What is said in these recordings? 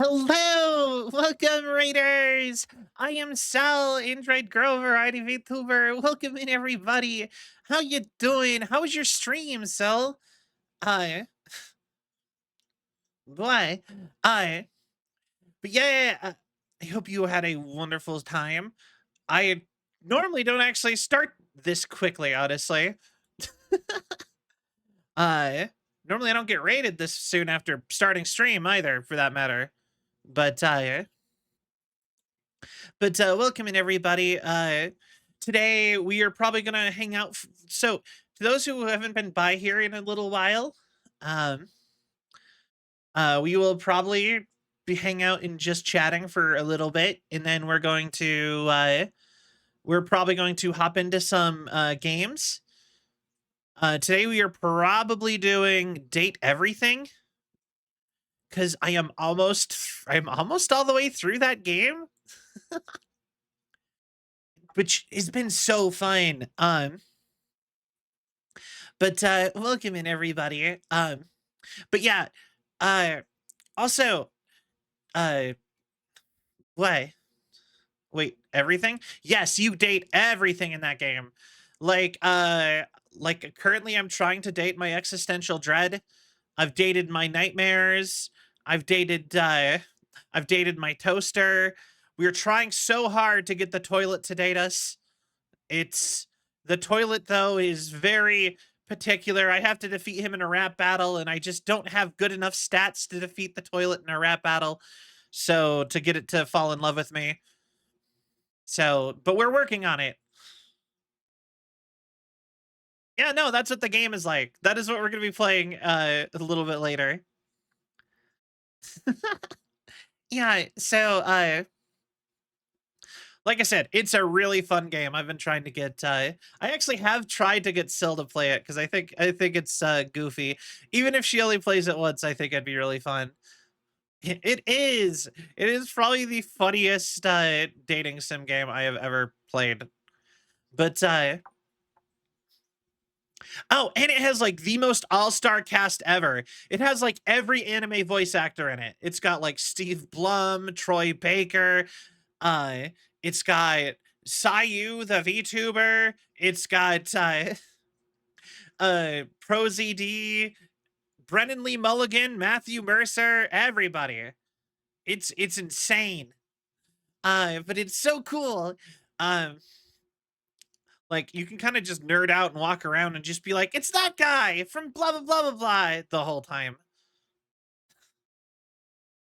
Hello! Welcome, Raiders! I am Sal, Android Grover, ID VTuber. Welcome in, everybody. How you doing? How was your stream, Sal? Uh, what? Uh, but yeah, I hope you had a wonderful time. I normally don't actually start this quickly, honestly. Uh, Normally I don't get raided this soon after starting stream either, for that matter. But, welcome in, everybody. Today we are probably gonna hang out. So, to those who haven't been by here in a little while, um, we will probably be hang out and just chatting for a little bit, and then we're probably going to hop into some games. Today we are probably doing date everything because I'm almost all the way through that game, which has been so fun. But welcome in, everybody. But yeah, uh also, uh what? Wait, everything? Yes, you date everything in that game. Like currently I'm trying to date my existential dread. I've dated my nightmares. I've dated I've dated my toaster. We're trying so hard to get the toilet to date us. It's The toilet, though, is very particular. I have to defeat him in a rap battle, and I just don't have good enough stats to defeat the toilet in a rap battle. So to get it to fall in love with me. So, but we're working on it. Yeah, no, that's what the game is like. That is what we're gonna be playing a little bit later. Yeah, so like I said, it's a really fun game. I've been trying to get I actually have tried to get Syl to play it because I think it's goofy. Even if she only plays it once, I think it'd be really fun. It is. It is probably the funniest dating sim game I have ever played. But oh, and it has like the most all-star cast ever. It has like every anime voice actor in it. It's got like Steve Blum, Troy Baker, uh, it's got Sayu the VTuber. It's got ProZD, Brennan Lee Mulligan, Matthew Mercer, everybody. It's insane. But it's so cool. Um, like you can kind of just nerd out and walk around and just be like, it's that guy from blah blah blah blah blah the whole time.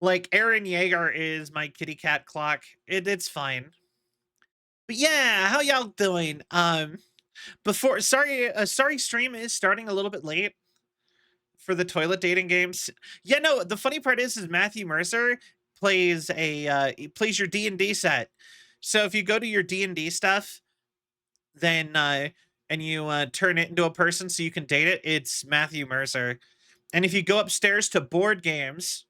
Like Aaron Yeager is my kitty cat clock. It's fine. But yeah, how y'all doing? Before sorry, stream is starting a little bit late for the toilet dating games. Yeah, no, the funny part is Matthew Mercer he plays your D&D set. So if you go to your D&D stuff, then and you turn it into a person so you can date it, it's Matthew Mercer. And if you go upstairs to board games,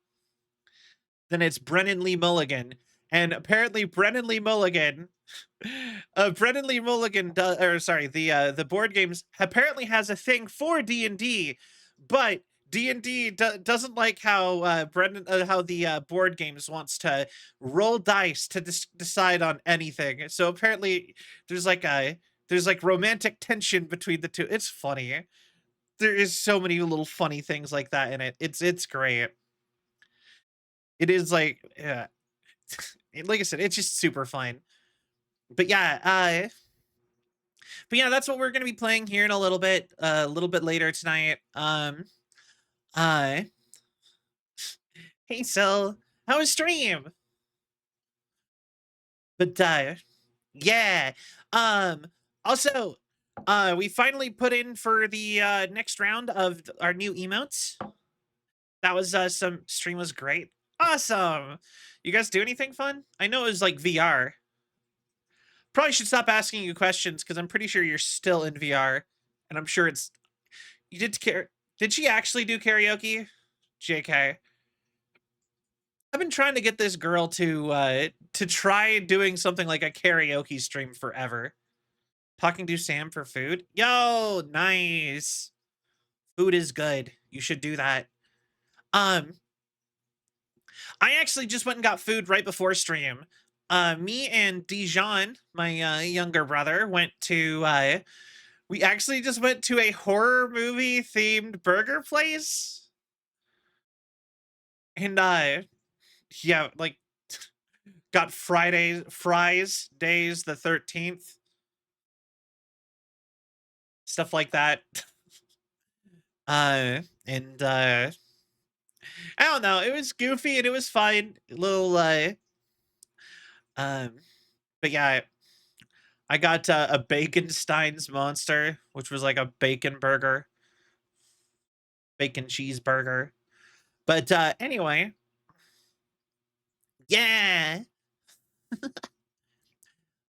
then it's Brennan Lee Mulligan. And apparently Brennan Lee Mulligan does, or sorry, the board games apparently has a thing for D&D, but D&D doesn't like how how the board games wants to roll dice to decide on anything. So apparently there's like a there's like romantic tension between the two. It's funny. There is so many little funny things like that in it. It's great. It is like, yeah. Like I said, it's just super fun. But yeah, that's what we're gonna be playing here in a little bit later tonight. Uh, hey, Sil, how was stream? But yeah. Um, Also, we finally put in for the next round of our new emotes. That was some stream was great. Awesome. You guys do anything fun? I know it was like VR. Probably should stop asking you questions because I'm pretty sure you're still in VR, and I'm sure it's you did care. Did she actually do karaoke? JK. I've been trying to get this girl to try doing something like a karaoke stream forever. Talking to Sam for food. Yo, nice. Food is good. You should do that. Um, I actually just went and got food right before stream. Me and Dijon, my younger brother, went to we actually just went to a horror movie themed burger place. And yeah, like got fries days the 13th, stuff like that. And I don't know, it was goofy and it was fine. A little um but yeah, I got a Bacon Stein's Monster, which was like a bacon burger, bacon cheeseburger. But anyway, yeah.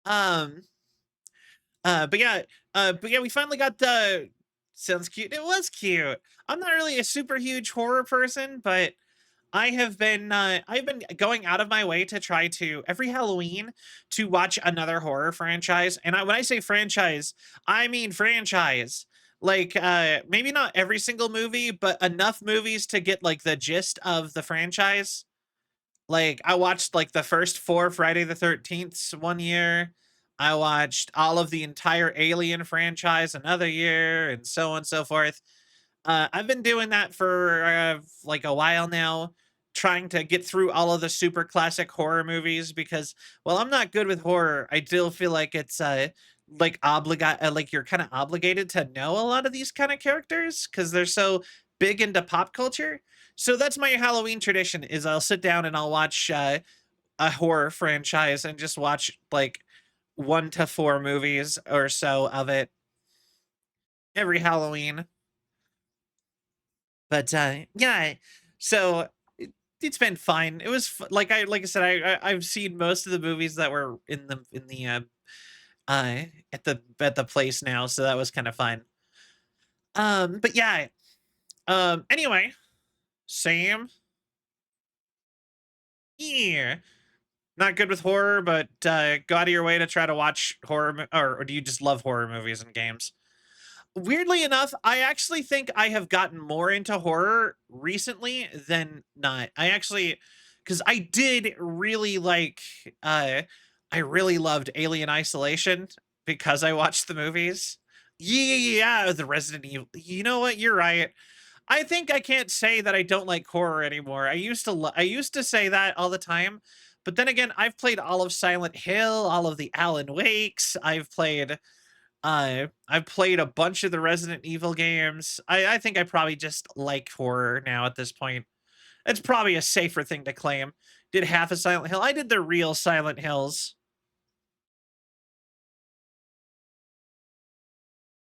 Um but yeah, we finally got the sounds cute. It was cute. I'm not really a super huge horror person, but I've been going out of my way to try to every Halloween to watch another horror franchise. And when I say franchise, I mean franchise. Like maybe not every single movie, but enough movies to get like the gist of the franchise. Like I watched like the first 4 Friday the 13ths one year. I watched all of the entire Alien franchise another year, and so on and so forth. I've been doing that for like a while now, trying to get through all of the super classic horror movies because, well, I'm not good with horror. I still feel like it's like you're kind of obligated to know a lot of these kind of characters because they're so big into pop culture. So that's my Halloween tradition: is I'll sit down and I'll watch a horror franchise and just watch like 1 to 4 movies or so of it every Halloween. But yeah, so it's been fine. It was like I said, I've seen most of the movies that were in the at the place now, so that was kind of fun. But yeah, anyway, Sam, yeah, not good with horror, but go out of your way to try to watch or do you just love horror movies and games? Weirdly enough, I actually think I have gotten more into horror recently than not. I actually, because I did really like, I really loved Alien Isolation because I watched the movies. Yeah, the Resident Evil. You know what? You're right. I think I can't say that I don't like horror anymore. I used to say that all the time, but then again, I've played all of Silent Hill, all of the Alan Wakes. I've played a bunch of the Resident Evil games. I think I probably just like horror now at this point. It's probably a safer thing to claim. Did half a Silent Hill. I did the real Silent Hills.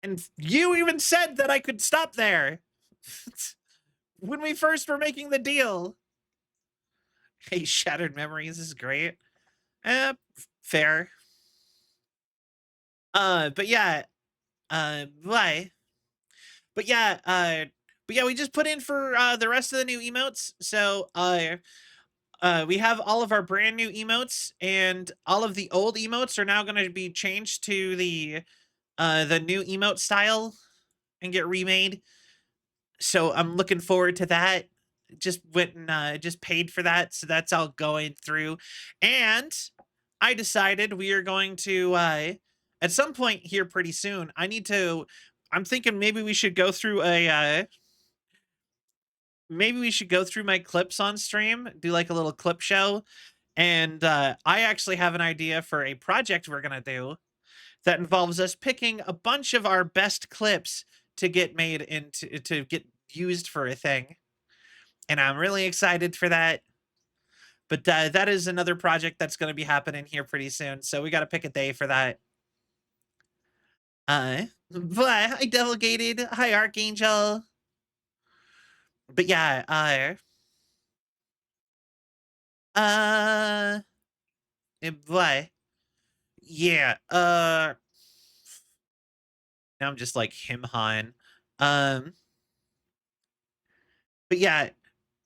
And you even said that I could stop there. When we first were making the deal. Hey, Shattered Memories is great. Eh, fair. But yeah, why? But yeah, we just put in for the rest of the new emotes. So we have all of our brand new emotes, and all of the old emotes are now going to be changed to the new emote style and get remade. So I'm looking forward to that. Just went and just paid for that, so that's all going through. And I decided we are going to at some point here pretty soon. I'm thinking maybe we should go through a maybe we should go through my clips on stream, do like a little clip show. And I actually have an idea for a project we're going to do that involves us picking a bunch of our best clips to get made into to get used for a thing. And I'm really excited for that. But that is another project that's going to be happening here pretty soon. So we got to pick a day for that. But I delegated. Hi, Archangel. But yeah, uh, what? Yeah, now I'm just like him Han. Um, but yeah,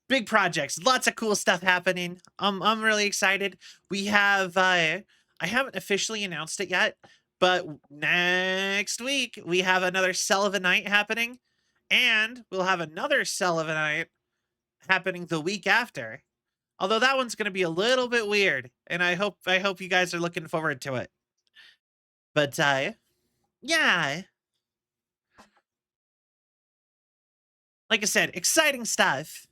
big projects, lots of cool stuff happening. I'm really excited. We have I haven't officially announced it yet, but next week we have another Sullivan night happening, and we'll have another Sullivan night happening the week after. Although that one's gonna be a little bit weird, and I hope you guys are looking forward to it. But yeah, like I said, exciting stuff.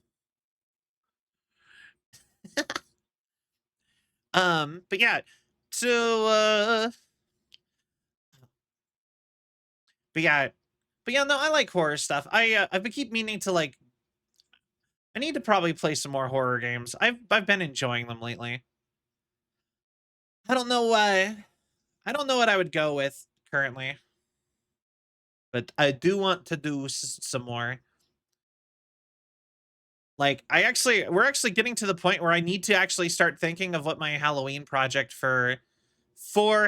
But yeah, so but yeah, but yeah, no, I like horror stuff. I've been keep meaning to like. I need to probably play some more horror games. I've been enjoying them lately. I don't know why. I don't know what I would go with currently, but I do want to do some more. Like we're actually getting to the point where I need to actually start thinking of what my Halloween project for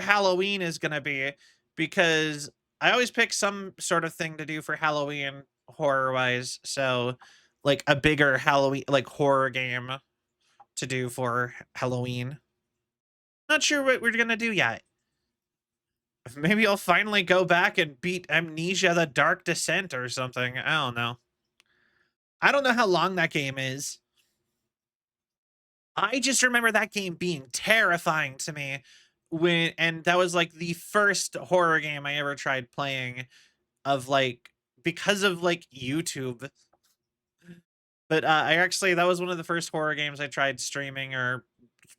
Halloween is gonna be, because I always pick some sort of thing to do for Halloween horror wise. So like a bigger Halloween like horror game to do for Halloween. Not sure what we're gonna do yet. Maybe I'll finally go back and beat Amnesia: The Dark Descent or something. I don't know. I don't know how long that game is. I just remember that game being terrifying to me and that was like the first horror game I ever tried playing of like because of like YouTube. But that was one of the first horror games I tried streaming or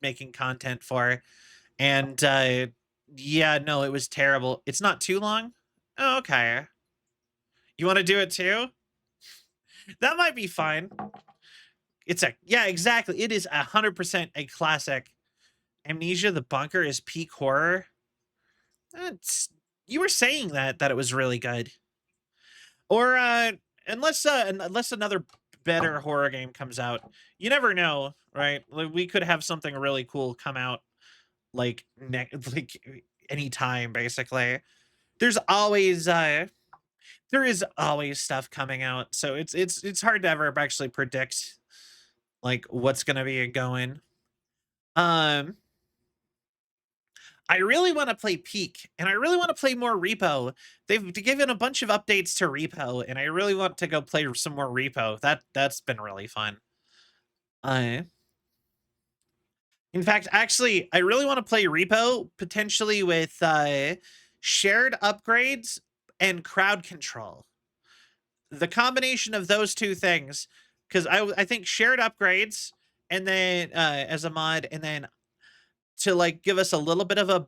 making content for. And yeah, no, it was terrible. It's not too long. Oh, okay. You want to do it too? That might be fine. Yeah, exactly. It is 100% a classic. Amnesia: The Bunker is peak horror. It's, you were saying that it was really good. Or unless another better horror game comes out. You never know, right? Like, we could have something really cool come out like like anytime basically. There's always there is always stuff coming out. So it's hard to ever actually predict like what's going to be going. Um I really want to play Peak, and I really want to play more Repo. They've given a bunch of updates to Repo, and I really want to go play some more Repo. That's been really fun. Uh, in fact, actually, I really want to play Repo potentially with shared upgrades and crowd control. The combination of those two things, because I think shared upgrades and then as a mod, and then to like give us a little bit of a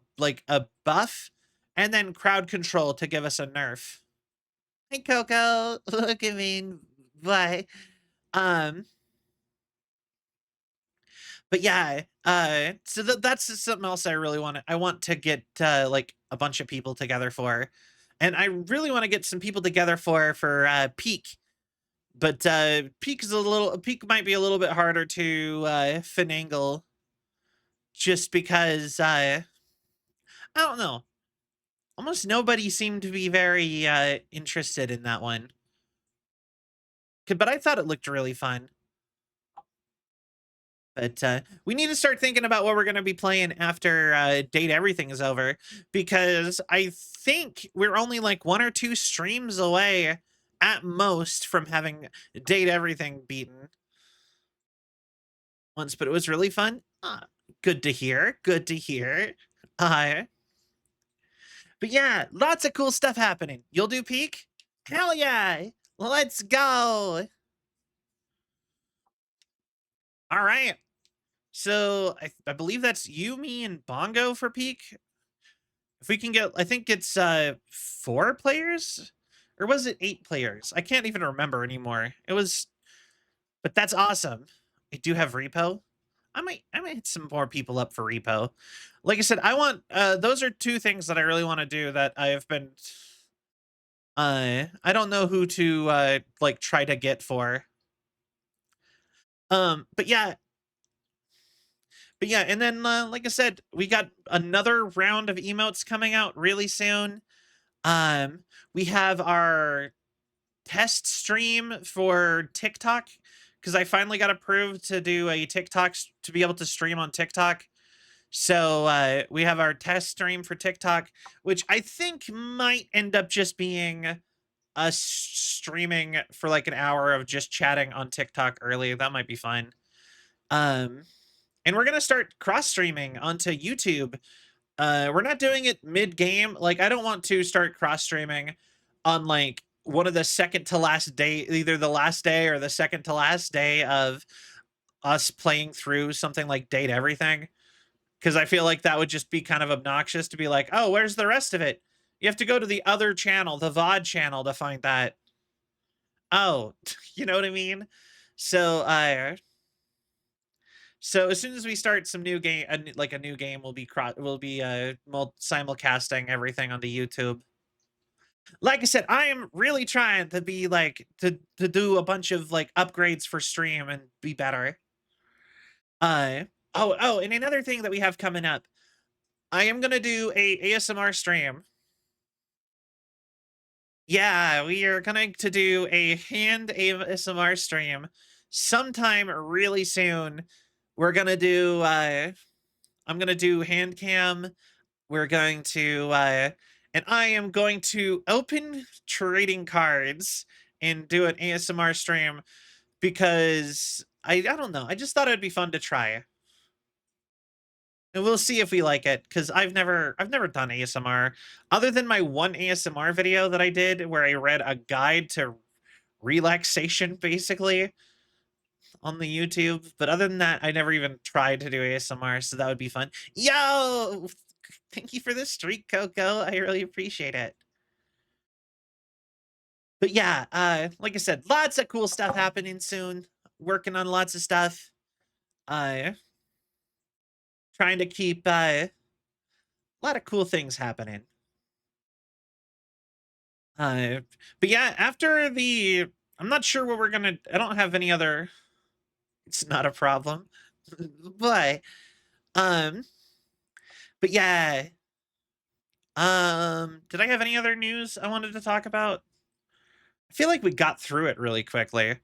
buff, and then crowd control to give us a nerf. Hey Coco, look at me. Bye. Um, but yeah, so that's just something else I really want. I want to get like a bunch of people together for, and I really want to get some people together for Peak. But Peak might be a little bit harder to finagle, just because I don't know. Almost nobody seemed to be very interested in that one. But I thought it looked really fun. But we need to start thinking about what we're going to be playing after Date Everything is over, because I think we're only like 1 or 2 streams away at most from having Date Everything beaten once. But it was really fun. Good to hear. Good to hear. Uh, but yeah, lots of cool stuff happening. You'll do Peak? Hell yeah! Let's go! All right. So I believe that's you, me, and Bongo for Peak. If we can get, I think it's 4 players, or was it 8 players? I can't even remember anymore. It was, but that's awesome. I do have Repo. I might hit some more people up for Repo. Like I said, I want those are 2 things that I really want to do that I have been. I don't know who to like try to get for. But yeah, and then like I said, we got another round of emotes coming out really soon. We have our test stream for TikTok, because I finally got approved to do a TikTok to be able to stream on TikTok. So we have our test stream for TikTok, which I think might end up just being us streaming for like an hour of just chatting on TikTok early. That might be fun. And we're gonna start cross streaming onto YouTube. We're not doing it mid game. Like, I don't want to start cross streaming on like one of the second to last day, either the last day or the second to last day of us playing through something like Date Everything. Because I feel like that would just be kind of obnoxious to be like, oh, where's the rest of it? You have to go to the other channel, the VOD channel, to find that. Oh, you know what I mean? So, so as soon as we start some new game, like a new game, we'll be simulcasting everything onto YouTube. Like I said, I am really trying to be like to do a bunch of like upgrades for stream and be better. Uh oh, and another thing that we have coming up, I am gonna do a ASMR stream. Yeah, we are going to do a hand ASMR stream sometime really soon. We're gonna do I'm gonna do hand cam. We're going to and I am going to open trading cards and do an ASMR stream because I don't know. I just thought it'd be fun to try. And we'll see if we like it, because I've never done ASMR other than my one ASMR video that I did where I read a guide to relaxation basically on the YouTube. But other than that, I never even tried to do ASMR, so that would be fun. Yo! Thank you for the streak, Coco. I really appreciate it. But yeah, like I said, lots of cool stuff happening soon. Working on lots of stuff. Uh trying to keep a lot of cool things happening. Uh, but yeah, after the, I'm not sure what we're gonna. I don't have any other. It's not a problem, but um, but yeah, did I have any other news I wanted to talk about? I feel like we got through it really quickly.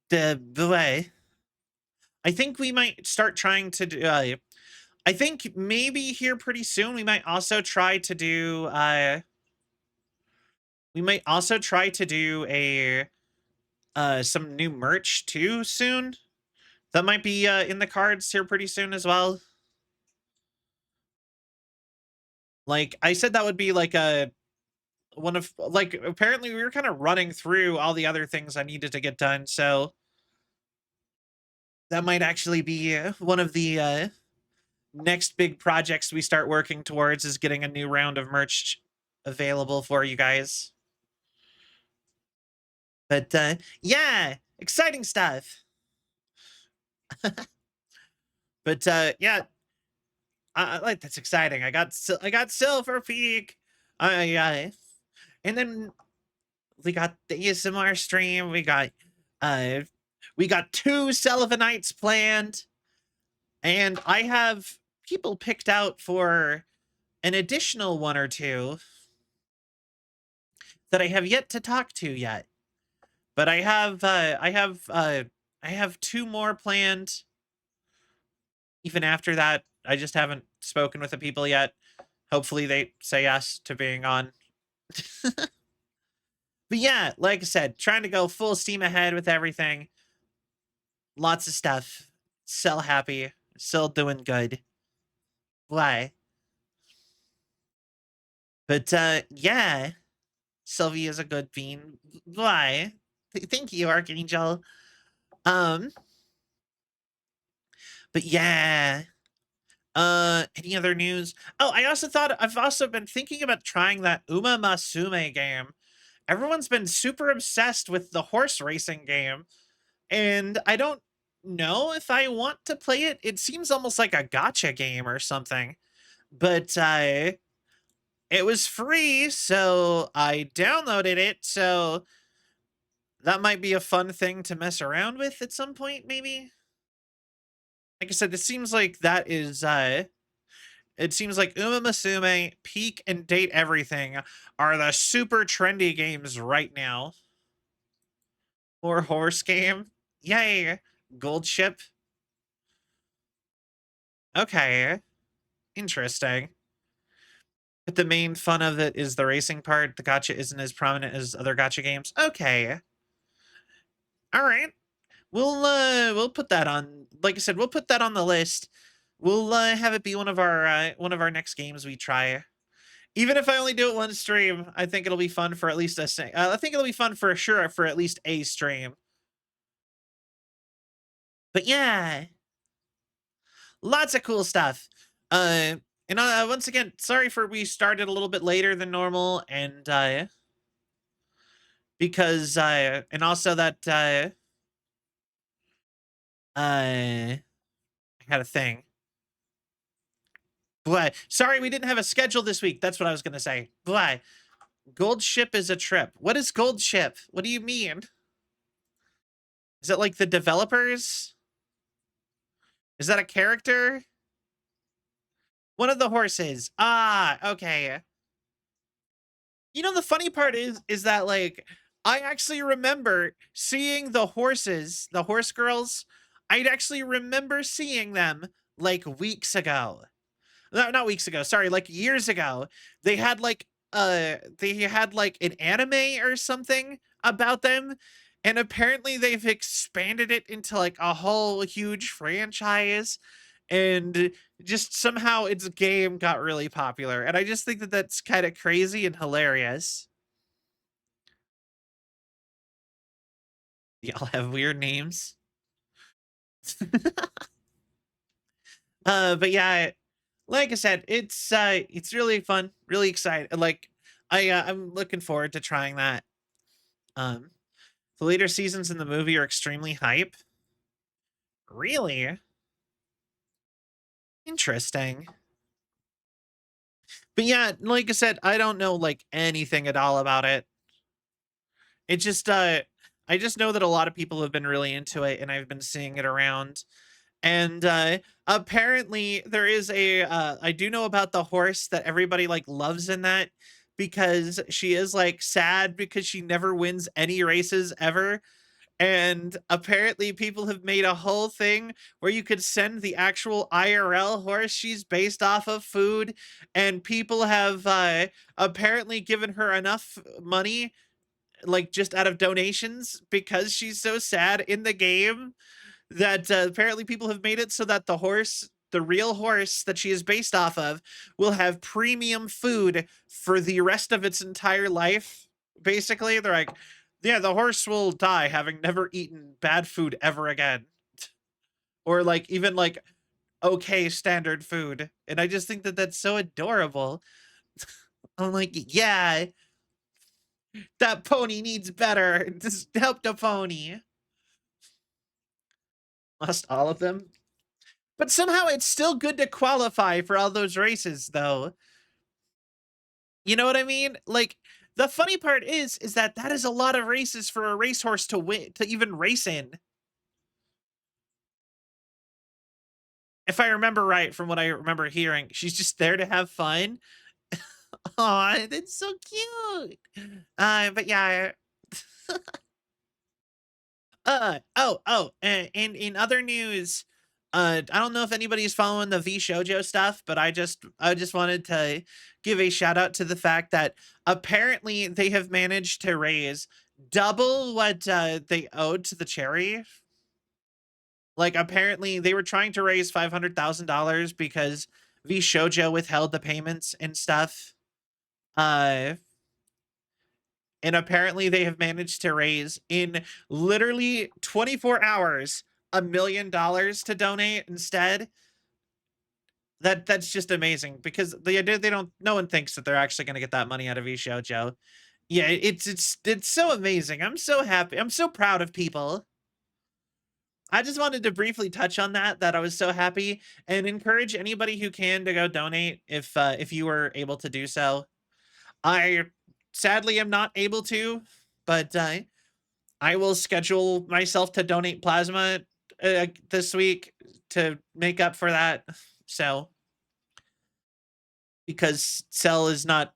The way I think we might start trying to do. I think maybe here pretty soon we might also try to do. We might also try to do a some new merch too soon. That might be in the cards here pretty soon as well. Like I said, that would be like a one of like apparently we were kind of running through all the other things I needed to get done, so that might actually be one of the next big projects we start working towards is getting a new round of merch available for you guys. But yeah, exciting stuff. But yeah, like that's exciting. I got Silver Peak. I and then we got the ASMR stream. Uh we got 2 Selvanites planned, and I have people picked out for an additional 1 or 2 that I have yet to talk to yet. But I have 2 more planned. Even after that, I just haven't spoken with the people yet. Hopefully they say yes to being on. But yeah, like I said, trying to go full steam ahead with everything. Lots of stuff. Still happy. Still doing good. Why? But yeah. Sylvie is a good bean. Why? Thank you, Archangel. Um, but yeah. Any other news? Oh, I've also been thinking about trying that Uma Masume game. Everyone's been super obsessed with the horse racing game, and I don't know if I want to play it. It seems almost like a gotcha game or something. But it was free, so I downloaded it. So that might be a fun thing to mess around with at some point, maybe. Like I said, it seems like that is it seems like Uma Musume, Peak, and Date Everything are the super trendy games right now. Or horse game. Yay! Gold ship. Okay. Interesting. But the main fun of it is the racing part. The gotcha isn't as prominent as other gotcha games. Okay. All right. We'll put that on, like I said, we'll put that on the list. We'll have it be one of our next games we try. Even if I only do it one stream, I think it'll be fun for at least I think it'll be fun for sure for at least a stream. But yeah, lots of cool stuff. And once again, sorry for we started a little bit later than normal, and because and also that I had a thing. Blah. Sorry, we didn't have a schedule this week. That's what I was gonna say. Blah. Gold ship is a trip. What is gold ship? What do you mean? Is it like the developers? Is that a character? One of the horses. Ah, okay. You know, the funny part is that like I actually remember seeing the horses, the horse girls. I'd actually remember seeing them like weeks ago. No, not weeks ago. Sorry, like years ago. They had like an anime or something about them, and apparently they've expanded it into like a whole huge franchise, and just somehow its game got really popular, and I just think that that's kind of crazy and hilarious. Y'all have weird names. But yeah, like I said, it's really fun, really excited. Like I'm looking forward to trying that. Um, the later seasons in the movie are extremely hype. Really interesting. But yeah, like I said, I don't know like anything at all about it. It just I just know that a lot of people have been really into it, and I've been seeing it around. And apparently there is a I do know about the horse that everybody like loves in that, because she is like sad because she never wins any races ever. And apparently people have made a whole thing where you could send the actual IRL horse she's based off of food, and people have apparently given her enough money, like just out of donations, because she's so sad in the game, that apparently people have made it so that the horse, the real horse that she is based off of, will have premium food for the rest of its entire life. Basically, they're like, yeah, the horse will die having never eaten bad food ever again. Or like even like okay standard food. And I just think that that's so adorable. I'm like, yeah, that pony needs better. Just help the pony. Lost all of them. But somehow it's still good to qualify for all those races, though. You know what I mean? Like, the funny part is that that is a lot of races for a racehorse to win, to even race in. If I remember right from what I remember hearing, she's just there to have fun. Aw, that's so cute. But yeah. And in other news, I don't know if anybody's following the V Shoujo stuff, but I just wanted to give a shout out to the fact that apparently they have managed to raise double what they owed to the cherry. Like apparently they were trying to raise $500,000 because V Shoujo withheld the payments and stuff. Uh, and apparently they have managed to raise in literally 24 hours $1 million to donate instead. That's just amazing, because the idea they don't, no one thinks that they're actually going to get that money out of Joe. Yeah, it's so amazing. I'm so happy. I'm so proud of people. I just wanted to briefly touch on that I was so happy, and encourage anybody who can to go donate if you were able to do so. I sadly am not able to, but I will schedule myself to donate plasma this week to make up for that. So, because Cell is not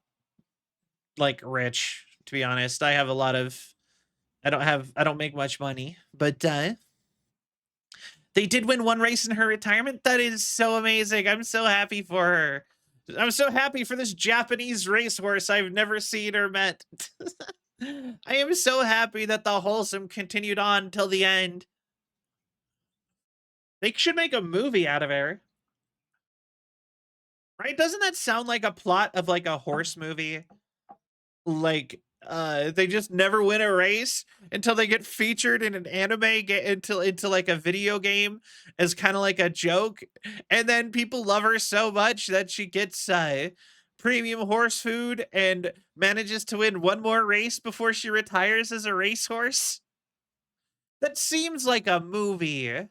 like rich, to be honest. I have a lot of I don't make much money, but they did win one race in her retirement. That is so amazing. I'm so happy for her. I'm so happy for this Japanese racehorse I've never seen or met. I am so happy that the wholesome continued on till the end. They should make a movie out of her. Right? Doesn't that sound like a plot of like a horse movie? Like, they just never win a race until they get featured in an anime, get into like a video game as kind of like a joke, and then people love her so much that she gets premium horse food and manages to win one more race before she retires as a racehorse. That seems like a movie.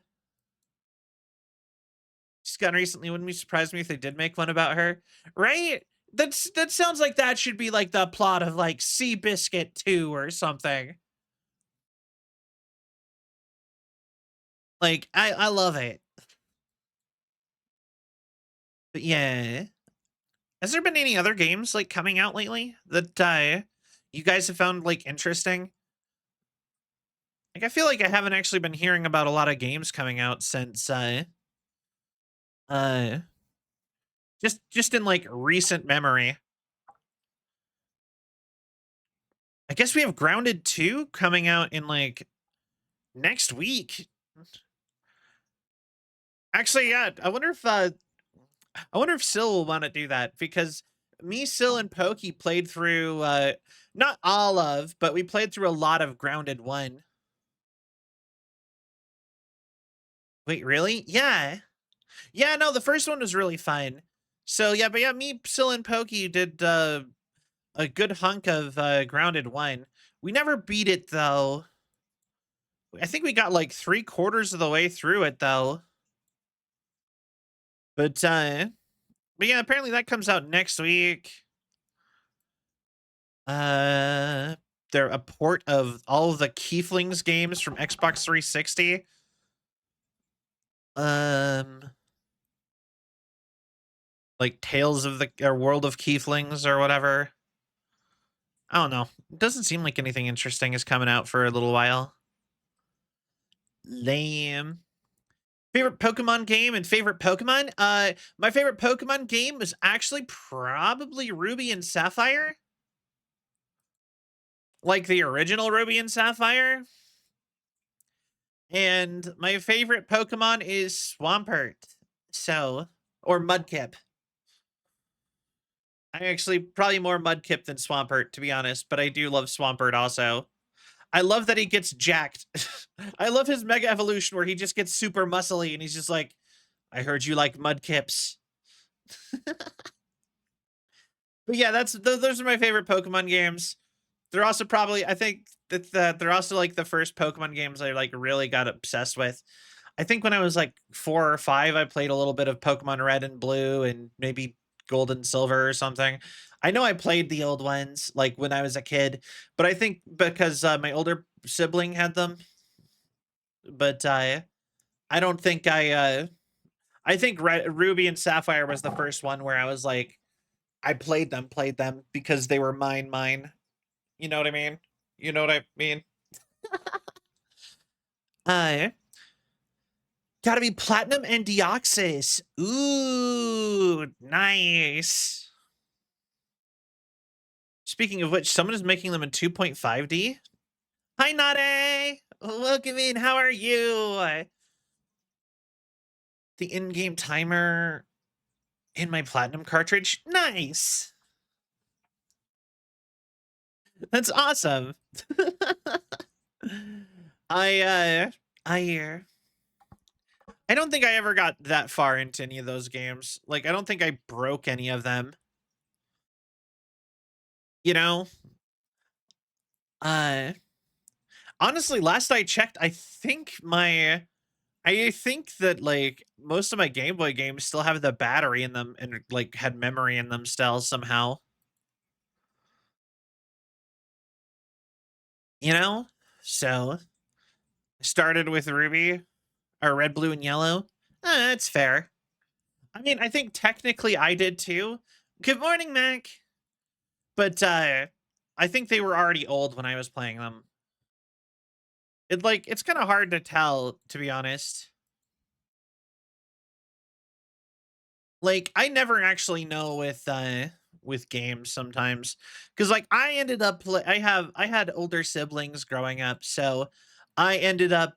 She's gone recently. Wouldn't be surprised me if they did make one about her, right? That sounds like that should be like the plot of like Seabiscuit 2 or something. Like I love it. But yeah. Has there been any other games like coming out lately that you guys have found like interesting? Like I feel like I haven't actually been hearing about a lot of games coming out since uh just in like recent memory. I guess we have Grounded 2 coming out in like next week. Actually, yeah. I wonder if Sil will want to do that because me, Sil, and Pokey played through not all of, but we played through a lot of Grounded 1. Wait, really? Yeah. Yeah, no, the first one was really fun. So yeah, but yeah, me, Sil, and Pokey did a good hunk of Grounded 1. We never beat it though. I think we got like 3/4 of the way through it though. But yeah, apparently that comes out next week. Uh they're a port of all of the Keyflings games from Xbox 360. Um like Tales of the or World of Keyflings or whatever. I don't know. It doesn't seem like anything interesting is coming out for a little while. Lame. Favorite Pokemon game and favorite Pokemon? My favorite Pokemon game was actually probably Ruby and Sapphire. Like the original Ruby and Sapphire. And my favorite Pokemon is Swampert. So, or Mudkip. I'm actually probably more Mudkip than Swampert, to be honest, but I do love Swampert also. I love that he gets jacked. I love his Mega Evolution where he just gets super muscly and he's just like, I heard you like Mudkips. But yeah, those are my favorite Pokemon games. They're also probably, I think that they're also like the first Pokemon games I like really got obsessed with. I think when I was like 4 or 5, I played a little bit of Pokemon Red and Blue and maybe Gold and Silver or something. I know I played the old ones like when I was a kid, but I think because my older sibling had them, but I don't think I think Ruby and Sapphire was the first one where I was like I played them because they were mine. You know what I mean? You know what I mean? Uh Gotta be Platinum and Deoxys. Ooh, nice. Speaking of which, someone is making them in 2.5D. Hi, Nade. Welcome in. How are you? The in-game timer in my Platinum cartridge. Nice. That's awesome. I I don't think I ever got that far into any of those games. Like, I don't think I broke any of them. You know? Uh, Honestly, last I checked, I think that, like, most of my Game Boy games still have the battery in them and, like, had memory in them still somehow. You know? So, started with Ruby, or Red, Blue, and Yellow. That's fair. I mean, I think technically I did too. Good morning, Mac. But I think they were already old when I was playing them. It's kind of hard to tell, to be honest. Like I never actually know with games sometimes because like I ended up I had older siblings growing up, so I ended up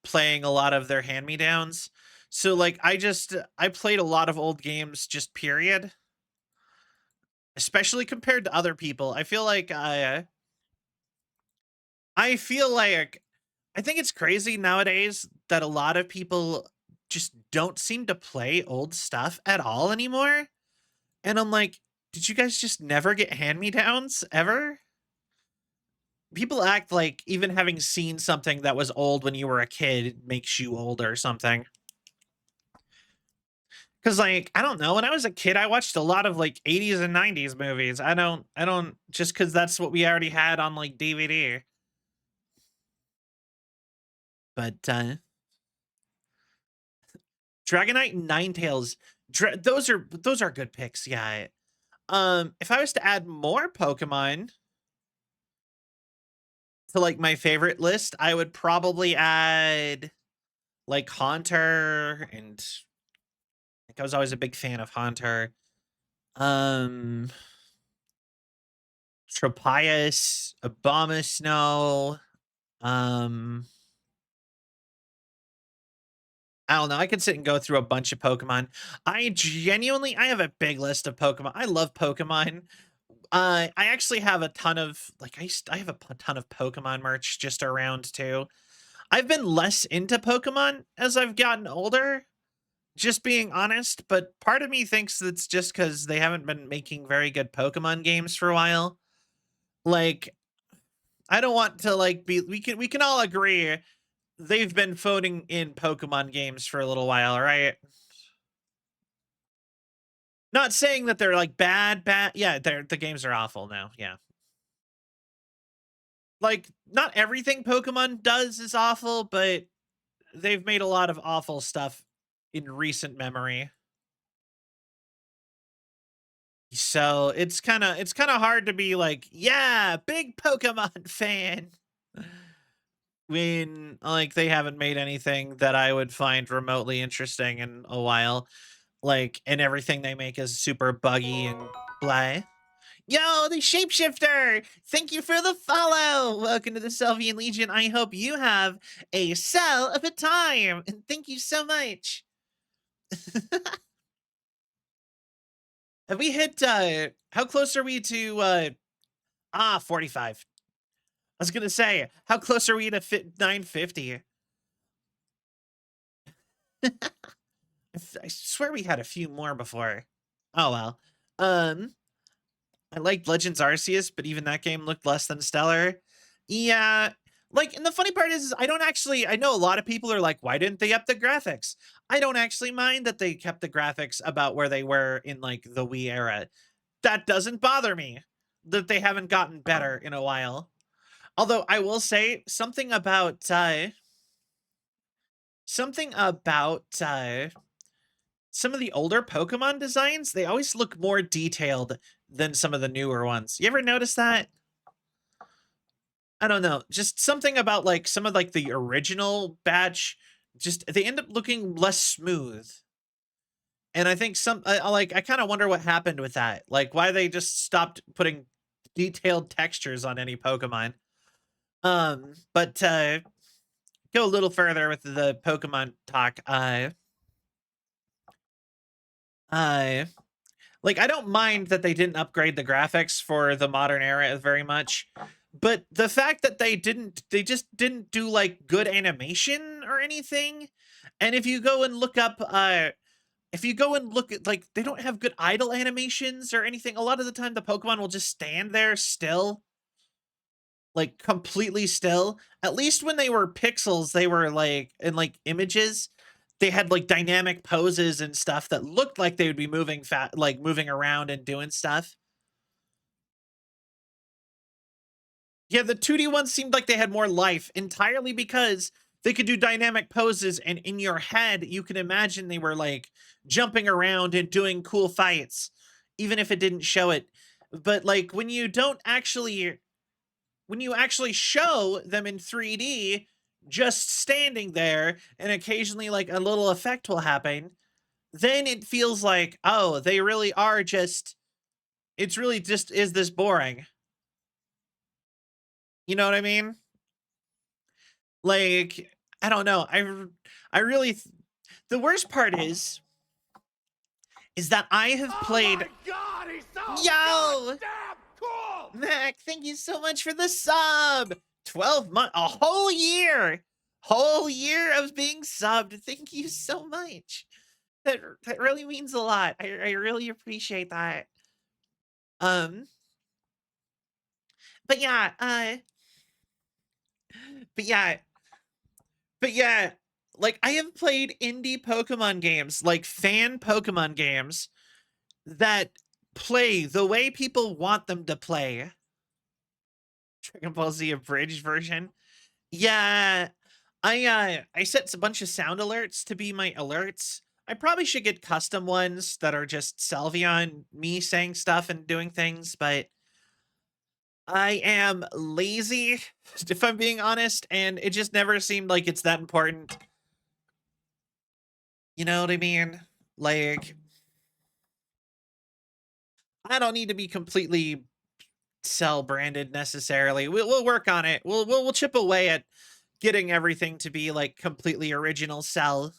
playing a lot of their hand-me-downs. So, like, I played a lot of old games just period, especially compared to other people. I feel like I think it's crazy nowadays that a lot of people just don't seem to play old stuff at all anymore, and I'm like, "Did you guys just never get hand-me-downs ever?" People act like even having seen something that was old when you were a kid makes you old or something. 'Cause, like, I don't know, when I was a kid, I watched a lot of, like, 80s and 90s movies. I don't just 'cause that's what we already had on, like, DVD. But, Dragonite and Ninetales, those are good picks, yeah. If I was to add more Pokemon to, like, my favorite list, I would probably add, like, Haunter, and like, I was always a big fan of Haunter. Um, Tropius, Abomasnow, um, I don't know, I could sit and go through a bunch of Pokemon. I have a big list of Pokemon. I love Pokemon. I actually have a ton of I have a ton of Pokemon merch just around too. I've been less into Pokemon as I've gotten older, just being honest, but part of me thinks it's just because they haven't been making very good Pokemon games for a while. Like, I don't want to like be we can all agree they've been phoning in Pokemon games for a little while, right? Not saying that they're like bad. Yeah, the games are awful now. Yeah. Like, not everything Pokemon does is awful, but they've made a lot of awful stuff in recent memory. So it's kind of hard to be like, yeah, big Pokemon fan when like they haven't made anything that I would find remotely interesting in a while. Like, and everything they make is super buggy and blah. Yo, the shapeshifter! Thank you for the follow! Welcome to the Sylvian Legion. I hope you have a cell of a time! And thank you so much. Have we hit how close are we to 45. I was gonna say, how close are we to fit 950? I swear we had a few more before. Oh well. Um I liked Legends Arceus, but even that game looked less than stellar. Yeah, like, and the funny part is I know a lot of people are like, "Why didn't they up the graphics?" I don't actually mind that they kept the graphics about where they were in, like, the Wii era. That doesn't bother me, that they haven't gotten better in a while. Although, I will say something about, some of the older Pokemon designs, they always look more detailed than some of the newer ones. You ever notice that? I don't know, just something about, like, some of, like, the original batch, just they end up looking less smooth, and I think I kinda wonder what happened with that, like, why they just stopped putting detailed textures on any Pokemon. But, go a little further with the Pokemon talk, uh like, I don't mind that they didn't upgrade the graphics for the modern era very much, but the fact that they just didn't do, like, good animation or anything, and if you go and look at, like, they don't have good idle animations or anything. A lot of the time, the Pokemon will just stand there still, like, completely still. At least when they were pixels, they were, like in, like, images, they had, like, dynamic poses and stuff that looked like they would be moving around and doing stuff. Yeah, the 2D ones seemed like they had more life entirely because they could do dynamic poses, and in your head, you can imagine they were, like, jumping around and doing cool fights, even if it didn't show it. But, like, when you actually show them in 3D, just standing there, and occasionally, like, a little effect will happen, then it feels like, "Oh, they really are just it's really just is this boring?" You know what I mean? Like, I don't know. I really the worst part is that I have played. Oh my God, he's so Yo, goddamn cool! Mac, thank you so much for the sub. 12 months, a whole year of being subbed. Thank you so much. That really means a lot. I really appreciate that. Um, but yeah, but yeah, but yeah, like I have played indie Pokemon games, like fan Pokemon games that play the way people want them to play. Dragon Ball Z abridged version. Yeah, I set a bunch of sound alerts to be my alerts. I probably should get custom ones that are just Salvia and me saying stuff and doing things, but I am lazy, if I'm being honest, and it just never seemed like it's that important. You know what I mean? Like, I don't need to be completely cell branded necessarily. We'll work on it. We'll chip away at getting everything to be like completely original cell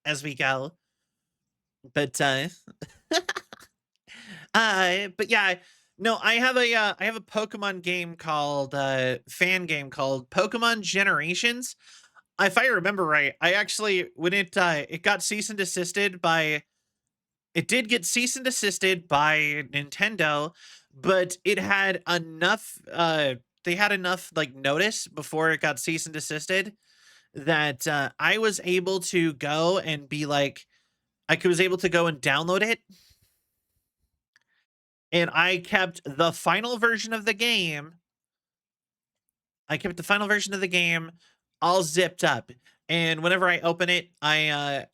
as we go. But but yeah, no, I have a Pokemon game called fan game called Pokemon Generations. If I remember right, I actually when it got cease and desisted by it did get cease and desisted by Nintendo, but it had enough they had enough like notice before it got cease and desisted that I was able to go and be like was able to go and download it, and I kept the final version of the game. I kept the final version of the game all zipped up. And whenever I open it, I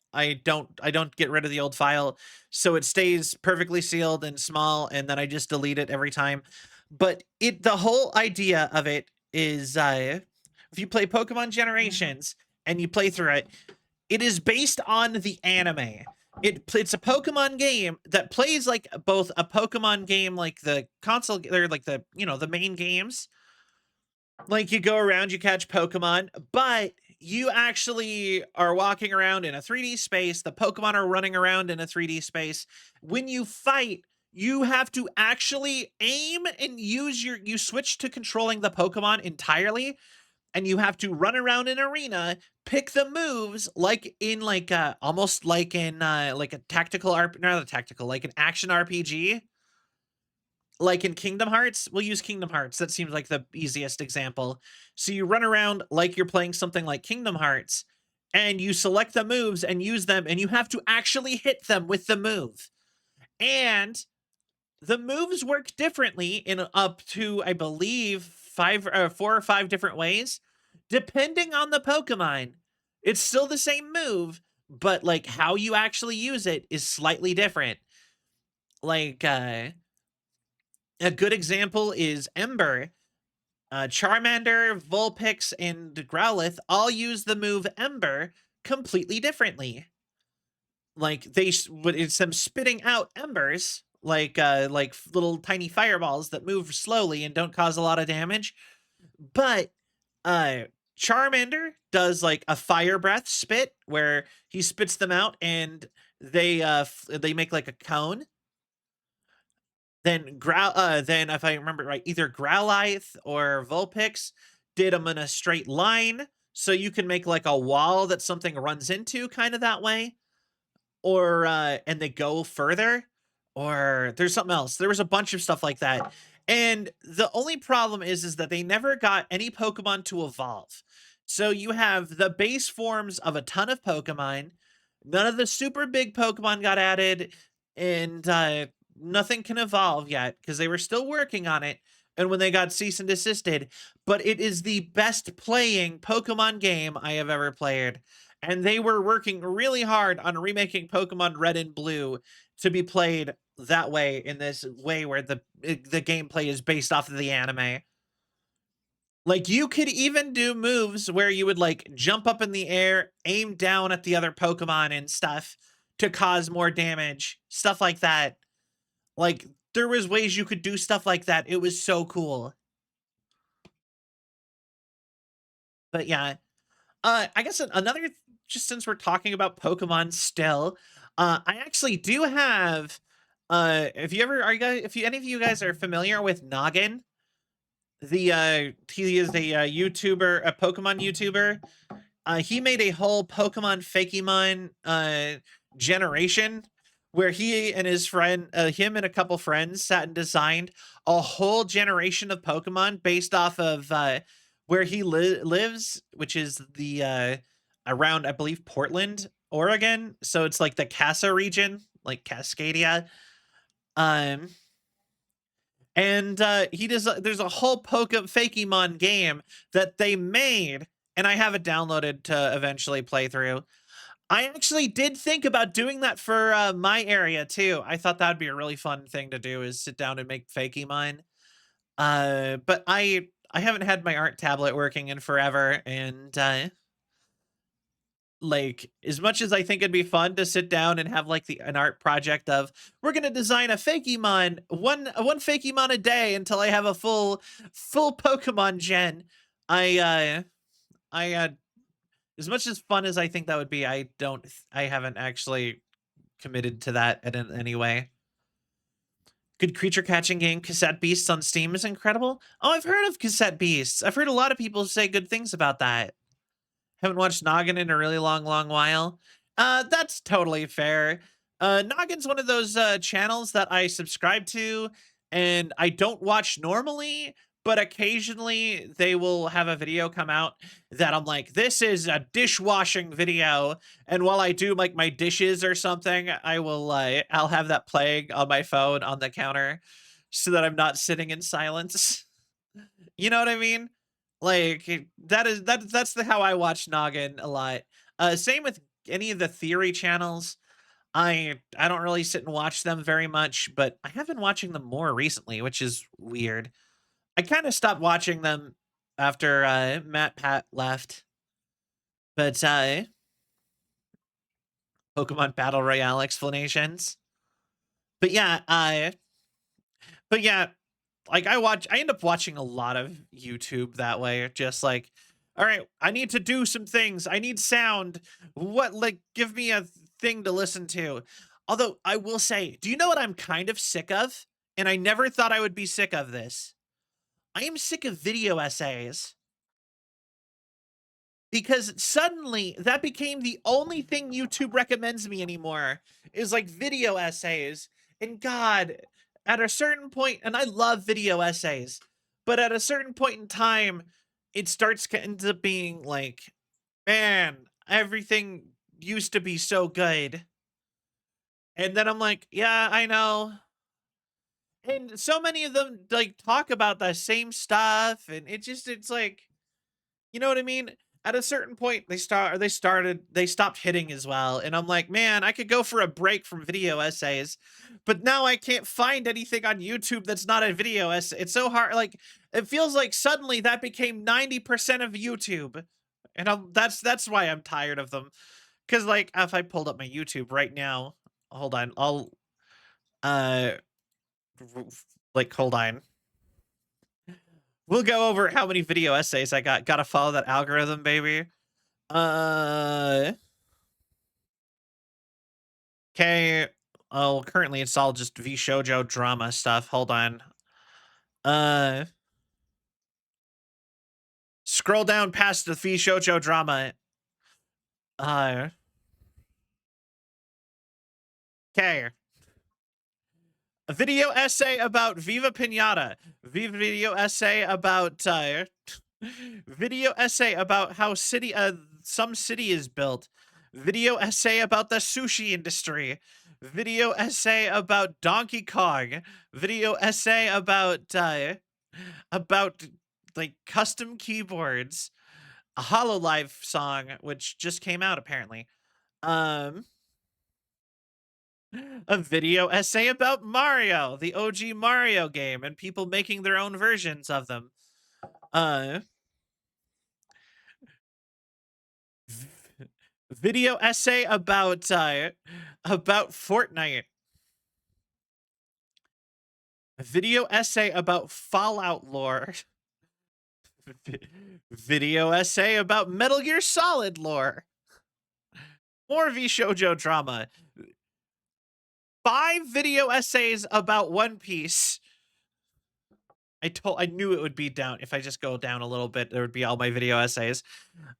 don't get rid of the old file. So it stays perfectly sealed and small, and then I just delete it every time. But the whole idea of it is if you play Pokemon Generations and you play through it, it is based on the anime. It's a Pokemon game that plays like both a Pokemon game like the console or like the the main games, like you go around, you catch Pokemon, but you actually are walking around in a 3D space. The Pokemon are running around in a 3D space. When you fight, you have to actually aim and you switch to controlling the Pokemon entirely, and you have to run around an arena, pick the moves like in like almost like in like a tactical not a tactical, like an action RPG, like in Kingdom Hearts. We'll use Kingdom Hearts. That seems like the easiest example. So you run around like you're playing something like Kingdom Hearts, and you select the moves and use them, and you have to actually hit them with the move. And the moves work differently in up to, I believe, 4 or 5 different ways, depending on the Pokemon. It's still the same move, but like how you actually use it is slightly different. Like a good example is Ember. Charmander, Vulpix, and Growlithe all use the move Ember completely differently. Like it's them spitting out embers, like little tiny fireballs that move slowly and don't cause a lot of damage. But uh, Charmander does like a fire breath spit where he spits them out and they make like a cone. Then if I remember right, either Growlithe or Vulpix did them in a straight line, so you can make like a wall that something runs into, kind of that way. Or and they go further, or there's something else. There was a bunch of stuff like that. And the only problem is that they never got any Pokemon to evolve. So you have the base forms of a ton of Pokemon. None of the super big Pokemon got added, and nothing can evolve yet because they were still working on it. And when they got cease and desisted, but it is the best playing Pokemon game I have ever played. And they were working really hard on remaking Pokemon Red and Blue to be played that way, in this way where the gameplay is based off of the anime. Like you could even do moves where you would like jump up in the air, aim down at the other Pokemon and stuff to cause more damage, stuff like that. Like there was ways you could do stuff like that. It was so cool. But yeah, I guess another just since we're talking about Pokemon still, I actually do have if you ever are you guys if you any of you guys are familiar with Noggin, he is a YouTuber, a Pokemon YouTuber. He made a whole Pokemon Fakemon generation where he and his friend, him and a couple friends sat and designed a whole generation of Pokemon based off of where he lives, which is the around, I believe, Portland, Oregon. So it's like the Casa region, like Cascadia. Um, and he does. There's a whole Fakemon game that they made, and I have it downloaded to eventually play through. I actually did think about doing that for my area too. I thought that'd be a really fun thing to do is sit down and make Fakemon. But I haven't had my art tablet working in forever, and like as much as I think it'd be fun to sit down and have like an art project of we're gonna design a Fakemon one Fakemon a day until I have a full Pokemon gen. I as much as fun as I think that would be, I haven't actually committed to that in any way. Good creature catching game, Cassette Beasts on Steam is incredible. Oh, I've heard of Cassette Beasts. I've heard a lot of people say good things about that. Haven't watched Noggin in a really long while. That's totally fair. Noggin's one of those channels that I subscribe to and I don't watch normally, but occasionally they will have a video come out that I'm like, this is a dishwashing video. And while I do like my dishes or something, I'll have that playing on my phone on the counter so that I'm not sitting in silence. You know what I mean? Like that's the how I watch Noggin a lot. Same with any of the theory channels. I don't really sit and watch them very much, but I have been watching them more recently, which is weird. I kind of stopped watching them after Matt Pat left. But Pokemon Battle Royale explanations. But yeah, but yeah, like I end up watching a lot of YouTube that way. Just like, all right, I need to do some things. I need sound. What, like, give me a thing to listen to. Although I will say, do you know what I'm kind of sick of? And I never thought I would be sick of this. I am sick of video essays because suddenly that became the only thing YouTube recommends me anymore is like video essays. And God, at a certain point, and I love video essays, but at a certain point in time, it ends up being like, man, everything used to be so good. And then I'm like, yeah, I know. And so many of them like talk about the same stuff, and it's like, you know what I mean? At a certain point, they stopped hitting as well, and I'm like, man, I could go for a break from video essays, but now I can't find anything on YouTube that's not a video essay. It's so hard. Like, it feels like suddenly that became 90% of YouTube, and that's why I'm tired of them. Because like, if I pulled up my YouTube right now, hold on, I'll uh, like, hold on. We'll go over how many video essays I got. Gotta follow that algorithm, baby. Okay. Oh, currently it's all just V Shoujo drama stuff. Hold on. Uh, Scroll down past the V Shoujo drama. Okay. A video essay about Viva Pinata. Video essay about video essay about how some city is built. Video essay about the sushi industry. Video essay about Donkey Kong. Video essay about like custom keyboards. A Hololive song which just came out apparently. Um a video essay about Mario, the OG Mario game, and people making their own versions of them. Uh, Video essay about Fortnite. A video essay about Fallout lore. Video essay about Metal Gear Solid lore. More V Shoujo drama. 5 video essays about One Piece. I knew it would be down. If I just go down a little bit, there would be all my video essays.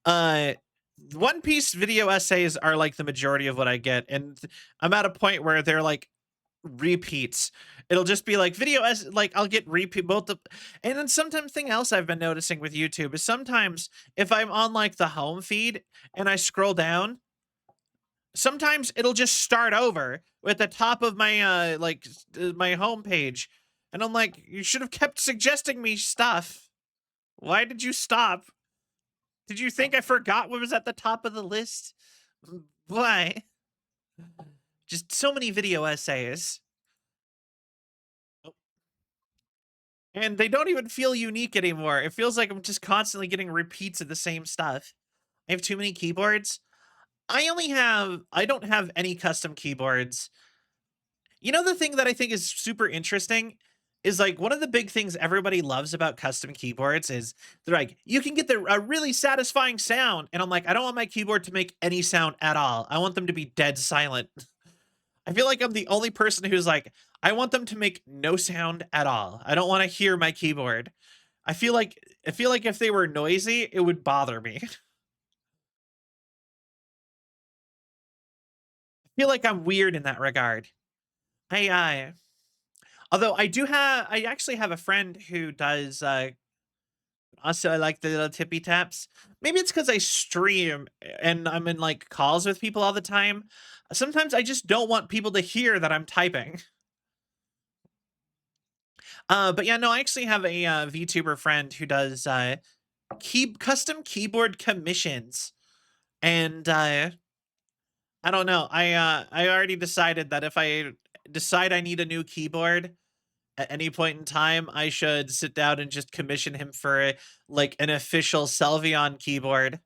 Uh One Piece video essays are like the majority of what I get, and I'm at a point where they're like repeats. It'll just be like video as like I'll get repeat both the, and then something else I've been noticing with YouTube is sometimes if I'm on like the home feed and I scroll down, sometimes it'll just start over at the top of my my home page, and I'm like, you should have kept suggesting me stuff. Why did you stop? Did you think I forgot what was at the top of the list? Why? Just so many video essays. And they don't even feel unique anymore. It feels like I'm just constantly getting repeats of the same stuff. I have too many keyboards. I don't have any custom keyboards. You know, the thing that I think is super interesting is like one of the big things everybody loves about custom keyboards is they're like, you can get a really satisfying sound. And I'm like, I don't want my keyboard to make any sound at all. I want them to be dead silent. I feel like I'm the only person who's like, I want them to make no sound at all. I don't want to hear my keyboard. I feel like if they were noisy, it would bother me. I feel like I'm weird in that regard. I although I actually have a friend who does also I like the little tippy taps. Maybe it's because I stream and I'm in like calls with people all the time. Sometimes I just don't want people to hear that I'm typing. But yeah, no, I actually have a VTuber friend who does custom keyboard commissions, and I don't know. I already decided that if I decide I need a new keyboard at any point in time, I should sit down and just commission him for like an official Selvion keyboard.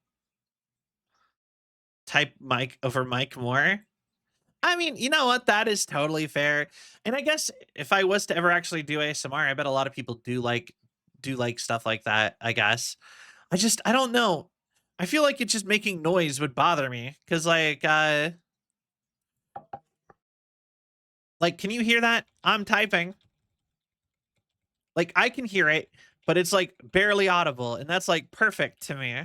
Type Mike over Mike Moore. I mean, you know what? That is totally fair. And I guess if I was to ever actually do ASMR, I bet a lot of people do like stuff like that, I guess. I don't know. I feel like it's just making noise would bother me cuz like can you hear that? I'm typing. Like I can hear it, but it's like barely audible, and that's like perfect to me.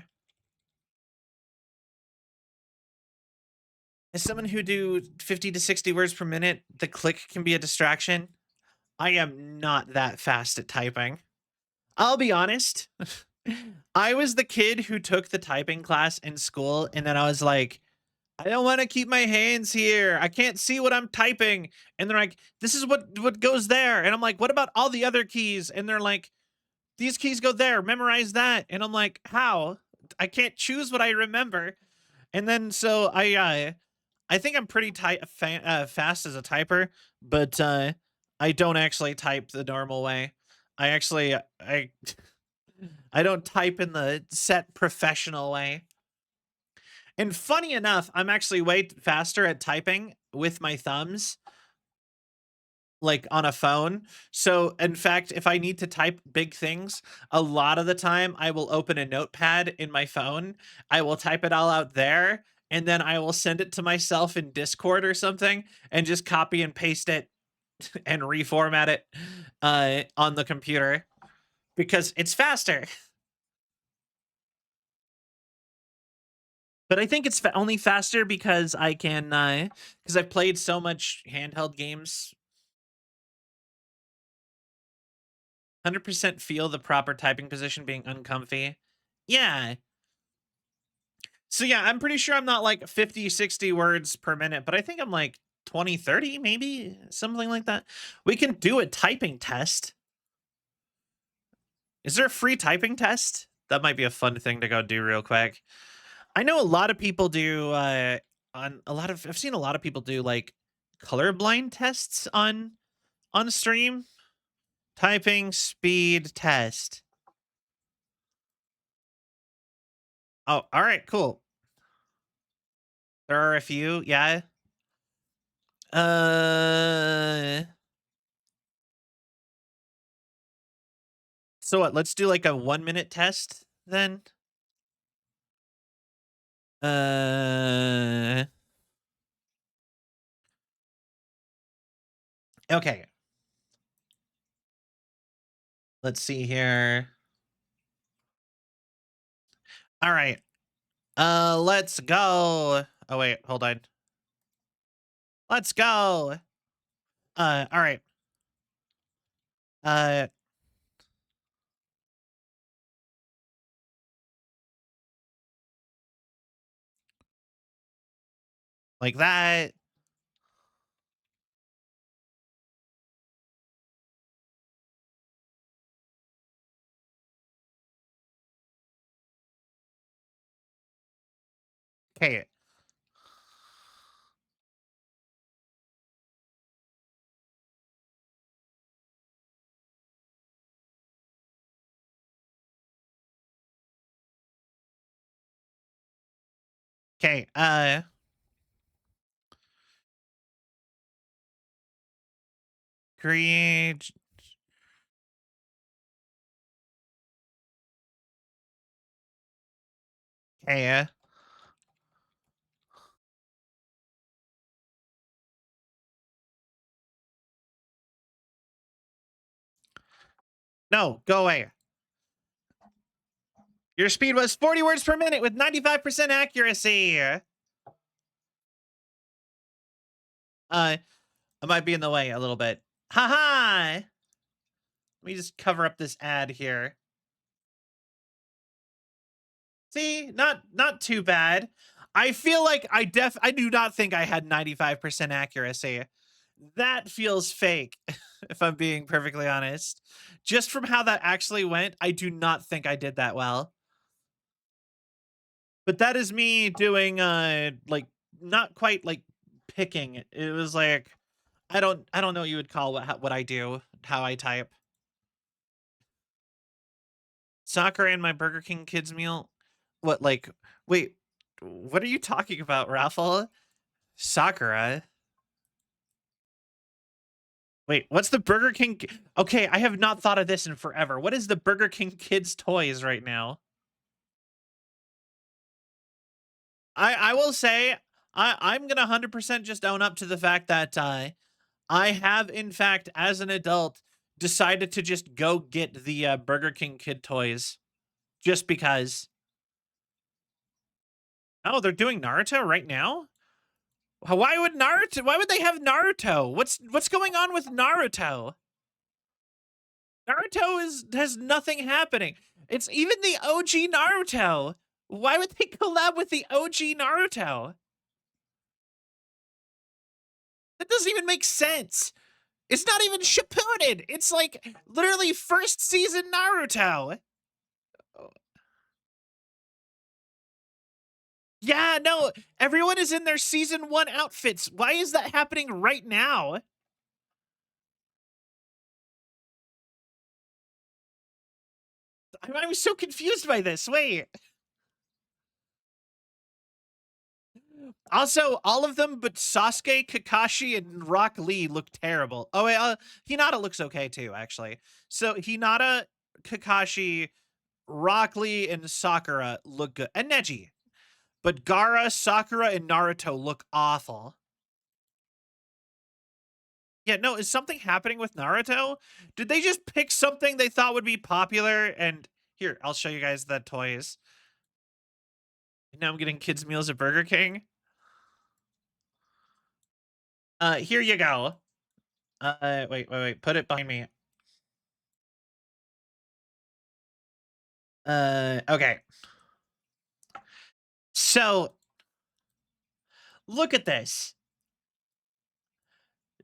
As someone who do 50 to 60 words per minute, the click can be a distraction. I am not that fast at typing. I'll be honest. I was the kid who took the typing class in school, and then I was like, I don't want to keep my hands here. I can't see what I'm typing. And they're like, this is what goes there. And I'm like, what about all the other keys? And they're like, these keys go there. Memorize that. And I'm like, how? I can't choose what I remember. And then so I think I'm pretty fast as a typer, but I don't actually type the normal way. I actually I don't type in the set professional way. And funny enough, I'm actually way faster at typing with my thumbs, like on a phone. So, in fact, if I need to type big things, a lot of the time I will open a notepad in my phone. I will type it all out there, and then I will send it to myself in Discord or something and just copy and paste it and reformat it on the computer because it's faster. But I think it's only faster because I can, because I've played so much handheld games. 100% feel the proper typing position being uncomfy. Yeah. So yeah, I'm pretty sure I'm not like 50, 60 words per minute, but I think I'm like 20, 30, maybe something like that. We can do a typing test. Is there a free typing test? That might be a fun thing to go do real quick. I know a lot of people do I've seen a lot of people do like colorblind tests on stream. Typing speed test. Oh, all right, cool. There are a few, yeah. So what? Let's do like a 1 minute test then. Uh, okay. Let's see here. All right. Let's go. Oh wait, hold on. Let's go. All right. Uh, like that. Okay. Okay. Create. Okay. No, go away. Your speed was 40 words per minute with 95% accuracy. I might be in the way a little bit. Ha ha! Let me just cover up this ad here. See, not too bad. I feel like I do not think I had 95% accuracy. That feels fake, if I'm being perfectly honest. Just from how that actually went, I do not think I did that well. But that is me doing like not quite like picking. It was like I don't know what you would call what I do, how I type. Soccer and my Burger King kids meal. What like wait, what are you talking about, Raffle? Sakura? Wait, what's the Burger King? Okay, I have not thought of this in forever. What is the Burger King kids toys right now? I will say I'm gonna 100% just own up to the fact that I have in fact as an adult decided to just go get the Burger King kid toys just because. Oh, they're doing Naruto right now? Why would Naruto? Why would they have Naruto? What's going on with Naruto? Naruto has nothing happening. It's even the OG Naruto. Why would they collab with the OG Naruto? That doesn't even make sense. It's not even Shippuden. It's like literally first season Naruto. Yeah, no, everyone is in their season 1 outfits. Why is that happening right now? I was so confused by this. Wait. Also, all of them but Sasuke, Kakashi, and Rock Lee look terrible. Oh, wait, Hinata looks okay too, actually. So Hinata, Kakashi, Rock Lee, and Sakura look good. And Neji. But Gaara, Sakura, and Naruto look awful. Yeah, no, is something happening with Naruto? Did they just pick something they thought would be popular? And here, I'll show you guys the toys. Now I'm getting kids' meals at Burger King. Here you go. Wait. Put it behind me. Okay. So, look at this.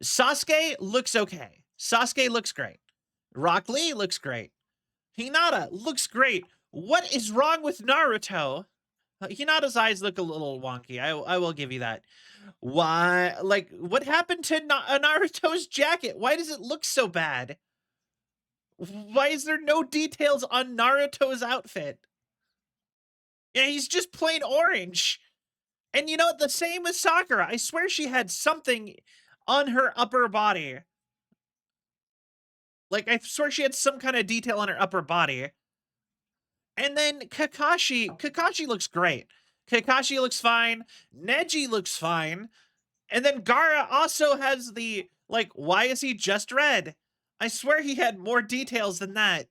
Sasuke looks okay. Sasuke looks great. Rock Lee looks great. Hinata looks great. What is wrong with Naruto? Hinata's eyes look a little wonky. I will give you that. Why? Like, what happened to Naruto's jacket? Why does it look so bad? Why is there no details on Naruto's outfit? Yeah, he's just plain orange. And you know what? The same as Sakura. I swear she had something on her upper body. Like, I swear she had some kind of detail on her upper body. And then Kakashi looks great. Kakashi looks fine. Neji looks fine. And then Gara also has the, like, why is he just red? I swear he had more details than that.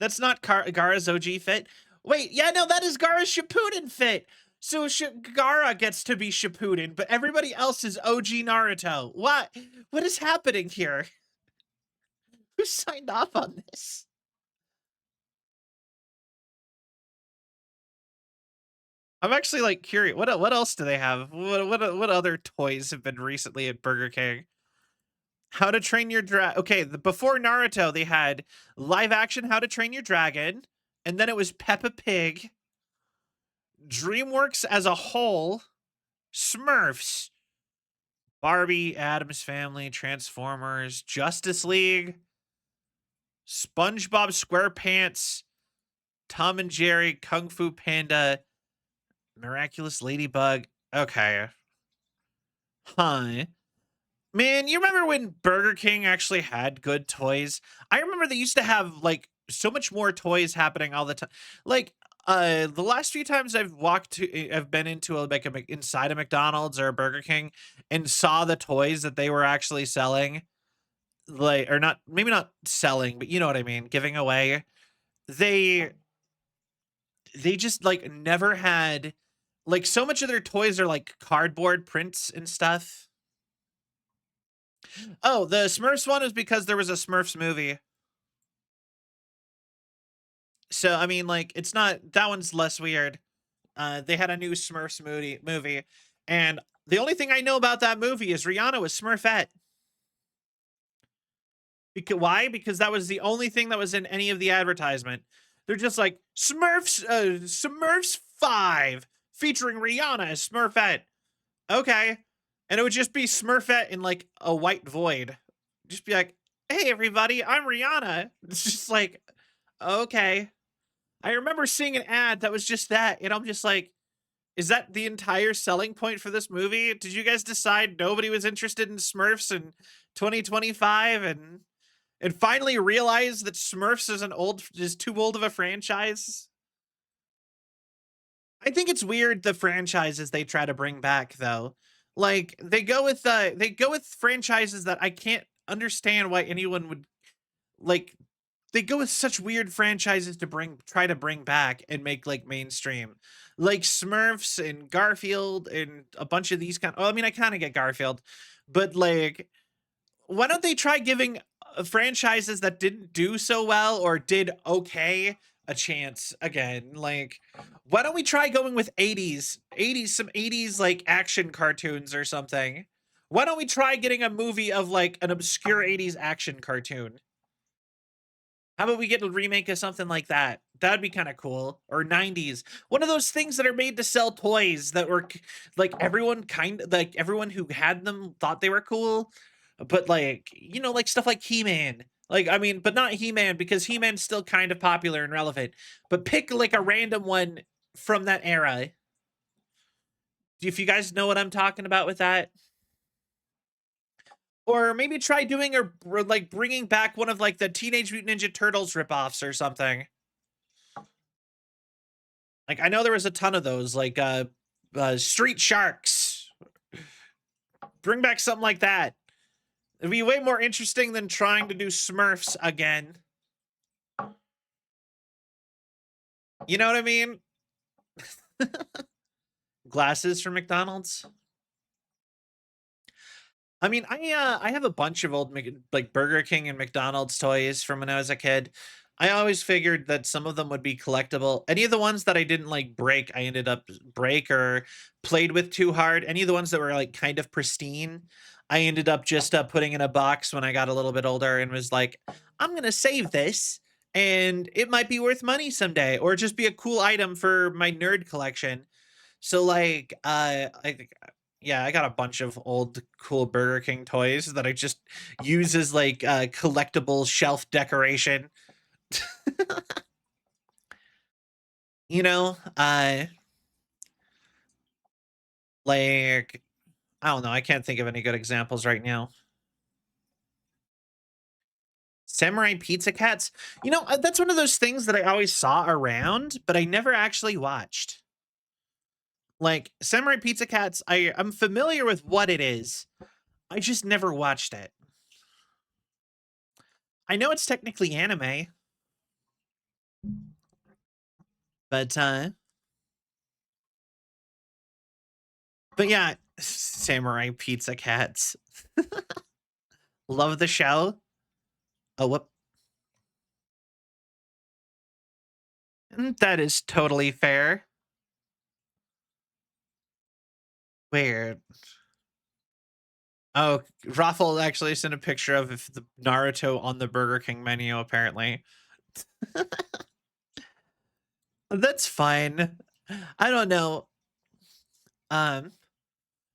That's not Gara's OG fit. Wait, yeah, no, that is Gara's Shippuden fit. So Gara gets to be Shippuden, but everybody else is OG Naruto. What? What is happening here? Who signed off on this? I'm actually like curious. What else do they have? What other toys have been recently at Burger King? How to Train Your Dragon. Okay, before Naruto, they had live action How to Train Your Dragon, and then it was Peppa Pig, DreamWorks as a whole, Smurfs, Barbie, Addams Family, Transformers, Justice League, SpongeBob SquarePants, Tom and Jerry, Kung Fu Panda, Miraculous Ladybug. Okay. Huh. Man, you remember when Burger King actually had good toys? I remember they used to have like so much more toys happening all the time. Like the last few times I've been into inside a McDonald's or a Burger King and saw the toys that they were actually selling, like, or not, maybe not selling, but you know what I mean, giving away. They they just like never had, like, so much of their toys are like cardboard prints and stuff. Oh, the Smurfs one is because there was a Smurfs movie. So I mean, like, it's not, that one's less weird. They had a new Smurfs movie, and the only thing I know about that movie is Rihanna was Smurfette. Because why? Because that was the only thing that was in any of the advertisement. They're just like Smurfs 5 featuring Rihanna as Smurfette. Okay. And it would just be Smurfette in like a white void. Just be like, hey everybody, I'm Rihanna. It's just like, okay. I remember seeing an ad that was just that, and I'm just like, is that the entire selling point for this movie? Did you guys decide nobody was interested in Smurfs in 2025 and finally realize that Smurfs is too old of a franchise? I think it's weird the franchises they try to bring back though. Like they go with franchises that I can't understand why anyone would like. They go with such weird franchises to try to bring back and make like mainstream, like Smurfs and Garfield and a bunch of these kind. Oh, I mean, I kind of get Garfield, but like, why don't they try giving franchises that didn't do so well or did okay a chance again? Like, why don't we try going with 80s, some 80s like action cartoons or something? Why don't we try getting a movie of like an obscure 80s action cartoon? How about we get a remake of something like that? That'd be kind of cool. Or 90s. One of those things that are made to sell toys that were like everyone who had them thought they were cool. But like, you know, like stuff like He-Man. Like, I mean, but not He-Man because He-Man's still kind of popular and relevant. But pick like a random one from that era. If you guys know what I'm talking about with that. Or maybe try doing or like bringing back one of like the Teenage Mutant Ninja Turtles ripoffs or something. Like, I know there was a ton of those, like Street Sharks. Bring back something like that. It'd be way more interesting than trying to do Smurfs again. You know what I mean? Glasses from McDonald's. I mean, I have a bunch of old like Burger King and McDonald's toys from when I was a kid. I always figured that some of them would be collectible. Any of the ones that I didn't like break, I ended up break or played with too hard. Any of the ones that were like kind of pristine, I ended up just putting in a box when I got a little bit older and was like, I'm gonna save this and it might be worth money someday or just be a cool item for my nerd collection. So like I think yeah, I got a bunch of old cool Burger King toys that I just use as like collectible shelf decoration. You know, like, I don't know, I can't think of any good examples right now. Samurai Pizza Cats. You know, that's one of those things that I always saw around, but I never actually watched. Like Samurai Pizza Cats, I'm familiar with what it is. I just never watched it. I know it's technically anime, but but yeah, Samurai Pizza Cats. Love the show. Oh, whoop. That is totally fair. Weird. Oh, Raffle actually sent a picture of the Naruto on the Burger King menu, apparently. That's fine. I don't know. Um,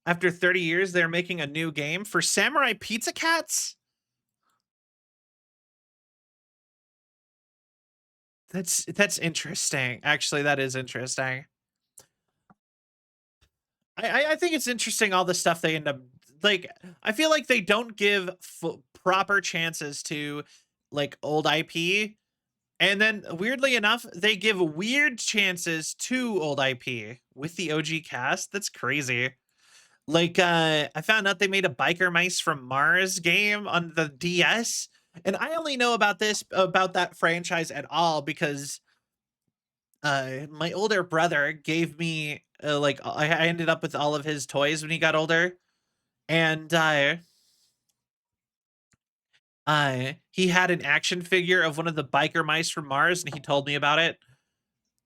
after 30 years, they're making a new game for Samurai Pizza Cats? That's interesting. Actually, that is interesting. I think it's interesting all the stuff they end up like. I feel like they don't give proper chances to like old IP, and then weirdly enough, they give weird chances to old IP with the OG cast. That's crazy. Like I found out they made a Biker Mice from Mars game on the DS, and I only know about that franchise at all because my older brother gave me like I ended up with all of his toys when he got older, and he had an action figure of one of the Biker Mice from Mars, and he told me about it.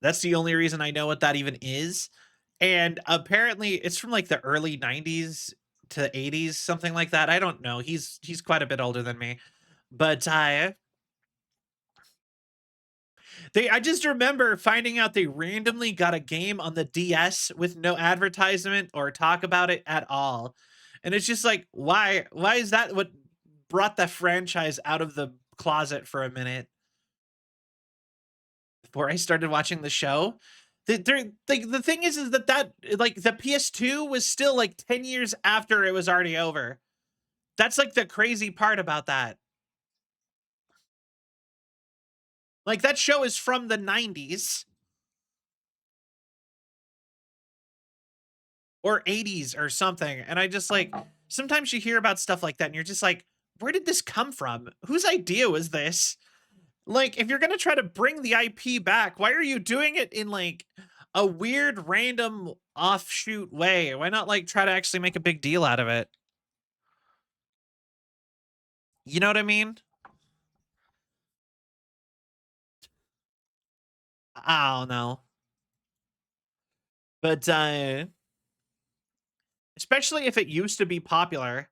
That's the only reason I know what that even is. And apparently it's from like the early 90s to 80s, something like that. I don't know. He's quite a bit older than me. But I just remember finding out they randomly got a game on the DS with no advertisement or talk about it at all. And it's just like, why is that what brought the franchise out of the closet for a minute before I started watching the show? The thing is that like the PS2 was still like 10 years after it was already over. That's like the crazy part about that. Like that show is from the 90s or 80s or something. And I just like sometimes you hear about stuff like that and you're just like, where did this come from? Whose idea was this? Like, if you're gonna try to bring the IP back, why are you doing it in like a weird random offshoot way? Why not like try to actually make a big deal out of it? You know what I mean? I don't know. But especially if it used to be popular.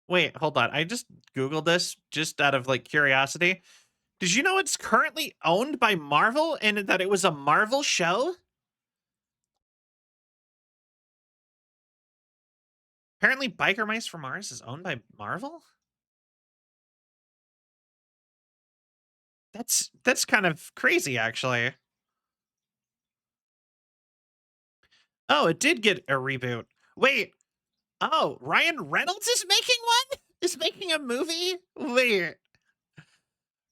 Wait, hold on. I just Googled this just out of like curiosity. Did you know it's currently owned by Marvel and that it was a Marvel show? Apparently, Biker Mice from Mars is owned by Marvel? That's kind of crazy, actually. Oh, it did get a reboot. Wait. Oh, Ryan Reynolds is making one? Is making a movie? Wait.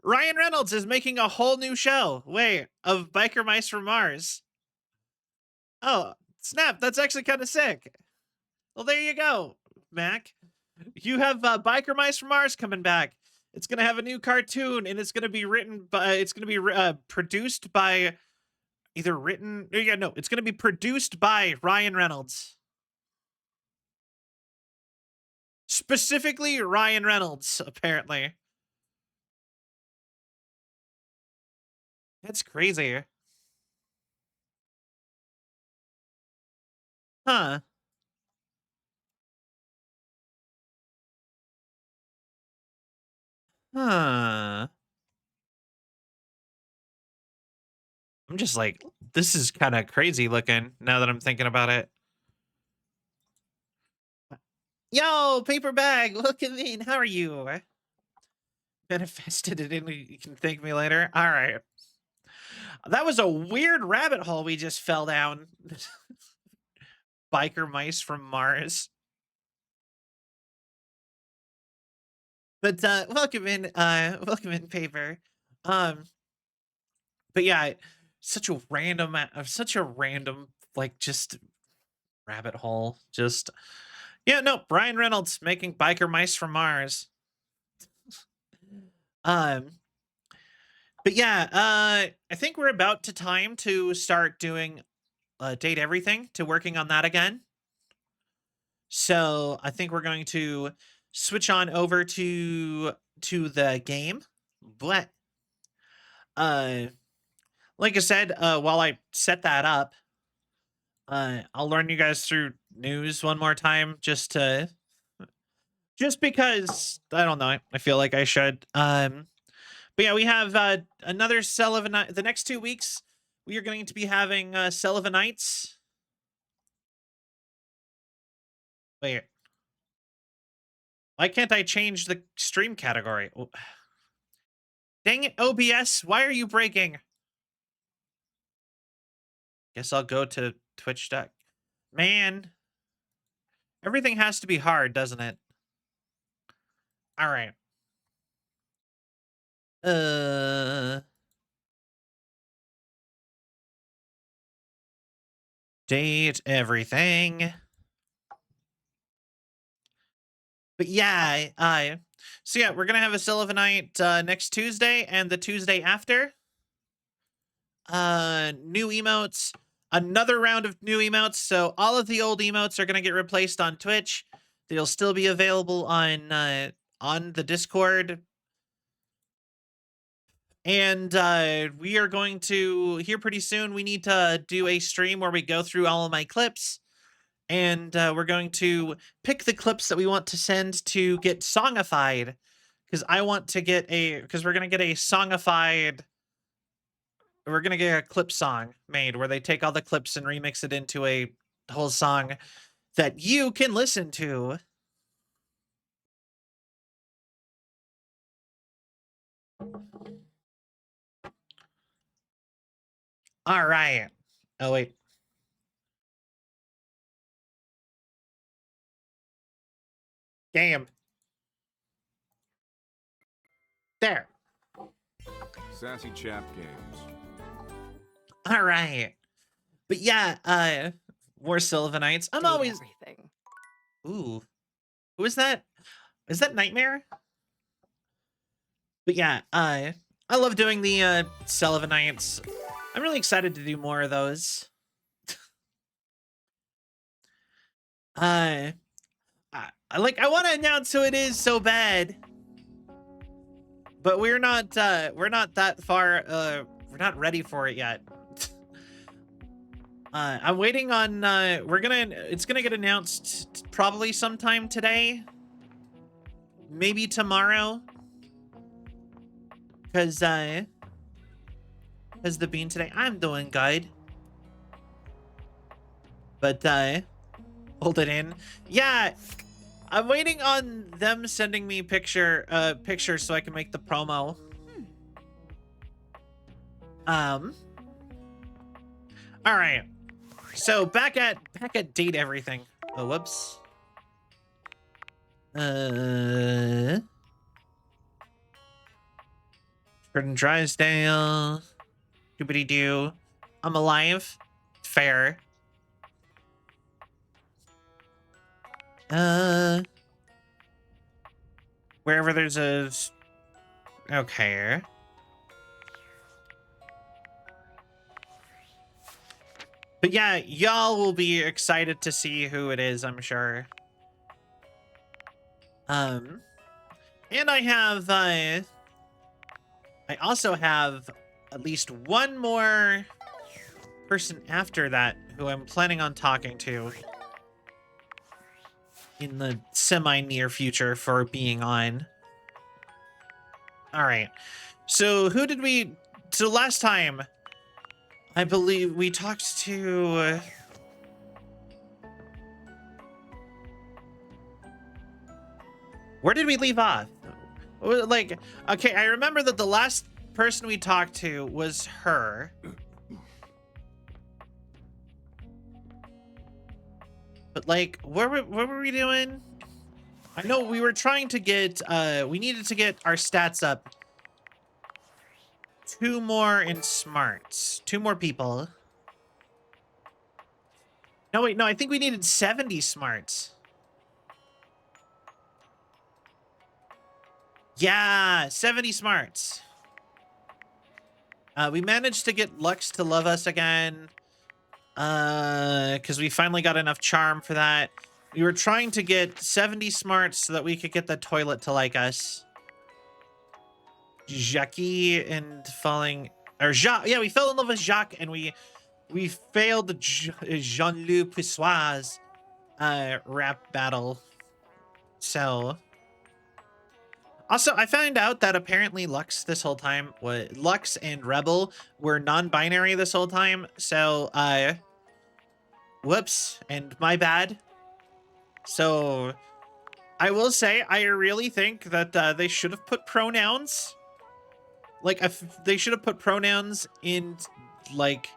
Ryan Reynolds is making a whole new show. Wait, of Biker Mice from Mars. Oh, snap. That's actually kind of sick. Well, there you go, Mac. You have Biker Mice from Mars coming back. It's gonna have a new cartoon, and it's gonna be written by. It's gonna be produced by either written. Yeah, no, it's gonna be produced by Ryan Reynolds. Specifically, Ryan Reynolds. Apparently, that's crazy. Huh? Huh? I'm just like, this is kind of crazy looking now that I'm thinking about it. Yo, paper bag, look at me. How are you? Manifested it in. You can thank me later. All right. That was a weird rabbit hole we just fell down. Biker Mice from Mars. But welcome in, Paper. Um, but yeah, such a random, like, just rabbit hole. Just yeah, no, Brian Reynolds making biker mice from Mars. Um, but yeah, I think we're about to time to start doing date everything, to working on that again. So I think we're going to switch on over to the game. But uh like I said, while I set that up, I'll run you guys through news one more time, just because I don't know, I feel like I should. But yeah, we have another Sullivan night. The next 2 weeks, we are going to be having Sullivan Nights. Wait, why can't I change the stream category? Dang it, OBS! Why are you breaking? Guess I'll go to Twitch. Man, everything has to be hard, doesn't it? All right. Date everything. But yeah, so yeah, we're gonna have a Sullivan night next Tuesday and the Tuesday after. New emotes, another round of new emotes. So all of the old emotes are gonna get replaced on Twitch. They'll still be available on the Discord. And we are going to here pretty soon. We need to do a stream where we go through all of my clips, and we're going to pick the clips that we want to send to get songified, because I want to get because we're gonna get a songified. We're gonna get a clip song made where they take all the clips and remix it into a whole song that you can listen to. All right. Oh wait. Game. There. Sassy Chap Games. All right. But yeah, more Sylvanites. I'm Date always. everything. Ooh. Who is that? Is that Nightmare? But yeah, I love doing the Sullivanites. I'm really excited to do more of those. I want to announce who it is so bad. But we're not that far we're not ready for it yet. I'm waiting on it's gonna get announced probably sometime today. Maybe tomorrow. Cause the bean today. I'm doing good. But hold it in. Yeah. I'm waiting on them sending me pictures so I can make the promo. All right. So back at date everything. Oh, whoops. Jordan Drysdale. Doobity doo. I'm alive. Fair. Wherever there's a. Okay. But yeah, y'all will be excited to see who it is, I'm sure. And I also have at least one more person after that who I'm planning on talking to in the semi-near future for being on. All right. So so last time, I believe we talked to... where did we leave off? Like, okay, I remember that the last person we talked to was her. But like, what were we doing? I know we were trying to get, we needed to get our stats up. 2 more in smarts. 2 more people. No, wait, no, I think we needed 70 smarts. Yeah, 70 smarts. We managed to get Lux to love us again. Because we finally got enough charm for that. We were trying to get 70 smarts so that we could get the toilet to like us. Jackie and falling... Or Jacques. Yeah, we fell in love with Jacques and we failed Jean-Luc Pissoir's rap battle. So... Also, I found out that apparently Lux this whole time was... Lux and Rebel were non-binary this whole time. So, whoops, and my bad. So, I will say, I really think that they should have put pronouns. Like, if they should have put pronouns in, like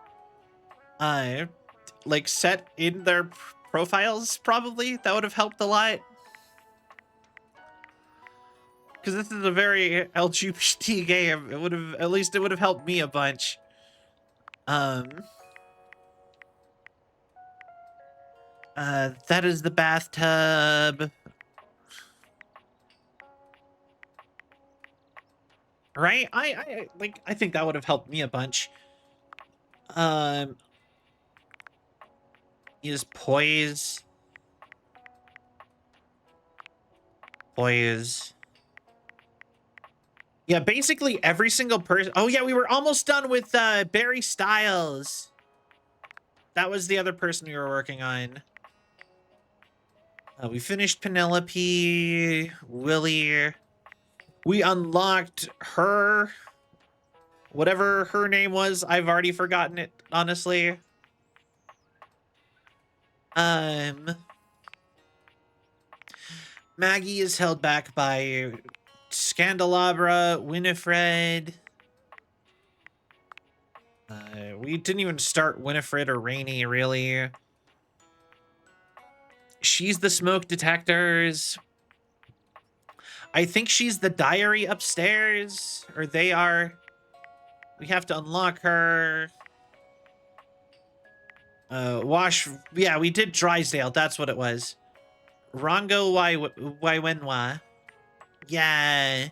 set in their profiles, probably. That would have helped a lot. Because this is a very LGBT game. It would have, at least it would have helped me a bunch. That is the bathtub. Right? I think that would have helped me a bunch. Use poise. Poise. Yeah, basically every single person. Oh yeah, we were almost done with Barry Styles. That was the other person we were working on. We finished Penelope, Willie. We unlocked her. Whatever her name was, I've already forgotten it, honestly. Maggie is held back by Scandelabra, Winifred. We didn't even start Winifred or Rainy, really. She's the smoke detectors. I think she's the diary upstairs, or they are. We have to unlock her. Yeah, we did Drysdale. That's what it was. Rongo Waiwenwa. Yeah.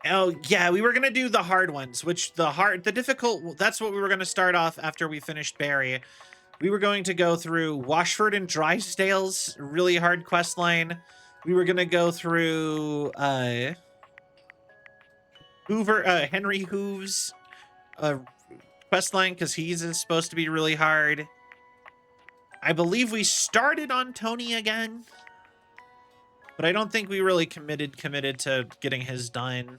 Oh, yeah, we were going to do the hard ones, which the difficult, that's what we were going to start off after we finished Barry. We were going to go through Washford and Drysdale's really hard quest line. We were going to go through, Henry Hooves, quest line, because he's supposed to be really hard. I believe we started on Tony again, but I don't think we really committed to getting his done.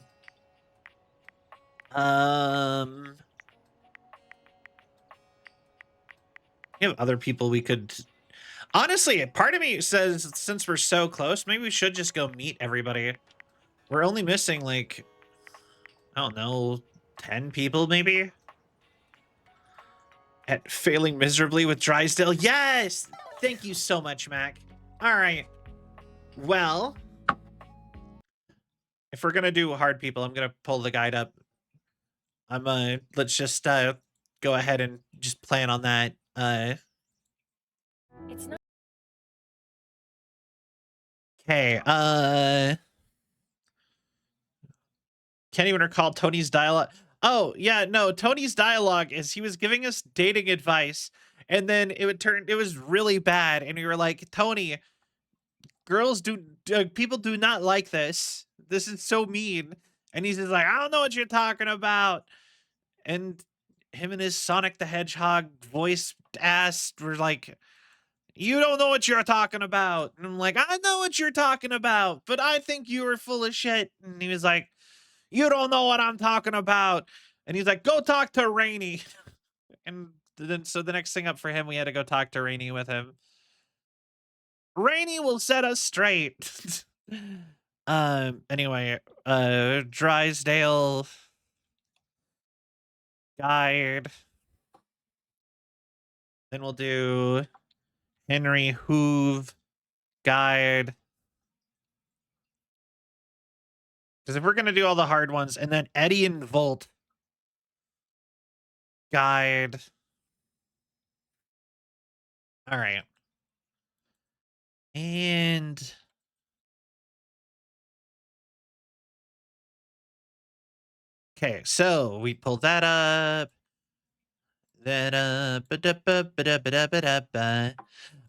We have other people we could... Honestly, part of me says, since we're so close, maybe we should just go meet everybody. We're only missing, like, I don't know, 10 people, maybe? At failing miserably with Drysdale. Yes! Thank you so much, Mac. All right. Well, if we're gonna do hard people, I'm gonna pull the guide up. Let's just go ahead and just plan on that. It's not. Okay, can't even recall Tony's dialogue. Oh, yeah, no, Tony's dialogue is he was giving us dating advice, and then it was really bad, and we were like, Tony, people do not like this. This is so mean. And he's just like, I don't know what you're talking about. And him and his Sonic the Hedgehog voice ass were like, you don't know what you're talking about. And I'm like, I know what you're talking about, but I think you were full of shit. And he was like, you don't know what I'm talking about. And he's like, go talk to Rainy. And then, so the next thing up for him, we had to go talk to Rainy with him. Rainy will set us straight. Anyway, Drysdale guide. Then we'll do Henry Hoove guide. Because if we're going to do all the hard ones, and then Eddie and Volt, guide. All right. And okay, so we pulled that up. That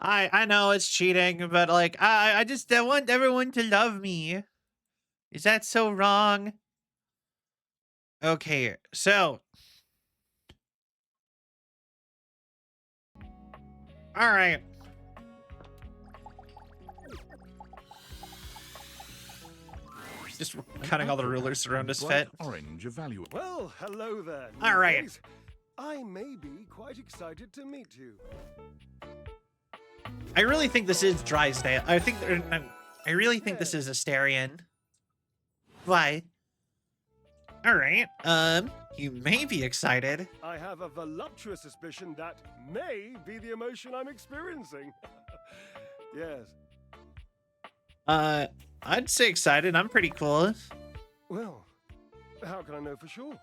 I know it's cheating, but like I just want everyone to love me. Is that so wrong? Okay, so all right. Just cutting all the rulers around his Bright fit. orange evaluate. Well, hello there. All right. newbies. I may be quite excited to meet you. I really think this is Drysdale. I really think this is Asterion. Why? All right. You may be excited. I have a voluptuous suspicion that may be the emotion I'm experiencing. Yes. I'd say excited. I'm pretty cool. Well, how can I know for sure?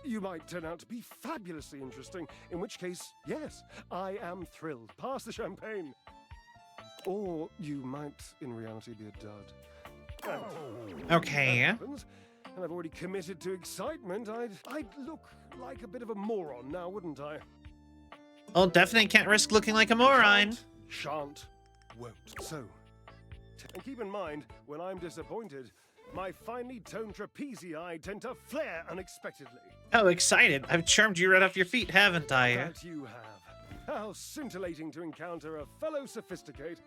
You might turn out to be fabulously interesting, in which case, yes, I am thrilled. Pass the champagne. Or you might, in reality, be a dud. Okay. That happens, and I've already committed to excitement. I'd look like a bit of a moron now, wouldn't I? Well, definitely can't risk looking like a moron. Shan't, won't. So, and keep in mind, when I'm disappointed, my finely toned trapezii tend to flare unexpectedly. Oh, excited. I've charmed you right off your feet, haven't I? That you have. How scintillating to encounter a fellow sophisticate.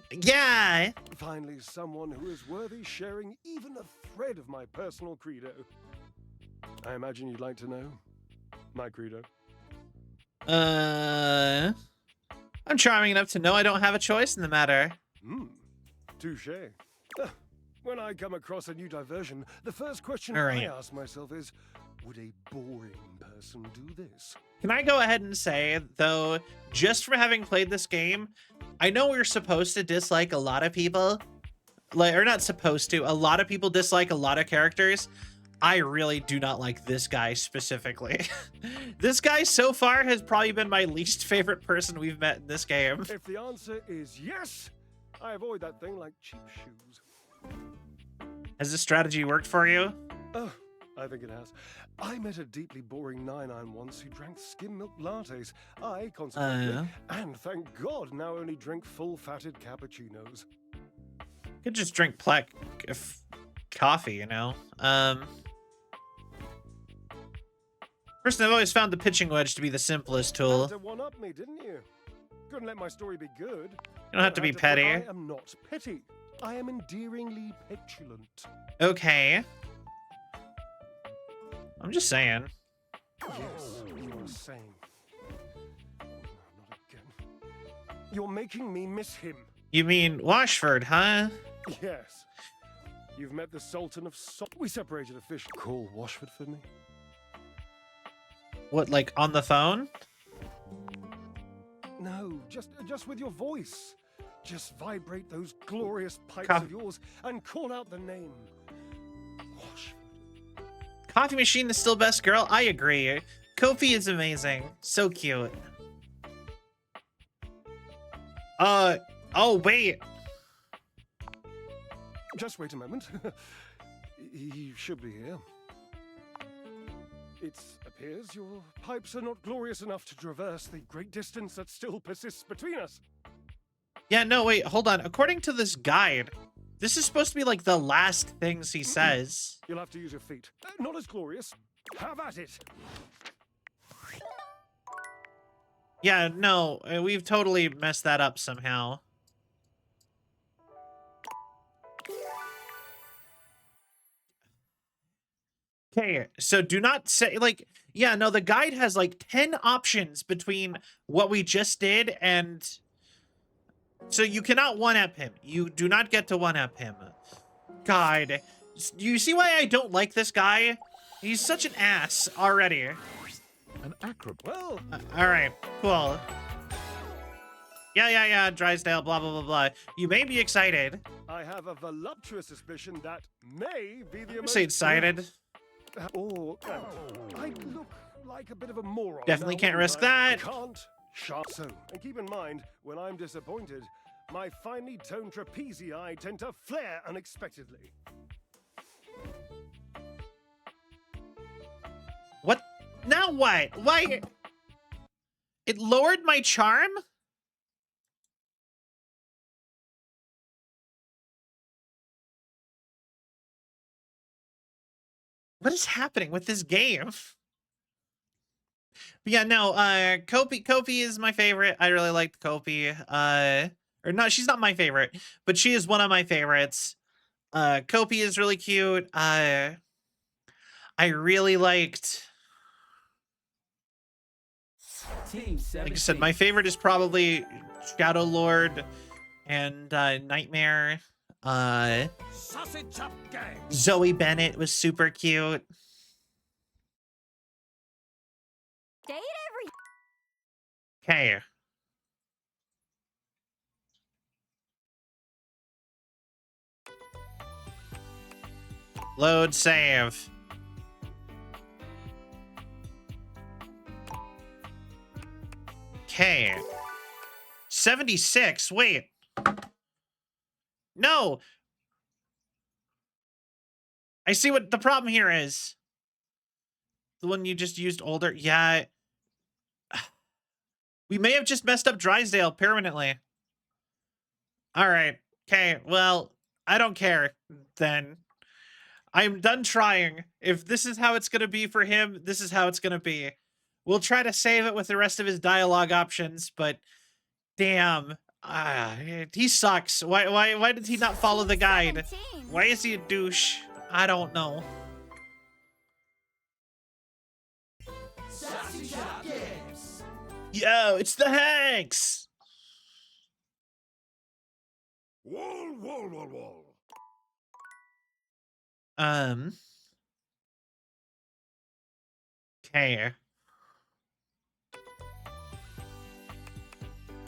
Yeah. Finally, someone who is worthy sharing even a thread of my personal credo. I imagine you'd like to know my credo. I'm charming enough to know I don't have a choice in the matter. Touche. When I come across a new diversion, the first question All right. I ask myself is, would a boring person do this? Can I go ahead and say, though, just from having played this game, I know we're supposed to dislike a lot of people. Like, or not supposed to. A lot of people dislike a lot of characters. I really do not like this guy specifically. This guy so far has probably been my least favorite person we've met in this game. If the answer is yes, I avoid that thing like cheap shoes. Has this strategy worked for you? Oh, I think it has. I met a deeply boring 9-9 once who drank skim milk lattes. I consequently, and thank God, now only drink full-fatted cappuccinos. Could just drink coffee, you know? Personally, I've always found the pitching wedge to be the simplest tool. Had to one-up me, didn't you? Couldn't let my story be good. You don't have to be petty. I am not petty. I am endearingly petulant. Okay. I'm just saying. Yes, you are saying. Not again. You're making me miss him. You mean Washford, huh? Yes. You've met the Sultan of Salt. We separated officially. Call Washford for me. What, like on the phone? No, just with your voice. Just vibrate those glorious pipes Coffee. of yours and call out the name. Washford. Coffee machine is still best girl. I agree. Kofi is amazing. So cute. Oh, wait. Just wait a moment. He should be here. It appears your pipes are not glorious enough to traverse the great distance that still persists between us. Yeah, no, wait, hold on. According to this guide, this is supposed to be like the last things he says. You'll have to use your feet. Not as glorious. Have at it. Yeah, no, we've totally messed that up somehow. Okay, so do not say, like, yeah, no, the guide has like 10 options between what we just did and... So you cannot one-up him. You do not get to one-up him. God, you see why I don't like this guy? He's such an ass already. An acrobat. Well, All right, cool. Yeah, Drysdale, blah, blah, blah, blah. You may be excited. I have a voluptuous suspicion that may be the Say excited. Or I look like a bit of a moron. Definitely now, can't wouldn't risk I? that. Can't. So, and keep in mind, when I'm disappointed, my finely toned trapezii tend to flare unexpectedly. What? Now what? Why? It lowered my charm? What is happening with this game? But yeah, no, Kopi is my favorite. I really like Kopi. Or no, she's not my favorite, but she is one of my favorites. Kopi is really cute. I really liked, like I said, my favorite is probably Shadow Lord and Nightmare. Sausage up gang. Zoe Bennett was super cute. Date every. Okay. Load save. Okay. 76. Wait. No. I see what the problem here is. The one you just used older. Yeah. We may have just messed up Drysdale permanently. All right. Okay. Well, I don't care then. I'm done trying. If this is how it's going to be for him, this is how it's going to be. We'll try to save it with the rest of his dialogue options, but damn. He sucks. Why did he not follow the guide? 17. Why is he a douche? I don't know. Yo, it's the Hanks! Wall. Okay.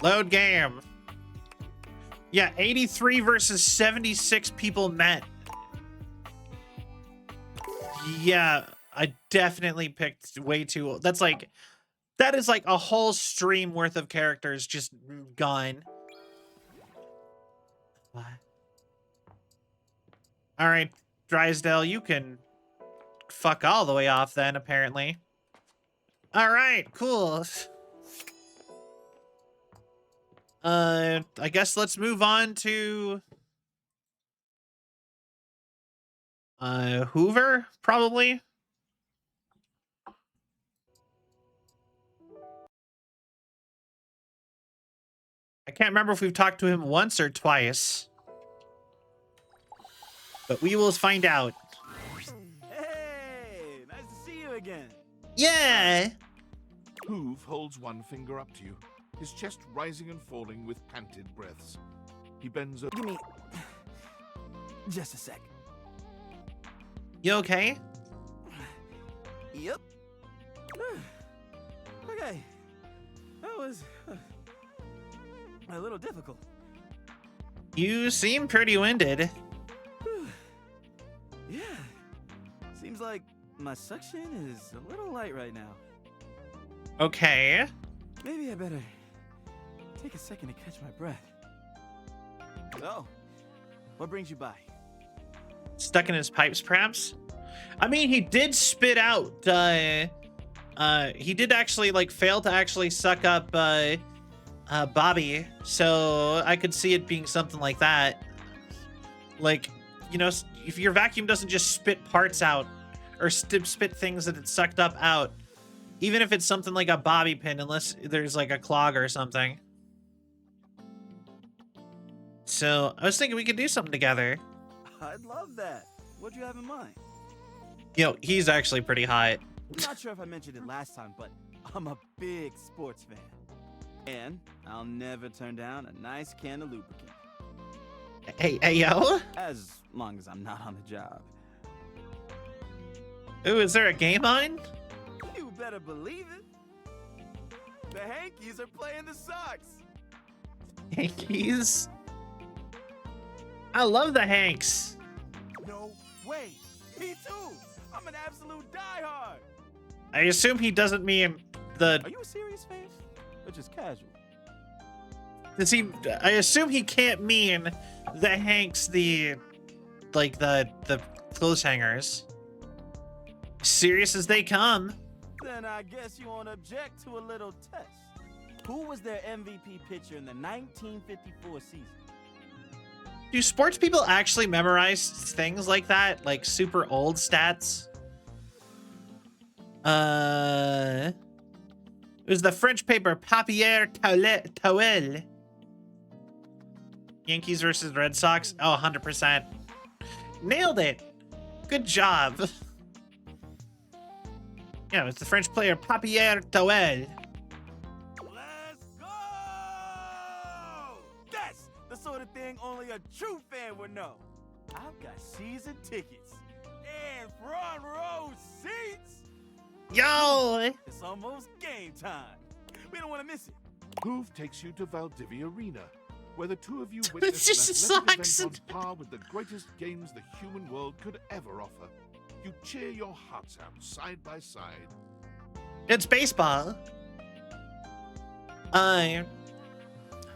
Load game. Yeah, 83 versus 76 people met. Yeah, I definitely picked way too. That is like a whole stream worth of characters just gone. What? All right, Drysdale, you can fuck all the way off then, apparently. All right, cool. I guess let's move on to Hoover, probably. I can't remember if we've talked to him once or twice. But we will find out. Hey, nice to see you again. Yeah! Hoove holds one finger up to you, his chest rising and falling with panted breaths. He bends over. Give me just a sec. You okay? Yep. Okay. That was a little difficult. You seem pretty winded. Yeah. Seems like my suction is a little light right now. Okay. Maybe I better take a second to catch my breath. So, what brings you by? Stuck in his pipes, perhaps? I mean, he did spit out, he did actually, like, fail to actually suck up, Bobby, so I could see it being something like that. Like, you know, if your vacuum doesn't just spit parts out, or spit things that it sucked up out, even if it's something like a bobby pin, unless there's, like, a clog or something. So, I was thinking we could do something together. I'd love that. What'd you have in mind? You know, he's actually pretty hot. I'm not sure if I mentioned it last time, but I'm a big sports fan. And I'll never turn down a nice can of lubricant. Hey, yo. As long as I'm not on the job. Ooh, is there a game on? You better believe it. The Hankies are playing the Sox. Hankies. I love the Hanks. No way. Me too. I'm an absolute diehard. I assume he doesn't mean the. Are you a serious fan? Or just casual? Does he? I assume he can't mean the Hanks, the clothes hangers. Serious as they come. Then I guess you won't object to a little test. Who was their MVP pitcher in the 1954 season? Do sports people actually memorize things like that? Like super old stats? It was the French paper Papier Towel. Yankees versus Red Sox. Oh, 100%. Nailed it. Good job. Yeah, it's the French player Papier Towel. Let's go! That's the sort of thing only a true fan would know. I've got season tickets and front row seats. Yo! It's almost game time. We don't want to miss it. Hoove takes you to Valdivia Arena, where the two of you witness just an athletic sucks. event on par with the greatest games the human world could ever offer. You cheer your hearts out side by side. It's baseball.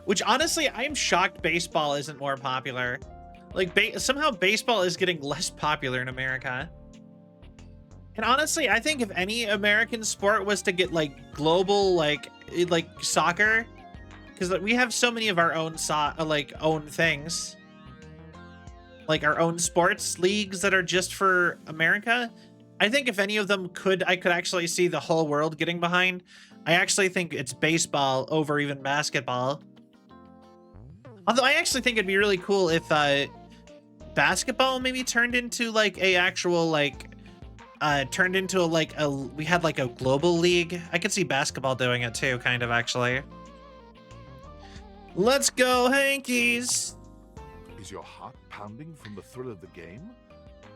Which honestly, I am shocked baseball isn't more popular. Like, somehow baseball is getting less popular in America. And honestly, I think if any American sport was to get like global, like soccer, because we have so many of our own own things, like our own sports leagues that are just for America. I think if any of them I could actually see the whole world getting behind. I actually think it's baseball over even basketball. Although I actually think it'd be really cool if basketball maybe turned into like a actual turned into we had like a global league. I could see basketball doing it too, kind of actually. Let's go, Hankies! Is your heart pounding from the thrill of the game?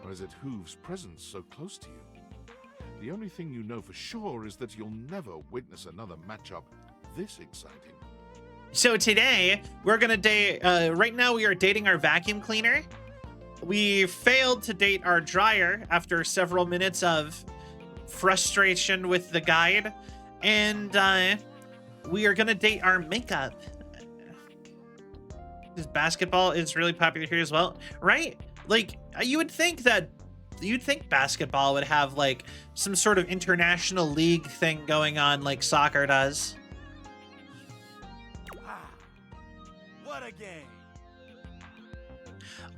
Or is it Hoove's presence so close to you? The only thing you know for sure is that you'll never witness another matchup this exciting. So today, we're gonna date, right now we are dating our vacuum cleaner. We failed to date our dryer after several minutes of frustration with the guide. And we are gonna date our makeup. This basketball is really popular here as well, right? Like, you'd think basketball would have like some sort of international league thing going on like soccer does. Ah, what a game.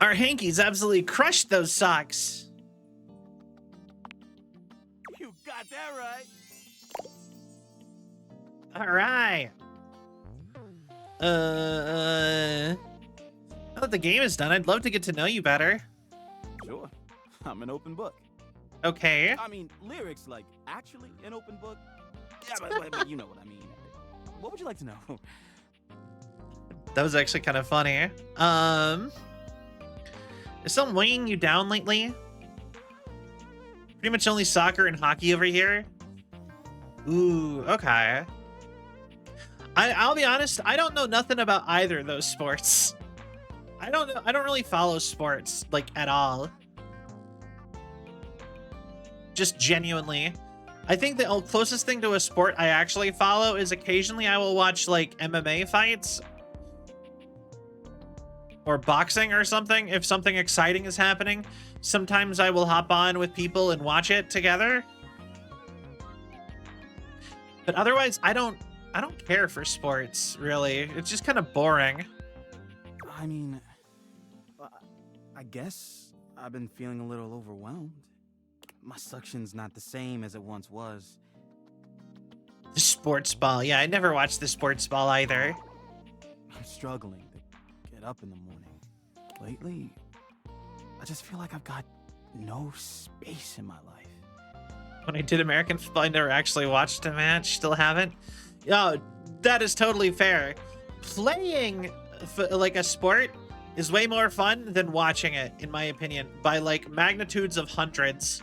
Our Hankies absolutely crushed those socks. You got that right. All right. Now that the game is done, I'd love to get to know you better. Sure. I'm an open book. Okay. I mean, lyrics like actually an open book. Yeah, but you know what I mean. What would you like to know? That was actually kind of funny. Is someone weighing you down lately? Pretty much only soccer and hockey over here. Ooh, okay. I'll be honest, I don't know nothing about either of those sports. I don't really follow sports, like, at all. Just genuinely. I think the closest thing to a sport I actually follow is occasionally I will watch, like, MMA fights. Or boxing or something, if something exciting is happening. Sometimes I will hop on with people and watch it together. But otherwise, I don't care for sports, really. It's just kind of boring. I mean, I guess I've been feeling a little overwhelmed. My suction's not the same as it once was. The sports ball. Yeah, I never watched the sports ball either. I'm struggling to get up in the morning. Lately, I just feel like I've got no space in my life. When I did American football, I never actually watched a match. Still haven't. Oh, that is totally fair. Playing like a sport is way more fun than watching it, in my opinion, by like magnitudes of hundreds.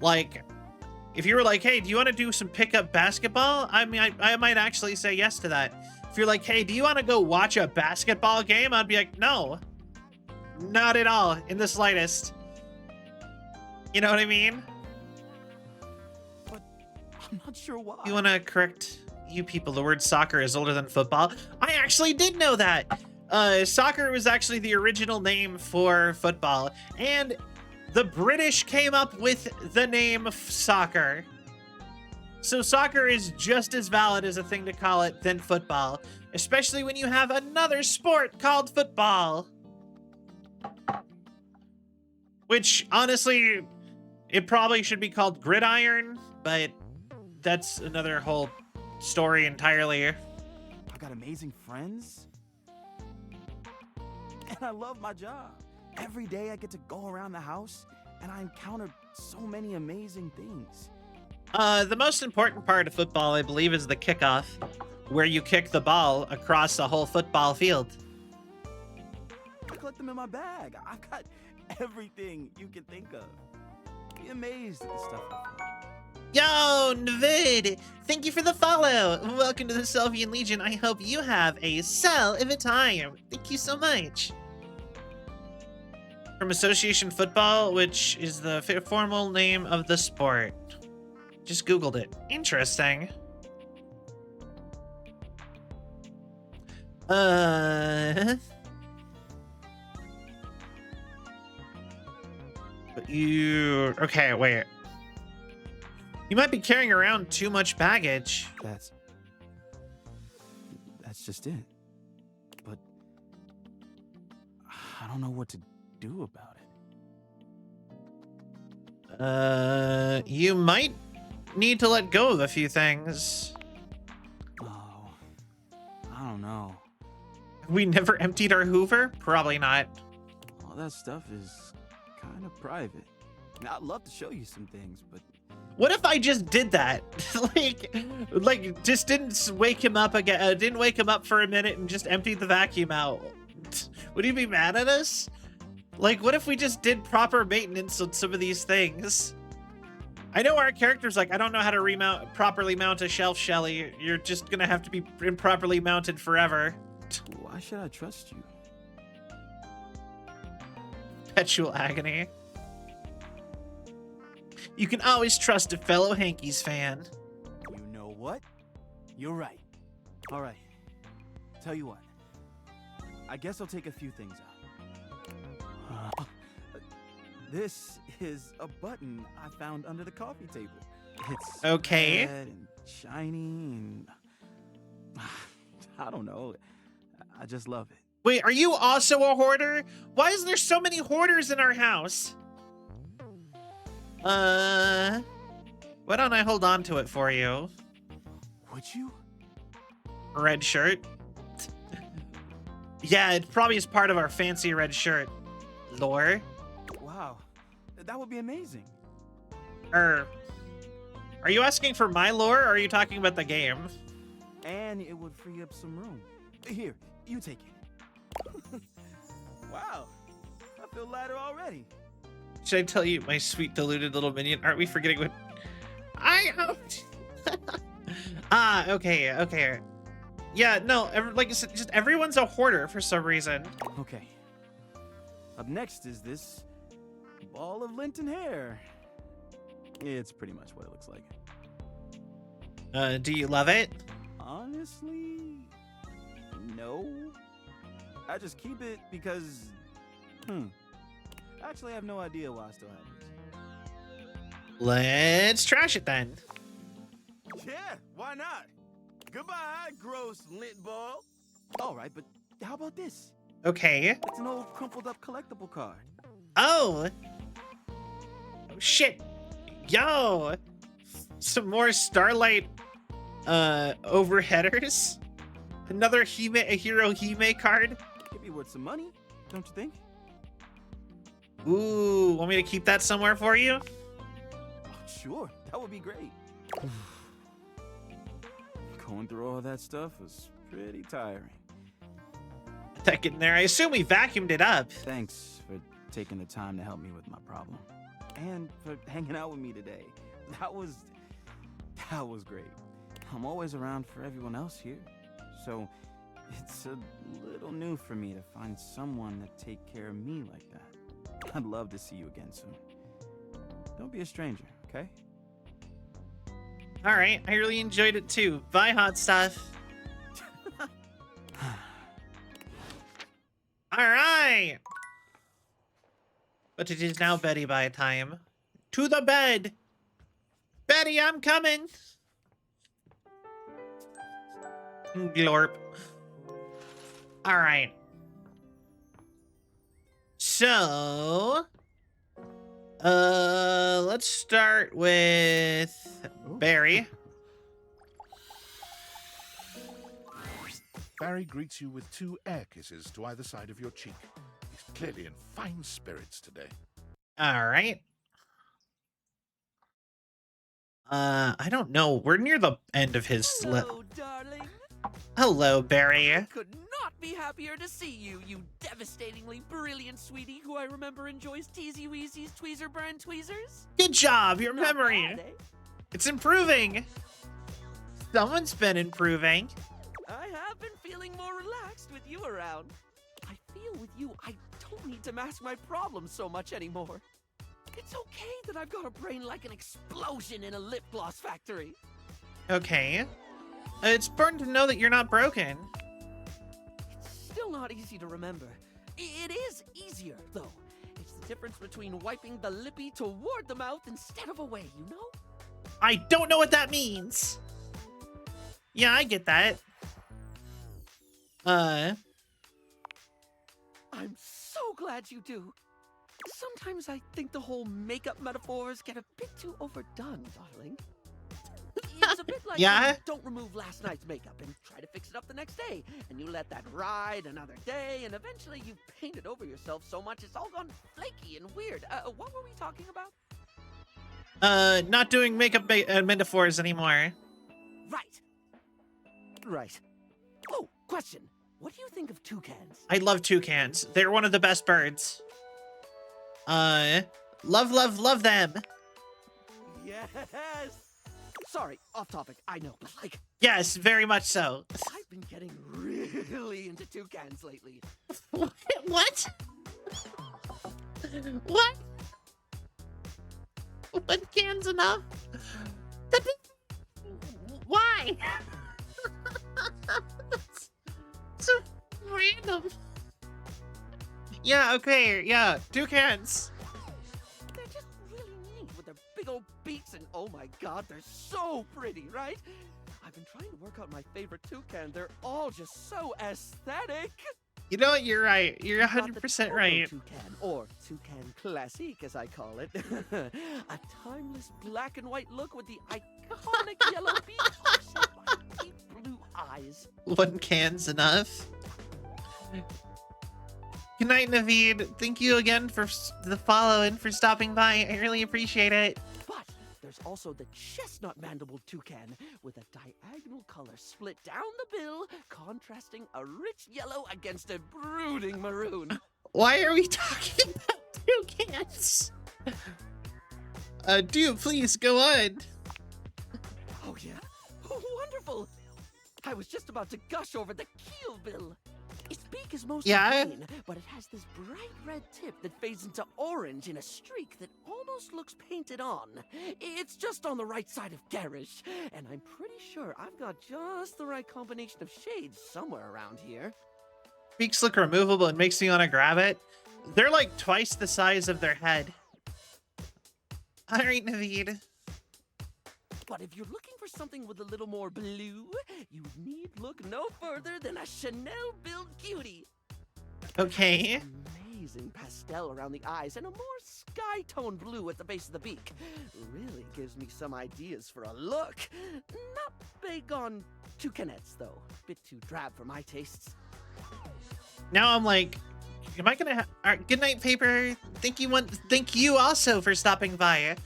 Like, if you were like, hey, do you want to do some pickup basketball? I mean, I might actually say yes to that. If you're like, hey, do you want to go watch a basketball game? I'd be like, no, not at all, in the slightest. You know what I mean? I'm not sure why. You want to correct you people, the word soccer is older than football. I actually did know that. Soccer was actually the original name for football, and the British came up with the name soccer. So soccer is just as valid as a thing to call it than football, especially when you have another sport called football. Which, honestly, it probably should be called gridiron, but that's another whole story entirely. I've got amazing friends. And I love my job. Every day I get to go around the house and I encounter so many amazing things. The most important part of football, I believe, is the kickoff, where you kick the ball across the whole football field. I collect them in my bag. I've got everything you can think of. Be amazed at the stuff I find. Yo, Nvid! Thank you for the follow! Welcome to the Sylvian Legion. I hope you have a cell of a time. Thank you so much. From Association Football, which is the formal name of the sport. Just Googled it. Interesting. But you... Okay, wait. You might be carrying around too much baggage. That's just it. But I don't know what to do about it. You might need to let go of a few things. Oh, I don't know. We never emptied our Hoover? Probably not. All that stuff is kind of private. I'd love to show you some things, but What if I just did that? like just didn't wake him up again, didn't wake him up for a minute and just emptied the vacuum out? Would he be mad at us? Like, what if we just did proper maintenance on some of these things? I know our character's like, I don't know how to properly mount a shelf, Shelly. You're just gonna have to be improperly mounted forever. why should I trust you? Perpetual agony. You can always trust a fellow Hankies fan. You know what? You're right. All right. Tell you what. I guess I'll take a few things out. This is a button I found under the coffee table. It's Okay. red and shiny and I don't know. I just love it. Wait, are you also a hoarder? Why is there so many hoarders in our house? Why don't I hold on to it for you? Would you? Red shirt. Yeah, it probably is part of our fancy red shirt lore. Wow. That would be amazing. Are you asking for my lore, or are you talking about the game? And it would free up some room. Here, you take it. Wow. I feel lighter already. Should I tell you, my sweet deluded little minion? Aren't we forgetting what I okay. Yeah, no, like I said, just everyone's a hoarder for some reason. Okay. Up next is this ball of Linton hair. It's pretty much what it looks like. Do you love it? Honestly, no. I just keep it because, Actually, I have no idea why I still have this. Let's trash it then. Yeah, why not? Goodbye, gross lint ball. All right, but how about this? Okay. It's an old crumpled up collectible card. Oh. Oh shit. Yo. Some more Starlight overheaders. Another a Hero Hime card. Could be worth some money, don't you think? Ooh, want me to keep that somewhere for you? Oh, sure, that would be great. Going through all that stuff was pretty tiring. That getting there. I assume we vacuumed it up. Thanks for taking the time to help me with my problem. And for hanging out with me today. That was great. I'm always around for everyone else here. so it's a little new for me to find someone to take care of me like that. I'd love to see you again soon. Don't be a stranger, okay? All right, I really enjoyed it too. Bye, hot stuff. All right. But it is now Betty bye time. To the bed. Betty, I'm coming. Glorp. All right. So, let's start with Barry. Barry greets you with 2 air kisses to either side of your cheek. He's clearly in fine spirits today. All right. I don't know. We're near the end of his Hello, darling. Hello, Barry. Could not be happier to see you, you devastatingly brilliant sweetie who I remember enjoys Teasy Weezy's Tweezer brand tweezers. Good job. Your Not memory. bad, eh? It's improving. Someone's been improving. I have been feeling more relaxed with you around. I feel with you, I don't need to mask my problems so much anymore. It's okay that I've got a brain like an explosion in a lip gloss factory. Okay. It's important to know that you're not broken. It's still not easy to remember. It is easier, though. It's the difference between wiping the lippy toward the mouth instead of away, you know? I don't know what that means. Yeah, I get that. I'm so glad you do. Sometimes I think the whole makeup metaphors get a bit too overdone, darling. It's a bit like Yeah? when you don't remove last night's makeup and try to fix it up the next day, and you let that ride another day, and eventually you've painted over yourself so much it's all gone flaky and weird. What were we talking about? Not doing makeup metaphors anymore. Right. Right. Oh, question. What do you think of toucans? I love toucans. They're one of the best birds. Love them. Yes. Sorry, off topic, I know, but like, Yes, very much so. I've been getting really into toucans lately. What? What? One can's enough? Why? So random. Yeah, okay, yeah, toucans. They're just really neat with their big old beaks and oh my god, they're so pretty, right? I've been trying to work out my favorite toucan. They're all just so aesthetic. You know what? You're right. You're We've got the 100% Toto right. Toucan, or Toucan Classique, as I call it. A timeless black and white look with the iconic yellow beak offset by deep blue eyes. One can's enough. Good night, Naveed. Thank you again for the follow and for stopping by. I really appreciate it. But there's also the chestnut mandibled toucan with a diagonal color split down the bill, contrasting a rich yellow against a brooding maroon. Why are we talking about toucans? Dude, please go on. Oh yeah? Wonderful! I was just about to gush over the keel bill. Its beak is mostly Yeah? green, but it has this bright red tip that fades into orange in a streak that almost looks painted on. It's just on the right side of garish, and I'm pretty sure I've got just the right combination of shades somewhere around here. Beaks look removable and makes me want to grab it. They're like twice the size of their head. All right, Naveed. But if you're looking for something with a little more blue, you need look no further than a Chanel-built cutie. Okay. Amazing pastel around the eyes and a more sky-tone blue at the base of the beak. Really gives me some ideas for a look. Not big on toucanettes, though. Bit too drab for my tastes. Now I'm like, am I gonna? Good night, Paper. Thank you also for stopping by.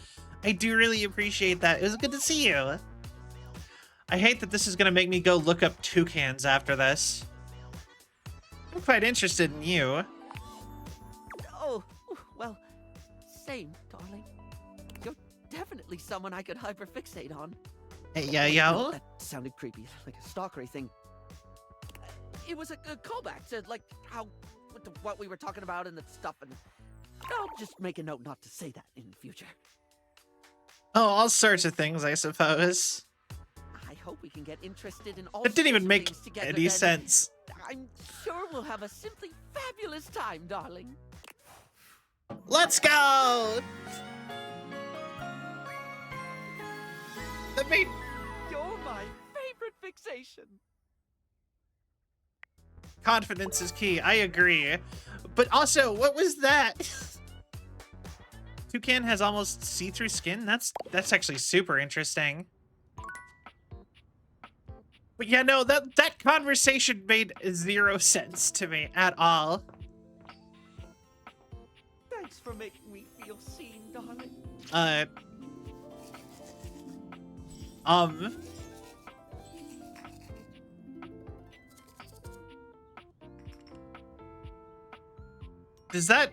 I do really appreciate that. It was good to see you. I hate that this is gonna make me go look up toucans after this. I'm quite interested in you. Oh, well, same, darling. You're definitely someone I could hyperfixate on. Hey, yo. That sounded creepy, like a stalkery thing. it was a callback to like how what we were talking about and the stuff, and I'll just make a note not to say that in the future. Oh, all sorts of things, I suppose. I hope we can get interested in all. That didn't even sorts of make things together, any then. sense. I'm sure we'll have a simply fabulous time, darling. Let's go! That made... You're my favorite fixation. Confidence is key. I agree. But also, what was that? Toucan has almost see-through skin? That's actually super interesting. But yeah, no, that conversation made 0 sense to me at all. Thanks for making me feel seen, darling. Does that...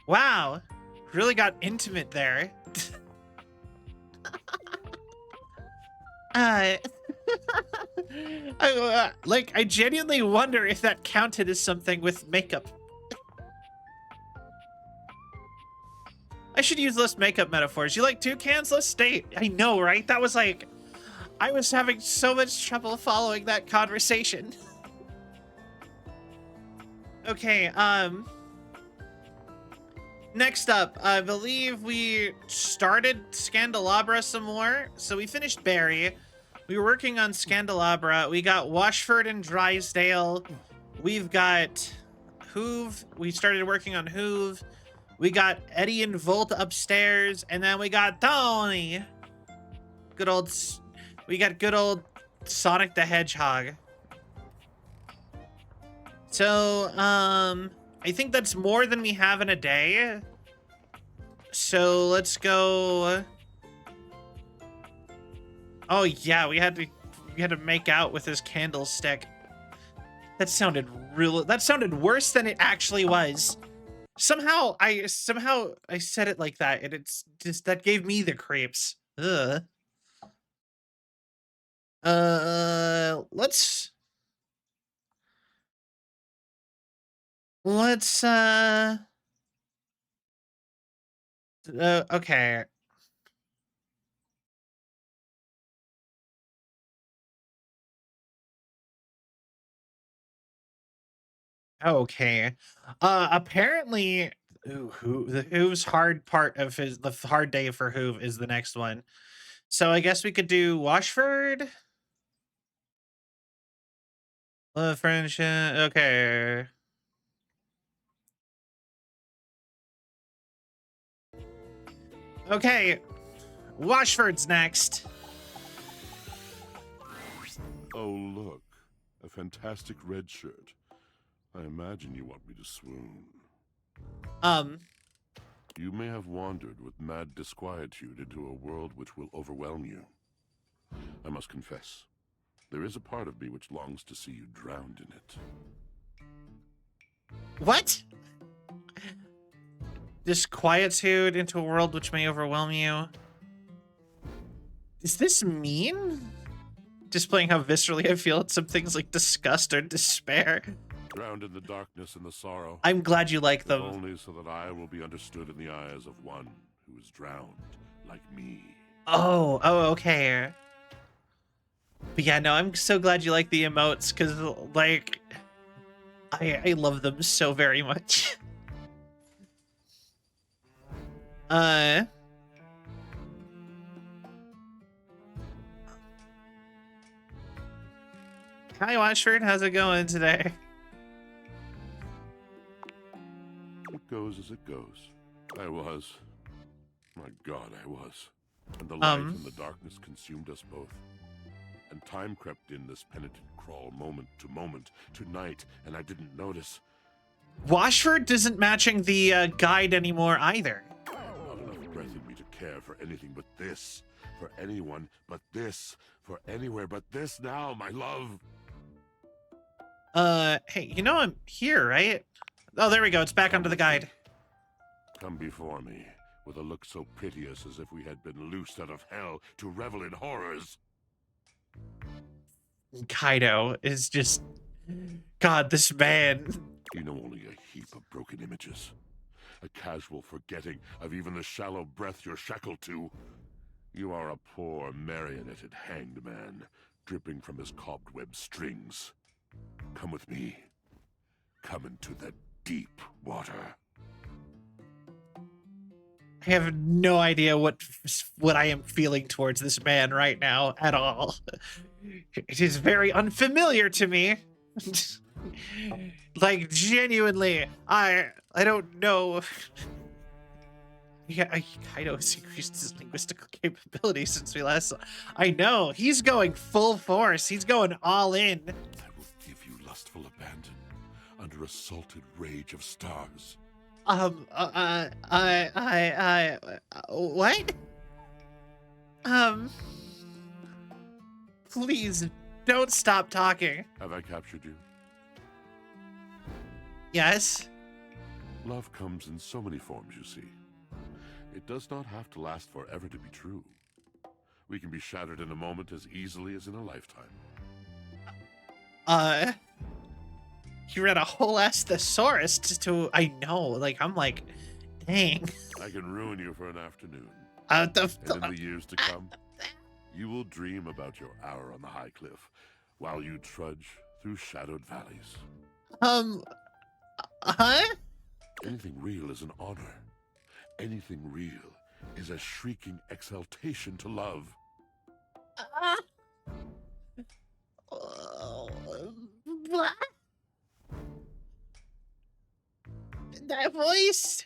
Wow. Really got intimate there. I genuinely wonder if that counted as something with makeup. I should use less makeup metaphors. You like toucans? Let's state. I know, right? That was like... I was having so much trouble following that conversation. Okay, next up, I believe we started Scandelabra some more. So we finished Barry. We were working on Scandelabra. We got Washford and Drysdale. We've got Hoove. We started working on Hoove. We got Eddie and Volt upstairs. And then we got Tony. We got good old Sonic the Hedgehog. So, I think that's more than we have in a day. So let's go. Oh yeah, we had to make out with his candlestick. That sounded worse than it actually was. Somehow I said it like that, and it's just that gave me the creeps. Ugh. Let's okay. Okay. Apparently the Hoove's hard part of the hard day for Hoove is the next one. So I guess we could do Washford. Love, friendship. Okay. Okay. Washford's next. Oh, look. A fantastic red shirt. I imagine you want me to swoon. You may have wandered with mad disquietude into a world which will overwhelm you. I must confess, there is a part of me which longs to see you drowned in it. What? Disquietude into a world which may overwhelm you. Is this mean? Displaying how viscerally I feel at some things like disgust or despair. Drowned in the darkness and the sorrow. I'm glad you like if them. only so that I will be understood in the eyes of one who is drowned like me. Oh, okay. But yeah, no, I'm so glad you like the emotes, because, like, I love them so very much. Hi, Washford. How's it going today? It goes as it goes. I was. My God, I was. And the light and the darkness consumed us both. And time crept in this penitent crawl moment to moment, to night, and I didn't notice. Washford isn't matching the guide anymore either. Not enough breath in me to care for anything but this. For anyone but this. For anywhere but this now, my love. Hey, you know I'm here, right? Oh, there we go. It's back onto the guide. Come before me, with a look so piteous as if we had been loosed out of hell to revel in horrors. Kaido is just, God, this man. You know only a heap of broken images. A casual forgetting of even the shallow breath you're shackled to. You are a poor, marionetted hanged man, dripping from his cobweb strings. Come with me. Come into the deep water. I have no idea what I am feeling towards this man right now at all. It is very unfamiliar to me. Like, genuinely, I don't know. Yeah, Kaido has increased his linguistical capabilities since we last saw. I know, he's going full force. He's going all in. I will give you lustful abandon under a salted rage of stars. What? Please, don't stop talking. Have I captured you? Yes? Love comes in so many forms, you see. It does not have to last forever to be true. We can be shattered in a moment as easily as in a lifetime. You read a whole ass thesaurus just to, I know, like, I'm like, dang. I can ruin you for an afternoon. The, And in the years to come, you will dream about your hour on the high cliff while you trudge through shadowed valleys. huh? Anything real is an honor. Anything real is a shrieking exaltation to love. What? That voice?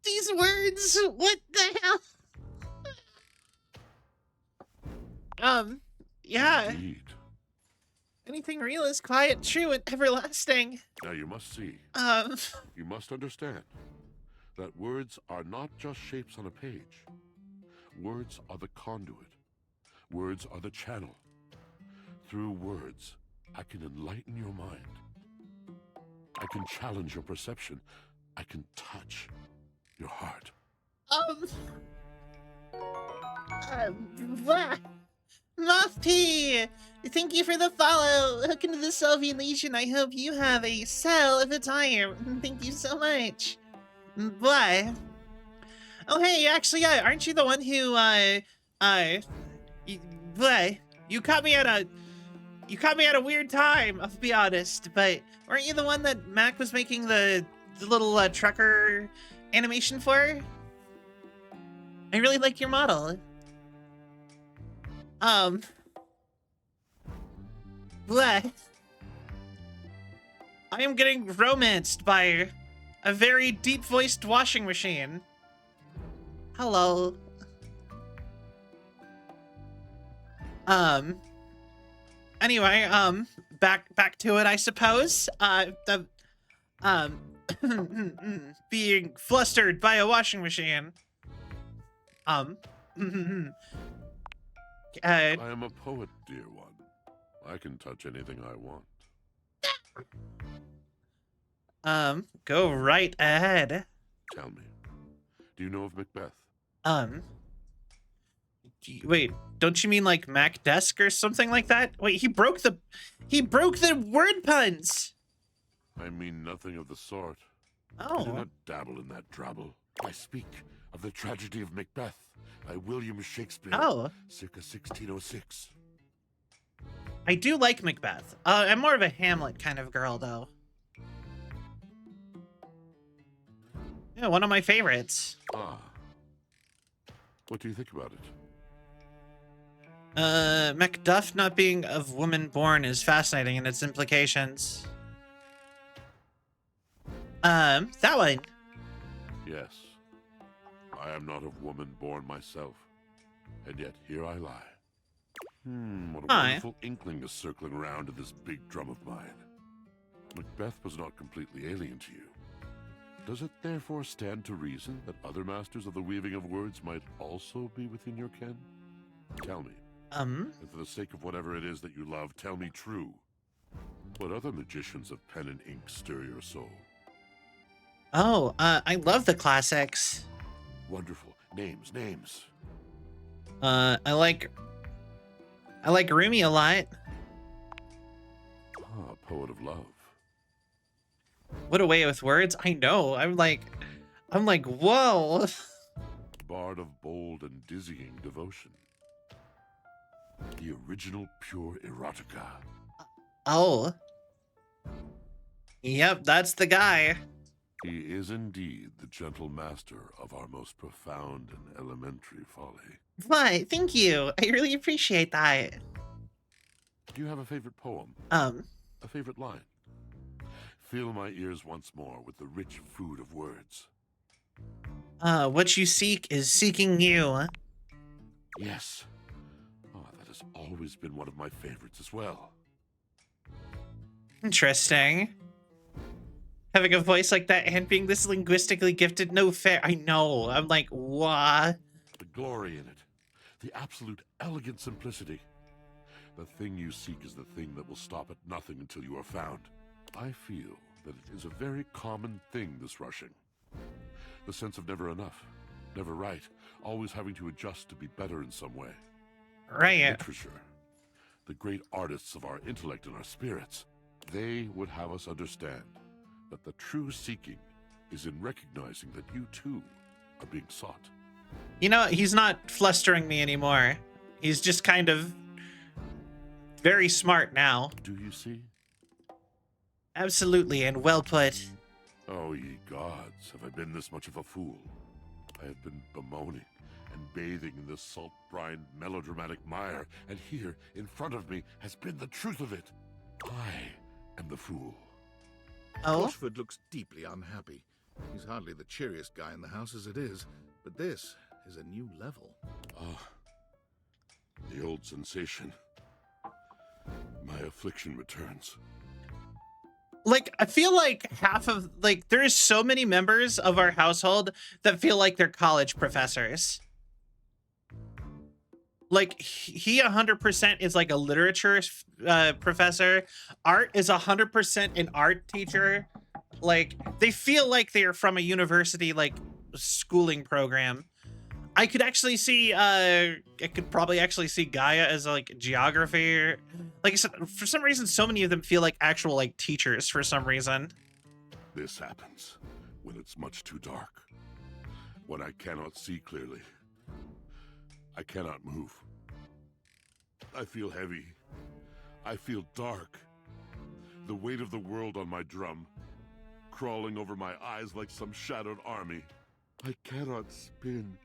These words? What the hell? Yeah. Indeed. Anything real is quiet, true, and everlasting. Now you must see, you must understand that words are not just shapes on a page. Words are the conduit. Words are the channel. Through words, I can enlighten your mind. I can challenge your perception. I can touch your heart. Moth P, thank you for the follow. Hook into the Soviet Legion. I hope you have a cell of a time. Thank you so much. Bye. Oh, hey, actually, aren't you the one who, you caught me at a weird time, I'll be honest, but weren't you the one that Mac was making the little, trucker animation for? I really like your model. What? I am getting romanced by a very deep-voiced washing machine. Hello. Anyway, back to it, I suppose. Being flustered by a washing machine. I am a poet, dear one. I can touch anything I want. Go right ahead. Tell me, do you know of Macbeth? Wait, don't you mean like Mac Desk or something like that? Wait, he broke the word puns. I mean nothing of the sort. I do Oh, not dabble in that drabble. I speak of the tragedy of Macbeth by William Shakespeare, oh, circa 1606. I do like Macbeth. I'm more of a Hamlet kind of girl, though. Yeah, one of my favorites. Ah. What do you think about it? Macduff not being of woman born is fascinating in its implications. That one. Yes. I am not of woman born myself, and yet here I lie. What a Hi. wonderful inkling is circling around in this big drum of mine. Macbeth was not completely alien to you. Does it therefore stand to reason that other masters of the weaving of words might also be within your ken? Tell me, and for the sake of whatever it is that you love, tell me true. What other magicians of pen and ink stir your soul? Oh, I love the classics. Wonderful. Names, names. I like Rumi a lot. poet of love. What a way with words. I know. I'm like, whoa. Bard of bold and dizzying devotion. The original pure erotica. Oh. Yep, that's the guy. He is indeed the gentle master of our most profound and elementary folly. Why, thank you. I really appreciate that. Do you have a favorite poem? A favorite line? Fill my ears once more with the rich food of words. What you seek is seeking you. Yes. Oh, that has always been one of my favorites as well. Interesting. Having a voice like that and being this linguistically gifted, no fair. I know. I'm like, what? The glory in it. The absolute elegant simplicity. The thing you seek is the thing that will stop at nothing until you are found. I feel that it is a very common thing, this rushing. The sense of never enough, never right, always having to adjust to be better in some way. Right. Literature, the great artists of our intellect and our spirits, they would have us understand that the true seeking is in recognizing that you too are being sought. You know, he's not flustering me anymore. He's just kind of very smart now. Do you see? Absolutely, and well put. Oh, ye gods, have I been this much of a fool? I have been bemoaning and bathing in this salt-brined melodramatic mire, and here, in front of me, has been the truth of it. I am the fool. Oh? Rochford looks deeply unhappy. He's hardly the cheeriest guy in the house as it is, but this is a new level. Ah, the old sensation. My affliction returns. Like, I feel like half of, like, there's so many members of our household that feel like they're college professors. Like, he 100% is like a literature professor. Art is 100% an art teacher. Like, they feel like they're from a university, like, schooling program. I could actually see, I could probably actually see Gaia as, like, geography. Like I said, for some reason, so many of them feel like actual, like, teachers for some reason. This happens when it's much too dark. When I cannot see clearly. I cannot move. I feel heavy. I feel dark. The weight of the world on my drum, crawling over my eyes like some shadowed army. I cannot spin,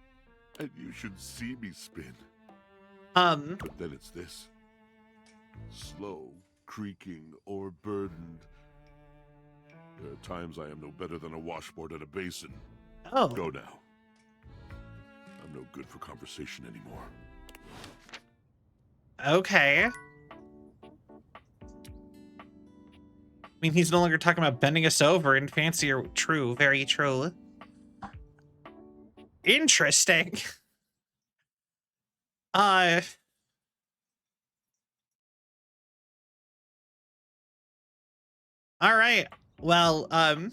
and you should see me spin. But then it's this. Slow, creaking, or burdened. There are times I am no better than a washboard at a basin. Oh. Go now. I'm no good for conversation anymore. Okay. I mean, he's no longer talking about bending us over and fancy or true. Very true. Interesting. All right. Well, all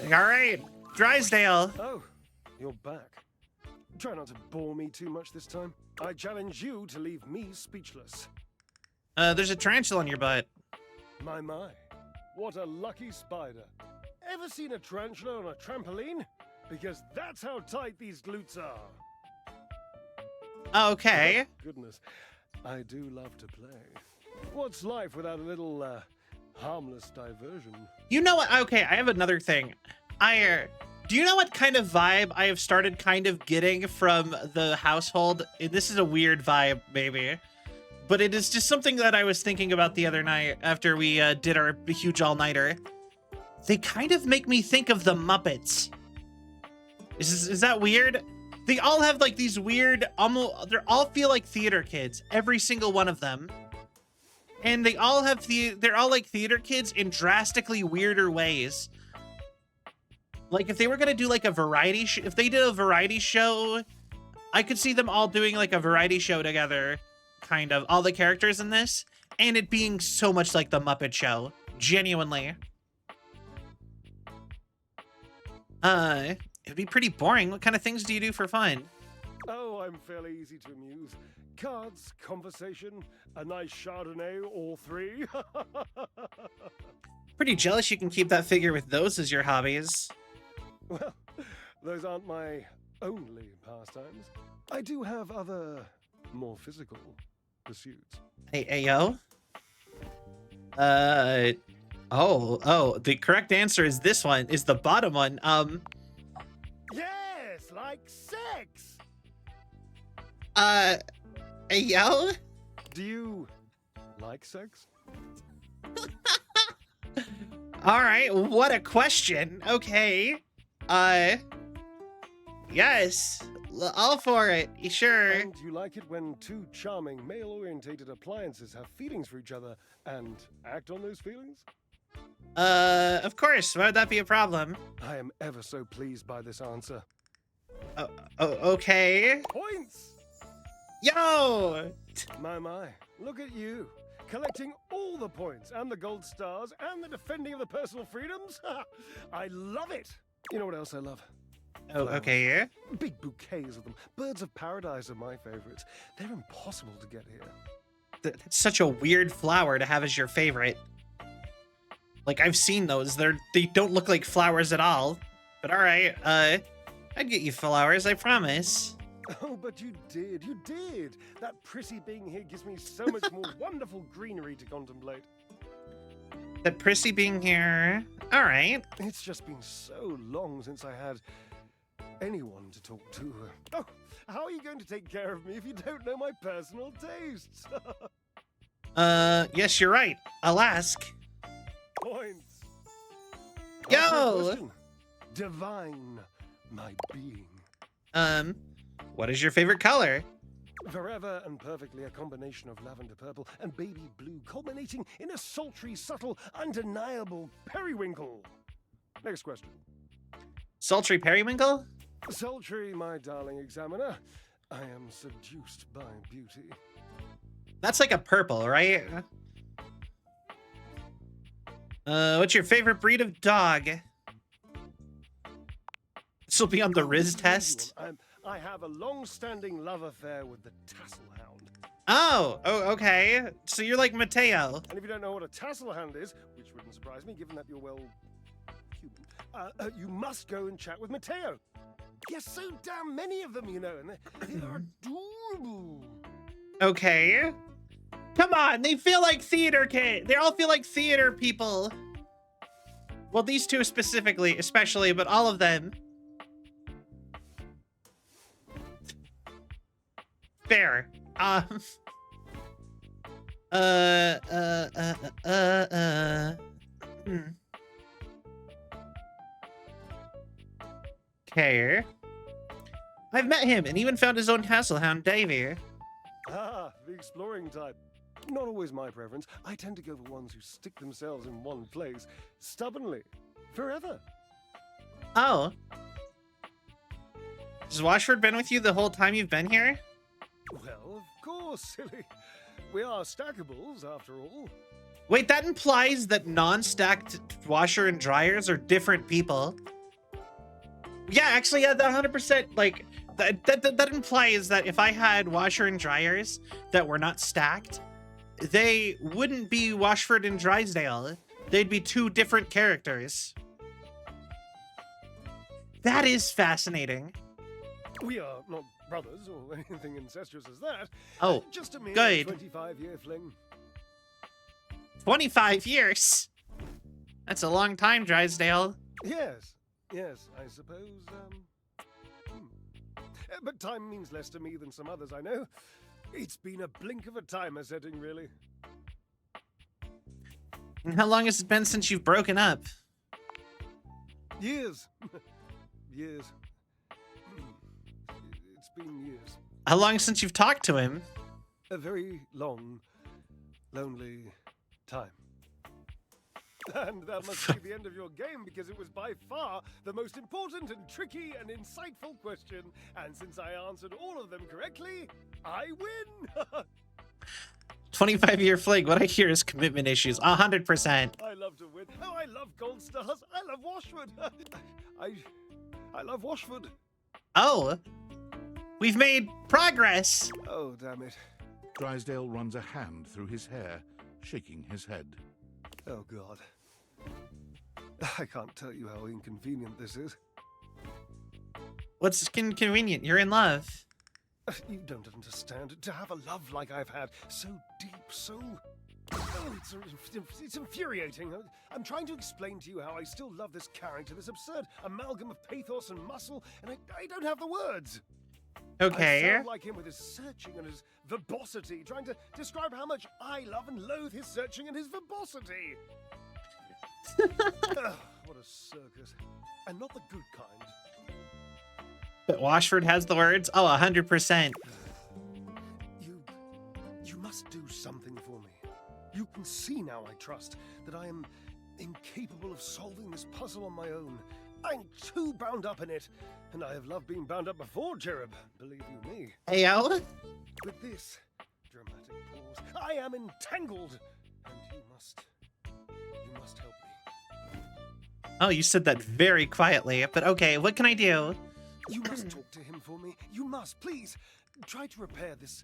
right. Drysdale. Oh, you're back. Try not to bore me too much this time. I challenge you to leave me speechless. There's a tarantula on your butt. My, what a lucky spider. Ever seen a tarantula on a trampoline? Because that's how tight these glutes are. Okay. Goodness, I do love to play. What's life without a little, harmless diversion? You know what? Okay, I have another thing. Do you know what kind of vibe I have started kind of getting from the household? This is a weird vibe, maybe. But it is just something that I was thinking about the other night after we did our huge all-nighter. They kind of make me think of the Muppets. Is that weird? They all have like these weird, almost, they all feel like theater kids, every single one of them. And they all have they're all like theater kids in drastically weirder ways. Like if they were gonna do like a variety, if they did a variety show, I could see them all doing like a variety show together, kind of, all the characters in this, and it being so much like the Muppet Show, genuinely. It'd be pretty boring. What kind of things do you do for fun? Oh, I'm fairly easy to amuse. Cards, conversation, a nice Chardonnay, all three. Pretty jealous you can keep that figure with those as your hobbies. Well, those aren't my only pastimes. I do have other, more physical pursuits. Hey, yo. Oh, the correct answer is this one, is the bottom one. Yes, like sex! Hey, yo? Do you like sex? All right, what a question. Okay. Yes, all for it. Sure. And you like it when two charming male-orientated appliances have feelings for each other and act on those feelings? Of course. Why would that be a problem? I am ever so pleased by this answer. Okay. Points! Yo! My, look at you. Collecting all the points and the gold stars and the defending of the personal freedoms. I love it. You know what else I love? Oh, okay, yeah. Big bouquets of them. Birds of paradise are my favorites. They're impossible to get here. That's such a weird flower to have as your favorite. Like, I've seen those. They don't look like flowers at all. But all right, I'd get you flowers, I promise. Oh, but you did. That pretty being here gives me so much more wonderful greenery to contemplate. That prissy being here. All right. It's just been so long since I had anyone to talk to. Oh, how are you going to take care of me if you don't know my personal tastes? Yes, you're right. I'll ask. Points. Yo! Answer the question. Divine, my being. What is your favorite color? Forever and perfectly a combination of lavender purple and baby blue, culminating in a sultry, subtle, undeniable periwinkle. Next question. Sultry periwinkle? Sultry, my darling examiner. I am seduced by beauty. That's like a purple, right? What's your favorite breed of dog? This will be on the Riz test. I have a long-standing love affair with the tassel hound. Oh, okay. So you're like Mateo. And if you don't know what a tassel hound is, which wouldn't surprise me given that you're, well, human, you must go and chat with Mateo. There's so damn many of them, you know, and they are adorable. Okay. Come on, they feel like theater kids. They all feel like theater people. Well, these two specifically, especially, but all of them. Fair. Okay. I've met him and even found his own Hasselhound, Davy. Ah, the exploring type. Not always my preference. I tend to go for ones who stick themselves in one place, stubbornly, forever. Oh. Has Washford been with you the whole time you've been here? Well, of course, silly. We are stackables, after all. Wait, that implies that non-stacked washer and dryers are different people. Yeah, actually, yeah, that 100%, like, that implies that if I had washer and dryers that were not stacked, they wouldn't be Washford and Drysdale. They'd be two different characters. That is fascinating. We are not brothers or anything incestuous as that. Oh, just a mere good. 25-year fling. 25 years? That's a long time, Drysdale. Yes, I suppose, But time means less to me than some others I know. It's been a blink of a timer setting, really. And how long has it been since you've broken up? Years. Years. It's been years. How long since you've talked to him? A very long, lonely time. And that must be the end of your game, because it was by far the most important and tricky and insightful question. And since I answered all of them correctly, I win! 25-year fling. What I hear is commitment issues. 100%. I love to win. Oh, I love gold stars. I love Washford. I love Washford. Oh. We've made progress. Oh, damn it. Drysdale runs a hand through his hair, shaking his head. Oh, God. I can't tell you how inconvenient this is. What's inconvenient? You're in love. You don't understand. To have a love like I've had, so deep, so... Oh, it's infuriating. I'm trying to explain to you how I still love this character, this absurd amalgam of pathos and muscle, and I don't have the words. Okay. I sound like him with his searching and his verbosity, trying to describe how much I love and loathe his searching and his verbosity. Ugh, what a circus. And not the good kind. But Washford has the words? Oh, 100%. You must do something for me. You can see now, I trust, that I am incapable of solving this puzzle on my own. I'm too bound up in it, and I have loved being bound up before, Cherub, believe you me. Ayo. With this dramatic pause, I am entangled, and you must help me. Oh, you said that very quietly, but okay, what can I do? You must talk to him for me. You must, please. Try to repair this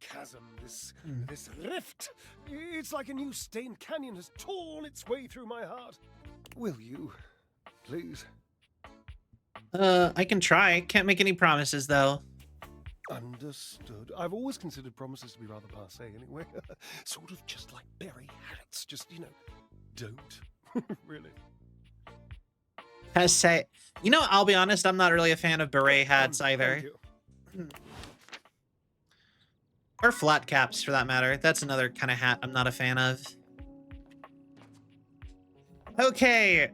chasm, this rift. It's like a new stained canyon has torn its way through my heart. Will you, please? I can try. Can't make any promises, though. Understood. I've always considered promises to be rather passé anyway. Sort of just like berry hats. Just, don't. Really. Say, I'll be honest, I'm not really a fan of beret hats either. Thank you. Or flat caps, for that matter. That's another kind of hat I'm not a fan of. Okay,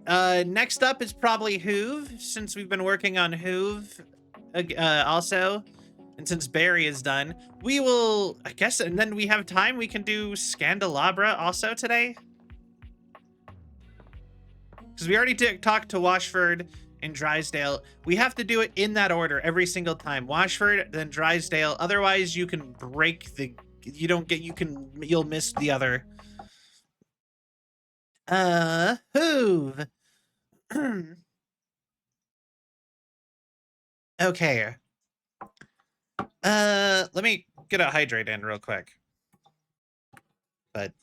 next up is probably Hoove, since we've been working on Hoove also. And since Barry is done, we will, I guess, and then we have time, we can do Scandelabra also today. Because we already talked to Washford and Drysdale. We have to do it in that order every single time. Washford, then Drysdale. Otherwise, you can break the... You'll miss the other. Hoove. Okay. Let me get a hydrate in real quick. But...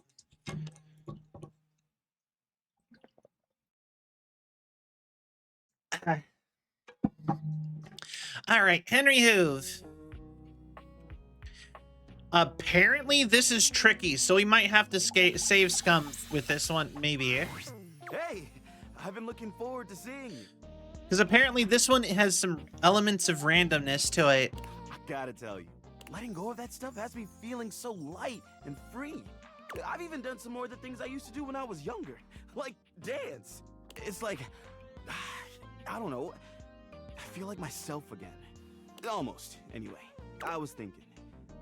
All right, Henry Hoove. Apparently this is tricky, so we might have to save Scum with this one, maybe. Hey, I've been looking forward to seeing you. Because apparently this one has some elements of randomness to it. I gotta tell you, letting go of that stuff has me feeling so light and free. I've even done some more of the things I used to do when I was younger, like dance. It's like, I don't know, I feel like myself again. Almost, anyway. I was thinking,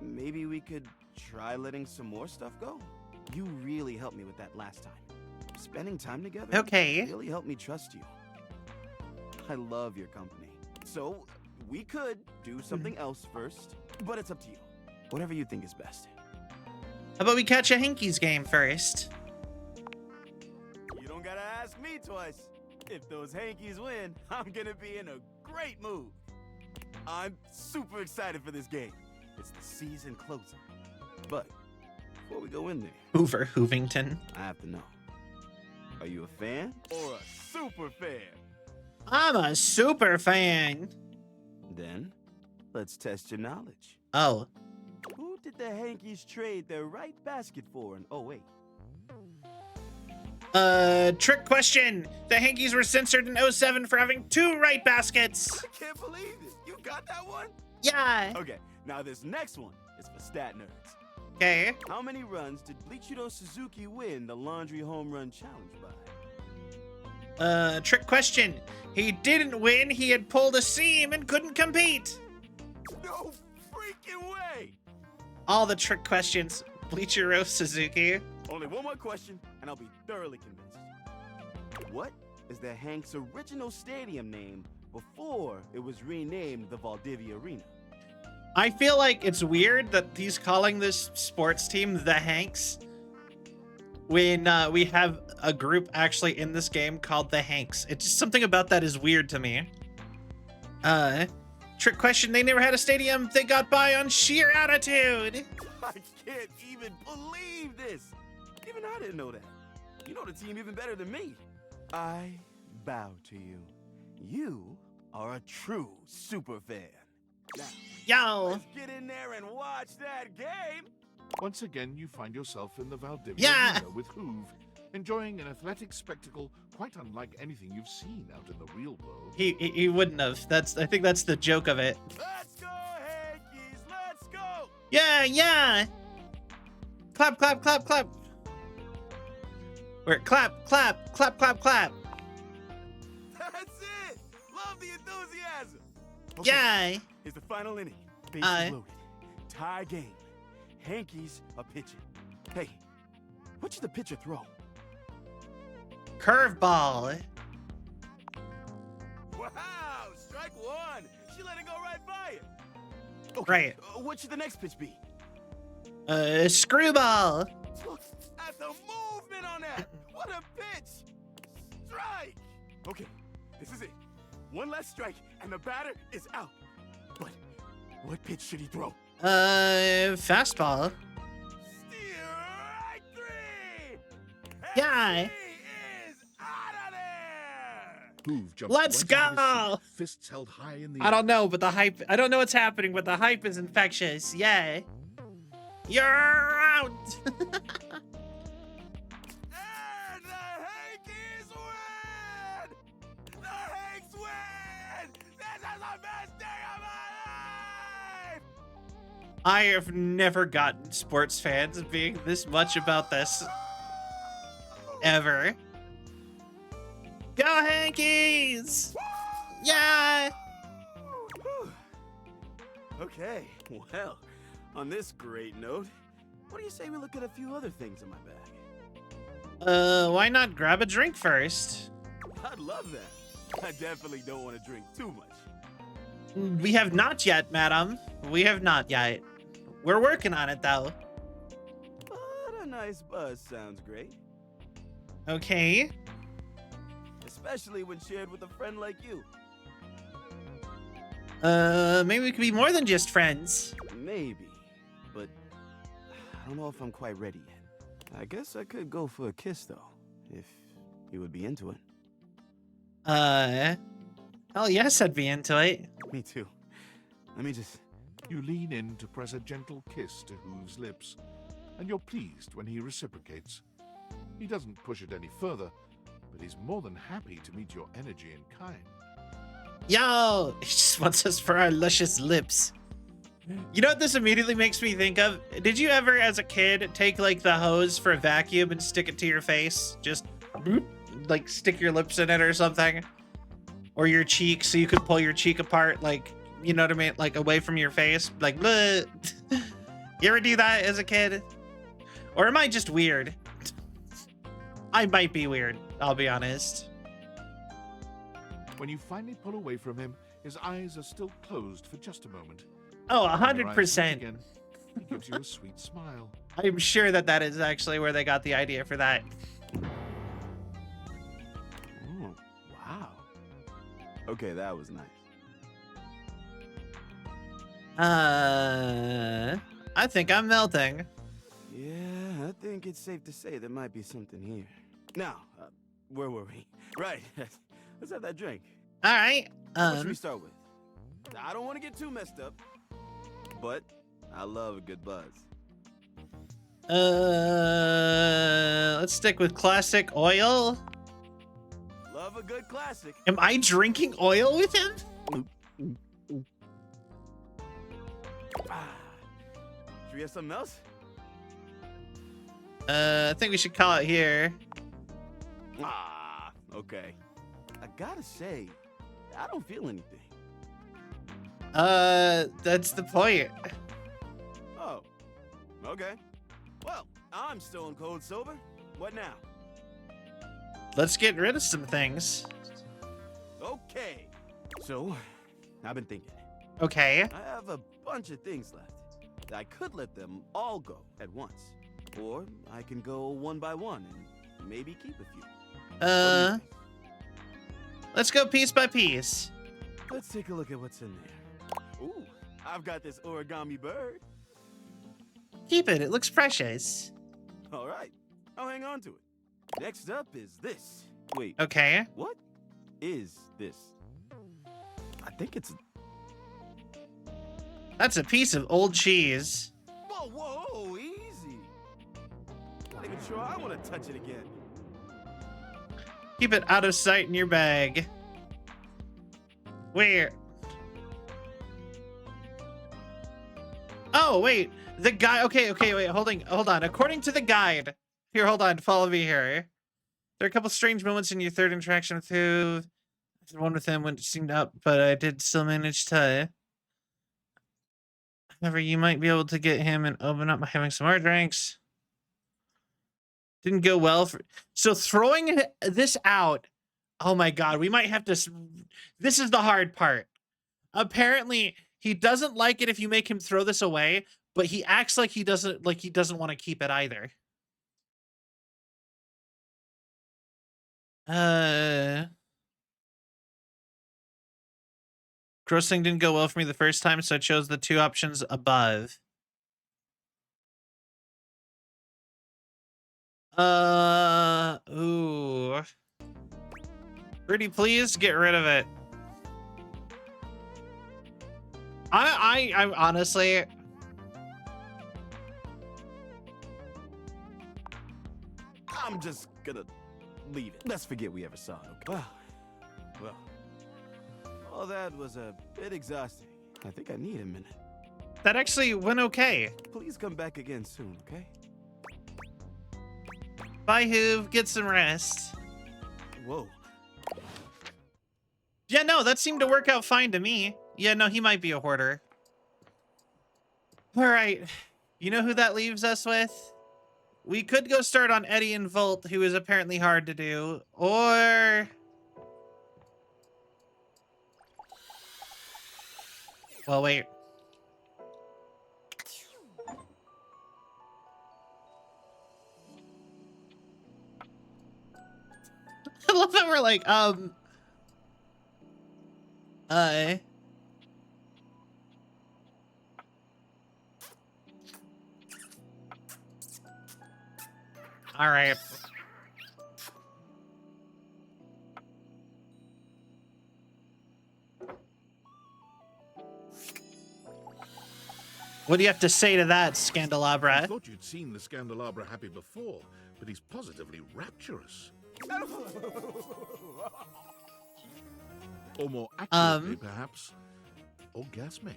maybe we could try letting some more stuff go? You really helped me with that last time. Spending time together Okay. really helped me trust you. I love your company. So, we could do something else first, but it's up to you. Whatever you think is best. How about we catch a Hankies game first? You don't gotta ask me twice. If those Hankies win, I'm gonna be in a great mood. I'm super excited for this game. It's the season closer. But before we go in there, Hoover Hoovington. I have to know. Are you a fan or a super fan? I'm a super fan. Then, let's test your knowledge. Oh. Who did the Hankies trade their right basket for in 08? Trick question. The Hankies were censored in 07 for having 2 right baskets. I can't believe it. You got that one? Yeah. Okay, now this next one is for stat nerds. Okay. How many runs did Bleachido Suzuki win the Laundry Home Run Challenge by? Trick question. He didn't win. He had pulled a seam and couldn't compete. No freaking way! All the trick questions. Bleachero Suzuki. Only one more question, and I'll be thoroughly convinced. What is the Hanks' original stadium name before it was renamed the Valdivia Arena? I feel like it's weird that he's calling this sports team the Hanks when we have a group actually in this game called the Hanks. It's just something about that is weird to me. Trick question, they never had a stadium. They got by on sheer attitude. I can't even believe this. Even I didn't know that. You know the team even better than me. I bow to you. You are a true super fan. Now, Yo. let's get in there and watch that game. Once again, you find yourself in the Valdivia Yeah. Arena with Hoove, enjoying an athletic spectacle quite unlike anything you've seen out in the real world. He wouldn't have. I think that's the joke of it. Let's go, Yankees. Let's go. Yeah, yeah. Clap, clap, clap, clap. Or clap, clap, clap, clap, clap. That's it. Love the enthusiasm. Yeah. Here's the final inning. Bases loaded. Tie game. Yankees are pitching. Hey, what should the pitcher throw? Curveball. Wow, strike one. She let it go right by it. Okay, Right. What should the next pitch be? Screwball. Look at the movement on that. What a pitch. Strike. Okay, this is it. One less strike, and the batter is out. But what pitch should he throw? Fastball. Strike three. Yeah. He is out of there. Hoove jumps Let's right out of go! his seat, fists held high in the I air. don't know, but the hype. I don't know what's happening, but the hype is infectious. Yay. You're out. And the Yankees win! The Yanks win! This is the best day of my life! I have never gotten sports fans being this much about this ever. Go Yankees! Yeah. Whew. Okay, well, on this great note, what do you say we look at a few other things in my bag? Why not grab a drink first? I'd love that. I definitely don't want to drink too much. We have not yet, madam. We have not yet. We're working on it, though. But a nice buzz sounds great, Okay. especially when shared with a friend like you. Maybe we could be more than just friends. Maybe, but I don't know if I'm quite ready yet. I guess I could go for a kiss, though, if you would be into it. Hell yes, I'd be into it. Me too. Let me just... You lean in to press a gentle kiss to Hoove's lips, and you're pleased when he reciprocates. He doesn't push it any further, but he's more than happy to meet your energy in kind. Yo, he just wants us for our luscious lips. You know what this immediately makes me think of? Did you ever, as a kid, take like the hose for a vacuum and stick it to your face? Just boop, like stick your lips in it or something, or your cheek, so you could pull your cheek apart, like, you know what I mean, like away from your face, like. Bleh. You ever do that as a kid? Or am I just weird? I might be weird, I'll be honest. When you finally pull away from him, his eyes are still closed for just a moment. Oh, When your eyes meet 100%. again, he gives you a sweet smile. I'm sure that that is actually where they got the idea for that. Oh, wow. Okay, that was nice. I think I'm melting. Yeah, I think it's safe to say there might be something here. Now, where were we? Right. Let's have that drink. All right. What should we start with? I don't want to get too messed up, but I love a good buzz. Let's stick with classic oil. Love a good classic. Am I drinking oil with him? Should we have something else? I think we should call it here. Okay. I gotta say, I don't feel anything. That's the point. Oh, okay. Well, I'm still in cold sober. What now? Let's get rid of some things. Okay. So, I've been thinking. Okay. I have a bunch of things left. I could let them all go at once. Or I can go one by one and maybe keep a few. What do you think? Let's go piece by piece. Let's take a look at what's in there. Ooh, I've got this origami bird. Keep it. It looks precious. All right, I'll hang on to it. Next up is this. Wait, Okay. what is this? I think it's... That's a piece of old cheese. Whoa, whoa, easy. Not even sure I want to touch it again. Keep it out of sight in your bag. Where? Oh, wait. The guy. Okay, wait. Hold on. According to the guide. Here, hold on. Follow me here. There are a couple strange moments in your third interaction with who. One with him when it seemed up, but I did still manage to. However, you might be able to get him and open up by having some more drinks. Didn't go well for. So throwing this out. Oh my God, we might have to. This is the hard part. Apparently, he doesn't like it if you make him throw this away, but he acts like he doesn't want to keep it either. Grossing didn't go well for me the first time, so I chose the two options above. Ooh. Pretty please, get rid of it. I'm honestly... I'm just gonna leave it. Let's forget we ever saw it, okay? Well, all that was a bit exhausting. I think I need a minute. That actually went okay. Please come back again soon, okay? Bye, Hoov. Get some rest. Whoa. Yeah, no, that seemed to work out fine to me. Yeah, no, he might be a hoarder. All right. You know who that leaves us with? We could go start on Eddie and Volt, who is apparently hard to do, or... Well, wait. I love that we're like, all right. What do you have to say to that, I Scandelabra? thought you'd seen the Scandelabra happy before, but he's positively rapturous. Or more accurately, perhaps, orgasmic.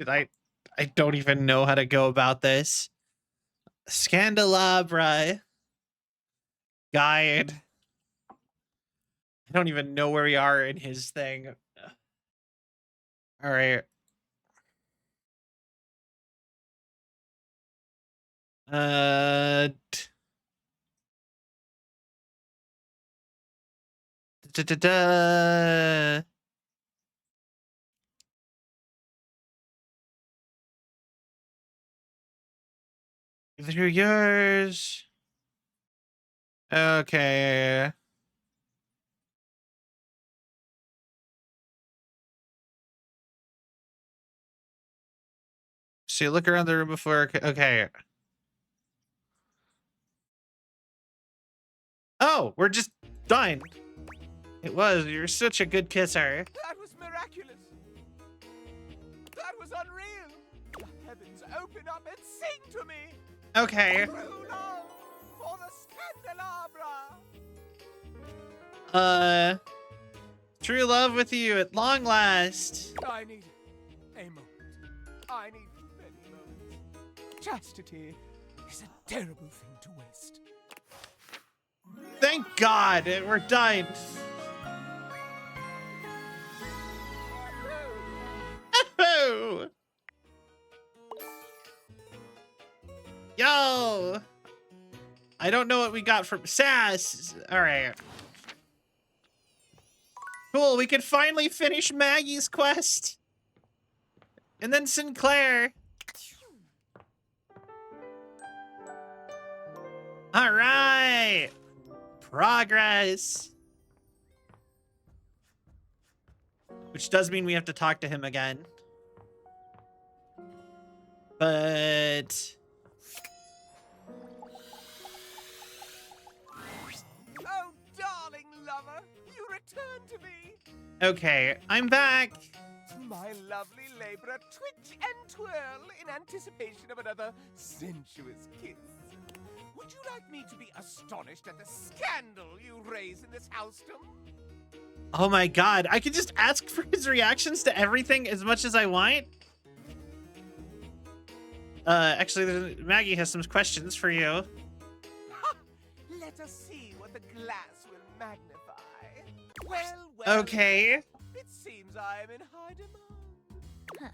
I don't even know how to go about this. Scandelabra guide. I don't even know where we are in his thing. All right. Through yours. Okay. So you look around the room before. Okay. Oh, we're just done. It was. You're such a good kisser. That was miraculous. That was unreal. The heavens open up and sing to me. Okay. True love for the Scandelabra. True love with you at long last. I need a moment. I need many moments. Chastity is a terrible thing to waste. Thank God we're done. Yo! I don't know what we got from Sass. All right. Cool, we can finally finish Maggie's quest. And then Sinclair. All right. Progress. Which does mean we have to talk to him again. But... Oh, darling lover, you return to me. Okay, I'm back. My lovely laborer twitch and twirl in anticipation of another sensuous kiss. Would you like me to be astonished at the scandal you raise in this housedom? Oh my god, I can just ask for his reactions to everything as much as I want? Actually, Maggie has some questions for you. Ha! Let us see what the glass will magnify. Well, Okay. it seems I am in high demand.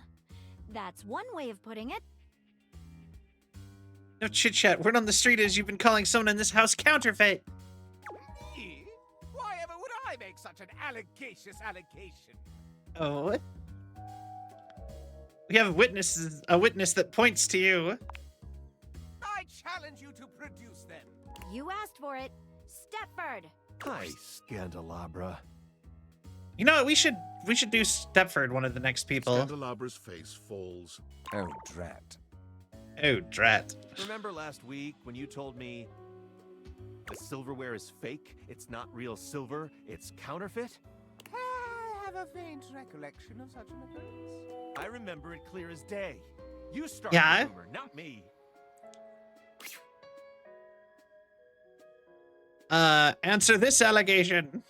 That's one way of putting it. No chit-chat. Word on the street is you've been calling someone in this house counterfeit. Me? Why ever would I make such an allegacious allegation? Oh. We have witnesses, a witness that points to you. I challenge you to produce them. You asked for it. Stepford. Hi, Scandalabra. You know what? We should do Stepford, one of the next people. Scandalabra's face falls. Oh, drat. Oh, drat. Remember last week when you told me the silverware is fake? It's not real silver, it's counterfeit? I have a faint recollection of such an occurrence. I remember it clear as day. You started Yeah? the rumor, not me. Answer this allegation.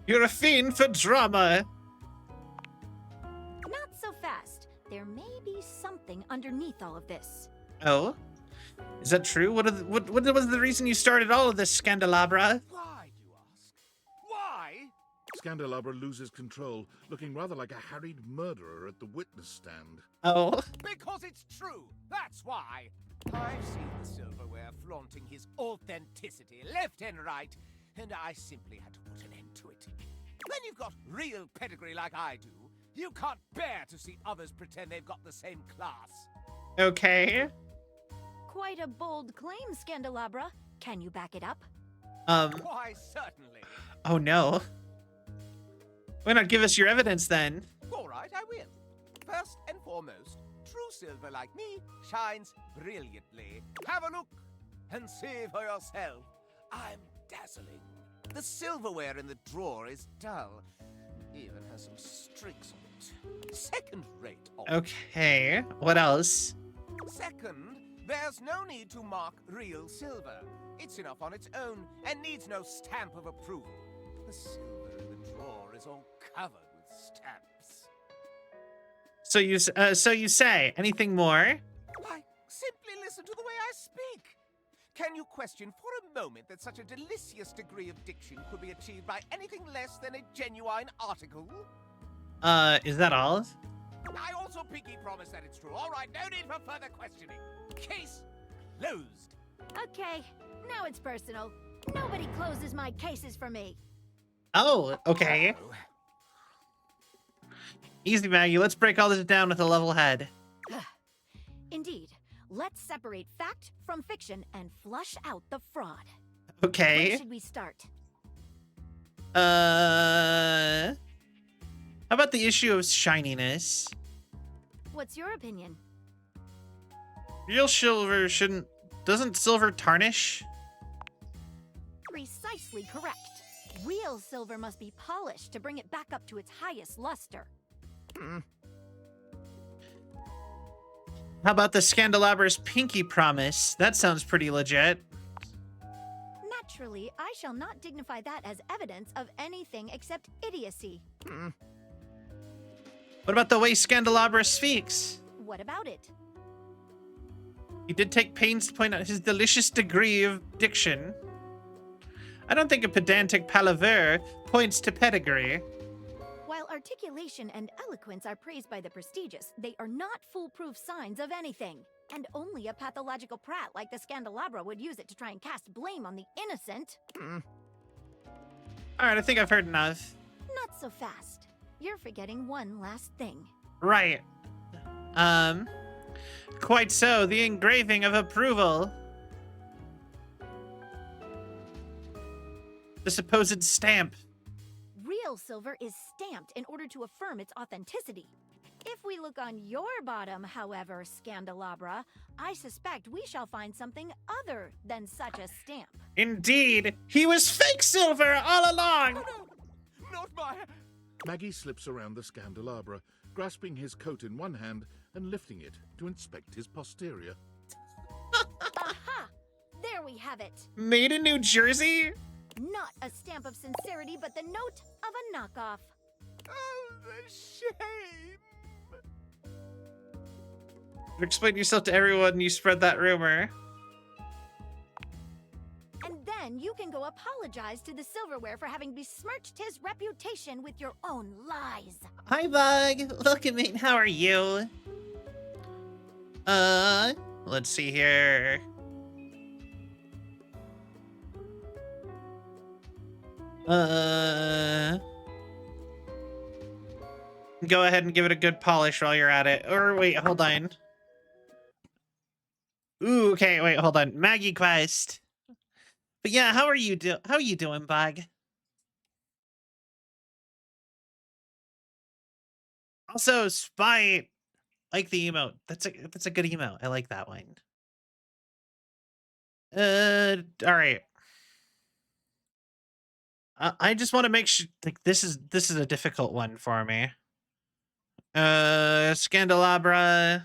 You're a fiend for drama. Not so fast. There may be something underneath all of this. Oh? Is that true? What was the reason you started all of this, Scandalabra? Why, you ask? Why? Scandalabra loses control, looking rather like a harried murderer at the witness stand. Oh? Because it's true. That's why. I've seen the silverware flaunting his authenticity left and right, and I simply had to put an end to it. When you've got real pedigree like I do, you can't bear to see others pretend they've got the same class. Okay. Quite a bold claim, Scandalabra. Can you back it up? Why, certainly. Oh no. Why not give us your evidence then? All right, I will. First and foremost, true silver like me shines brilliantly. Have a look and see for yourself. I'm dazzling. The silverware in the drawer is dull. Even has some streaks on it. Second rate. Okay. What else? Second, there's no need to mark real silver. It's enough on its own and needs no stamp of approval. The silver in the drawer is all covered with stamps. So you say anything more? Why, simply listen to the way I speak. Can you question for a moment that such a delicious degree of diction could be achieved by anything less than a genuine article? Is that all? I also pinky promise that it's true. All right, no need for further questioning. Case closed. Okay, now it's personal. Nobody closes my cases for me. Oh, okay. Easy, Maggie. Let's break all this down with a level head. Indeed. Let's separate fact from fiction and flush out the fraud. Okay. Where should we start? How about the issue of shininess? What's your opinion? Real silver doesn't silver tarnish? Precisely correct. Real silver must be polished to bring it back up to its highest luster. How about the Scandalabra's pinky promise? That sounds pretty legit. Naturally, I shall not dignify that as evidence of anything except idiocy. What about the way Scandalabra speaks? What about it? He did take pains to point out his delicious degree of diction. I don't think a pedantic palaver points to pedigree. While articulation and eloquence are praised by the prestigious, they are not foolproof signs of anything. And only a pathological prat like the Scandalabra would use it to try and cast blame on the innocent. Alright, I think I've heard enough. Not so fast. You're forgetting one last thing. Right. Quite so. The engraving of approval. The supposed stamp. Real silver is stamped in order to affirm its authenticity. If we look on your bottom, however, Scandelabra, I suspect we shall find something other than such a stamp. Indeed, he was fake silver all along. Oh, no! Not my... Maggie slips around the Scandelabra, grasping his coat in one hand and lifting it to inspect his posterior. Aha! There we have it. Made in New Jersey? Not a stamp of sincerity, but the note of a knockoff. Oh, the shame! Explain yourself to everyone. You spread that rumor. And then you can go apologize to the silverware for having besmirched his reputation with your own lies. Hi, Bug. Welcome in. How are you? Let's see here. Go ahead and give it a good polish while you're at it. Or wait, hold on. Ooh, okay, wait, hold on. Maggie Quest. But yeah, how are you doing, Bug? Also, Spite, like the emote. That's a good emote. I like that one. All right. I just want to make sure, like, this is a difficult one for me. Scandelabra.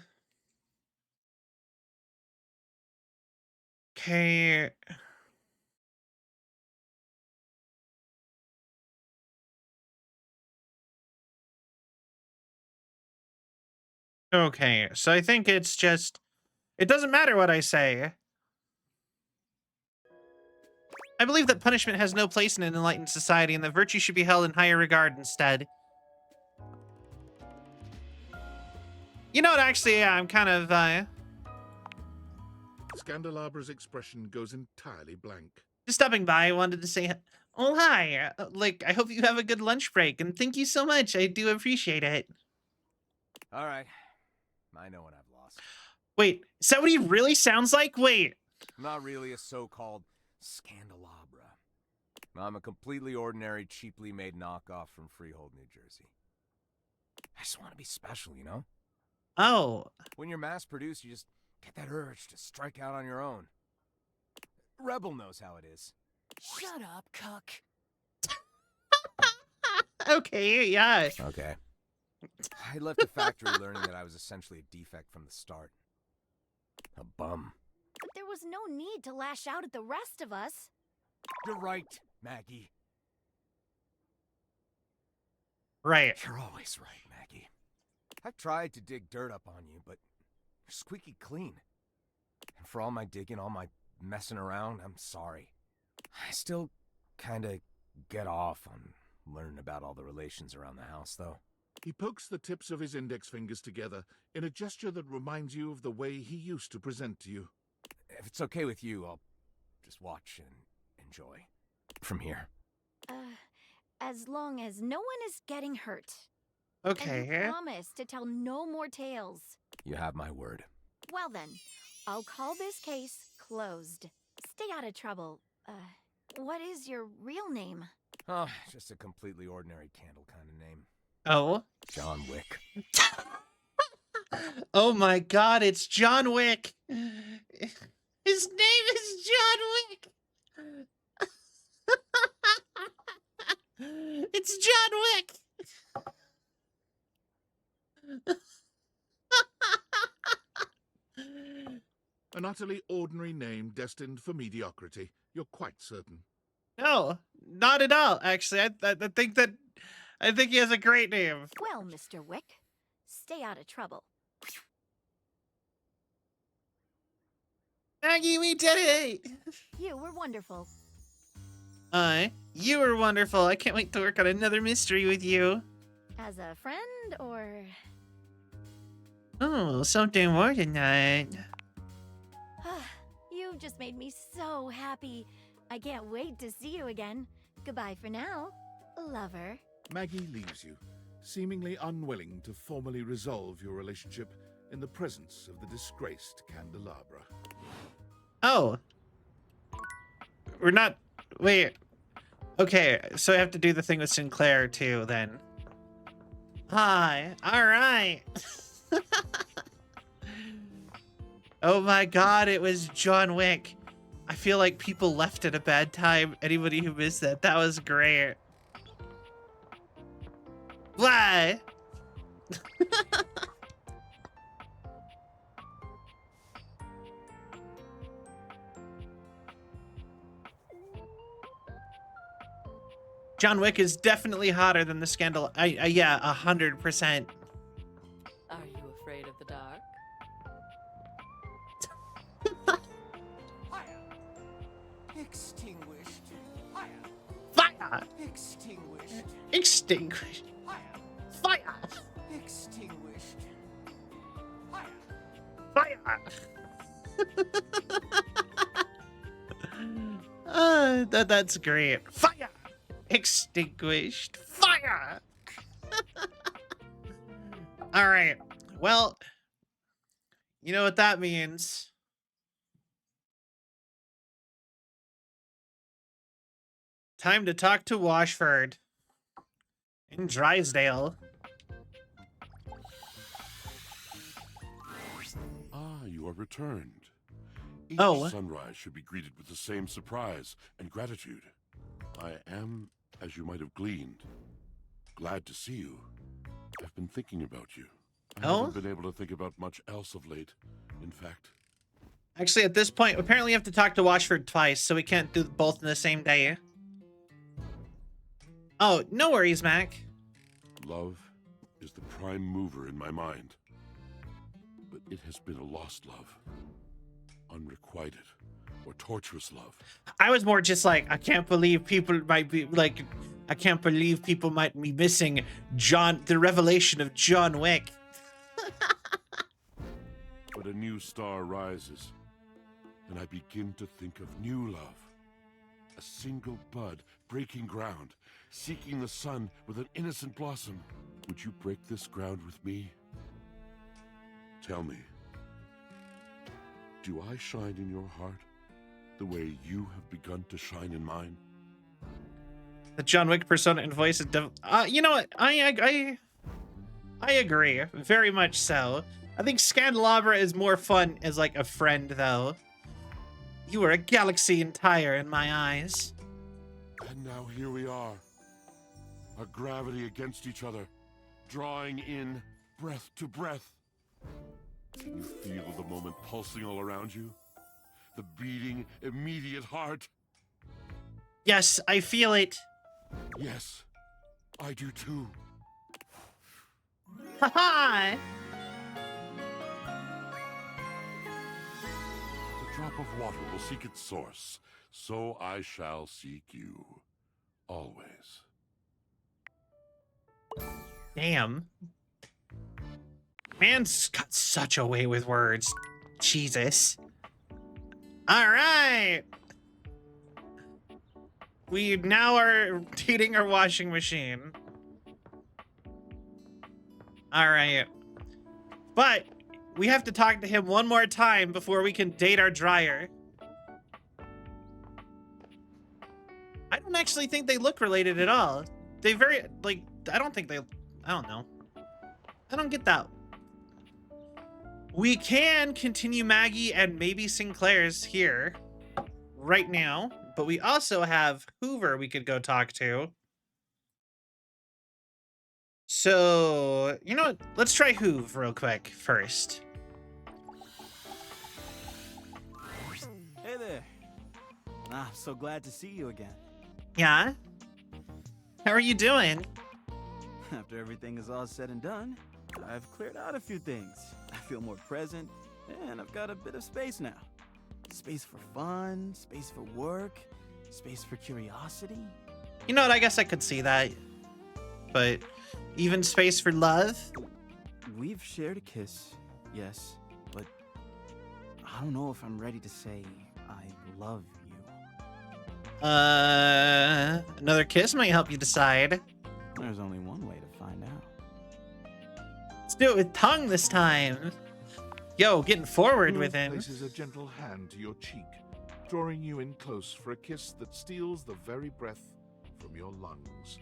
Okay. Okay, so I think it's just, it doesn't matter what I say. I believe that punishment has no place in an enlightened society and that virtue should be held in higher regard instead. You know what, actually, yeah, I'm kind of, Scandelabra's expression goes entirely blank. just stopping by. I wanted to say, oh, hi. Like, I hope you have a good lunch break, and thank you so much. I do appreciate it. All right. I know what I've lost. Wait, is that what he really sounds like? Wait. I'm not really a so-called Scandelabra. I'm a completely ordinary, cheaply made knockoff from Freehold, New Jersey. I just want to be special, you know? Oh. When you're mass-produced, you just get that urge to strike out on your own. Rebel knows how it is. Shut up, cuck. Okay, yeah. Okay. I left the factory learning that I was essentially a defect from the start. A bum. But there was no need to lash out at the rest of us. You're right, Maggie. Right. You're always right, Maggie. I've tried to dig dirt up on you, but you're squeaky clean. And for all my digging, all my messing around, I'm sorry. I still kinda get off on learning about all the relations around the house, though. He pokes the tips of his index fingers together in a gesture that reminds you of the way he used to present to you. If it's okay with you, I'll just watch and enjoy. From here. As long as no one is getting hurt. Okay. And you promise to tell no more tales. You have my word. Well then, I'll call this case closed. Stay out of trouble. What is your real name? Oh, just a completely ordinary candle kind of name. Oh. John Wick. Oh my god, it's John Wick. His name is John Wick. It's John Wick. An utterly ordinary name destined for mediocrity. You're quite certain. No, not at all. Actually, I think he has a great name. Well, Mr. Wick, stay out of trouble. Maggie, we did it. You were wonderful. You were wonderful. I can't wait to work on another mystery with you. As a friend, or... Oh, something more than that. You've just made me so happy. I can't wait to see you again. Goodbye for now, lover. Maggie leaves you, seemingly unwilling to formally resolve your relationship in the presence of the disgraced Candelabra. Oh. We're not... Wait. Okay, so I have to do the thing with Sinclair, too, then. Hi. Alright. Oh my god, it was John Wick. I feel like people left at a bad time. Anybody who missed that, that was great. Why? John Wick is definitely hotter than the Scandal. Yeah, 100%. Are you afraid of the dark? Extinguished. Fire. Fire! Extinguished. Extinguished. Fire. Fire! Extinguished. Fire. Fire! That's great. Fire! Extinguished. Fire! All right. Well, you know what that means. Time to talk to Washford in Drysdale. Ah, you are returned. Each Oh. sunrise should be greeted with the same surprise and gratitude. I am, as you might have gleaned, glad to see you. I've been thinking about you. I Oh? haven't been able to think about much else of late. In fact, Actually, at this point, apparently you have to talk to Washford twice, so we can't do both in the same day. Oh, no worries, Mac. love is the prime mover in my mind. But it has been a lost love. Unrequited or torturous love. I was more just like, I can't believe people might be like, I can't believe people might be missing the revelation of John Wick. But a new star rises, and I begin to think of new love. A single bud breaking ground, seeking the sun with an innocent blossom. Would you break this ground with me? Tell me, do I shine in your heart the way you have begun to shine in mine? The John Wick persona and voice is you know what? I agree. Very much so. I think Scandelabra is more fun as like a friend though. You were a galaxy entire in my eyes. And now here we are. Our gravity against each other, drawing in breath to breath. Can you feel the moment pulsing all around you? The beating, immediate heart? Yes, I feel it. Yes, I do too. Ha-ha! The drop of water will seek its source, so I shall seek you. Always. Damn. Man's got such a way with words. Jesus. All right. We now are dating our washing machine. All right. But we have to talk to him one more time before we can date our dryer. I don't actually think they look related at all. They very, like, I don't know. I don't get that. We can continue Maggie and maybe Sinclair's here right now, but we also have Hoover we could go talk to. So, you know what? Let's try Hoove real quick first. Hey there. I'm so glad to see you again. Yeah? How are you doing? After everything is all said and done, I've cleared out a few things. I feel more present, and I've got a bit of space now. Space for fun, space for work, space for curiosity. You know what? I guess I could see that. But even space for love? We've shared a kiss, yes, but I don't know if I'm ready to say I love you. Another kiss might help you decide. There's only one way to find out. Let's do it with tongue this time. Yo, getting forward Groove with him. places a gentle hand to your cheek, drawing you in close for a kiss that steals the very breath from your lungs.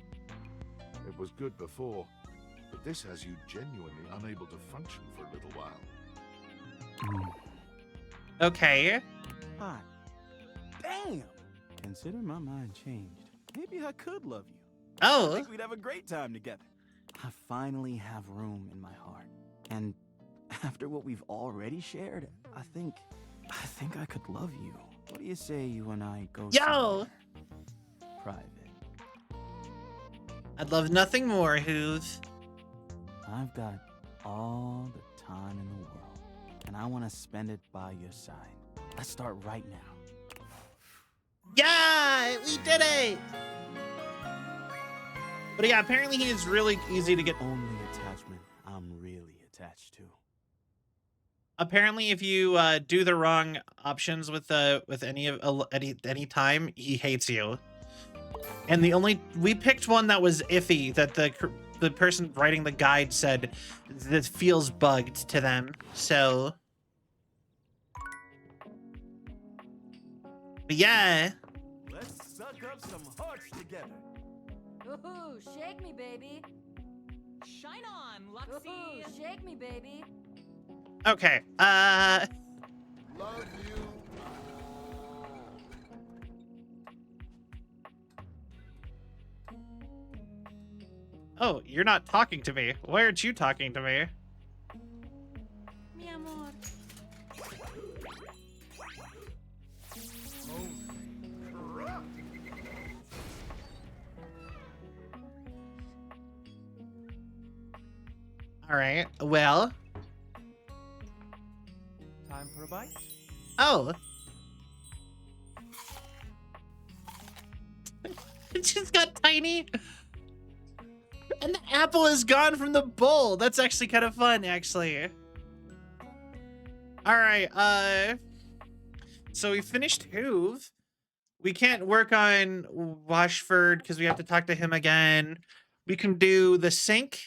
It was good before, but this has you genuinely unable to function for a little while. Okay. Hot. Damn! Consider my mind changed. Maybe I could love you. I Oh, think we'd have a great time together. I finally have room in my heart. And after what we've already shared, I think I could love you. What do you say you and I go Yo! somewhere private? I'd love nothing more, Hooves. I've got all the time in the world, and I want to spend it by your side. Let's start right now. Yeah, we did it. But yeah, apparently he is really easy to get. Only attachment I'm really attached to. Apparently, if you do the wrong options with any time, he hates you. And we picked one that was iffy, that the person writing the guide said that feels bugged to them. So, but yeah. Let's suck up some hearts together. Ooh, shake me, baby. Shine on, Luxie. Ooh, shake me, baby. Okay. Love you. Oh, you're not talking to me. Why aren't you talking to me? Mi amor. All right. Well. Time for a bite? Oh. It just got tiny. And the apple is gone from the bowl. That's actually kind of fun, actually. All right. So we finished Hoove. We can't work on Washford because we have to talk to him again. We can do the sink.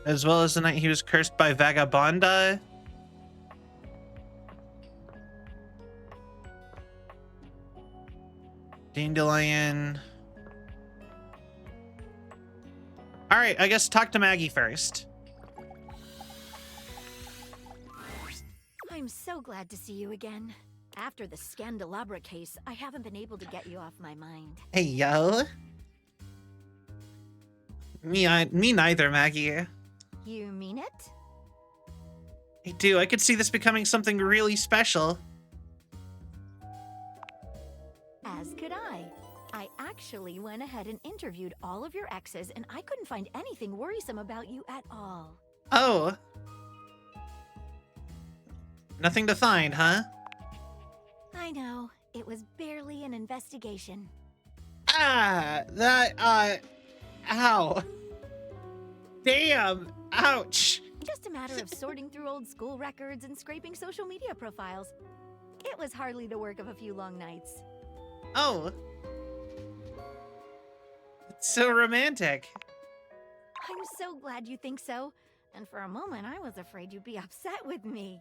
As well as the night he was cursed by Vagabonda. Dandelion. All right, I guess talk to Maggie first. I'm so glad to see you again. After the Scandelabra case, I haven't been able to get you off my mind. Hey, yo. Me neither, Maggie. You mean it? I do. I could see this becoming something really special. As could I. I actually went ahead and interviewed all of your exes, and I couldn't find anything worrisome about you at all. Oh. Nothing to find, huh? I know. It was barely an investigation. Ah, ow. Damn, ouch. Just a matter of sorting through old school records and scraping social media profiles. It was hardly the work of a few long nights. Oh. It's so romantic. I'm so glad you think so. And for a moment, I was afraid you'd be upset with me.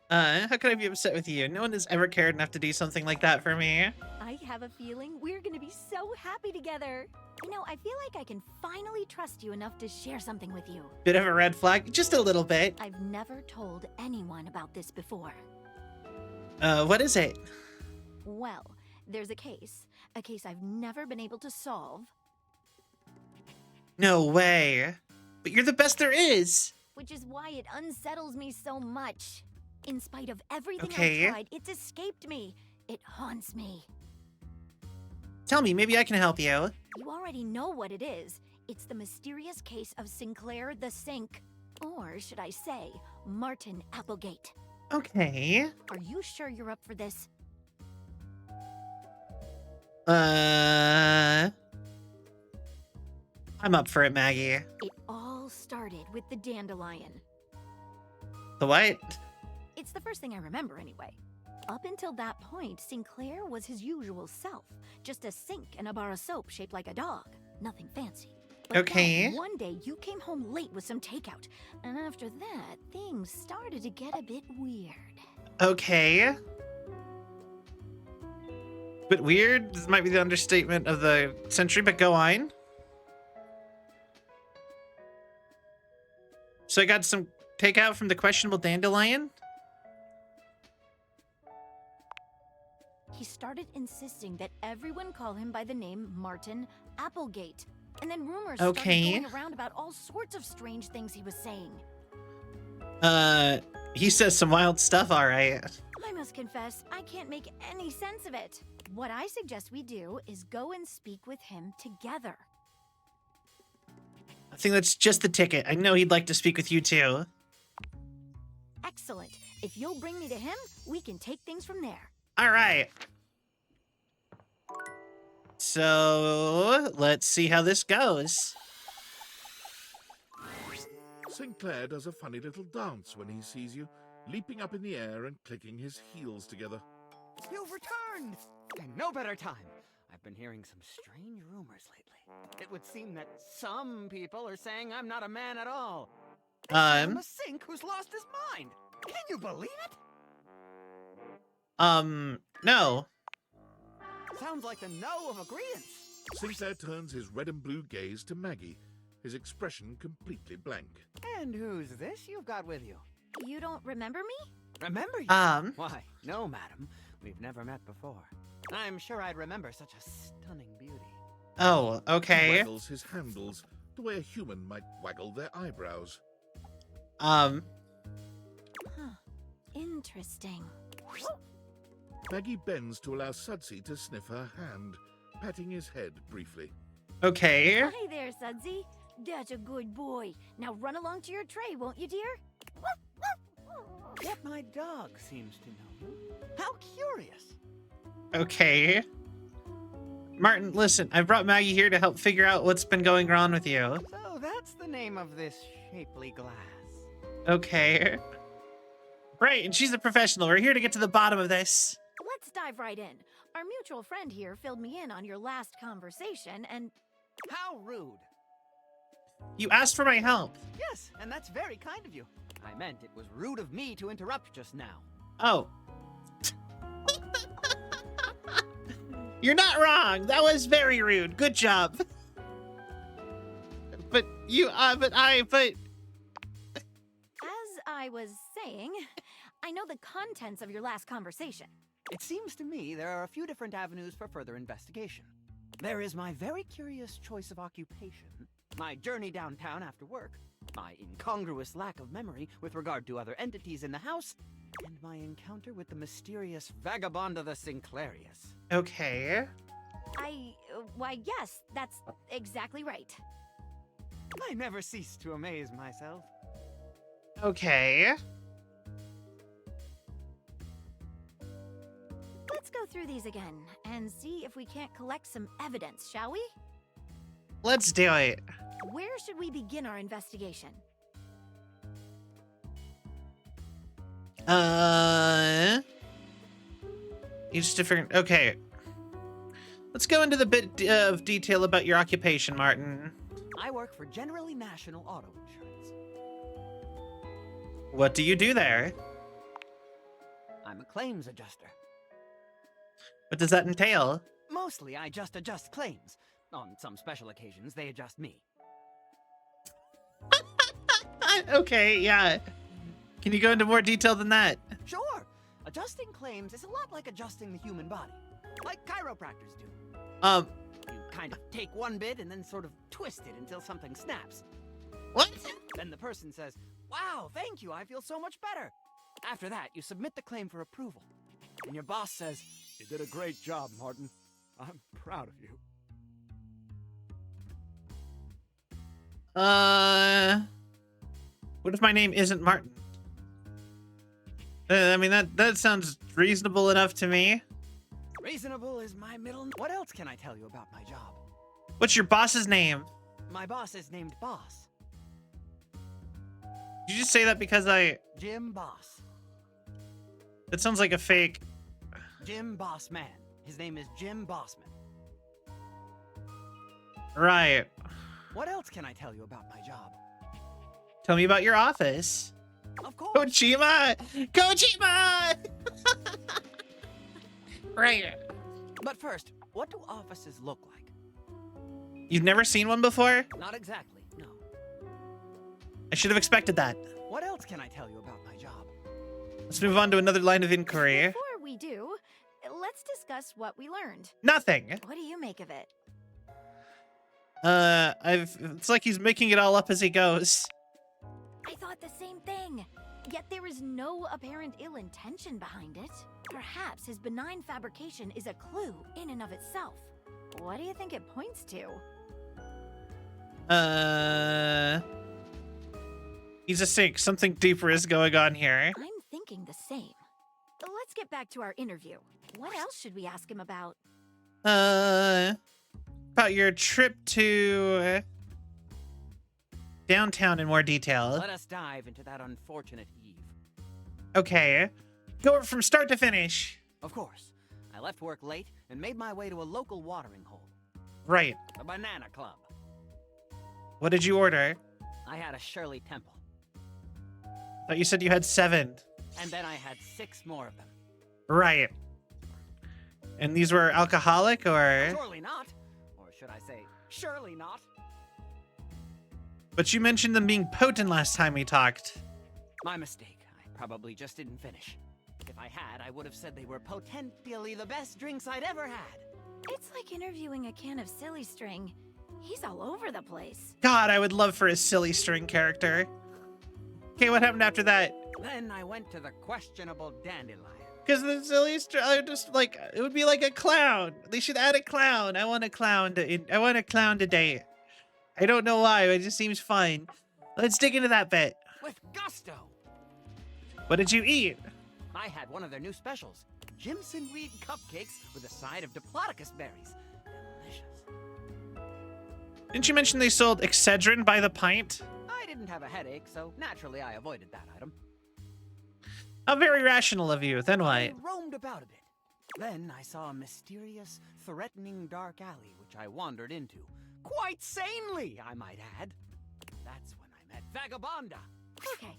How could I be upset with you? No one has ever cared enough to do something like that for me. I have a feeling we're gonna be so happy together. You know, I feel like I can finally trust you enough to share something with you. Bit of a red flag, just a little bit. I've never told anyone about this before. What is it? Well, there's a case I've never been able to solve. No way. But you're the best there is. Which is why it unsettles me so much. In spite of everything Okay. I've tried, it's escaped me. It haunts me. Tell me, maybe I can help you. You already know what it is. It's the mysterious case of Sinclair the Sink. Or should I say, Martin Applegate. Okay. Are you sure you're up for this? I'm up for it, Maggie. It all started with the dandelion. The what? It's the first thing I remember anyway. Up until that point, Sinclair was his usual self. Just a sink and a bar of soap shaped like a dog. Nothing fancy. But Okay. then one day you came home late with some takeout. And after that, things started to get a bit weird. Okay. Bit weird. This might be the understatement of the century, but go on. So I got some takeout from the questionable dandelion. He started insisting that everyone call him by the name Martin Applegate. And then rumors Okay. started going around about all sorts of strange things he was saying. He says some wild stuff, all right. I must confess, I can't make any sense of it. What I suggest we do is go and speak with him together. I think that's just the ticket. I know he'd like to speak with you too. Excellent. If you'll bring me to him, we can take things from there. All right. So let's see how this goes. Sinclair does a funny little dance when he sees you, leaping up in the air and clicking his heels together. You've returned! And no better time. I've been hearing some strange rumors lately. It would seem that some people are saying I'm not a man at all. I'm a sink who's lost his mind. Can you believe it? No. Sounds like the no of agreement. Sinclair turns his red and blue gaze to Maggie, his expression completely blank. And who's this you've got with you? You don't remember me? Remember you? Why, no, madam. We've never met before. I'm sure I'd remember such a stunning beauty. Oh, He okay. waggles his handles the way a human might waggle their eyebrows. Huh. Interesting. Maggie bends to allow Sudsy to sniff her hand, patting his head briefly. Okay. Hi there, Sudsy. That's a good boy. Now run along to your tray, won't you, dear? Yet my dog seems to know you. How curious. Okay. Martin, listen, I brought Maggie here to help figure out what's been going on with you. So that's the name of this shapely glass. Okay. Right, and she's a professional. We're here to get to the bottom of this. Let's dive right in. Our mutual friend here filled me in on your last conversation, and... How rude. You asked for my help. Yes, and that's very kind of you. I meant it was rude of me to interrupt just now. Oh. You're not wrong. That was very rude. Good job. But As I was saying, I know the contents of your last conversation. It seems to me there are a few different avenues for further investigation. There is my very curious choice of occupation, my journey downtown after work, my incongruous lack of memory with regard to other entities in the house, and my encounter with the mysterious vagabond of the Sinclairius. Okay. Why, yes, that's exactly right. I never cease to amaze myself. Okay. Let's go through these again and see if we can't collect some evidence, shall we? Let's do it. Where should we begin our investigation? Each different. Okay. Let's go into the bit of detail about your occupation, Martin. I work for Generally National Auto Insurance. What do you do there? I'm a claims adjuster. What does that entail? Mostly, I just adjust claims. On some special occasions, they adjust me. Okay, yeah. Can you go into more detail than that? Sure. Adjusting claims is a lot like adjusting the human body. Like chiropractors do. You kind of take one bit and then sort of twist it until something snaps. What? Then the person says, "Wow, thank you, I feel so much better." After that, you submit the claim for approval. And your boss says, "You did a great job, Martin. I'm proud of you." What if my name isn't Martin? I mean, that sounds reasonable enough to me. Reasonable is my middle. What else can I tell you about my job? What's your boss's name? My boss is named Boss. Did you just say that because Jim Boss. That sounds like a fake Jim Bossman. His name is Jim Bossman. Right. What else can I tell you about my job? Tell me about your office. Of course. Kojima! Kojima! Right. But first, what do offices look like? You've never seen one before? Not exactly, no. I should have expected that. What else can I tell you about my job? Let's move on to another line of inquiry. Before we do, let's discuss what we learned. Nothing. What do you make of it? It's like he's making it all up as he goes. I thought the same thing. Yet there is no apparent ill intention behind it. Perhaps his benign fabrication is a clue in and of itself. What do you think it points to? He's a sink. Something deeper is going on here. I'm thinking the same. Let's get back to our interview. What else should we ask him about? About your trip to downtown in more detail. Let us dive into that unfortunate eve. Okay. Go from start to finish. Of course. I left work late and made my way to a local watering hole. Right. The Banana Club. What did you order? I had a Shirley Temple. Thought you said you had 7. And then I had 6 more of them. Right. And these were alcoholic or? Surely not. Or should I say, surely not. But you mentioned them being potent last time we talked. My mistake. I probably just didn't finish. If I had, I would have said they were potentially the best drinks I'd ever had. It's like interviewing a can of silly string. He's all over the place. God, I would love for a silly string character. Okay, what happened after that? Then I went to the questionable dandelion. Because the silly string, just like, it would be like a clown. They should add a clown. I want a clown to date. I don't know why, it just seems fun. Let's dig into that bit. With gusto. What did you eat? I had one of their new specials. Jimson Reed cupcakes with a side of Diplodocus berries. Delicious. Didn't you mention they sold Excedrin by the pint? I didn't have a headache, so naturally I avoided that item. How very rational of you. Then I what? roamed about a bit. Then I saw a mysterious, threatening dark alley, which I wandered into. Quite sanely, I might add. That's when I met Vagabonda. Okay,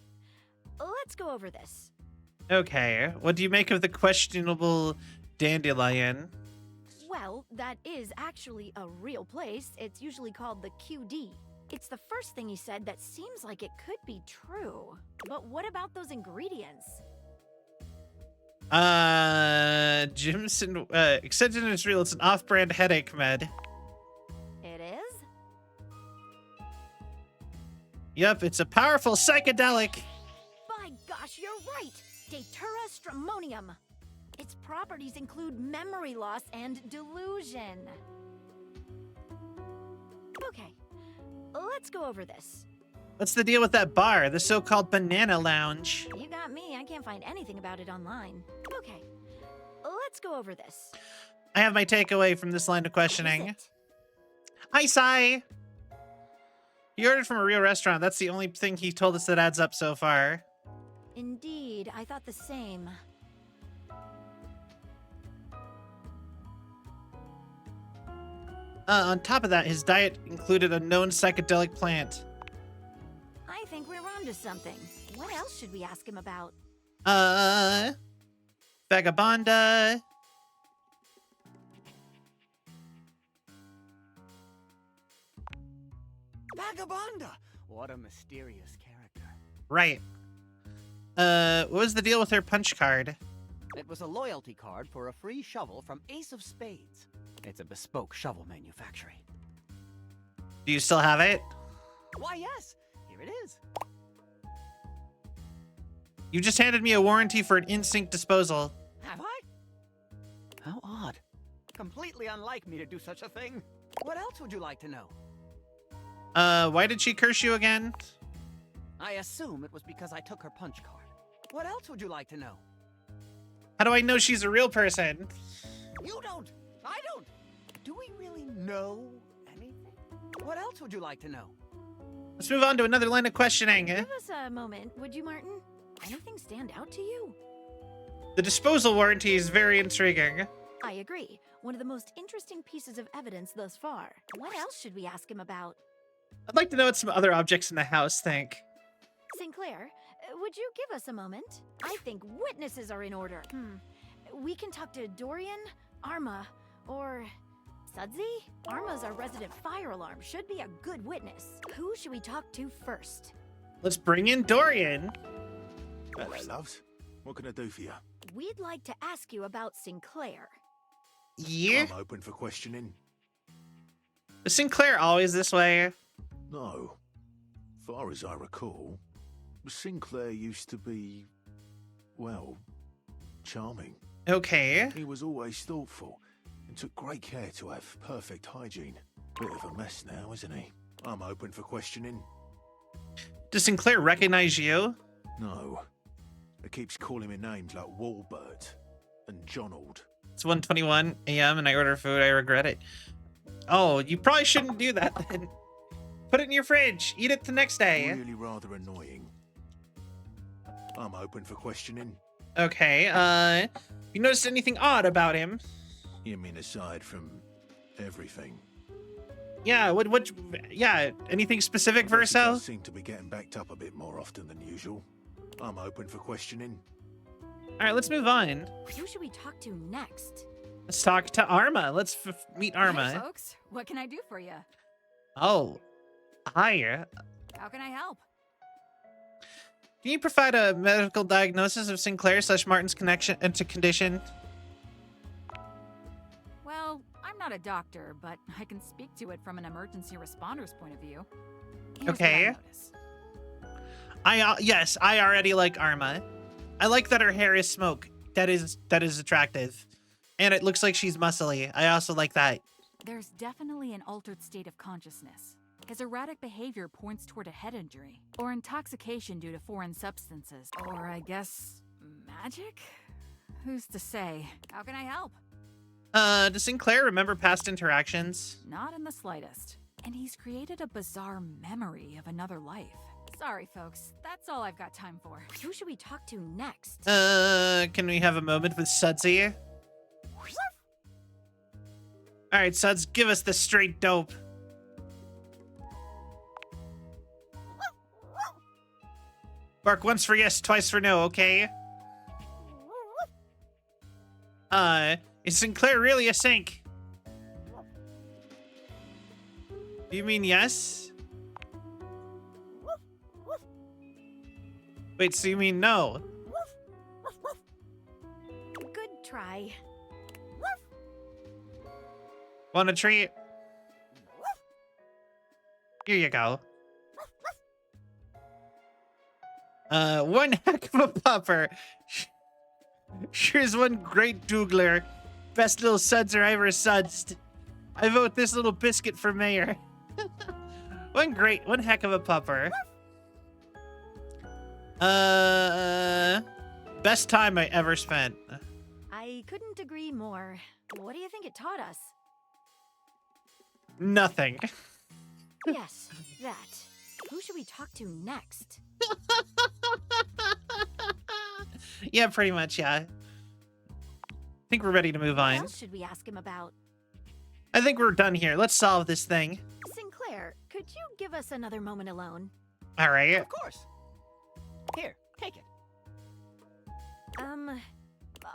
let's go over this. Okay, what do you make of the questionable dandelion? Well, that is actually a real place. It's usually called the QD. It's the first thing he said that seems like it could be true. But what about those ingredients? Jimson, Excedrin is real. It's an off-brand headache med. It is? Yep, it's a powerful psychedelic. By gosh, you're right! Datura stramonium. Its properties include memory loss and delusion. Okay, let's go over this. What's the deal with that bar, the so-called Banana Lounge? You got me, I can't find anything about it online. Okay, let's go over this. I have my takeaway from this line of questioning. What is it? Hi, Sai. He ordered from a real restaurant. That's the only thing he told us that adds up so far. Indeed, I thought the same. On top of that, his diet included a known psychedelic plant. I think we're onto something. What else should we ask him about? Vagabonda. Vagabonda! What a mysterious character. Right. What was the deal with her punch card? It was a loyalty card for a free shovel from Ace of Spades. It's a bespoke shovel manufacturing. Do you still have it? Why, yes. Here it is. You just handed me a warranty for an in-sync disposal. Have I? How odd. Completely unlike me to do such a thing. What else would you like to know? Why did she curse you again? I assume it was because I took her punch card. What else would you like to know? How do I know she's a real person? You don't! I don't! Do we really know anything? What else would you like to know? Let's move on to another line of questioning. Give us a moment, would you, Martin? Anything stand out to you? The disposal warranty is very intriguing. I agree. One of the most interesting pieces of evidence thus far. What else should we ask him about? I'd like to know what some other objects in the house think. Sinclair, would you give us a moment? I think witnesses are in order. We can talk to Dorian, Arma, or Sudsy? Arma's our resident fire alarm. Should be a good witness. Who should we talk to first? Let's bring in Dorian. Hello, loves. What can I do for you? We'd like to ask you about Sinclair. Yeah? I'm open for questioning. Is Sinclair always this way? No. Far as I recall, Sinclair used to be, well, charming. Okay. He was always thoughtful and took great care to have perfect hygiene. Bit of a mess now, isn't he? I'm open for questioning. Does Sinclair recognize you? No. It keeps calling me names like Walbert and Jonald. It's 1:21 a.m. and I order food. I regret it. Oh, you probably shouldn't do that then. Put it in your fridge. Eat it the next day. Really rather annoying. I'm open for questioning. Okay, you noticed anything odd about him? You mean aside from everything? Yeah, yeah, anything specific, He Verso? does seem to be getting backed up a bit more often than usual. I'm open for questioning. Alright, let's move on. Who should we talk to next? Let's talk to Arma. Let's meet Arma. Hey, folks. What can I do for you? Oh, hi. How can I help? Can you provide a medical diagnosis of Sinclair / Martin's condition? Well, I'm not a doctor, but I can speak to it from an emergency responder's point of view. Here's what I Okay. notice. Yes, I already like Arma. I like that her hair is smoke. That is attractive. And it looks like she's muscly. I also like that. There's definitely an altered state of consciousness. His erratic behavior points toward a head injury, or intoxication due to foreign substances, or I guess, magic? Who's to say? How can I help? Does Sinclair remember past interactions? Not in the slightest. And he's created a bizarre memory of another life. Sorry, folks. That's all I've got time for. Who should we talk to next? Can we have a moment with Sudsy? Alright, Suds, give us the straight dope. Bark once for yes, twice for no, okay? Is Sinclair really a sink? Do you mean yes? Wait, so you mean no? Good try. Want a treat? Here you go. One heck of a pupper. Here's one great doogler. Best little sudser I ever sudsed. I vote this little biscuit for mayor. One heck of a pupper. Best time I ever spent. I couldn't agree more. What do you think it taught us? Nothing. Yes, that. Who should we talk to next? Yeah, pretty much, yeah. I think we're ready to move What on. else should we ask him about? I think we're done here. Let's solve this thing. Sinclair, could you give us another moment alone? All right. Of course. Here, take it.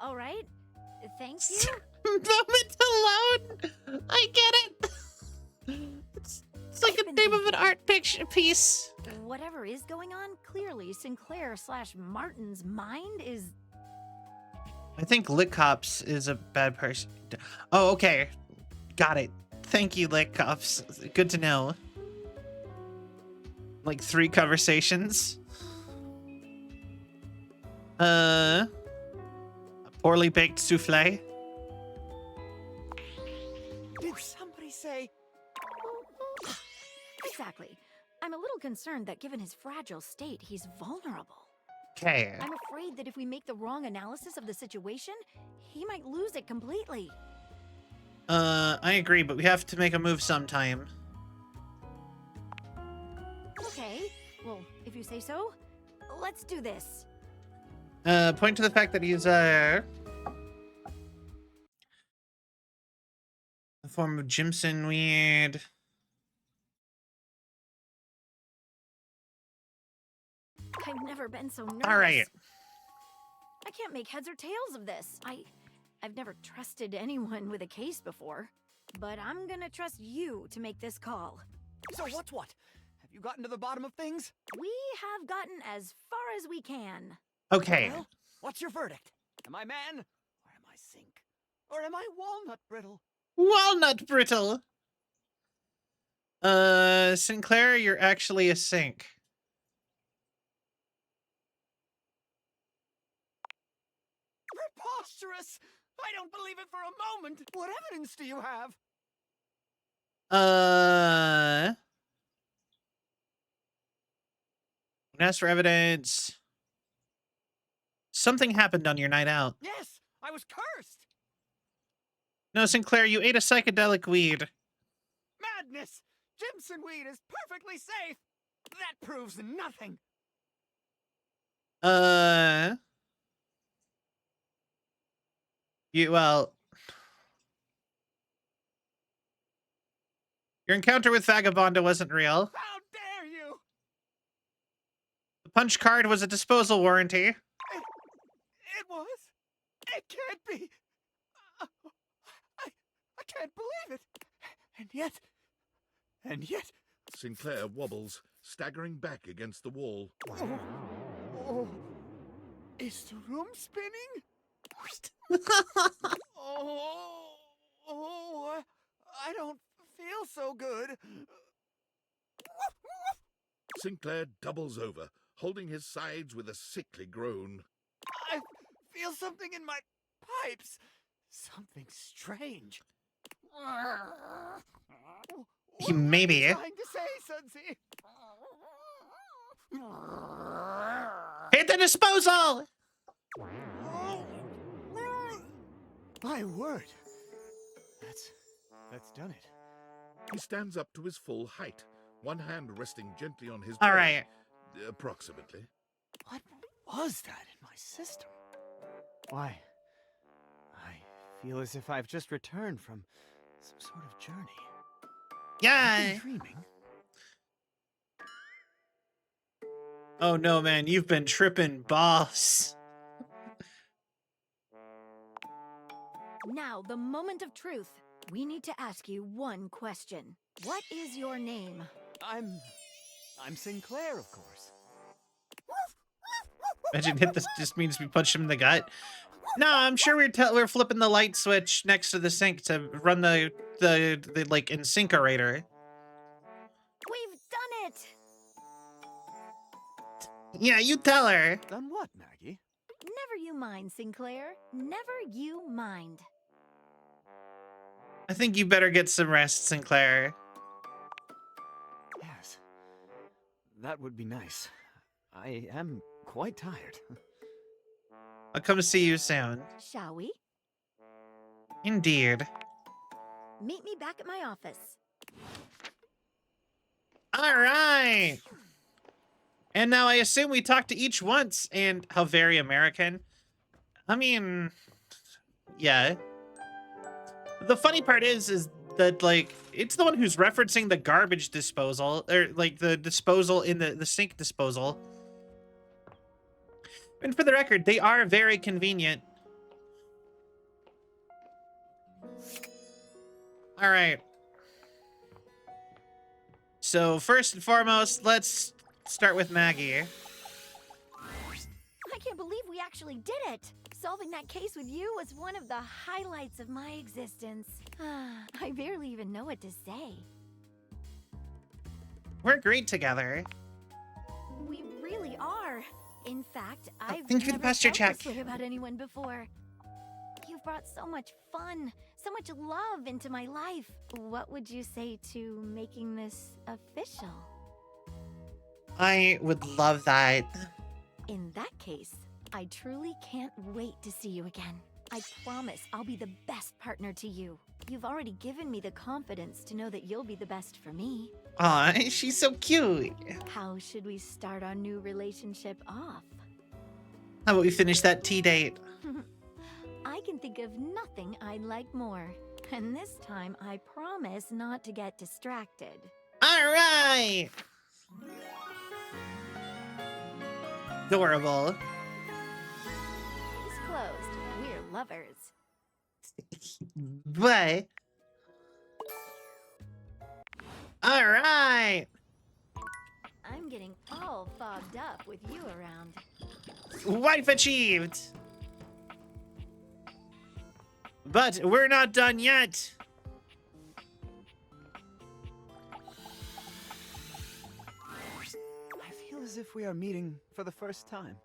All right. Thank you. Moment alone. I get it. It's like the name of an art picture piece. Whatever is going on, clearly Sinclair / Martin's mind is... I think Lick Cops is a bad person. Oh, okay. Got it. Thank you, Lick Cops. Good to know. Like 3 conversations. A poorly baked souffle. Did somebody say... Exactly. I'm a little concerned that given his fragile state, he's vulnerable. Okay. I'm afraid that if we make the wrong analysis of the situation, he might lose it completely. I agree, but we have to make a move sometime. Okay, well, if you say so, let's do this. Point to the fact that he's a form of Jimson weed. I've never been so nervous. All right. I can't make heads or tails of this. I've never trusted anyone with a case before, but I'm gonna trust you to make this call. So what's what? Have you gotten to the bottom of things? We have gotten as far as we can. Okay. Well, what's your verdict? Am I man, or am I sink? Or am I walnut brittle? Walnut brittle. Sinclair, you're actually a sink. Preposterous! I don't believe it for a moment. What evidence do you have? When asked for evidence, something happened on your night out. Yes, I was cursed. No, Sinclair, you ate a psychedelic weed. Madness! Jimson weed is perfectly safe. That proves nothing. Your encounter with Vagabonda wasn't real. How dare you! The punch card was a disposal warranty. It was? It can't be. I can't believe it. And yet. Sinclair wobbles, staggering back against the wall. Oh. Is the room spinning? I don't feel so good. Sinclair doubles over, holding his sides with a sickly groan. I feel something in my pipes. Something strange. Maybe. What are you trying to say, Sudsy? Hit the disposal! My word. That's done it. He stands up to his full height, one hand resting gently on his All belly, right. approximately. What was that in my system? Why, I feel as if I've just returned from some sort of journey. Yeah. Dreaming. Oh no, man, you've been tripping balls. Now, the moment of truth. We need to ask you one question. What is your name? I'm Sinclair, of course. Imagine hit this just means we punch him in the gut. No, I'm sure we're flipping the light switch next to the sink to run the like incinerator. We've done it! Yeah, you tell her. Done what, Maggie? Never you mind, Sinclair. Never you mind. I think you better get some rest, Sinclair. Yes. That would be nice. I am quite tired. I'll come see you soon. Shall we? Indeed. Meet me back at my office. All right. And now I assume we talked to each once, and how very American. I mean, yeah. The funny part is that, like, it's the one who's referencing the garbage disposal, or, like, the disposal in the sink disposal. And for the record, they are very convenient. All right. So, first and foremost, let's start with Maggie. I can't believe we actually did it! Solving that case with you was one of the highlights of my existence. I barely even know what to say. We're great together. We really are. In fact, I've thank you for the never posture felt check. this way about anyone before. You've brought so much fun, so much love into my life. What would you say to making this official? I would love that. In that case, I truly can't wait to see you again. I promise I'll be the best partner to you. You've already given me the confidence to know that you'll be the best for me. Aw, she's so cute. How should we start our new relationship off? How about we finish that tea date? I can think of nothing I'd like more. And this time, I promise not to get distracted. All right. Adorable. Case closed. We're lovers. But. All right. I'm getting all fogged up with you around. Wife achieved. But we're not done yet. I feel as if we are meeting for the first time.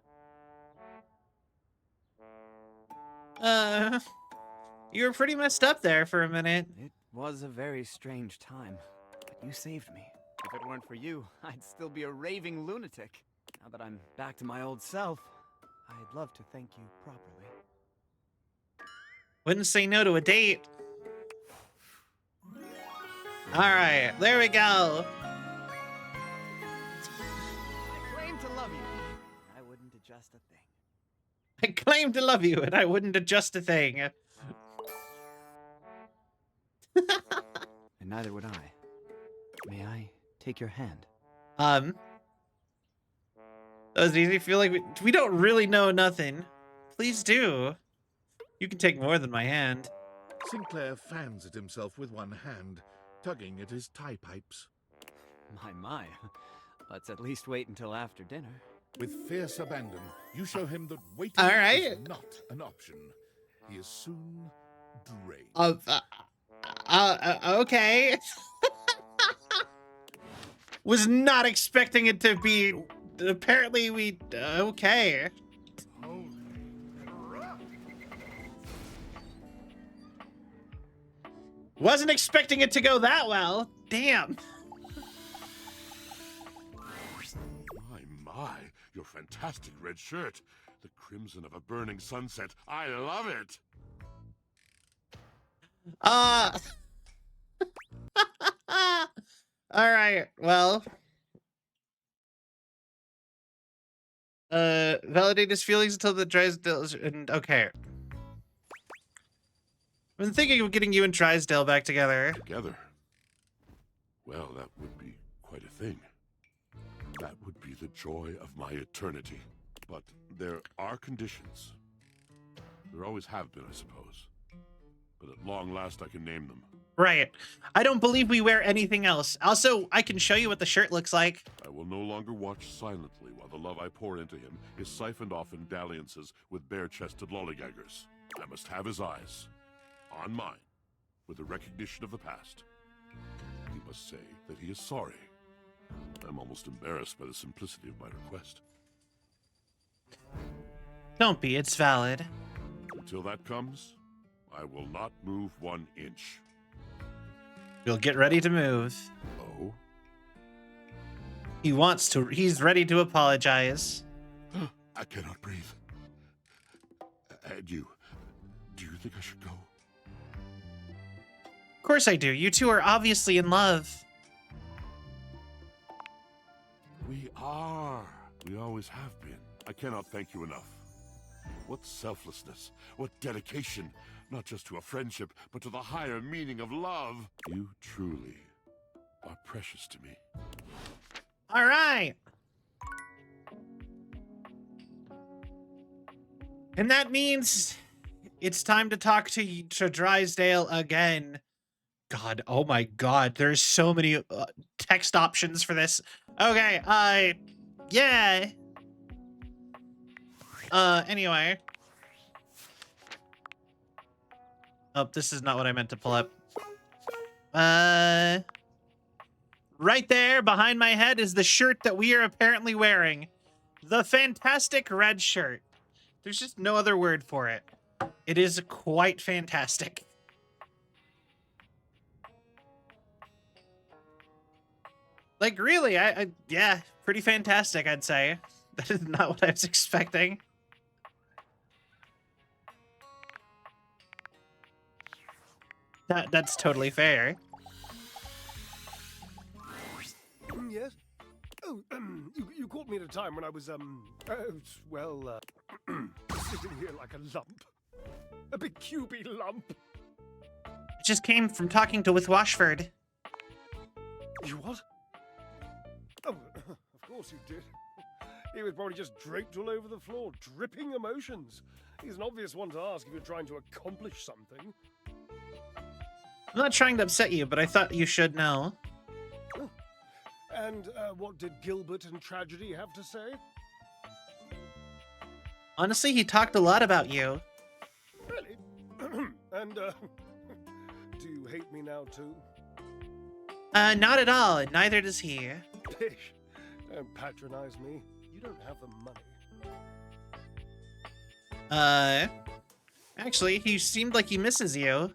You were pretty messed up there for a minute. It was a very strange time, but you saved me. If it weren't for you, I'd still be a raving lunatic. Now that I'm back to my old self, I'd love to thank you properly. Wouldn't say no to a date. All right, there we go. I claim to love you. I wouldn't adjust a thing. I claim to love you, and I wouldn't adjust a thing. And neither would I. May I take your hand? That was easy. I feel like we don't really know nothing. Please do. You can take more than my hand. Sinclair fans at himself with one hand, tugging at his tie pipes. My. Let's at least wait until after dinner. With fierce abandon, you show him that waiting All right. is not an option. He is soon drained. Okay. Was not expecting it to be. Apparently, we. Okay. Wasn't expecting it to go that well. Damn. My, your fantastic red shirt. The crimson of a burning sunset. I love it. All right. Well. Validate his feelings until the Drysdale and okay. I've been thinking of getting you and Drysdale back together. Together? Well, that would be quite a thing. That would be the joy of my eternity. But there are conditions. There always have been, I suppose. But at long last I can name them. Right. I don't believe we wear anything else. Also, I can show you what the shirt looks like. I will no longer watch silently while the love I pour into him is siphoned off in dalliances with bare-chested lollygaggers. I must have his eyes on mine with a recognition of the past. He must say that he is sorry. I'm almost embarrassed by the simplicity of my request. Don't be, it's valid. Until that comes, I will not move 1 inch. You'll get ready to move. Oh? He's ready to apologize. I cannot breathe. And you, do you think I should go? Of course I do. You two are obviously in love. We are. We always have been. I cannot thank you enough. What selflessness, what dedication, not just to a friendship, but to the higher meaning of love. You truly are precious to me. All right. And that means it's time to talk to Drysdale again. God, oh my God, there's so many text options for this. Okay, yeah. Anyway. Oh, this is not what I meant to pull up. Right there behind my head is the shirt that we are apparently wearing. The fantastic red shirt. There's just no other word for it. It is quite fantastic. Like, really, yeah, pretty fantastic, I'd say. That is not what I was expecting. That's totally fair. Yes? Oh, you caught me at a time when I was, sitting here like a lump. A big cubey lump. It just came from talking to with Washford. You what? Oh, of course you did. He was probably just draped all over the floor, dripping emotions. He's an obvious one to ask if you're trying to accomplish something. I'm not trying to upset you, but I thought you should know. Oh. And what did Gilbert and Tragedy have to say? Honestly, he talked a lot about you. Really? And, do you hate me now, too? Not at all, and neither does he. Pish, don't patronize me. You don't have the money. Actually, he seemed like he misses you.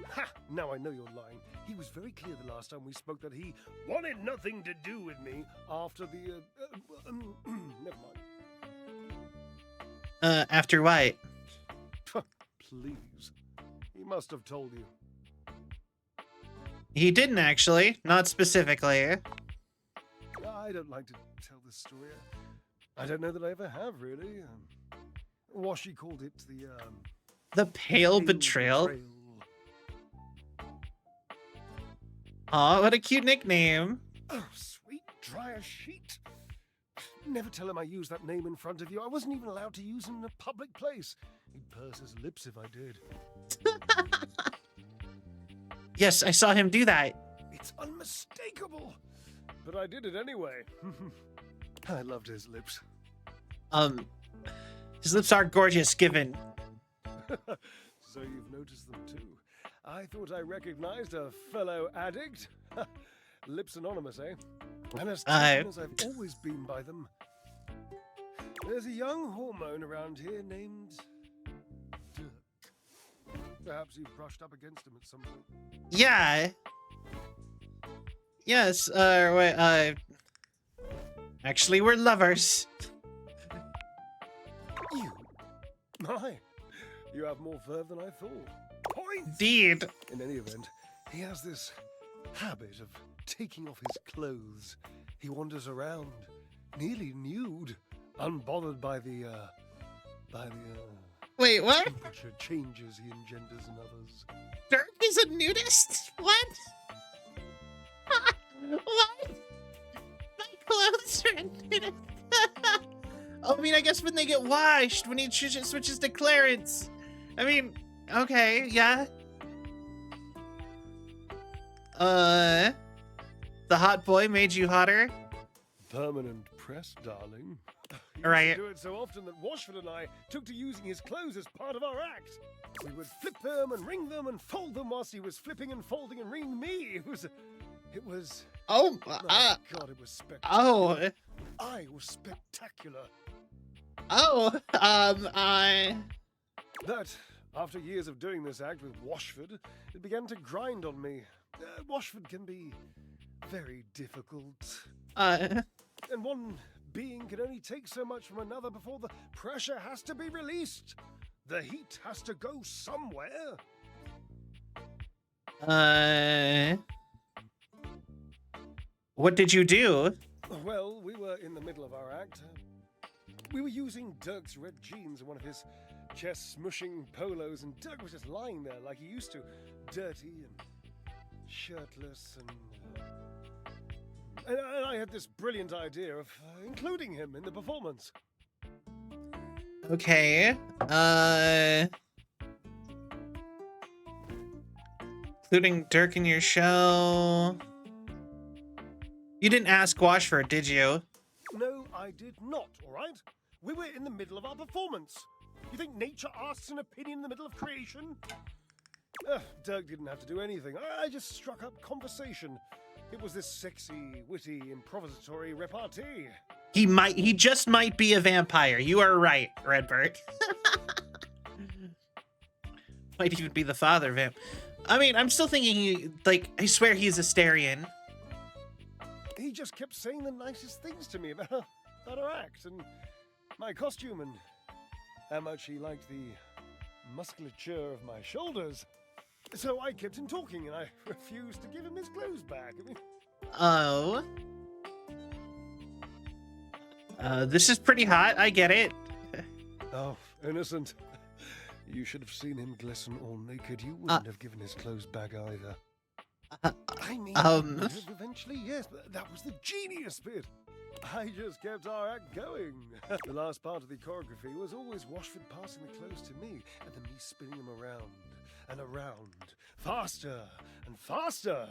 Ha! Now I know you're lying. He was very clear the last time we spoke that he wanted nothing to do with me after the, never mind. After what? Please. He must have told you. He didn't actually, not specifically. I don't like to tell this story. I don't know that I ever have, really. Washi called it the pale betrayal. Aw, what a cute nickname. Oh, sweet, dry as sheet. Never tell him I used that name in front of you. I wasn't even allowed to use him in a public place. He'd purse his lips if I did. Yes, I saw him do that. It's unmistakable. But I did it anyway. I loved his lips. His lips are gorgeous, given. So you've noticed them too. I thought I recognized a fellow addict. Lips Anonymous, eh? And as taken as I've always been by them. There's a young hormone around here named Dirk. Perhaps you've brushed up against him at some point. Yeah. Yes, wait, actually, we're lovers. You? My, you have more verve than I thought. Points! Indeed. In any event, he has this habit of taking off his clothes. He wanders around, nearly nude, unbothered by the Wait, what? temperature changes he engenders in others. Dirk is a nudist? What? What? My clothes are nudist. I mean, I guess when they get washed, when he switches to Clarence. I mean, okay, yeah. The hot boy made you hotter? Permanent press, darling. He Right. used to do it so often that Washford and I took to using his clothes as part of our act. We would flip them and wring them and fold them whilst he was flipping and folding and wringing me. It was. Oh, my God, it was spectacular. oh. I was spectacular. Oh, That, after years of doing this act with Washford, it began to grind on me. Washford can be very difficult. And one being can only take so much from another before the pressure has to be released. The heat has to go somewhere. What did you do? Well, we were in the middle of our act. We were using Dirk's red jeans and one of his chest smushing polos, and Dirk was just lying there like he used to, dirty and shirtless, and I had this brilliant idea of including him in the performance. Okay, including Dirk in your show. You didn't ask Washford, did you? No, I did not, all right? We were in the middle of our performance. You think nature asks an opinion in the middle of creation? Dirk didn't have to do anything. I just struck up conversation. It was this sexy, witty, improvisatory repartee. He just might be a vampire. You are right, Redbird. Might even be the father vamp. I mean, I'm still thinking I swear he's Asterian. He just kept saying the nicest things to me about our act and my costume and how much he liked the musculature of my shoulders. So I kept him talking and I refused to give him his clothes back. I mean... Oh. This is pretty hot, I get it. Oh, innocent. You should have seen him glisten all naked. You wouldn't have given his clothes back either. I mean, eventually, yes, but that was the genius bit. I just kept our act going. The last part of the choreography was always Washford passing the clothes to me, and then me spinning them around and around, faster and faster,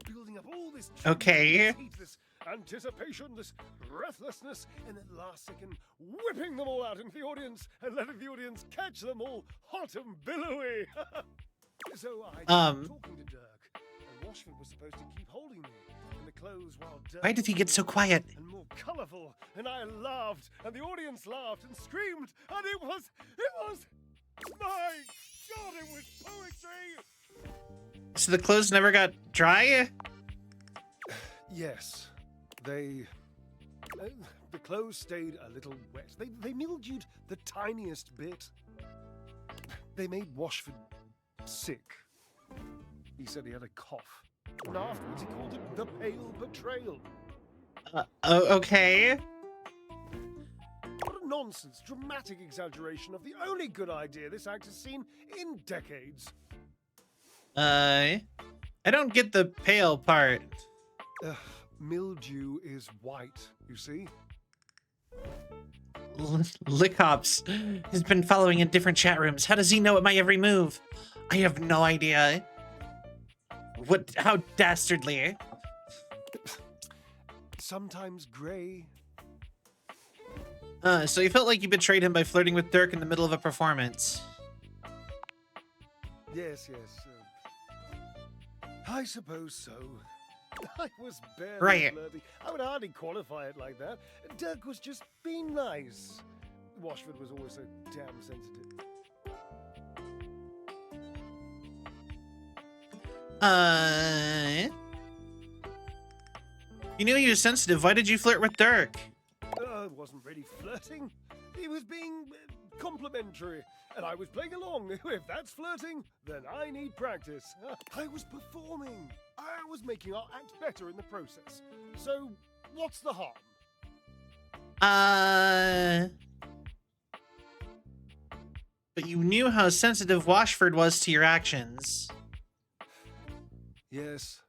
building up all this Okay. heat, this anticipation, this breathlessness, and at the last second, whipping them all out into the audience and letting the audience catch them all hot and billowy. So I kept talking to Dirk, and Washford was supposed to keep holding me in the clothes while Dirk. Why did he get so quiet? And more colourful, and I laughed, and the audience laughed and screamed, and it was, my God, it was poetry. So the clothes never got dry? Yes, the clothes stayed a little wet. They mildewed the tiniest bit. They made Washford sick. He said he had a cough. And afterwards he called it the pale betrayal. Okay. What a nonsense, dramatic exaggeration of the only good idea this act has seen in decades. I don't get the pale part. Mildew is white, you see? Lickops has been following in different chat rooms. How does he know my every move? I have no idea. How dastardly. Sometimes gray. So you felt like you betrayed him by flirting with Dirk in the middle of a performance. Yes. I suppose so. I was barely Right. flirty. I would hardly qualify it like that. Dirk was just being nice. Washford was always so damn sensitive. You knew he was sensitive. Why did you flirt with Dirk? It wasn't really flirting. He was being complimentary, and I was playing along. If that's flirting, then I need practice. I was performing. I was making our act better in the process. So, what's the harm? But you knew how sensitive Washford was to your actions. Yes.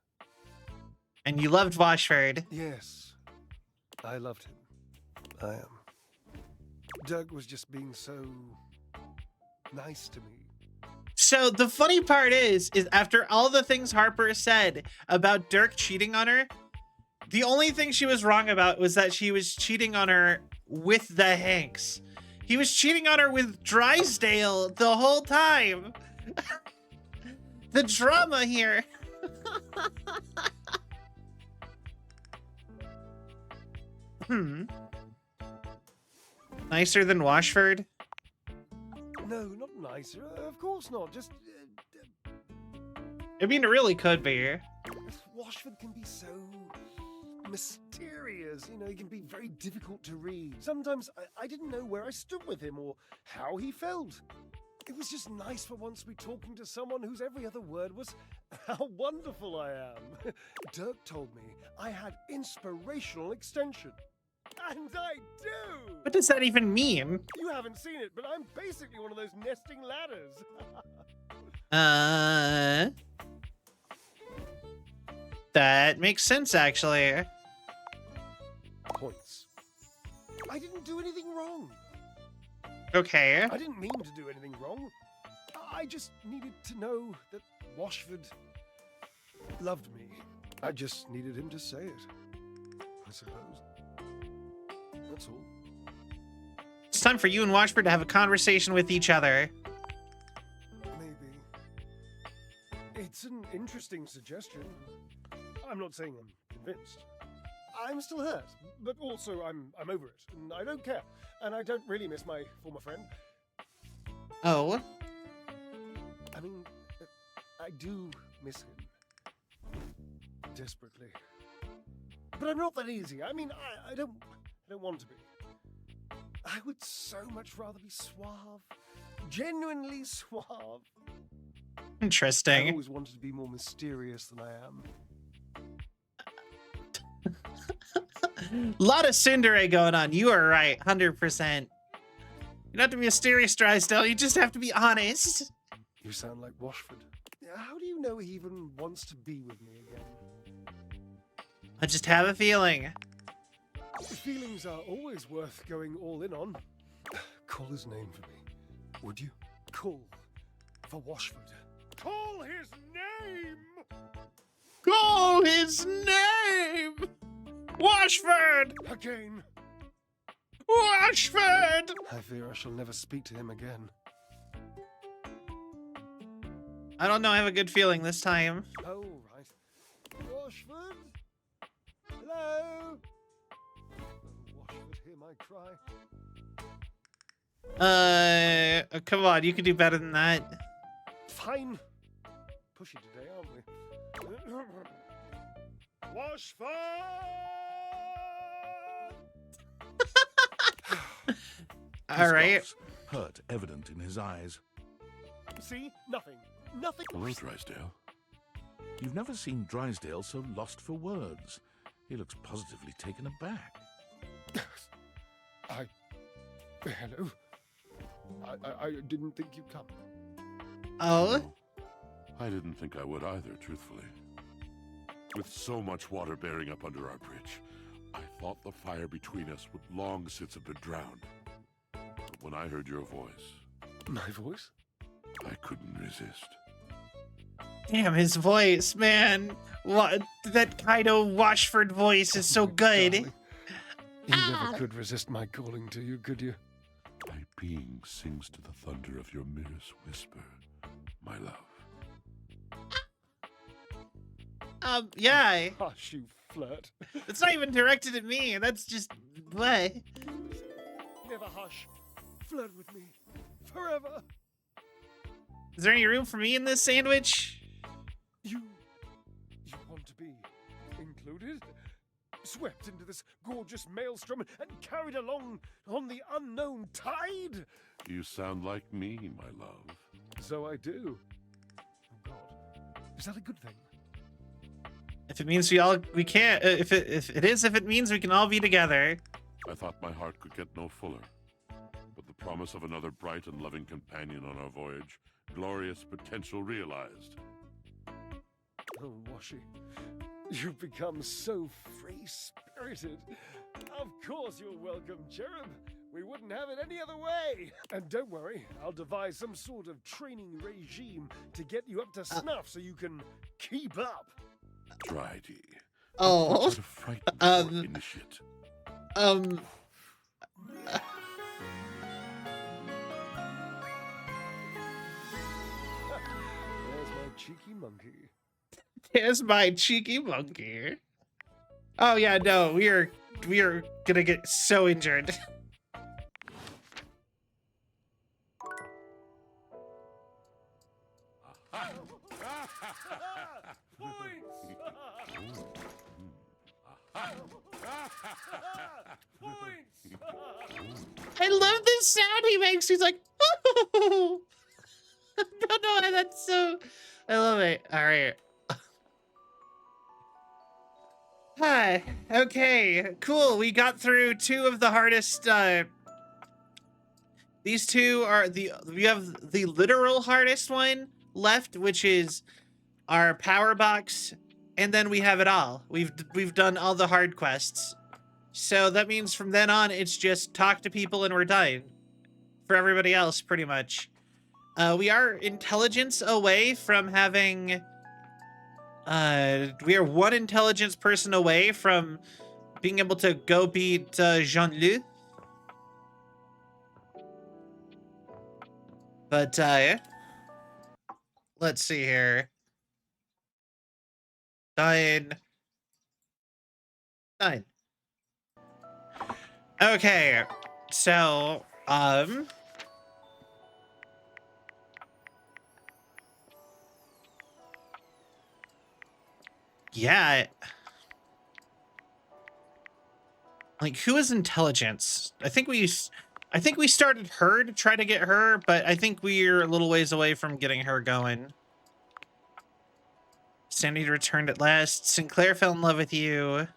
And you loved Washford. Yes. I loved him. I am. Dirk was just being so nice to me. So the funny part is after all the things Harper said about Dirk cheating on her, the only thing she was wrong about was that she was cheating on her with the Hanks. He was cheating on her with Drysdale the whole time. The drama here. Nicer than Washford? No, not nicer. Of course not. Just I mean, it really could be. Washford can be so mysterious. You know, he can be very difficult to read. Sometimes I didn't know where I stood with him or how he felt. It was just nice for once to be talking to someone whose every other word was how wonderful I am. Dirk told me I had inspirational extension. And I do! What does that even mean? You haven't seen it, but I'm basically one of those nesting ladders. That makes sense, actually. Points. I didn't do anything wrong. Okay. I didn't mean to do anything wrong. I just needed to know that Washford loved me. I just needed him to say it, I suppose. That's all. It's time for you and Washford to have a conversation with each other. Maybe. It's an interesting suggestion. I'm not saying I'm convinced. I'm still hurt, but also I'm over it, and I don't care. And I don't really miss my former friend. Oh. I mean, I do miss him. Desperately. But I'm not that easy. I mean, I don't want to be. I would so much rather be suave. Genuinely suave. Interesting. I always wanted to be more mysterious than I am. A lot of tsundere going on. You are right, 100%. You don't have to be mysterious, Drysdale. You just have to be honest. You sound like Washford. How do you know he even wants to be with me again? I just have a feeling. Feelings are always worth going all in on. Call his name for me, would you? Call for Washford. Call his name! Call his name! Washford! Again! Washford! I fear I shall never speak to him again. I don't know, I have a good feeling this time. Oh, right. Washford? Hello? Oh, Washford, hear my cry. Come on, you can do better than that. Fine. Pushy today, aren't we? Washford! All right. Hurt evident in his eyes. See? Nothing. Nothing. Hello, Drysdale. You've never seen Drysdale so lost for words. He looks positively taken aback. Hello? I didn't think you'd come. Oh? I didn't think I would either, truthfully. With so much water bearing up under our bridge, I thought the fire between us would long since have been drowned. But when I heard your voice... My voice? I couldn't resist. Damn, his voice, man. What? That Kaido Washford voice is so good. Darling, you never could resist my calling to you, could you? My being sings to the thunder of your merest whisper, my love. Yeah. Hush, you flirt. It's not even directed at me. That's just what? Never hush. Flirt with me. Forever. Is there any room for me in this sandwich? You want to be included? Swept into this gorgeous maelstrom and carried along on the unknown tide? You sound like me, my love. So I do. Oh God, is that a good thing? If it means we can't. If it means we can all be together. I thought my heart could get no fuller, but the promise of another bright and loving companion on our voyage, glorious potential realized. Oh, Washi, you've become so free-spirited. Of course you're welcome, Cherub. We wouldn't have it any other way. And don't worry, I'll devise some sort of training regime to get you up to snuff so you can keep up. Drydy. Oh. To frighten your initiate. There's my cheeky monkey. There's my cheeky monkey. Oh yeah, no, we are gonna get so injured. I love this sound he makes. He's like, oh. I don't know why that's so. I love it. All right. Hi. Okay. Cool. We got through two of the hardest. These two are we have the literal hardest one left, which is our power box, and then we have it all. We've done all the hard quests. So that means from then on, it's just talk to people and we're done. For everybody else, pretty much. We are intelligence away from having... we are one intelligence person away from being able to go beat Jean-Luc. But, let's see here. Done. Okay, so, yeah. Like, who is intelligence? I think we started her to try to get her, but I think we're a little ways away from getting her going. Sandy returned at last. Sinclair fell in love with you.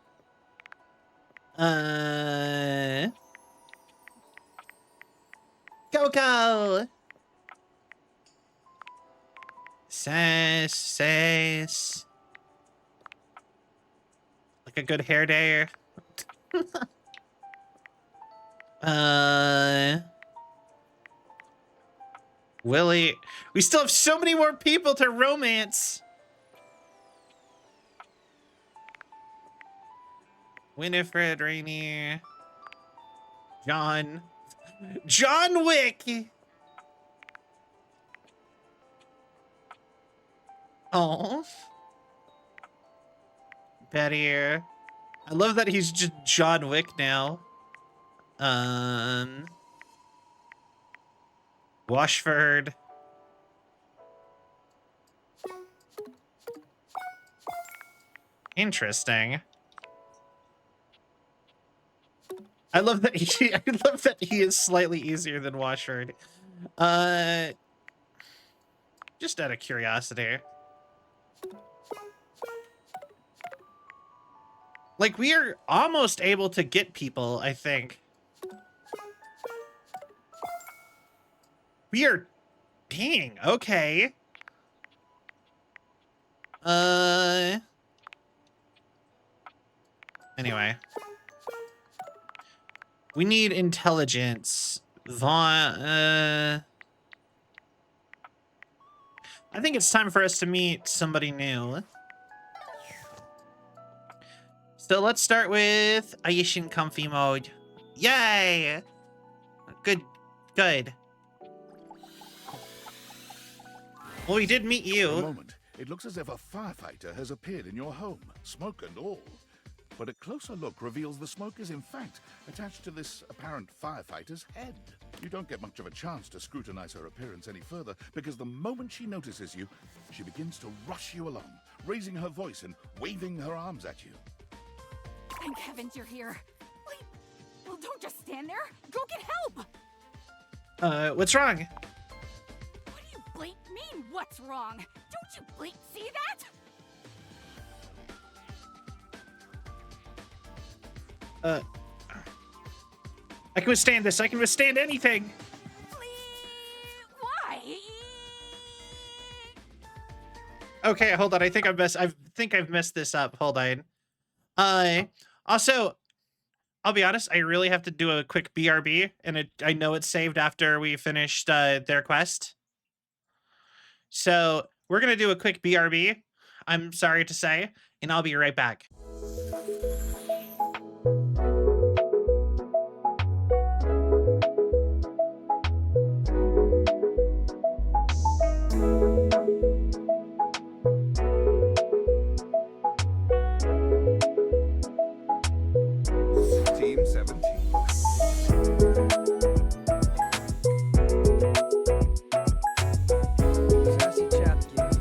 God Coco. Says. Like a good hair day. Willie. We still have so many more people to romance. Winifred, Rainier. John. John Wick. Oh. Betty. I love that he's just John Wick now. Washford. Interesting. I love that he is slightly easier than Washford. Just out of curiosity. Like, we are almost able to get people, I think. We are... Dang, okay. Anyway. We need intelligence. I think it's time for us to meet somebody new. So let's start with Aishin Comfy mode. Yay! Good. Good. Well, we did meet For a you. moment, it looks as if a firefighter has appeared in your home, smoke and all. But a closer look reveals the smoke is in fact attached to this apparent firefighter's head. You don't get much of a chance to scrutinize her appearance any further, because the moment she notices you, she begins to rush you along, raising her voice and waving her arms at you. Thank heavens you're here. Wait, well, don't just stand there. Go get help. What's wrong? What do you bleep mean, what's wrong? Don't you bleep see that? I can withstand this. I can withstand anything. Why? Okay, hold on. I think I've messed this up. Hold on. Also, I'll be honest, I really have to do a quick BRB, and I know it's saved after we finished their quest. So we're gonna do a quick BRB, I'm sorry to say, and I'll be right back. Team 17. Sassy Chap Games.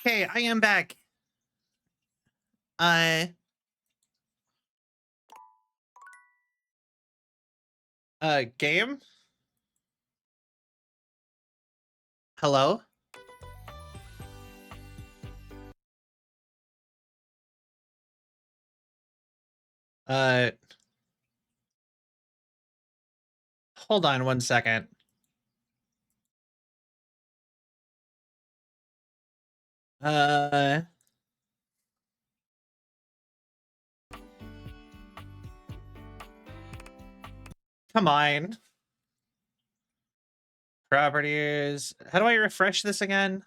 Okay, I am back. Game? Hello? Hold on one second. Come on. Properties. How do I refresh this again?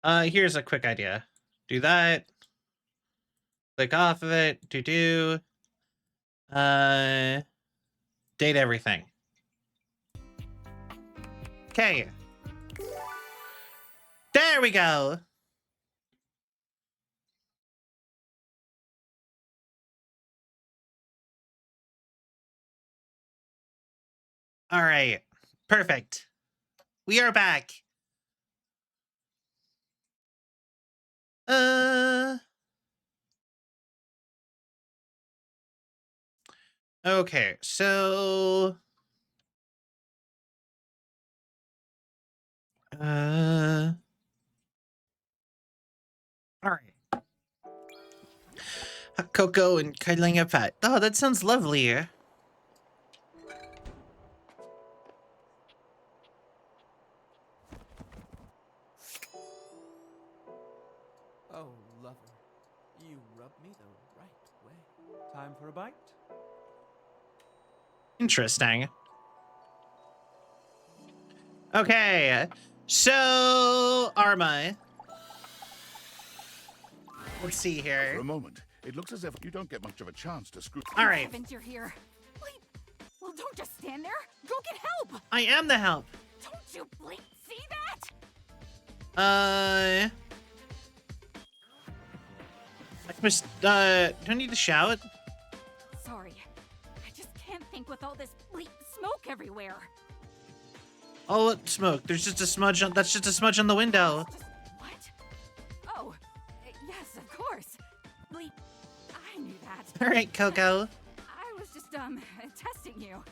Here's a quick idea. Do that. Click off of it. Do. Date everything. Okay. There we go. All right. Perfect. We are back. Okay, so all right. Hot cocoa and cuddling a pet. Oh, that sounds lovely. Oh, lover, you rub me the right way. Time for a bite? Interesting. Okay, so Arma. Let's see here. For a moment, it looks as if you don't get much of a chance to screw. All right. Heavens, you're here. Wait. Well, don't just stand there. Go get help. I am the help. Don't you blink see that? I must, do I need to shout? Sorry. I just can't think with all this bleak smoke everywhere. Oh, what smoke? There's just a smudge on, that's just a smudge on the window. What? Oh, yes, of course. Bleak, I knew that. All right, Coco. I was just, testing you.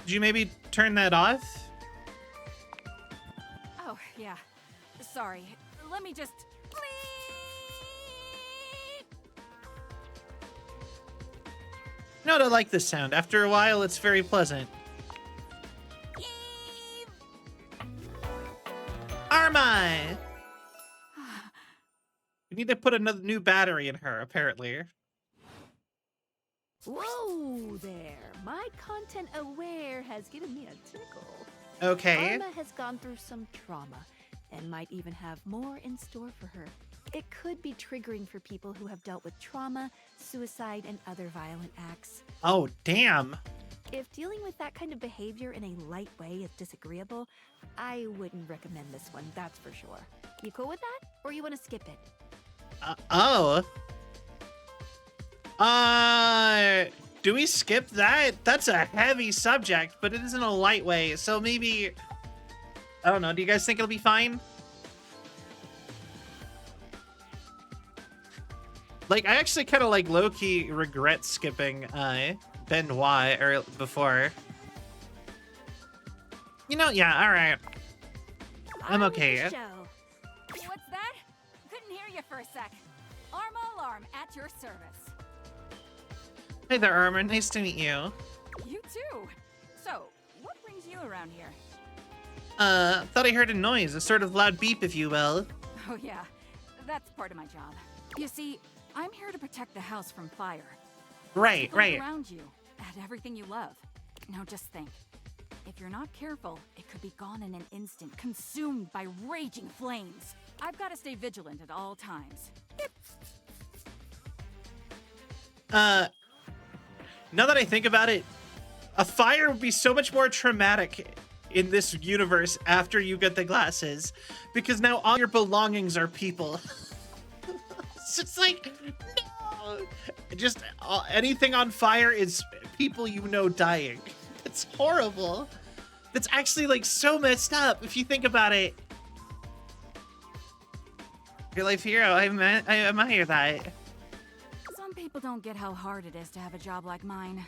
Did you maybe turn that off? Oh, yeah. Sorry. Let me just... No, I like this sound. After a while, it's very pleasant. Arma! We need to put another new battery in her, apparently. Whoa there. My content aware has given me a tickle. Okay. Arma has gone through some trauma and might even have more in store for her. It could be triggering for people who have dealt with trauma, suicide, and other violent acts. Oh, damn. If dealing with that kind of behavior in a light way is disagreeable, I wouldn't recommend this one, that's for sure. You cool with that? Or you want to skip it? Do we skip that? That's a heavy subject, but it isn't a light way, so maybe... I don't know, do you guys think it'll be fine? Like, I actually kind of like low-key regret skipping Benoit before. You know, yeah, alright. I'm okay. What's that? Couldn't hear you for a sec. Arma Alarm at your service. Hey there, Arma. Nice to meet you. You too. So, what brings you around here? Thought I heard a noise, a sort of loud beep, if you will. Oh yeah, that's part of my job. You see, I'm here to protect the house from fire. Right, Look right. around you, at everything you love. Now just think. If you're not careful, it could be gone in an instant, consumed by raging flames. I've got to stay vigilant at all times. Now that I think about it, a fire would be so much more traumatic in this universe after you get the glasses, because now all your belongings are people. It's just like, no! Just anything on fire is people you know dying. It's horrible. That's actually like so messed up if you think about it. Your life hero, I admire that. Some people don't get how hard it is to have a job like mine.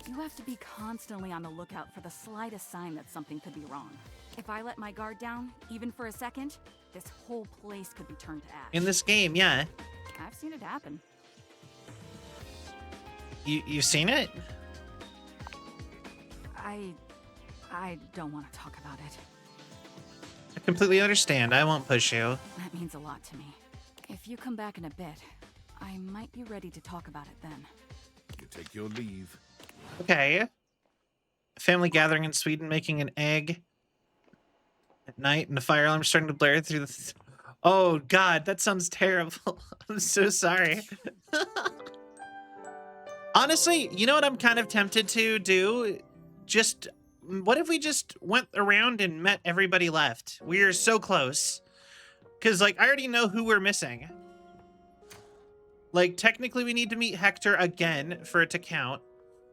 You have to be constantly on the lookout for the slightest sign that something could be wrong. If I let my guard down, even for a second, this whole place could be turned to ash. In this game, yeah. I've seen it happen. You've seen it? I don't want to talk about it. I completely understand. I won't push you. That means a lot to me. If you come back in a bit, I might be ready to talk about it then. You take your leave. Okay. Family gathering in Sweden making an egg at night and the fire alarm starting to blare through the... Oh, God, that sounds terrible. I'm so sorry. Honestly, you know what I'm kind of tempted to do? Just, what if we just went around and met everybody left? We are so close. Because, like, I already know who we're missing. Like, technically we need to meet Hector again for it to count.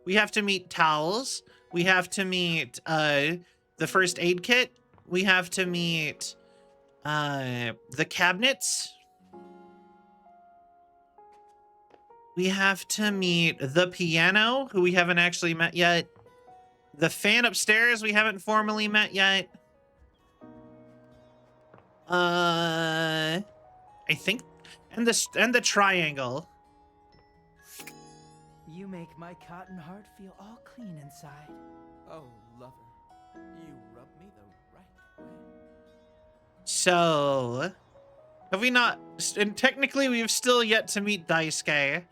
We have to meet Towels. We have to meet the first aid kit. We have to meet the cabinets. We have to meet the piano, who we haven't actually met yet. The fan upstairs we haven't formally met yet. I think, and the triangle. You make my cotton heart feel all clean inside. Oh, lover, you rub me the right way. So, have we not? And technically, we've still yet to meet Daisuke.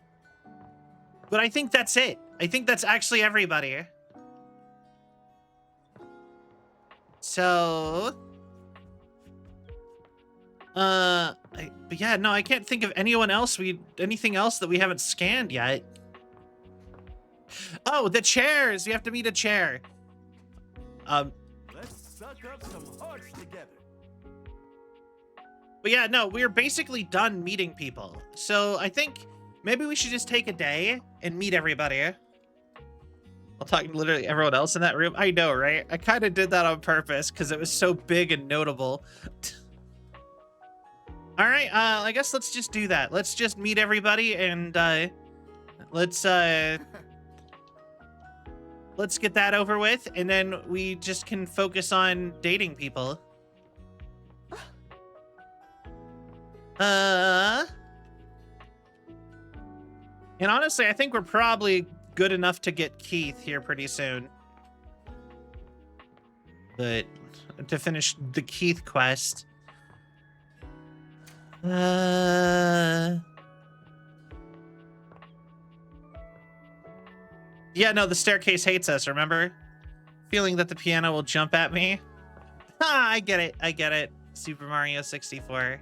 But I think that's it. I think that's actually everybody. So, but yeah, no, I can't think of anything else that we haven't scanned yet. Oh, the chairs. We have to meet a chair. Let's suck up some hearts together. But yeah, no, we're basically done meeting people. So I think maybe we should just take a day and meet everybody. I'll talk to literally everyone else in that room. I know, right? I kind of did that on purpose because it was so big and notable. All right, I guess let's just do that. Let's just meet everybody and let's get that over with, and then we just can focus on dating people. And honestly, I think we're probably good enough to get Keith here pretty soon. But to finish the Keith quest. Yeah, no, the staircase hates us, remember? Feeling that the piano will jump at me. Ah, I get it. I get it. Super Mario 64.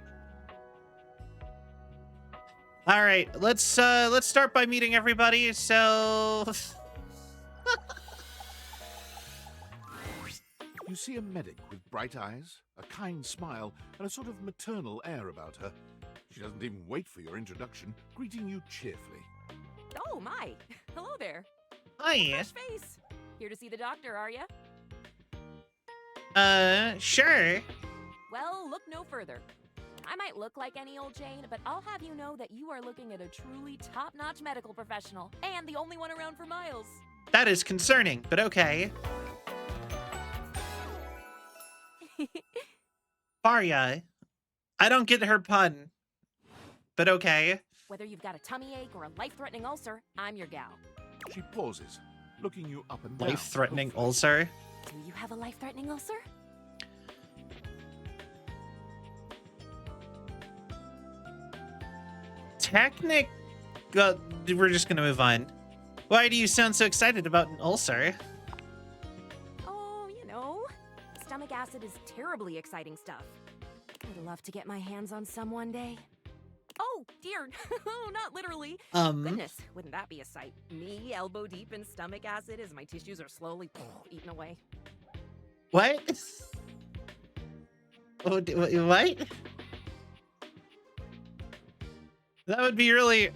All right, let's start by meeting everybody. So You see a medic with bright eyes, a kind smile, and a sort of maternal air about her. She doesn't even wait for your introduction, greeting you cheerfully. Oh, my. Hello there. Hi. Fresh face. Here to see the doctor, are you? Sure. Well, look no further. I might look like any old Jane, but I'll have you know that you are looking at a truly top-notch medical professional, and the only one around for miles. That is concerning, but okay. Faria, I don't get her pun, but okay. Whether you've got a tummy ache or a life-threatening ulcer, I'm your gal. She pauses, looking you up and down. Life-threatening ulcer? Do you have a life-threatening ulcer? We're just gonna move on. Why do you sound so excited about an ulcer? Oh, you know, stomach acid is terribly exciting stuff. I'd love to get my hands on some one day. Oh, dear. Not literally. Goodness, wouldn't that be a sight? Me, elbow deep in stomach acid as my tissues are slowly eaten away. What? What? That would be really...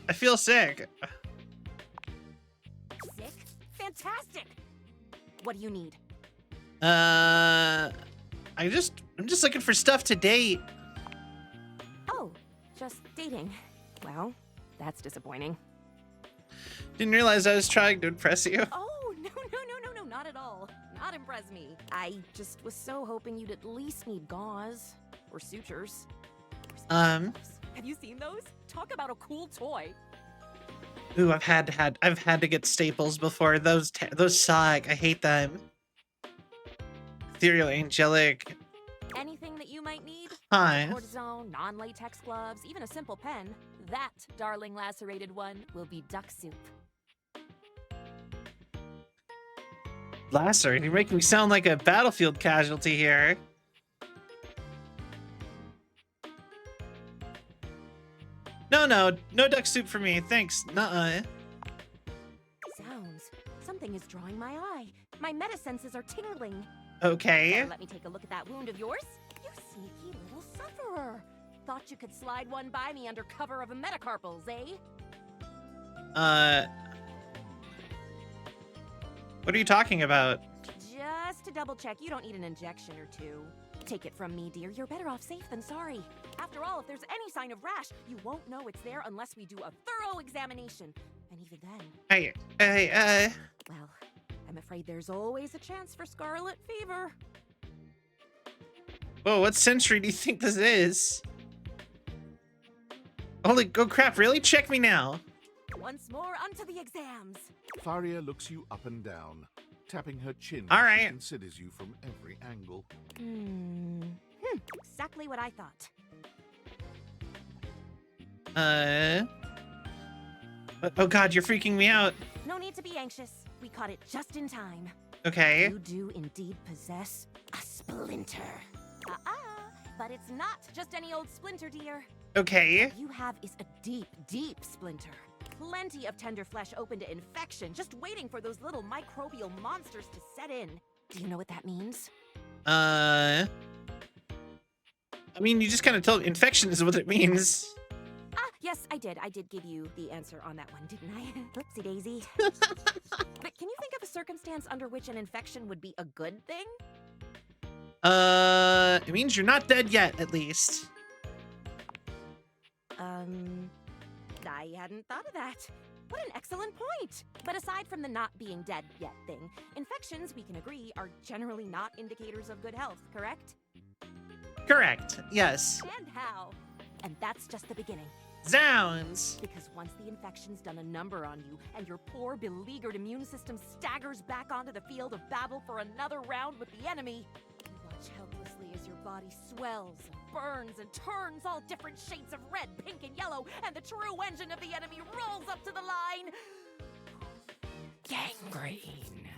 I feel sick. Sick? Fantastic! What do you need? I'm just looking for stuff to date. Oh, just dating. Well, that's disappointing. Didn't realize I was trying to impress you. Oh, no, not at all. Not impress me. I just was so hoping you'd at least need gauze or sutures. Have you seen those? Talk about a cool toy. Ooh, I've had to get staples before. Those suck. I hate them. Ethereal, angelic. Anything that you might need, Huh. Cortisone, non-latex gloves, even a simple pen. That, darling lacerated one, will be duck soup. Lacer, you're making me sound like a battlefield casualty here. No duck soup for me, thanks. Nuh-uh. Sounds. Something is drawing my eye. My meta senses are tingling. Okay. Better let me take a look at that wound of yours. You sneaky little sufferer. Thought you could slide one by me under cover of a metacarpals, eh? What are you talking about? Just to double check, you don't need an injection or two. Take it from me, dear. You're better off safe than sorry. After all, if there's any sign of rash, you won't know it's there unless we do a thorough examination. And even then... Well, I'm afraid there's always a chance for scarlet fever. Whoa, what century do you think this is? Holy, oh crap, really? Check me now. Once more, onto the exams. Faria looks you up and down, tapping her chin All as right. she considers you from every angle. Exactly what I thought. Oh god, you're freaking me out. No need to be anxious. We caught it just in time. Okay. You do indeed possess a splinter. But it's not just any old splinter, dear. Okay. What you have is a deep, deep splinter. Plenty of tender flesh open to infection, just waiting for those little microbial monsters to set in. Do you know what that means? I mean, you just kind of told infection is what it means. Yes, I did. I did give you the answer on that one, didn't I? Oopsie daisy. But can you think of a circumstance under which an infection would be a good thing? It means you're not dead yet, at least. I hadn't thought of that. What an excellent point! But aside from the not being dead yet thing, infections, we can agree, are generally not indicators of good health, correct? Correct, yes. And how? And that's just the beginning. Zounds! Because once the infection's done a number on you, and your poor, beleaguered immune system staggers back onto the field of battle for another round with the enemy, you watch helplessly as your body swells and burns and turns all different shades of red, pink, and yellow, and the true engine of the enemy rolls up to the line. Gangrene.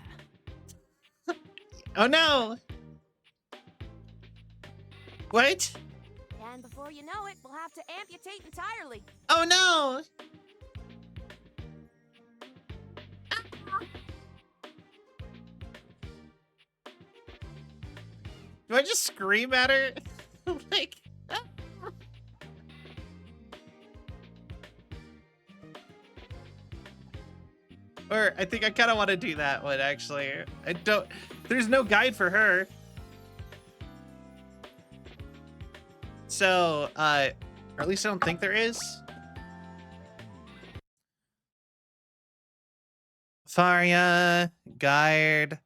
Oh no! What? And before you know it, we'll have to amputate entirely. Oh no! Do I just scream at her? Like... Or I think I kind of want to do that one, actually. I don't... There's no guide for her. So, or at least I don't think there is. Faria, guide.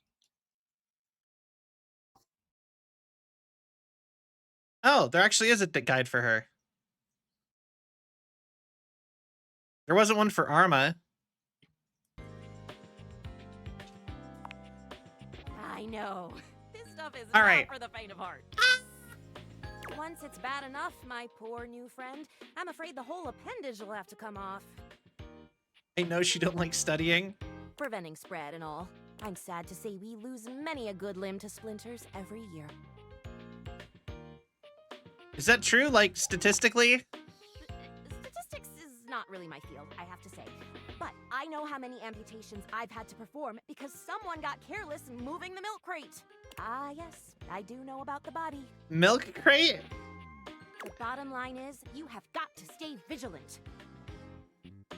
Oh, there actually is a guide for her. There wasn't one for Arma. I know. This stuff is All not right. for the faint of heart. Once it's bad enough, my poor new friend, I'm afraid the whole appendage will have to come off. I know she don't like studying. Preventing spread and all. I'm sad to say we lose many a good limb to splinters every year. Is that true? Like, statistically? Statistics is not really my field, I have to say. But I know how many amputations I've had to perform because someone got careless moving the milk crate. Ah, yes, I do know about the body. Milk crate? The bottom line is, you have got to stay vigilant.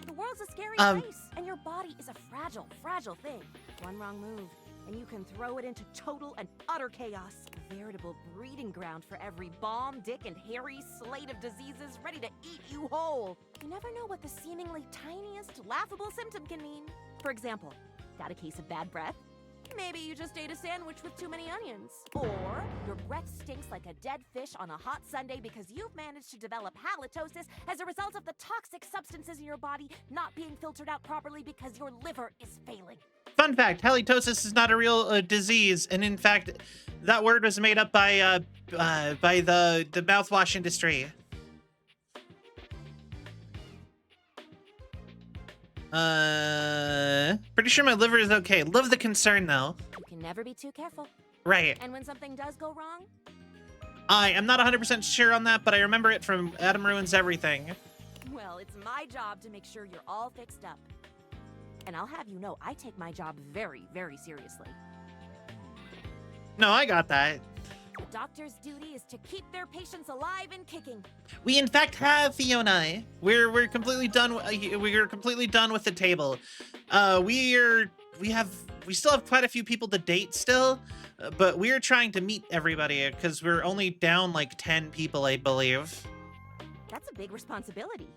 The world's a scary place, and your body is a fragile, fragile thing. One wrong move, and you can throw it into total and utter chaos. A veritable breeding ground for every bomb, dick, and hairy slate of diseases ready to eat you whole. You never know what the seemingly tiniest, laughable symptom can mean. For example, got a case of bad breath? Maybe you just ate a sandwich with too many onions. Or your breath stinks like a dead fish on a hot Sunday because you've managed to develop halitosis as a result of the toxic substances in your body not being filtered out properly because your liver is failing. Fun fact, halitosis is not a real disease, and in fact, that word was made up by by the mouthwash industry. Pretty sure my liver is okay. Love the concern though. You can never be too careful. Right. And when something does go wrong, I am not 100% sure on that, but I remember it from Adam Ruins Everything. well, it's my job to make sure you're all fixed up. And I'll have you know, I take my job very, very seriously. No, I got that. The doctor's duty is to keep their patients alive and kicking. We in fact have Fiona. We're completely done. We are completely done with the table. We still have quite a few people to date still, but we're trying to meet everybody because we're only down like 10 people, I believe. That's a big responsibility.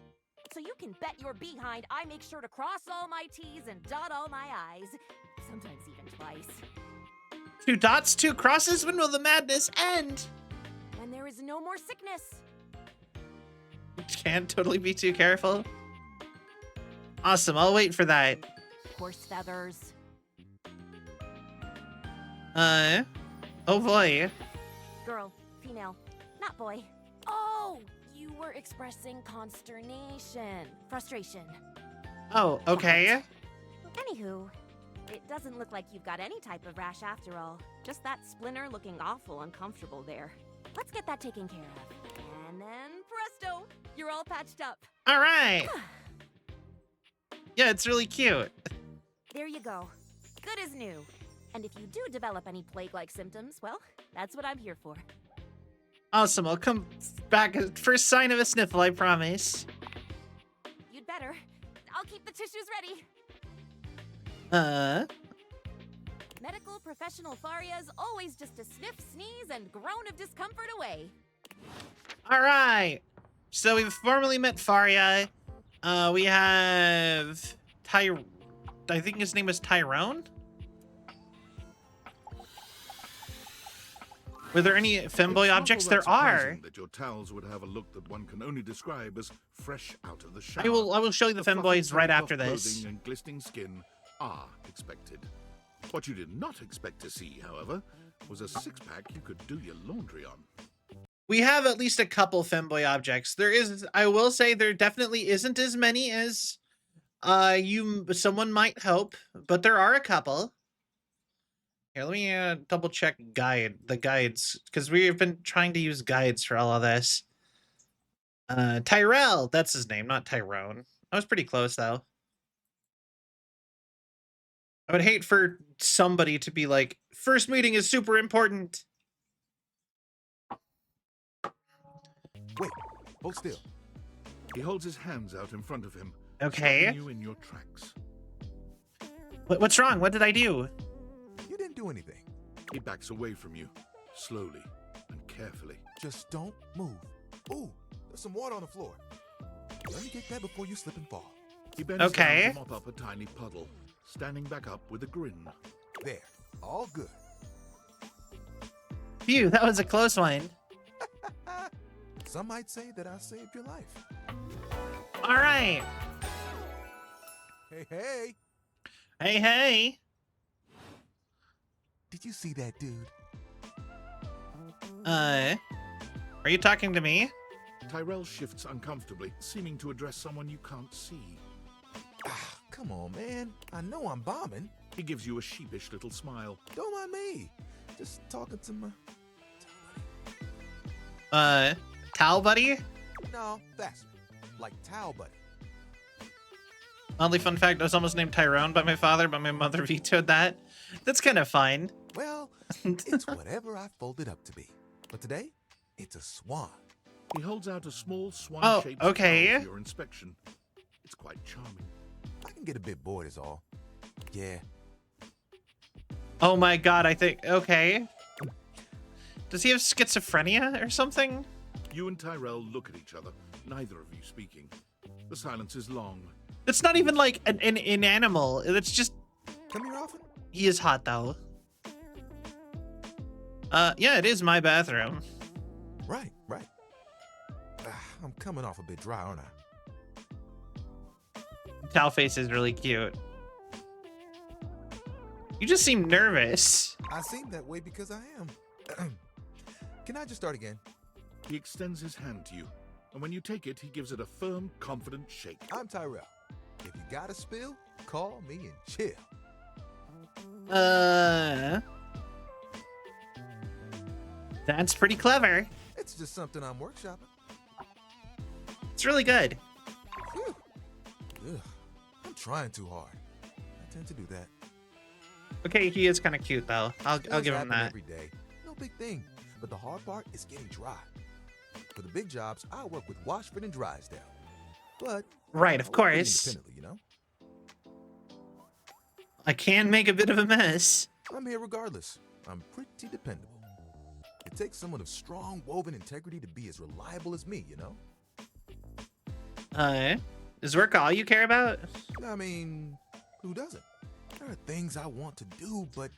So you can bet your behind I make sure to cross all my T's and dot all my I's. Sometimes even twice. 2 dots, 2 crosses. When will the madness end? When there is no more sickness. Can't totally be too careful. Awesome. I'll wait for that. Horse feathers. Oh boy. Girl, female, not boy. Oh, you were expressing consternation, frustration. Oh, okay. Anywho, it doesn't look like you've got any type of rash after all. Just that splinter looking awful uncomfortable there. Let's get that taken care of. And then presto, you're all patched up. All right. Yeah, it's really cute. There you go. Good as new. And if you do develop any plague-like symptoms, well, that's what I'm here for. Awesome. I'll come back at first sign of a sniffle, I promise. You'd better. I'll keep the tissues ready. Medical professional Faria is always just a sniff, sneeze, and groan of discomfort away. All right. So we've formally met Faria. We have I think his name is Tyrone. Were there any femboy objects? There are. That your towels would have a look that one can only describe as fresh out of the shower. I will show you the femboys right after this. Clothing and glistening skin are expected. What you did not expect to see, however, was a 6-pack you could do your laundry on. We have at least a couple femboy objects. There is, I will say, there definitely isn't as many as someone might hope, but there are a couple. Here, let me double check the guides, because we've been trying to use guides for all of this. Tyrell, that's his name, not Tyrone. I was pretty close though. I would hate for somebody to be like, first meeting is super important. Wait, hold still. He holds his hands out in front of him. Okay. Stopping you in your tracks. What's wrong? What did I do? You didn't do anything. He backs away from you, slowly and carefully. Just don't move. Ooh, there's some water on the floor. Let me get that before you slip and fall. He bends down to mop up a tiny puddle, standing back up with a grin. There, all good. Phew, that was a close one. Some might say that I saved your life. All right. Hey, hey. Hey, hey. Did you see that dude? Are you talking to me? Tyrell shifts uncomfortably, seeming to address someone you can't see. Ah, come on, man. I know I'm bombing. He gives you a sheepish little smile. Don't mind me. Just talking to my... Towel buddy? No, that's like towel buddy. Oddly fun fact, I was almost named Tyrone by my father, but my mother vetoed that. That's kind of fine. Well, it's whatever I folded up to be. But today, it's a swan. He holds out a small swan-shaped towel for your inspection. It's quite charming. I can get a bit bored is all. Yeah. Oh my god, I think... Okay. Does he have schizophrenia or something? You and Tyrell look at each other, neither of you speaking. The silence is long. It's not even like an animal. It's just... Come here often? He is hot, though. Yeah, it is my bathroom. Right. I'm coming off a bit dry, aren't I? Towel face is really cute. You just seem nervous. I seem that way because I am. can I just start again? He extends his hand to you, and when you take it, he gives it a firm, confident shake. I'm Tyrell. If you got a spill, call me and chill. That's pretty clever. It's just something I'm workshopping. It's really good. Whew. Ugh, I'm trying too hard. I tend to do that. Okay, he is kind of cute though. I'll Spills give him happen that. every day. No big thing. But the hard part is getting dry. For the big jobs, I work with Washford and Drysdale. But Right, of I work course. independently, you know? I can make a bit of a mess. I'm here regardless. I'm pretty dependable. It takes someone of strong woven integrity to be as reliable as me, you know? Is work all you care about? I mean, who doesn't? There are things I want to do, but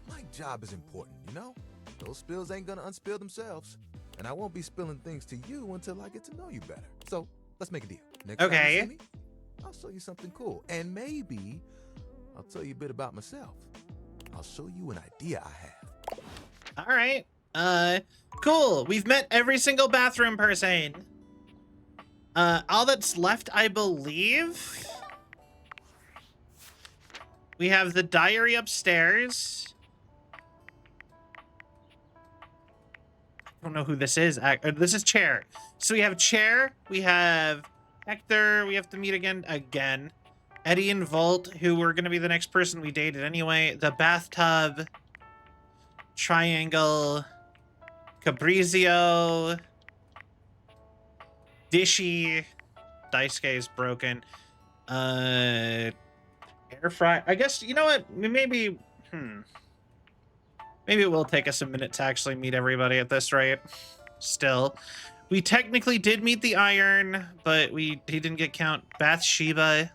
my job is important, you know? Those spills ain't gonna unspill themselves. And I won't be spilling things to you until I get to know you better. So, let's make a deal. Next time you see me, I'll show you something cool. And maybe I'll tell you a bit about myself. I'll show you an idea I have. All right. Cool. We've met every single bathroom person. All that's left, I believe. We have the diary upstairs. I don't know who this is. This is Chair. So we have Chair. We have Hector. We have to meet again. Eddie and Volt, who were going to be the next person we dated anyway. The bathtub. Triangle. Cabrizio. Dishy. Daisuke is broken. Air fry. I guess, you know what? Maybe, maybe it will take us a minute to actually meet everybody at this rate. Still. We technically did meet the Iron, but he didn't get count. Bathsheba.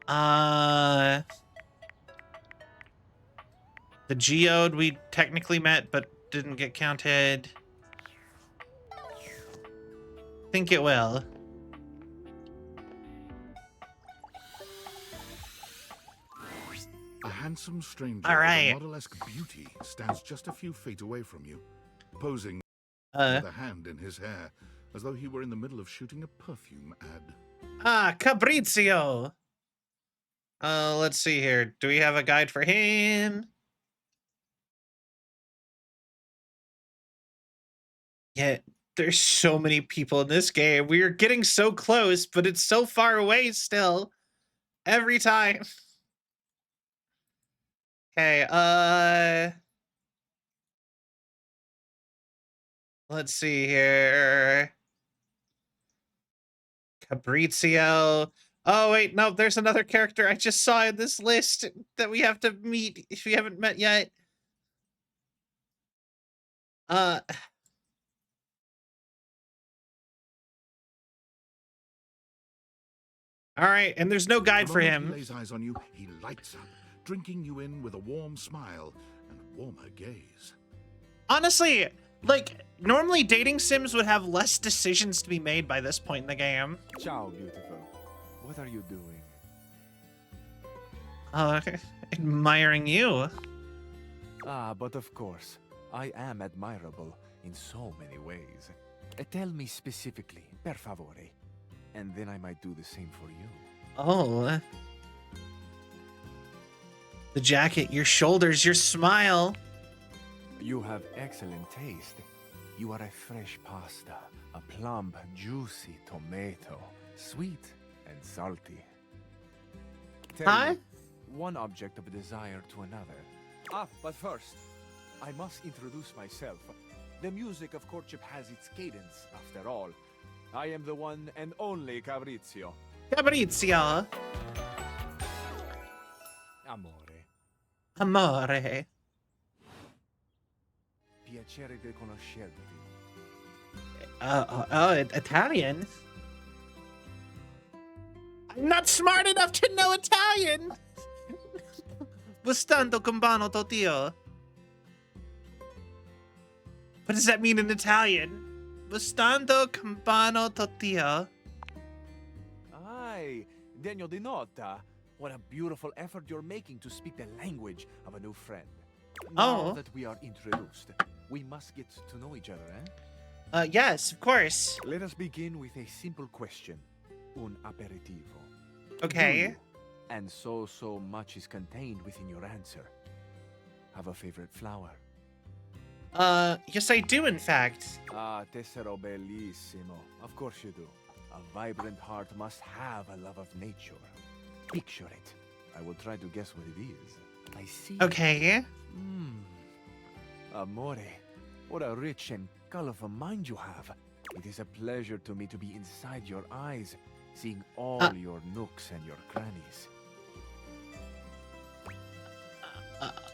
The Geode we technically met, but didn't get counted. Think it will. A handsome stranger All right. with a model-esque beauty stands just a few feet away from you, posing with a hand in his hair, as though he were in the middle of shooting a perfume ad. Cabrizio. Let's see here. Do we have a guide for him? Yeah, there's so many people in this game. We are getting so close, but it's so far away still. Every time. Okay, let's see here. Cabrizio. Oh, wait, no, there's another character I just saw in this list that we have to meet if we haven't met yet. All right, and there's no guide The for moment him. He lays eyes on you, he lights up, drinking you in with a warm smile and warmer gaze. Honestly, like, normally dating sims would have less decisions to be made by this point in the game. Ciao, beautiful. What are you doing? Admiring you. Ah, but of course, I am admirable in so many ways. Tell me specifically, per favore, and then I might do the same for you. Oh. The jacket, your shoulders, your smile. You have excellent taste. You are a fresh pasta, a plump, juicy tomato, sweet and salty. Tell me, one object of desire to another. Ah, but first, I must introduce myself. The music of courtship has its cadence, after all. I am the one and only Cabrizio. Cabrizio. Amore. Amore. Piacere di conoscerti. Italian? I'm not smart enough to know Italian! Bustando campano totio. What does that mean in Italian? Bustando campano totio. Aye, degno di nota. What a beautiful effort you're making to speak the language of a new friend. Now Oh. that we are introduced, we must get to know each other, eh? Yes, of course. Let us begin with a simple question. Un aperitivo. Okay. Do you, and so much is contained within your answer, have a favorite flower? Yes I do, in fact. Ah, tessero bellissimo. Of course you do. A vibrant heart must have a love of nature. Picture it. I will try to guess what it is. I see. Okay. Amore, what a rich and colorful mind you have. It is a pleasure to me to be inside your eyes, seeing all your nooks and your crannies.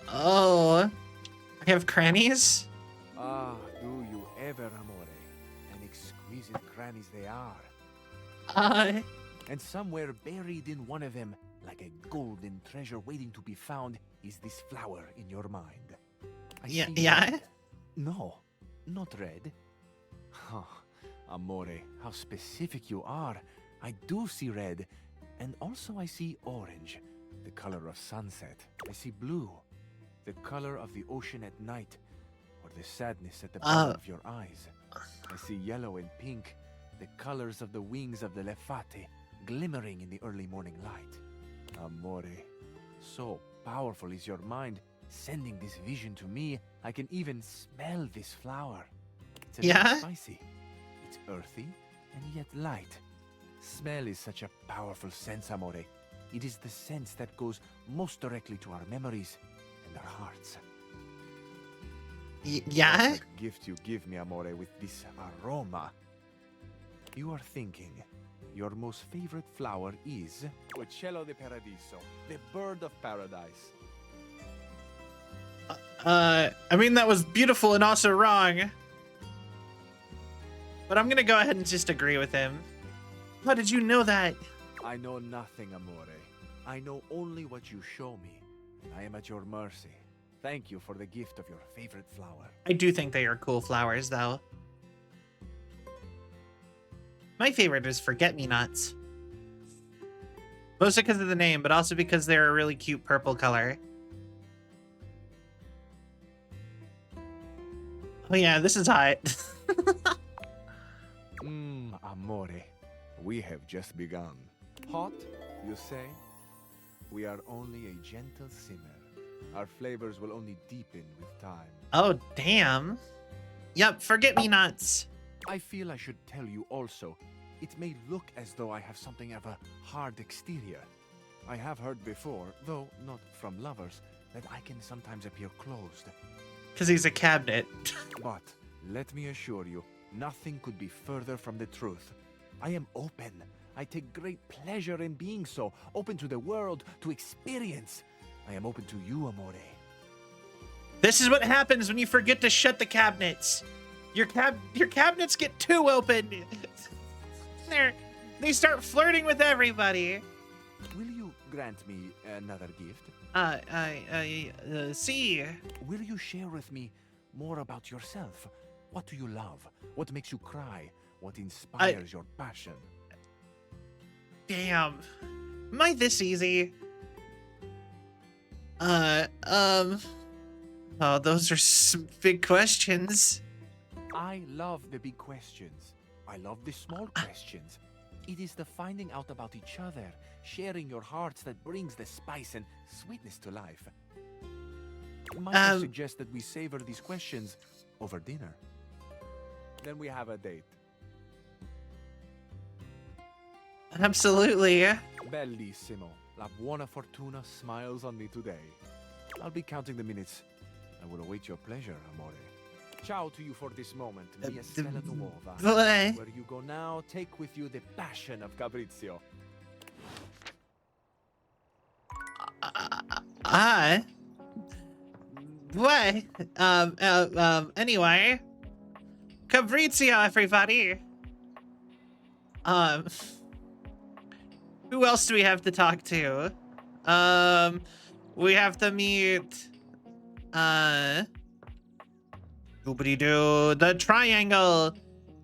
Oh. I have crannies? Ah, do you ever, amore? And exquisite crannies they are. And somewhere buried in one of them, like a golden treasure waiting to be found, is this flower in your mind. I see yeah? red. No, not red. Huh, amore, how specific you are. I do see red, and also I see orange, the color of sunset. I see blue, the color of the ocean at night, or the sadness at the bottom of your eyes. I see yellow and pink, the colors of the wings of the lefate, glimmering in the early morning light. Amore, so powerful is your mind, sending this vision to me. I can even smell this flower. It's a bit spicy. It's earthy and yet light. Smell is such a powerful sense, amore. It is the sense that goes most directly to our memories and our hearts. Yeah? What a gift you give me, amore, with this aroma. You are thinking your most favorite flower is Uccello di Paradiso, the bird of paradise. I mean, that was beautiful and also wrong. But I'm gonna go ahead and just agree with him. How did you know that? I know nothing, amore. I know only what you show me. I am at your mercy. Thank you for the gift of your favorite flower. I do think they are cool flowers, though. My favorite is Forget-Me-Nots. Mostly because of the name, but also because they're a really cute purple color. Oh yeah, this is hot. Amore, we have just begun. Hot, you say? We are only a gentle simmer. Our flavors will only deepen with time. Oh, damn. Yep, Forget-Me-Nots. I feel I should tell you also, it may look as though I have something of a hard exterior. I have heard before, though not from lovers, that I can sometimes appear closed. Because he's a cabinet. But let me assure you, nothing could be further from the truth. I am open. I take great pleasure in being so, open to the world, to experience. I am open to you, amore. This is what happens when you forget to shut the cabinets. Your cabinets get too open. They start flirting with everybody. Will you grant me another gift? See. Will you share with me more about yourself? What do you love? What makes you cry? What inspires your passion? Damn. Am I this easy? Oh, those are some big questions. I love the big questions. I love the small questions. It is the finding out about each other, sharing your hearts that brings the spice and sweetness to life. Might I suggest that we savor these questions over dinner? Then we have a date. Absolutely. Bellissimo. La buona fortuna smiles on me today. I'll be counting the minutes. I will await your pleasure, amore. Ciao to you for this moment, mia stella nuova. Where you go now, take with you the passion of Fabrizio. What? Anyway. Fabrizio, everybody. Who else do we have to talk to? We have to meet, Doobity-doo, the triangle.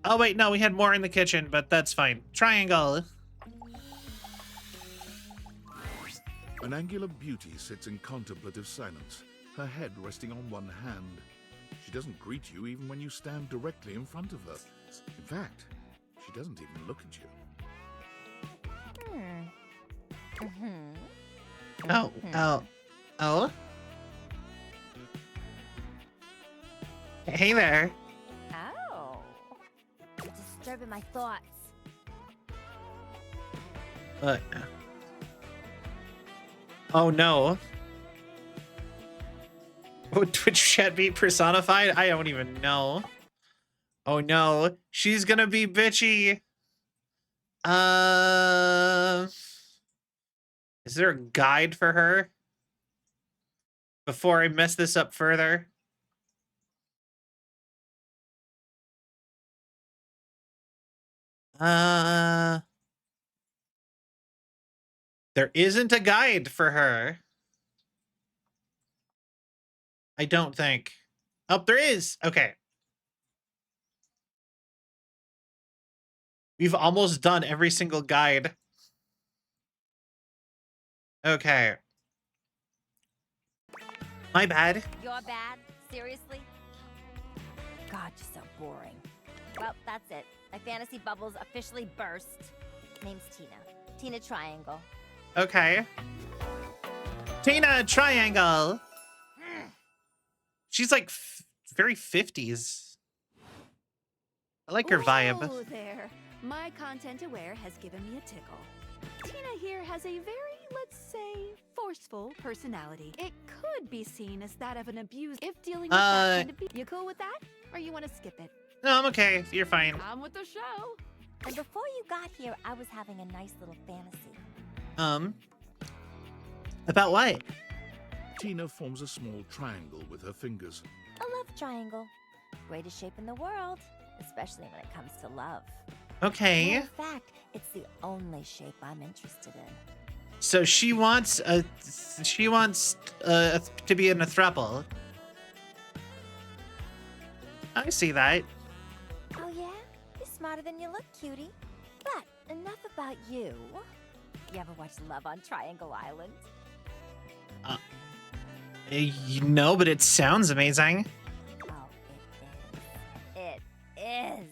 Oh wait, no, we had more in the kitchen, but that's fine. Triangle. An angular beauty sits in contemplative silence, her head resting on one hand. She doesn't greet you even when you stand directly in front of her. In fact, she doesn't even look at you. Oh. Hey there. Oh. You're disturbing my thoughts. Oh no. Would Twitch chat be personified? I don't even know. Oh no. She's gonna be bitchy. Is there a guide for her? Before I mess this up further. There isn't a guide for her. I don't think. Oh, there is. Okay. We've almost done every single guide. Okay. My bad. You're bad? Seriously? God, you're so boring. Well, that's it. My fantasy bubbles officially burst. Name's Tina. Tina Triangle. Okay. Tina Triangle. She's like very 50s. I like her vibe. Oh, there. My content aware has given me a tickle. Tina here has a very, let's say, forceful personality. It could be seen as that of an abuse if dealing with that kind of You cool with that? Or you want to skip it? No, I'm okay. You're fine. I'm with the show. And before you got here, I was having a nice little fantasy. About what? Tina forms a small triangle with her fingers. A love triangle. Greatest shape in the world, especially when it comes to love. Okay. In fact, it's the only shape I'm interested in. So she wants to be in a throuple. I see that. Oh yeah? You're smarter than you look, cutie. But enough about you. You ever watch Love on Triangle Island? No, but it sounds amazing. Oh, it is.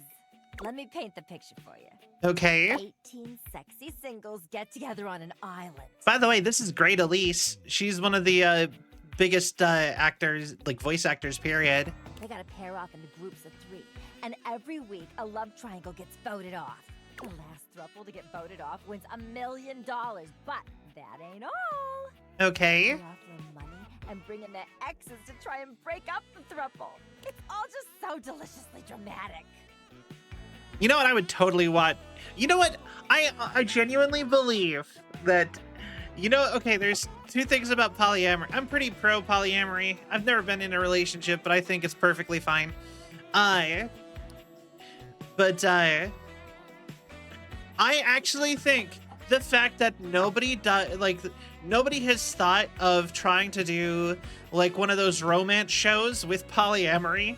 Let me paint the picture for you. Okay. 18 sexy singles get together on an island. By the way, this is Great Elise. She's one of the biggest actors, like voice actors, period. They gotta pair off into groups of 3. And every week, a love triangle gets voted off. The last throuple to get voted off wins $1 million. But that ain't all. Okay. They offer them money and bring in their exes to try and break up the throuple. It's all just so deliciously dramatic. You know what I would totally want? You know what? I genuinely believe that, you know, okay, there's 2 things about polyamory. I'm pretty pro polyamory. I've never been in a relationship, but I think it's perfectly fine. I actually think the fact that nobody has thought of trying to do like one of those romance shows with polyamory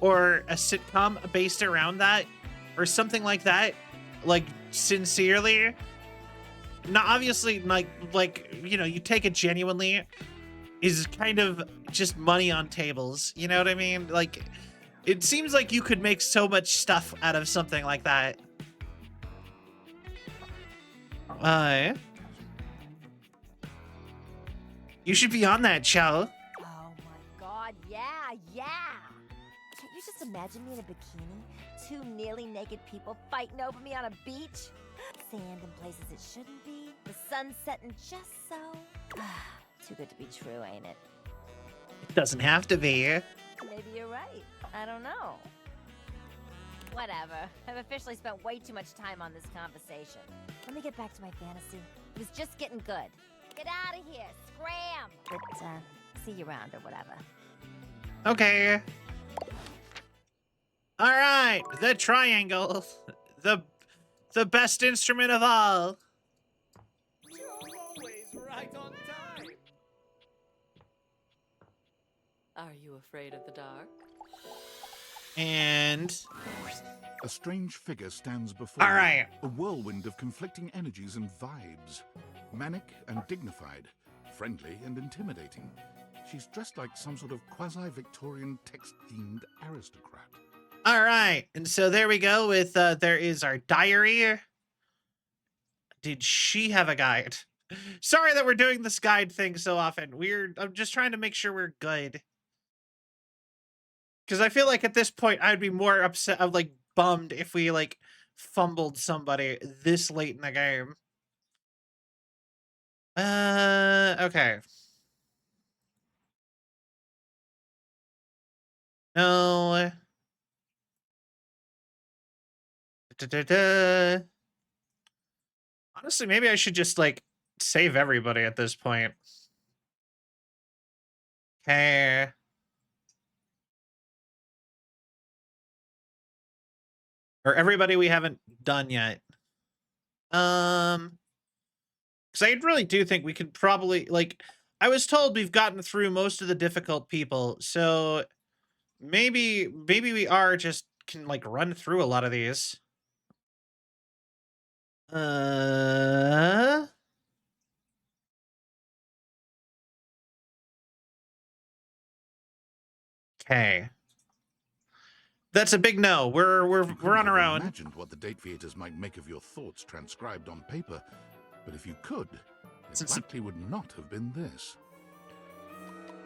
or a sitcom based around that or something like that, like sincerely. Now, obviously, like you know, you take it genuinely is kind of just money on tables. You know what I mean? Like, it seems like you could make so much stuff out of something like that. You should be on that show. Oh my god, yeah. Can't you just imagine me in a bikini? 2 nearly naked people fighting over me on a beach? Sand in places it shouldn't be. The sun setting just so. Too good to be true, ain't it? It doesn't have to be. Maybe you're right. I don't know. Whatever. I've officially spent way too much time on this conversation. Let me get back to my fantasy. It was just getting good. Get out of here! Scram! But, see you around or whatever. Okay. All right, the triangle, the best instrument of all. You're always right on time. Are you afraid of the dark? And a strange figure stands before all you, right. a whirlwind of conflicting energies and vibes. Manic and dignified, friendly and intimidating. She's dressed like some sort of quasi-Victorian text-themed aristocrat. All right, and so there we go with, there is our diary. Did she have a guide? Sorry that we're doing this guide thing so often. I'm just trying to make sure we're good. Because I feel like at this point, I'd be more upset, I'm like bummed if we like fumbled somebody this late in the game. Okay. No. Honestly, maybe I should just like save everybody at this point. Okay. Or everybody we haven't done yet. Because I really do think we could probably, like, I was told we've gotten through most of the difficult people, so maybe we are just can like run through a lot of these. Okay. That's a big no. We're on our own. Imagined what the date theaters might make of your thoughts transcribed on paper, but if you could, it likely would not have been this.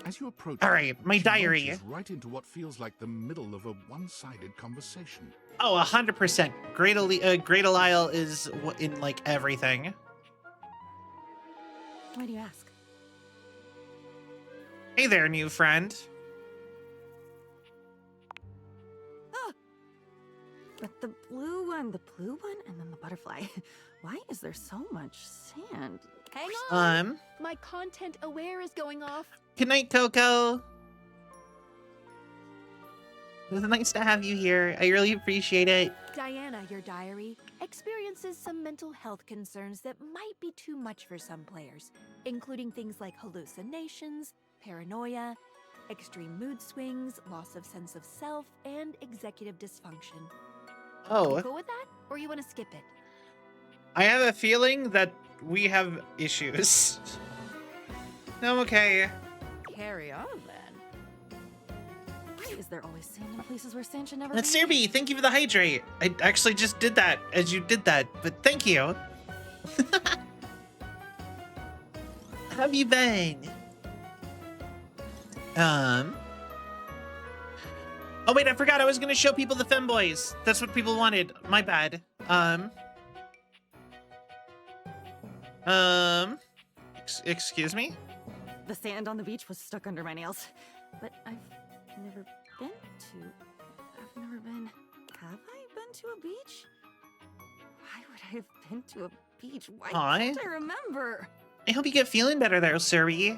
As you approach, all right, my diary. Launches right into what feels like the middle of a one-sided conversation. Oh, 100%. Great Alile is in like everything. Why do you ask? Hey there, new friend. But the blue one, and then the butterfly. Why is there so much sand? Hang on! Um. My content aware is going off. Good night, Coco. It was nice to have you here. I really appreciate it. Diana, your diary, experiences some mental health concerns that might be too much for some players, including things like hallucinations, paranoia, extreme mood swings, loss of sense of self, and executive dysfunction. Oh. You cool with that? Or you want to skip it? I have a feeling that we have issues. No, I'm okay. Carry on then. Why is there always sand in places where sand should never That's be? Serby. Thank you for the hydrate. I actually just did that as you did that, but thank you. How have you been? Oh wait, I forgot I was gonna show people the femboys. That's what people wanted. My bad. Excuse me? The sand on the beach was stuck under my nails. But I've never been to... Have I been to a beach? Why would I have been to a beach? Why can't I remember? I hope you get feeling better there, Serby.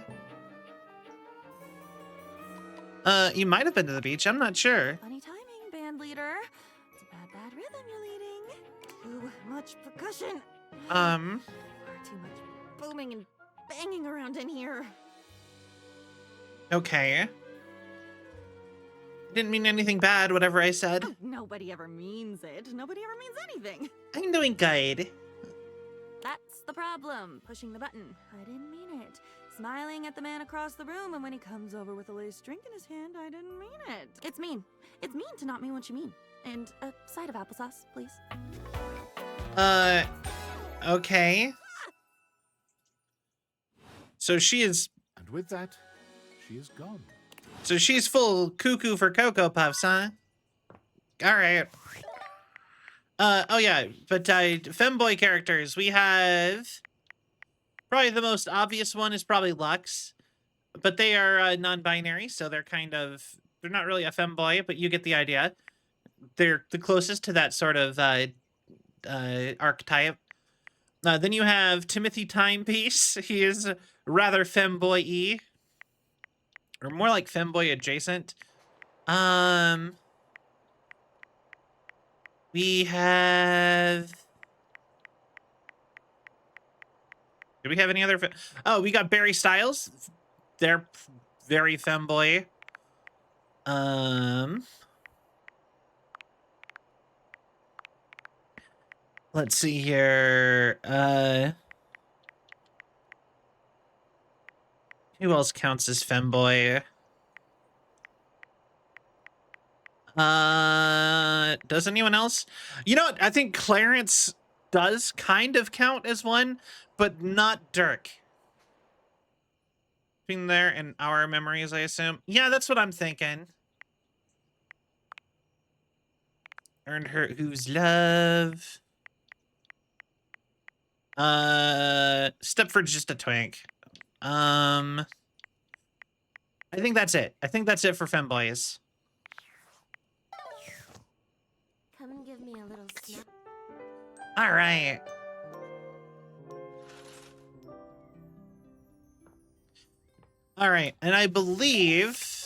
You might have been to the beach, I'm not sure. Funny timing, band leader. It's a bad rhythm you're leading. Too much percussion. Far too much booming and banging around in here. Okay. Didn't mean anything bad, whatever I said. Oh, nobody ever means it. Nobody ever means anything. I'm doing good. That's the problem. Pushing the button. I didn't mean it. Smiling at the man across the room, and when he comes over with a laced drink in his hand, I didn't mean it. It's mean. It's mean to not mean what you mean. And a side of applesauce, please. Okay. So she is... And with that, she is gone. So she's full cuckoo for Cocoa Puffs, huh? Alright. Oh yeah, but femboy characters, we have... Probably the most obvious one is probably Lux. But they are non-binary, so they're kind of... They're not really a femboy, but you get the idea. They're the closest to that sort of archetype. Then you have Timothy Timepiece. He is rather femboy-y. Or more like femboy adjacent. We have... Do we have any other... Oh, we got Barry Styles. They're very femboy. Let's see here. Who else counts as femboy? Does anyone else? You know what? I think Clarence does kind of count as one, but not Dirk. Being there in our memories, I assume. Yeah, that's what I'm thinking. Earned her who's love. Stepford's just a twink. I think that's it. I think that's it for femboys. Come and give me a little snap. All right. All right, and I believe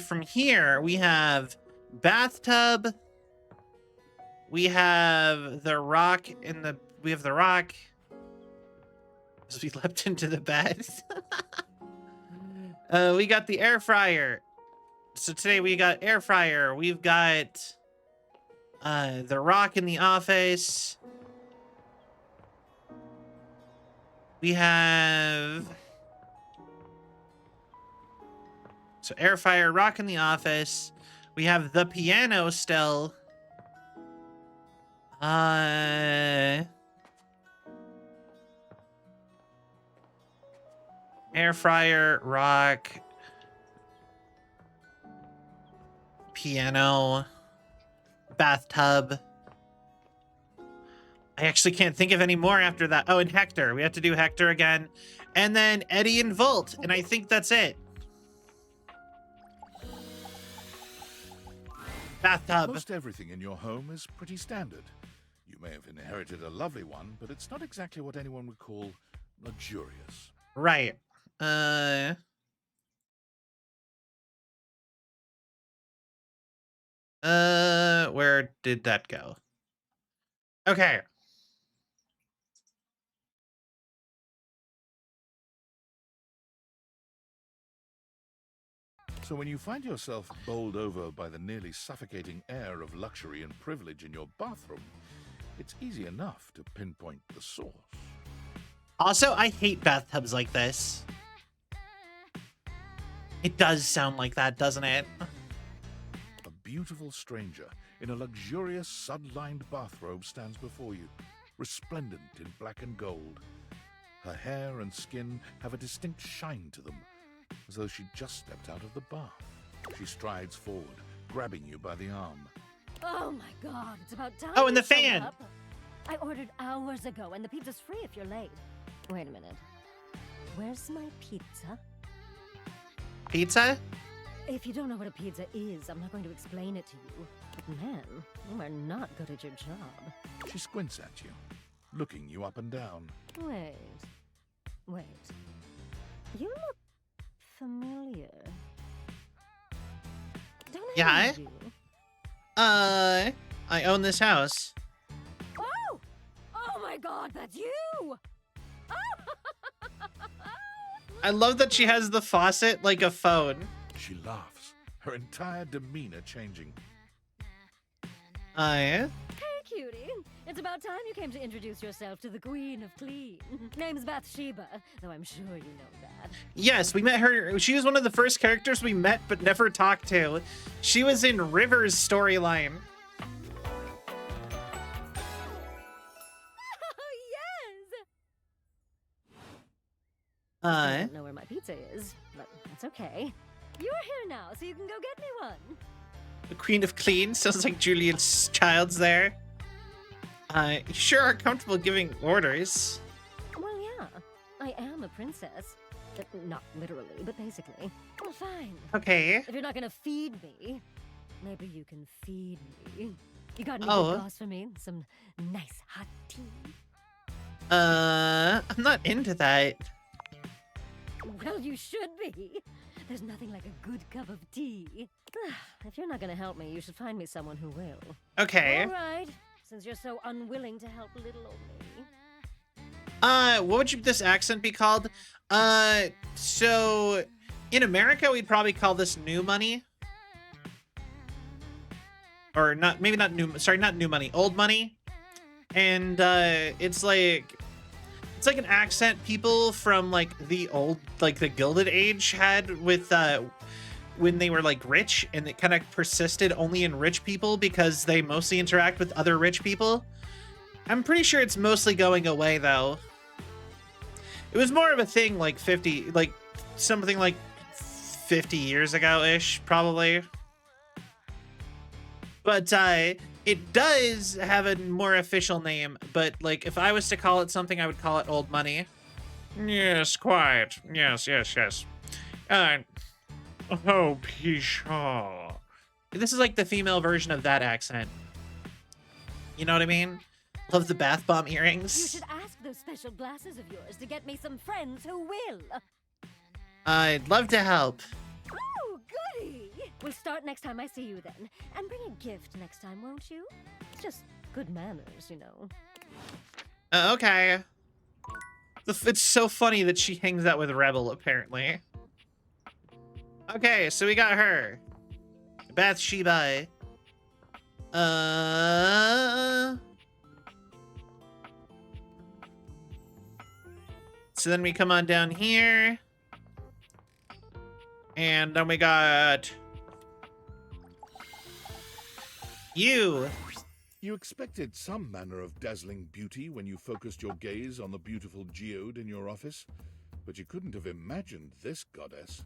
from here we have bathtub. We have the rock we have the rock. As we leapt into the bed. We got the air fryer. So today we got air fryer. We've got the rock in the office. We have so air fryer, rock in the office. We have the piano still. Air fryer, rock, piano, bathtub. I actually can't think of any more after that. Oh, and Hector. We have to do Hector again. And then Eddie and Volt. And I think that's it. Bathtub. Most everything in your home is pretty standard. You may have inherited a lovely one, but it's not exactly what anyone would call luxurious. Right. Where did that go? Okay. So when you find yourself bowled over by the nearly suffocating air of luxury and privilege in your bathroom, it's easy enough to pinpoint the source. Also, I hate bathtubs like this. It does sound like that, doesn't it? A beautiful stranger in a luxurious sun-lined bathrobe stands before you, resplendent in black and gold. Her hair and skin have a distinct shine to them, as though she just stepped out of the bath. She strides forward, grabbing you by the arm. Oh my god, it's about time. Oh, and the you showed fan. up. I ordered hours ago, and the pizza's free if you're late. Wait a minute. Where's my pizza? Pizza? If you don't know what a pizza is, I'm not going to explain it to you. But man, you are not good at your job. She squints at you, looking you up and down. Wait. You look familiar. Don't Yeah, know you. I own this house. Oh! Oh my god, that's you! I love that she has the faucet like a phone. She laughs, her entire demeanor changing. Yeah? Hey, cutie. It's about time you came to introduce yourself to the Queen of Clean. Name's Bathsheba, though I'm sure you know that. Yes, we met her. She was one of the first characters we met but never talked to. She was in River's storyline. I don't know where my pizza is, but that's okay. You're here now, so you can go get me one. The Queen of Clean sounds like Julian Childs there. You sure are comfortable giving orders. Well, yeah, I am a princess. Not literally, but basically. Well, fine. Okay. If you're not gonna feed me, maybe you can feed me. You got any Oh. good sauce for me? Some nice hot tea? I'm not into that. Well, you should be. There's nothing like a good cup of tea. If you're not gonna help me, you should find me someone who will. Okay. All right, since you're so unwilling to help little old me. What would this accent be called? So in America, we'd probably call this new money. Or not, maybe not new, sorry, not new money, old money. and it's like an accent people from like the old, like the Gilded Age had with when they were like rich, and it kind of persisted only in rich people because they mostly interact with other rich people. I'm pretty sure it's mostly going away though. It was more of a thing like something like 50 years ago-ish, probably. But it does have a more official name, but like if I was to call it something, I would call it Old Money. Yes, quite. Yes. Oh, Pshaw. This is like the female version of that accent. You know what I mean? Love the bath bomb earrings. You should ask those special glasses of yours to get me some friends who will. I'd love to help. Oh, goody! We'll start next time I see you then. And bring a gift next time, won't you? It's just good manners, you know. Okay. It's so funny that she hangs out with Rebel, apparently. Okay, so we got her. Bathsheba. So then we come on down here. And then we got you. You expected some manner of dazzling beauty when you focused your gaze on the beautiful geode in your office, but you couldn't have imagined this goddess.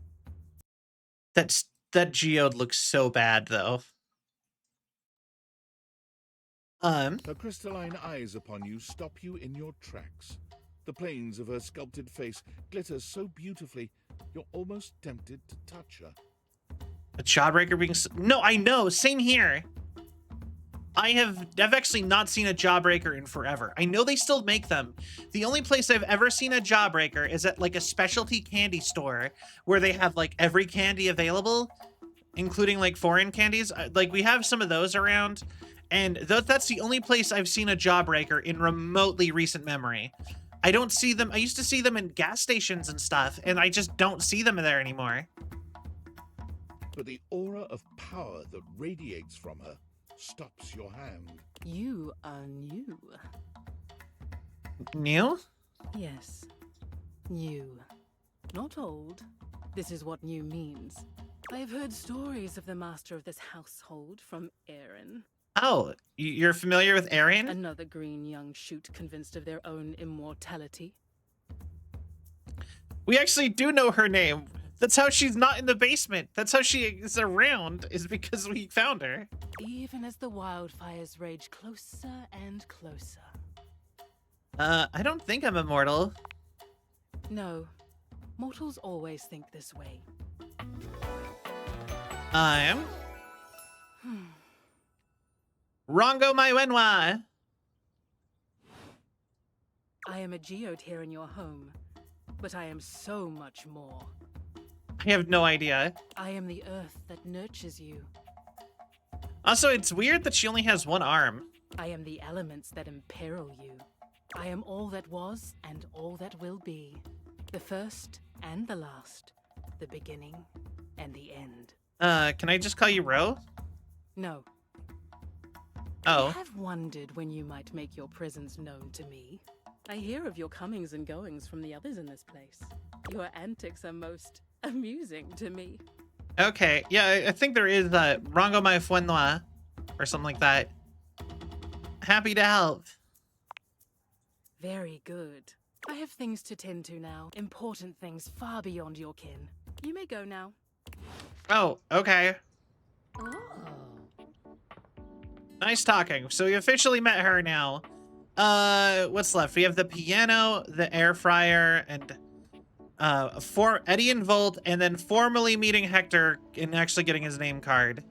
That geode looks so bad though. Her crystalline eyes upon you stop you in your tracks. The planes of her sculpted face glitter so beautifully, you're almost tempted to touch her. A Jawbreaker being... No, I know. Same here. I've actually not seen a Jawbreaker in forever. I know they still make them. The only place I've ever seen a Jawbreaker is at like a specialty candy store where they have like every candy available, including like foreign candies. Like we have some of those around, and that's the only place I've seen a Jawbreaker in remotely recent memory. I don't see them. I used to see them in gas stations and stuff, and I just don't see them there anymore. But the aura of power that radiates from her stops your hand. You are new. New? Yes. New. Not old. This is what new means. I have heard stories of the master of this household from Aaron. Oh, you're familiar with Aaron? Another green young shoot convinced of their own immortality. We actually do know her name. That's how she's not in the basement. That's how she is around, is because we found her. Even as the wildfires rage closer and closer. I don't think I'm immortal. No. Mortals always think this way. I am. Rongo Maiwenwa. I am a geode here in your home, but I am so much more. I have no idea. I am the earth that nurtures you. Also, it's weird that she only has one arm. I am the elements that imperil you. I am all that was and all that will be. The first and the last. The beginning and the end. Can I just call you Ro? No. Oh. I have wondered when you might make your presence known to me. I hear of your comings and goings from the others in this place. Your antics are most amusing to me. Okay, yeah, I think there is Rongo Maiwenwa or something like that. Happy to help. Very good. I have things to tend to now. Important things far beyond your kin. You may go now. Oh, okay. Nice talking. So we officially met her now. What's left? We have the piano, the air fryer, and Eddie and Volt, and then formally meeting Hector and actually getting his name card.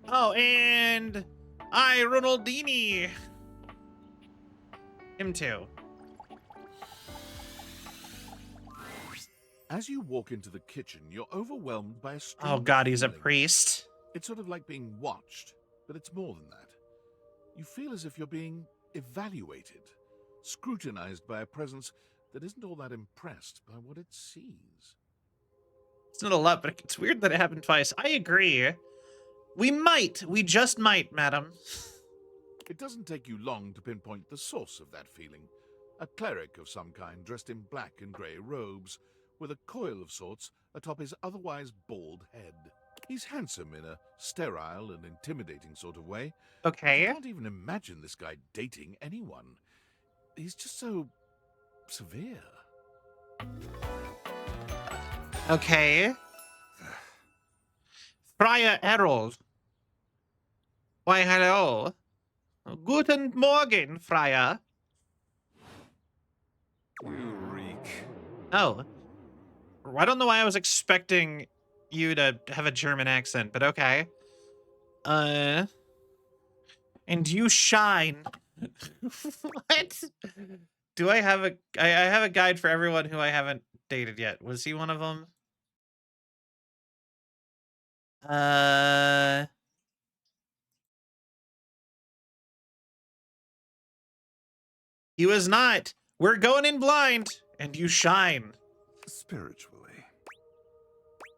Oh, and Ronaldini. Him too. As you walk into the kitchen, you're overwhelmed by a strange Oh god, he's a feeling. priest. It's sort of like being watched, but it's more than that. You feel as if you're being evaluated, scrutinized by a presence that isn't all that impressed by what it sees. It's not a lot, but it's weird that it happened twice. I agree. We just might, madam. It doesn't take you long to pinpoint the source of that feeling. A cleric of some kind dressed in black and grey robes, with a coil of sorts atop his otherwise bald head. He's handsome in a sterile and intimidating sort of way. Okay. I can't even imagine this guy dating anyone. He's just so severe. Okay. Friar Errol. Why, hello. Guten Morgen, Friar. You reek. Oh. I don't know why I was expecting you to have a German accent, but okay. And you shine. What? Do I have I have a guide for everyone who I haven't dated yet. Was he one of them? He was not. We're going in blind, and you shine. Spiritually.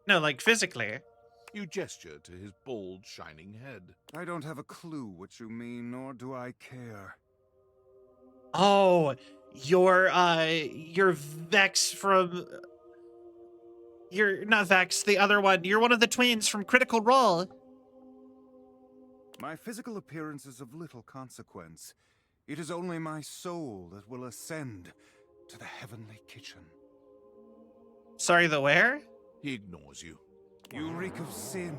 No, like physically. You gesture to his bald, shining head. I don't have a clue what you mean, nor do I care. Oh, you're Vex from... You're not Vex, the other one. You're one of the twins from Critical Role. My physical appearance is of little consequence. It is only my soul that will ascend to the heavenly kitchen. Sorry, the where? He ignores you. You reek of sin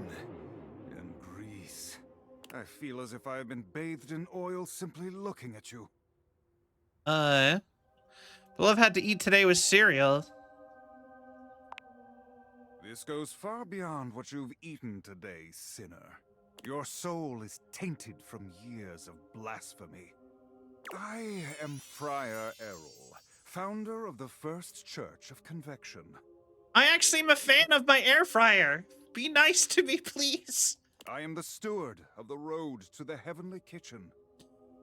and grease. I feel as if I have been bathed in oil simply looking at you. All I've had to eat today was cereal. This goes far beyond what you've eaten today, sinner. Your soul is tainted from years of blasphemy. I am Friar Errol, founder of the First Church of Convection. I actually am a fan of my air fryer. Be nice to me, please. I am the steward of the road to the heavenly kitchen.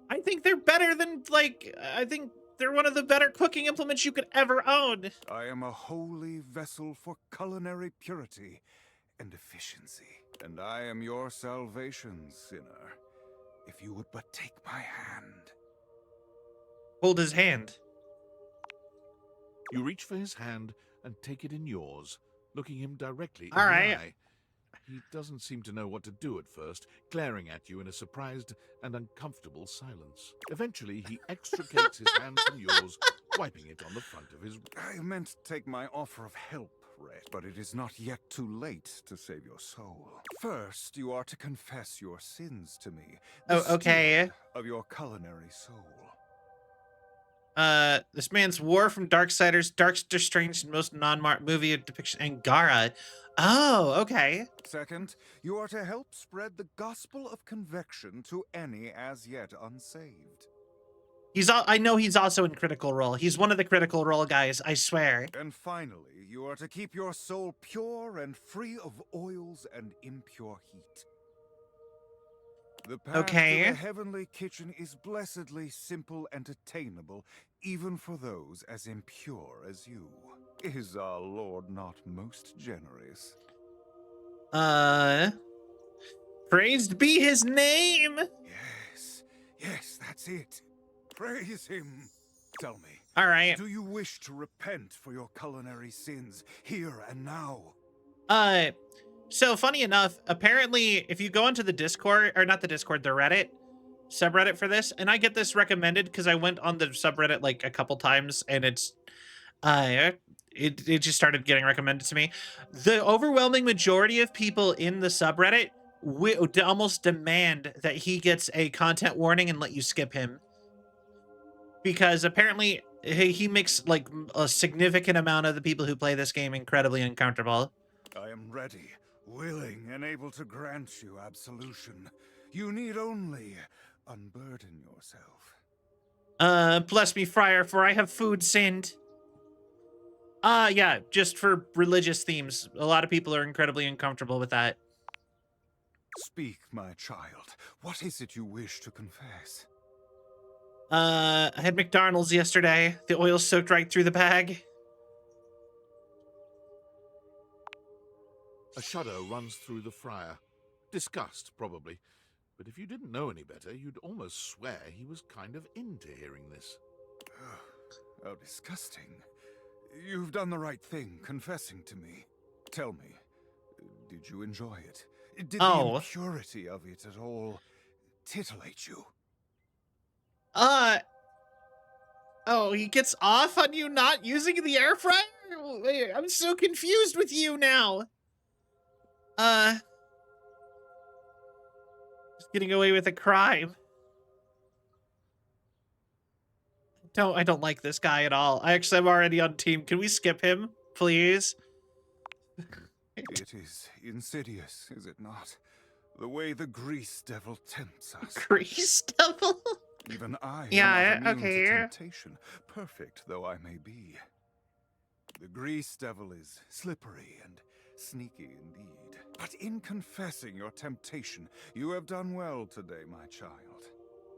I think they're better than, like, I think they're one of the better cooking implements you could ever own. I am a holy vessel for culinary purity and efficiency. And I am your salvation, sinner, if you would but take my hand. Hold his hand. You reach for his hand and take it in yours, looking him directly in All the right. eye. He doesn't seem to know what to do at first, glaring at you in a surprised and uncomfortable silence. Eventually, he extricates his hand from yours, wiping it on the front of his... I meant to take my offer of help, Red, but it is not yet too late to save your soul. First, you are to confess your sins to me. Oh, okay. Steward of your culinary soul. This man's War from Darksiders, Darkster Strange, most non-Mark movie depiction, Angara. Oh, okay. Second, you are to help spread the gospel of convection to any as yet unsaved. I know he's also in Critical Role. He's one of the Critical Role guys, I swear. And finally, you are to keep your soul pure and free of oils and impure heat. The path to the heavenly kitchen is blessedly simple and attainable, even for those as impure as you. Is our Lord not most generous? Praised be his name! Yes, that's it. Praise him. Tell me. All right. Do you wish to repent for your culinary sins here and now? So funny enough, apparently if you go into the Discord, or not the Discord, the Reddit subreddit for this, and I get this recommended because I went on the subreddit like a couple times and it's, it just started getting recommended to me. The overwhelming majority of people in the subreddit almost demand that he gets a content warning and let you skip him. Because apparently he makes like a significant amount of the people who play this game incredibly uncomfortable. I am ready, willing, and able to grant you absolution. You need only unburden yourself. Bless me, Friar, for I have food sinned. Yeah, just for religious themes. A lot of people are incredibly uncomfortable with that. Speak, my child. What is it you wish to confess? I had McDonald's yesterday. The oil soaked right through the bag. A shudder runs through the friar. Disgust, probably. But if you didn't know any better, you'd almost swear he was kind of into hearing this. How disgusting. You've done the right thing, confessing to me. Tell me, did you enjoy it? Did the impurity of it at all titillate you? Oh, he gets off on you not using the air fryer? Wait, I'm so confused with you now. Just getting away with a crime. I don't like this guy at all. I'm already on team. Can we skip him, please? It is insidious, is it not? The way the grease devil tempts us. Grease devil? Even I yeah, am not immune okay. to temptation, perfect though I may be. The grease devil is slippery and sneaky indeed. But in confessing your temptation, you have done well today, my child.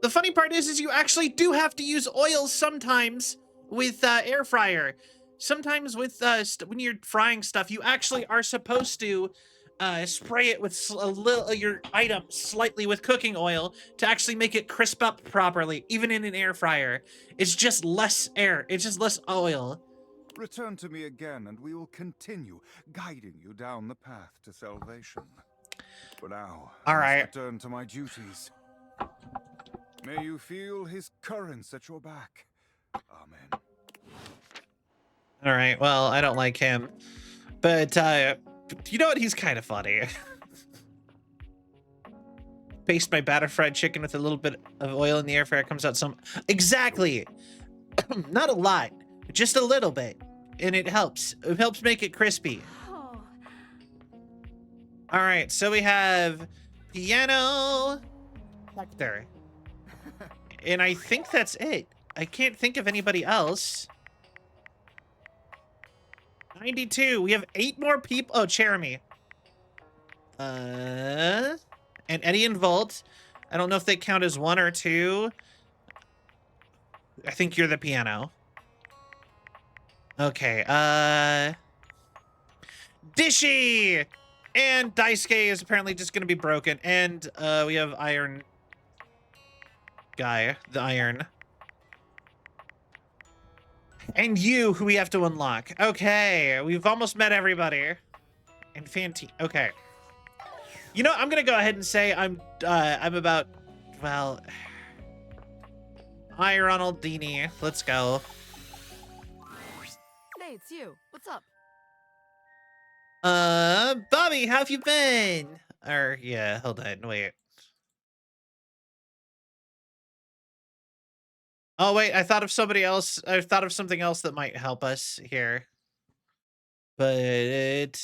The funny part is you actually do have to use oil sometimes with air fryer. Sometimes with when you're frying stuff, you actually are supposed to spray it with a little your item slightly with cooking oil to actually make it crisp up properly, even in an air fryer. It's just less air. It's just less oil. Return to me again, and we will continue guiding you down the path to salvation. For now, all right. I must return to my duties. May you feel his currents at your back. Amen. All right, well, I don't like him. But, you know what? He's kind of funny. Baste my batter fried chicken with a little bit of oil in the air fryer. Comes out some... Exactly! Not a lot. Just a little bit. And it helps. It helps make it crispy. All right, so we have piano, Hector. And I think that's it. I can't think of anybody else. 92. We have 8 more people. Oh, Jeremy. And Eddie and Volt. I don't know if they count as 1 or 2. I think you're the piano. Okay. Dishy! And Daisuke is apparently just going to be broken. And we have Iron Guy. The Iron. And you, who we have to unlock. Okay, we've almost met everybody. And Fantine. Okay. You know, I'm gonna go ahead and say I'm about, well, hi, Ronaldini. Let's go. Hey, it's you. What's up? Bobby, how have you been? Or, yeah, hold on, wait. Oh, wait, I thought of somebody else. I thought of something else that might help us here. But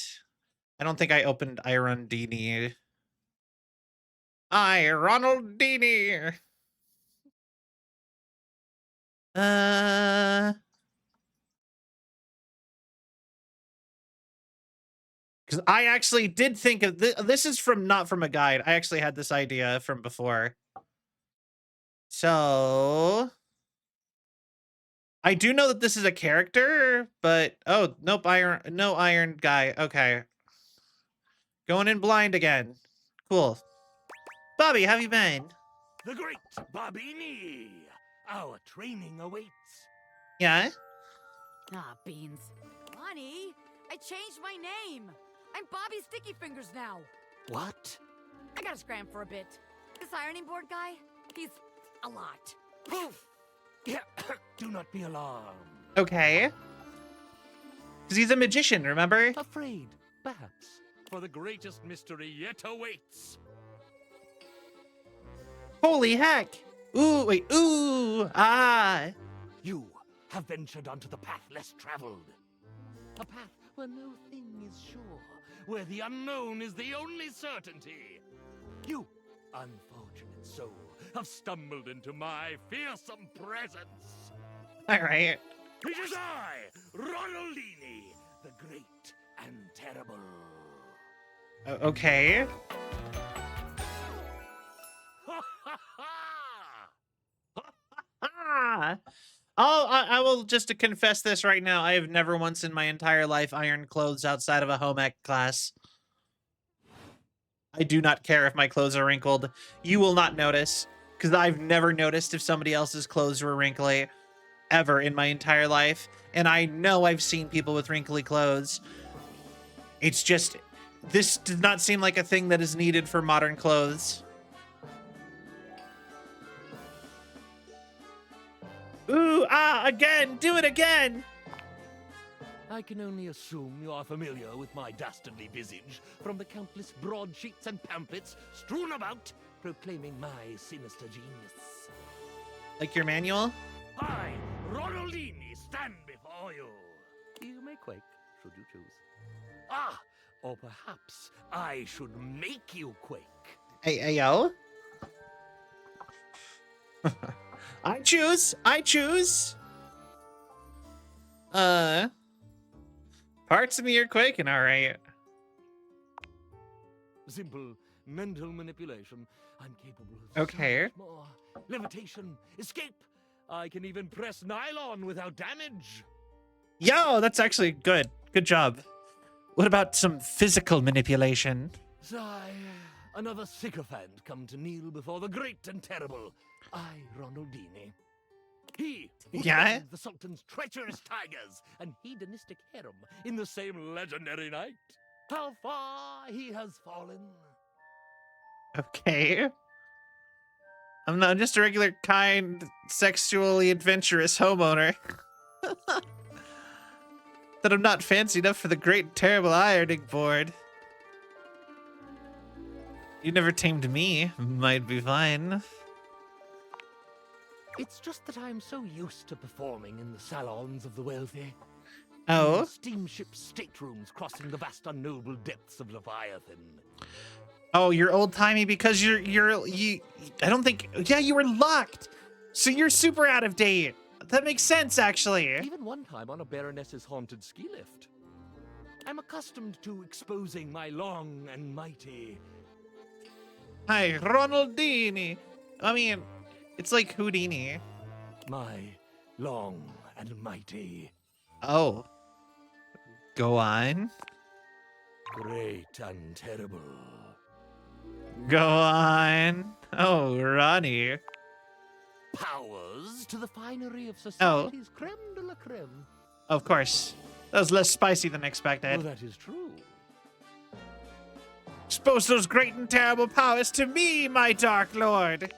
I don't think I opened Irondini. Ronaldini. Because I actually did think of this is from not from a guide. I actually had this idea from before. So I do know that this is a character, but oh nope, no Iron Guy. Okay. Going in blind again. Cool. Bobby, how have you been? The great Bobini! Our training awaits. Yeah? Ah, beans. Honey, I changed my name. I'm Bobby Sticky Fingers now. What? I gotta scram for a bit. This ironing board guy, he's a lot. Poof! Yeah, do not be alarmed. Okay. Because he's a magician, remember? Afraid, perhaps, for the greatest mystery yet awaits. Holy heck! Ooh, wait, ooh, ah! You have ventured onto the path less traveled. A path where no thing is sure, where the unknown is the only certainty. You, unfortunate soul, have stumbled into my fearsome presence. All right. It is I, Ronaldini, the great and terrible. Okay. Oh, I will just to confess this right now. I have never once in my entire life ironed clothes outside of a home ec class. I do not care if my clothes are wrinkled. You will not notice, because I've never noticed if somebody else's clothes were wrinkly ever in my entire life. And I know I've seen people with wrinkly clothes. It's just, this does not seem like a thing that is needed for modern clothes. Ooh, again, do it again. I can only assume you are familiar with my dastardly visage from the countless broadsheets and pamphlets strewn about proclaiming my sinister genius. Like your manual? I, Ronaldini, stand before you. You may quake, should you choose. Ah, or perhaps I should make you quake. Hey, yo. I choose. Parts of me are quaking, all right. Simple mental manipulation. I'm capable of Okay. so much more. Levitation, escape. I can even press nylon without damage. Yo, that's actually good. Good job. What about some physical manipulation? Sigh, another sycophant come to kneel before the great and terrible. I, Ronaldini. He who Yeah? tamed the Sultan's treacherous tigers and hedonistic harem in the same legendary night. How far he has fallen. Okay. I'm not just a regular, kind, sexually adventurous homeowner. That I'm not fancy enough for the great and terrible ironing board. You never tamed me. Might be fine. It's just that I'm so used to performing in the salons of the wealthy. Oh? In steamship staterooms crossing the vast unknowable depths of Leviathan. Oh, you're old-timey because you I don't think, yeah, you were locked. So you're super out of date. That makes sense, actually. Even one time on a Baroness's haunted ski lift. I'm accustomed to exposing my long and mighty... Hi, Ronaldini. I mean, it's like Houdini. My long and mighty... Oh. Go on. Great and terrible. Go on. Oh, Ronnie. Powers to the finery of society's creme de la creme. Of course. That was less spicy than expected. Well, that is true. Expose those great and terrible powers to me, my Dark Lord.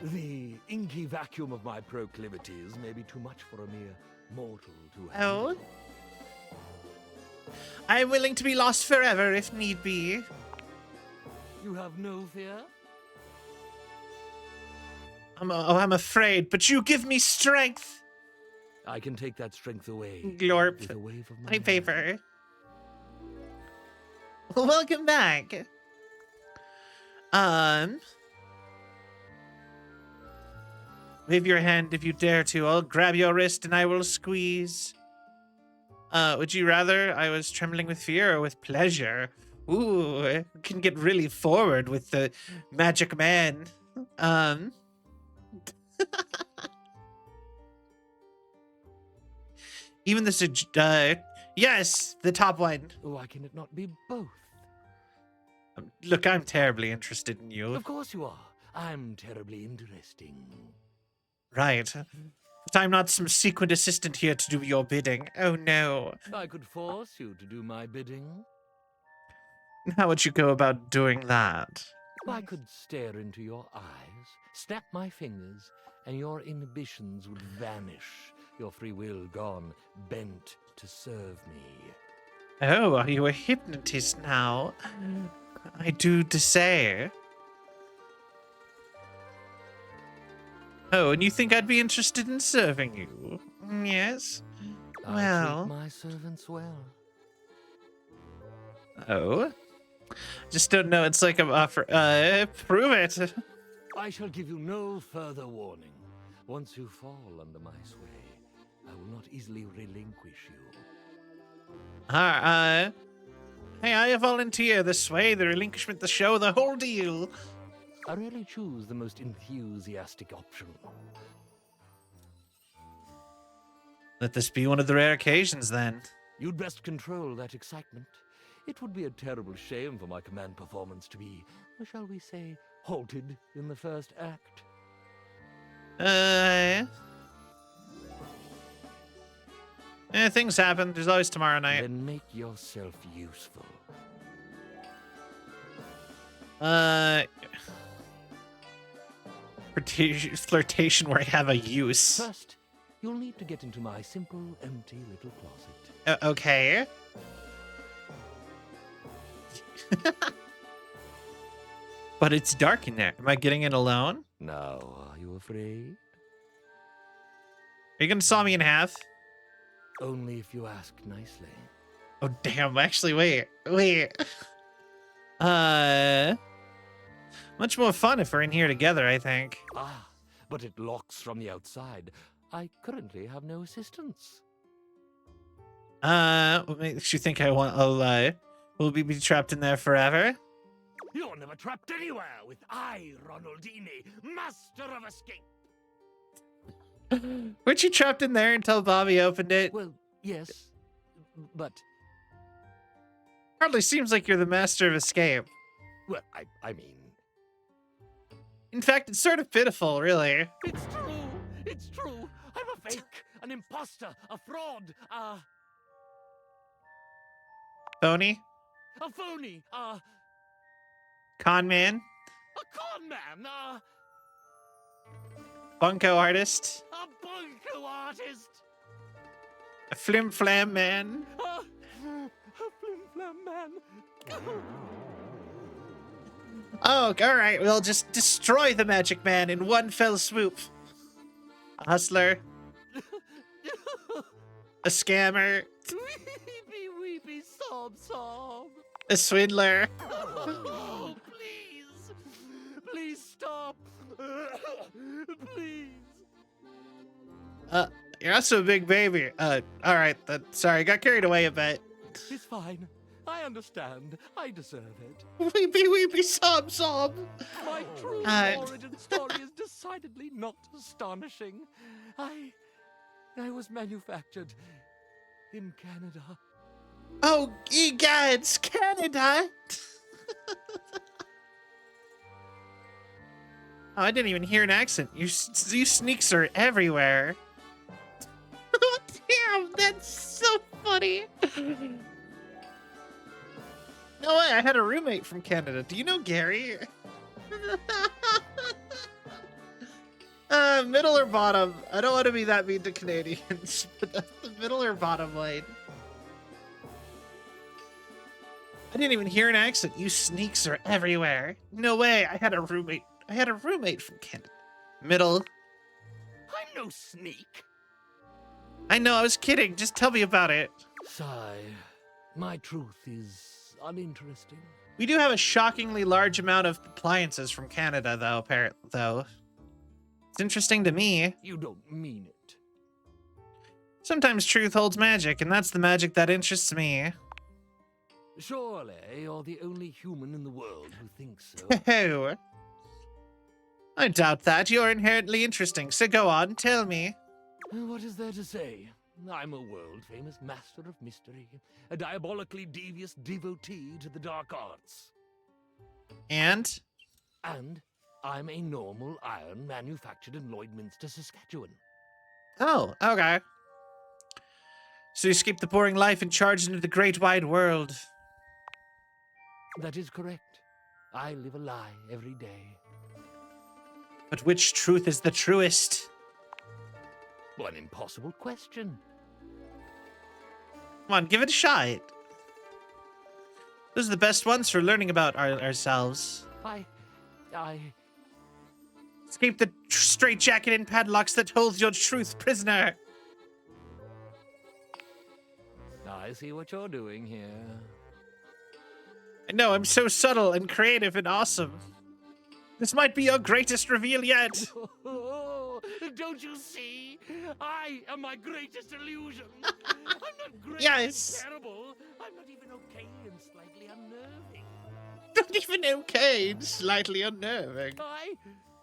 The inky vacuum of my proclivities may be too much for a mere mortal to Oh? handle. I'm willing to be lost forever if need be. You have no fear? I'm afraid, but you give me strength. I can take that strength away. Glorp. With a wave of my My hand. favor. Welcome back. Wave your hand if you dare to. I'll grab your wrist and I will squeeze. Would you rather I was trembling with fear or with pleasure? Ooh, I can get really forward with the magic man. Even the yes, the top one. Why can it not be both? Look, I'm terribly interested in you. Of course you are. I'm terribly interesting. Right. But I'm not some secret assistant here to do your bidding. Oh no. I could force you to do my bidding. How would you go about doing that? I could stare into your eyes, snap my fingers, and your inhibitions would vanish, your free will gone, bent to serve me. Oh, are you a hypnotist now? I do to say. Oh, and you think I'd be interested in serving you? Yes. I Well. treat my servants well. Oh. Just don't know. It's like a offer. Prove it. I shall give you no further warning. Once you fall under my sway, I will not easily relinquish you. Hey, I volunteer the sway, the relinquishment, the show, the whole deal. I rarely choose the most enthusiastic option. Let this be one of the rare occasions, then. You'd best control that excitement. It would be a terrible shame for my command performance to be, shall we say, halted in the first act. Things happen. There's always tomorrow night. Then make yourself useful. Flirtation where I have a use. First, you'll need to get into my simple, empty little closet. Okay. But it's dark in there. Am I getting in alone? Now, are you afraid? Are you gonna saw me in half? Only if you ask nicely. Oh, damn. Actually, wait. Much more fun if we're in here together, I think. Ah, but it locks from the outside. I currently have no assistance. What makes you think will we be trapped in there forever? You're never trapped anywhere with I, Ronaldini, master of escape. Weren't you trapped in there until Bobby opened it? Well, yes, but... Hardly seems like you're the master of escape. Well, I mean... In fact, it's sort of pitiful, really. It's true! It's true! I'm a fake, an imposter, a fraud, Phony? a phony, Con man? a con man, Bunko artist? a bunko artist, A flim flam man? a flim-flam man. Oh, alright, we'll just destroy the Magic Man in one fell swoop. A hustler. A scammer. Weepy, weepy, sob, sob. A swindler. Oh, please. Please stop. Please. You're also a big baby. Alright, sorry, got carried away a bit. It's fine. I understand. I deserve it. Weepy, weepy, sob, sob. My true origin story is decidedly not astonishing. I was manufactured in Canada. Oh, egads, Canada! Oh, I didn't even hear an accent. You sneaks are everywhere. Damn, that's so funny. No way, I had a roommate from Canada. Do you know Gary? Middle or bottom? I don't want to be that mean to Canadians, but that's the middle or bottom lane. I didn't even hear an accent. You sneaks are everywhere. No way, I had a roommate. I had a roommate from Canada. Middle. I'm no sneak. I know, I was kidding. Just tell me about it. Sigh. My truth is uninteresting. We do have a shockingly large amount of appliances from Canada, though, It's interesting to me. You don't mean it. Sometimes truth holds magic, and that's the magic that interests me. Surely you're the only human in the world who thinks so. Oh. I doubt that. You're inherently interesting, so go on, tell me. What is there to say? I'm a world-famous master of mystery, a diabolically devious devotee to the dark arts. And? And I'm a normal iron manufactured in Lloydminster, Saskatchewan. Oh, okay. So you escaped the boring life and charged into the great wide world. That is correct. I live a lie every day. But which truth is the truest? An impossible question. Come on, give it a shot. Those are the best ones for learning about ourselves. I... Escape the straitjacket and padlocks that holds your truth prisoner. I see what you're doing here. I know, I'm so subtle and creative and awesome. This might be your greatest reveal yet. Don't you see? I am my greatest illusion. I'm not great Yes. and terrible. I'm not even okay and slightly unnerving. Not even okay and slightly unnerving. I,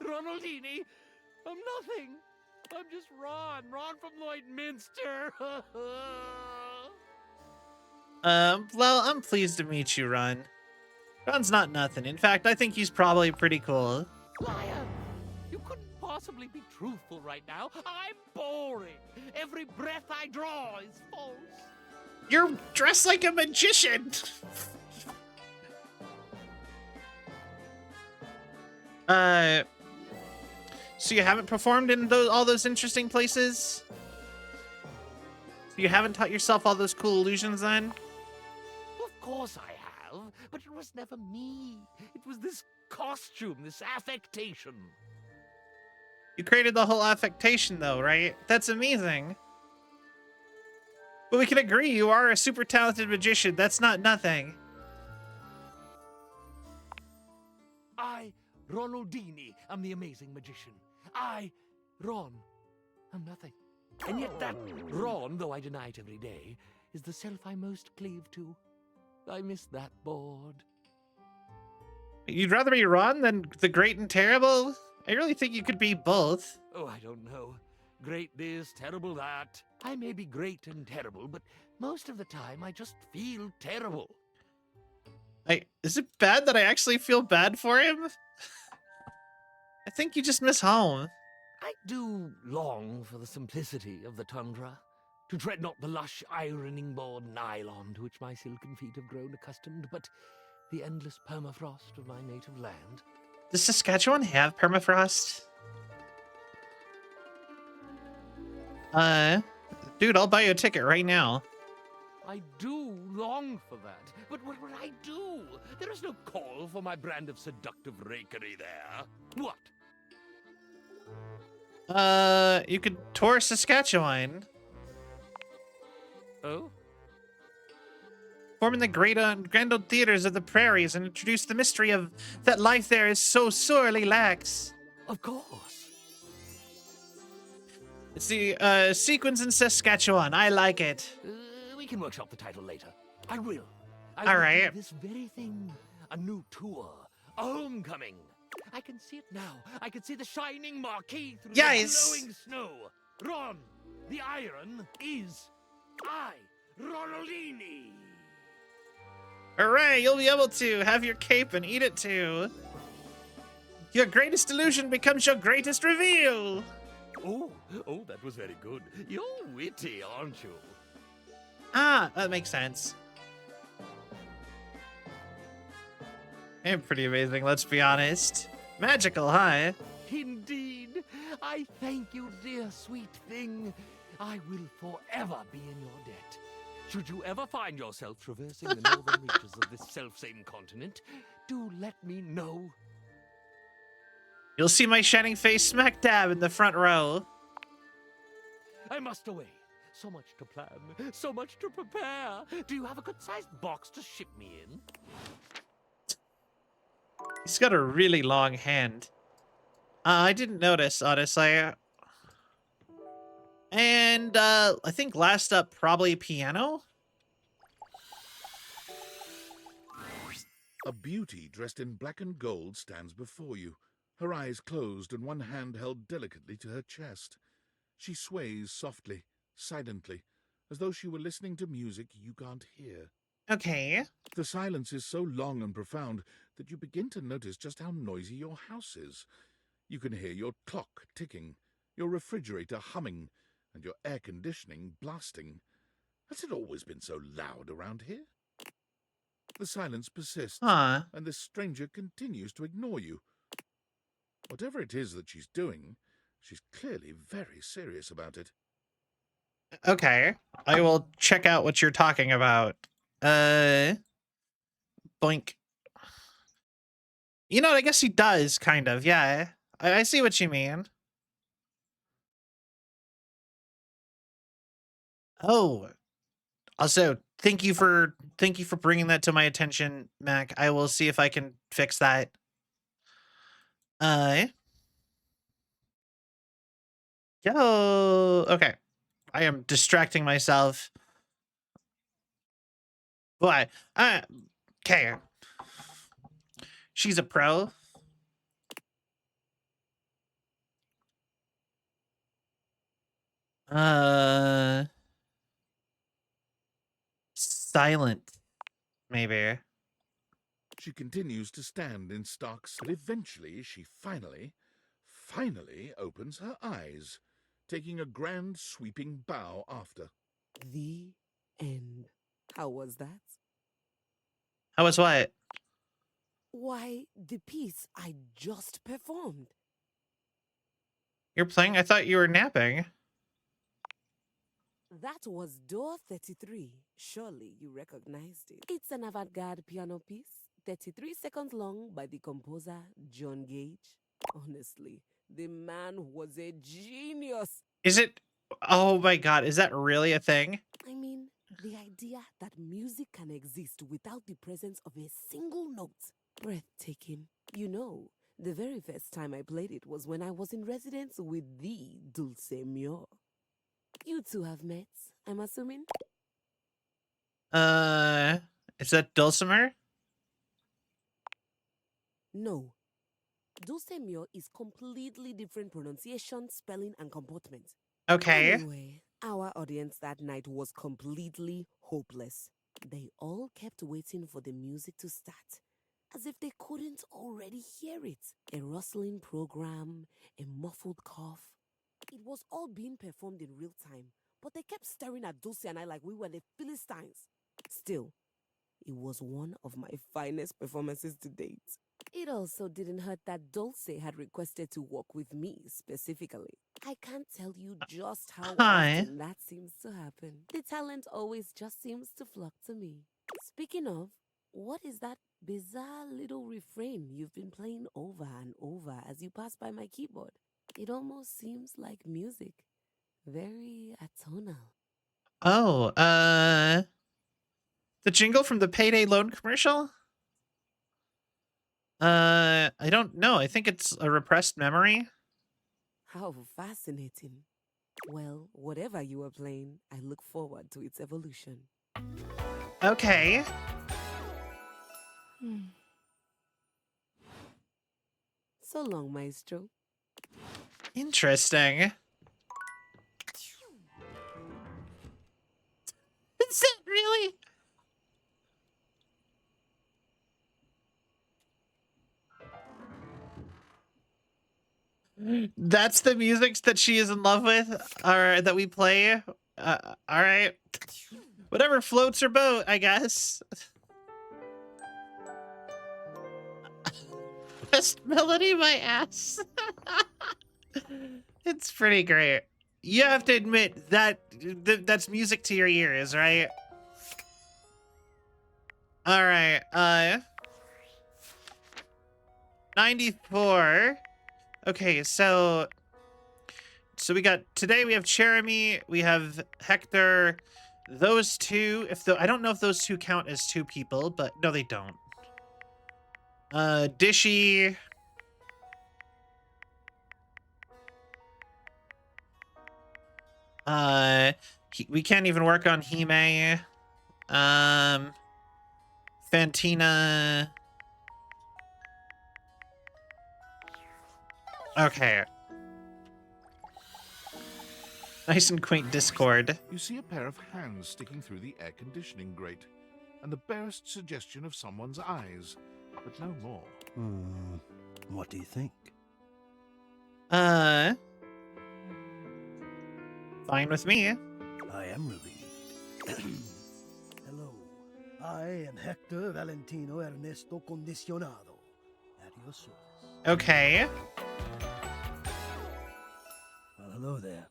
Ronaldini, I'm nothing. I'm just Ron from Lloydminster. Well, I'm pleased to meet you, Ron. Ron's not nothing. In fact, I think he's probably pretty cool. Liar! You couldn't possibly be truthful right now. I'm boring. Every breath I draw is false. You're dressed like a magician. So you haven't performed in all those interesting places? You haven't taught yourself all those cool illusions then? Of course I have, but it was never me. It was this costume, this affectation. You created the whole affectation though, right? That's amazing. But we can agree you are a super talented magician. That's not nothing. I, Ronaldini, am the amazing magician. I, Ron, am nothing. And yet that Ron, though I deny it every day, is the self I most cleave to. I miss that board. You'd rather be Ron than the great and terrible? I really think you could be both. Oh, I don't know. Great this, terrible that. I may be great and terrible, but most of the time I just feel terrible. Is it bad that I actually feel bad for him? I think you just miss home. I do long for the simplicity of the tundra, to tread not the lush ironing board nylon to which my silken feet have grown accustomed, but the endless permafrost of my native land. Does Saskatchewan have permafrost? Dude, I'll buy you a ticket right now. I do long for that, but what would I do? There is no call for my brand of seductive rakery there. What? You could tour Saskatchewan. Oh? Form in the grand old theaters of the prairies and introduce the mystery of that life there is so sorely lacks. Of course. It's the Sequins in Saskatchewan. I like it. We can workshop the title later. I will. All right. Do this very thing. A new tour. A homecoming. I can see it now. I can see the shining marquee through the glowing snow. Ron, the iron is I, Ronaldini. Hooray, you'll be able to have your cape and eat it too. Your greatest illusion becomes your greatest reveal. Oh, that was very good. You're witty, aren't you? Ah, that makes sense. And pretty amazing, let's be honest. Magical, huh? Indeed. I thank you, dear sweet thing. I will forever be in your debt. Should you ever find yourself traversing the northern reaches of this selfsame continent, do let me know. You'll see my shining face smack dab in the front row. I must away. So much to plan, so much to prepare. Do you have a good-sized box to ship me in? He's got a really long hand. I didn't notice, honestly. And, I think last up, probably piano? A beauty dressed in black and gold stands before you, her eyes closed and one hand held delicately to her chest. She sways softly, silently, as though she were listening to music you can't hear. Okay. The silence is so long and profound that you begin to notice just how noisy your house is. You can hear your clock ticking, your refrigerator humming, and your air conditioning blasting. Has it always been so loud around here? The silence persists, and this stranger continues to ignore you. Whatever it is that she's doing, she's clearly very serious about it. Okay. I will check out what you're talking about. Boink. You know what? I guess he does, kind of. Yeah. I see what you mean. Oh. Also, thank you for bringing that to my attention, Mac. I will see if I can fix that. Yo. Okay. I am distracting myself. What? Okay. She's a pro. silent, maybe. She continues to stand in stark, but eventually she finally opens her eyes, taking a grand sweeping bow after. The end. How was that? How was what? Why, the piece I just performed. You're playing? I thought you were napping. That was Door 33. Surely you recognized it. It's an avant-garde piano piece, 33 seconds long, by the composer John Gage. Honestly, the man was a genius. Is it? Oh my god, is that really a thing? I mean, the idea that music can exist without the presence of a single note. Breathtaking. You know, the very first time I played it was when I was in residence with the Dulcemio. You two have met, I'm assuming? Is that Dulcimer? No. Dulcemio is completely different pronunciation, spelling, and comportment. Okay. Anyway, our audience that night was completely hopeless. They all kept waiting for the music to start, as if they couldn't already hear it. A rustling program, a muffled cough. It was all being performed in real time, but they kept staring at Dulce and I like we were the Philistines. Still, it was one of my finest performances to date. It also didn't hurt that Dulce had requested to work with me specifically. I can't tell you just how often that seems to happen. The talent always just seems to flock to me. Speaking of, what is that bizarre little refrain you've been playing over and over as you pass by my keyboard? It almost seems like music. Very atonal. Oh, the jingle from the Payday Loan commercial? I don't know. I think it's a repressed memory. How fascinating. Well, whatever you are playing, I look forward to its evolution. Okay. So long, Maestro. Interesting. Is it really? That's the music that she is in love with, or that we play. All right. Whatever floats her boat, I guess. Best melody, my ass. It's pretty great. You have to admit that that's music to your ears, right? All right. 94. Okay, so we got today. We have Jeremy. We have Hector. Those two. I don't know if those two count as two people, but no, they don't. Dishy. We can't even work on Hime. Fantina. Okay. Nice and quaint Discord. You see a pair of hands sticking through the air conditioning grate, and the barest suggestion of someone's eyes, but no more. What do you think? Fine with me. I am relieved. Hello, I am Hector Valentino Ernesto Condicionado, at your service. Okay. Well, hello there.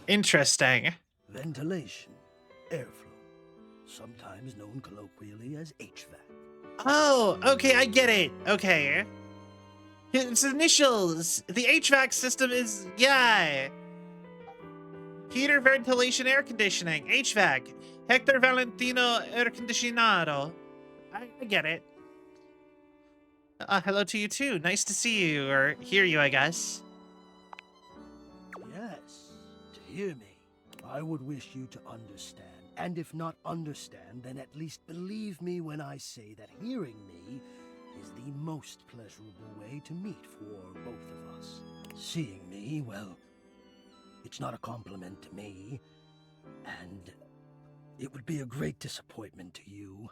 Interesting. Ventilation, airflow, sometimes known colloquially as HVAC. Oh, okay, I get it. Okay. Its initials. The HVAC system is, yeah. Heater, ventilation, air conditioning. HVAC. Hector Valentino Air Condicionado. I get it. Hello to you too. Nice to see you, or hear you, I guess. Yes, to hear me. I would wish you to understand. And if not understand, then at least believe me when I say that hearing me is the most pleasurable way to meet for both of us. Seeing me, well, it's not a compliment to me, and It would be a great disappointment to you.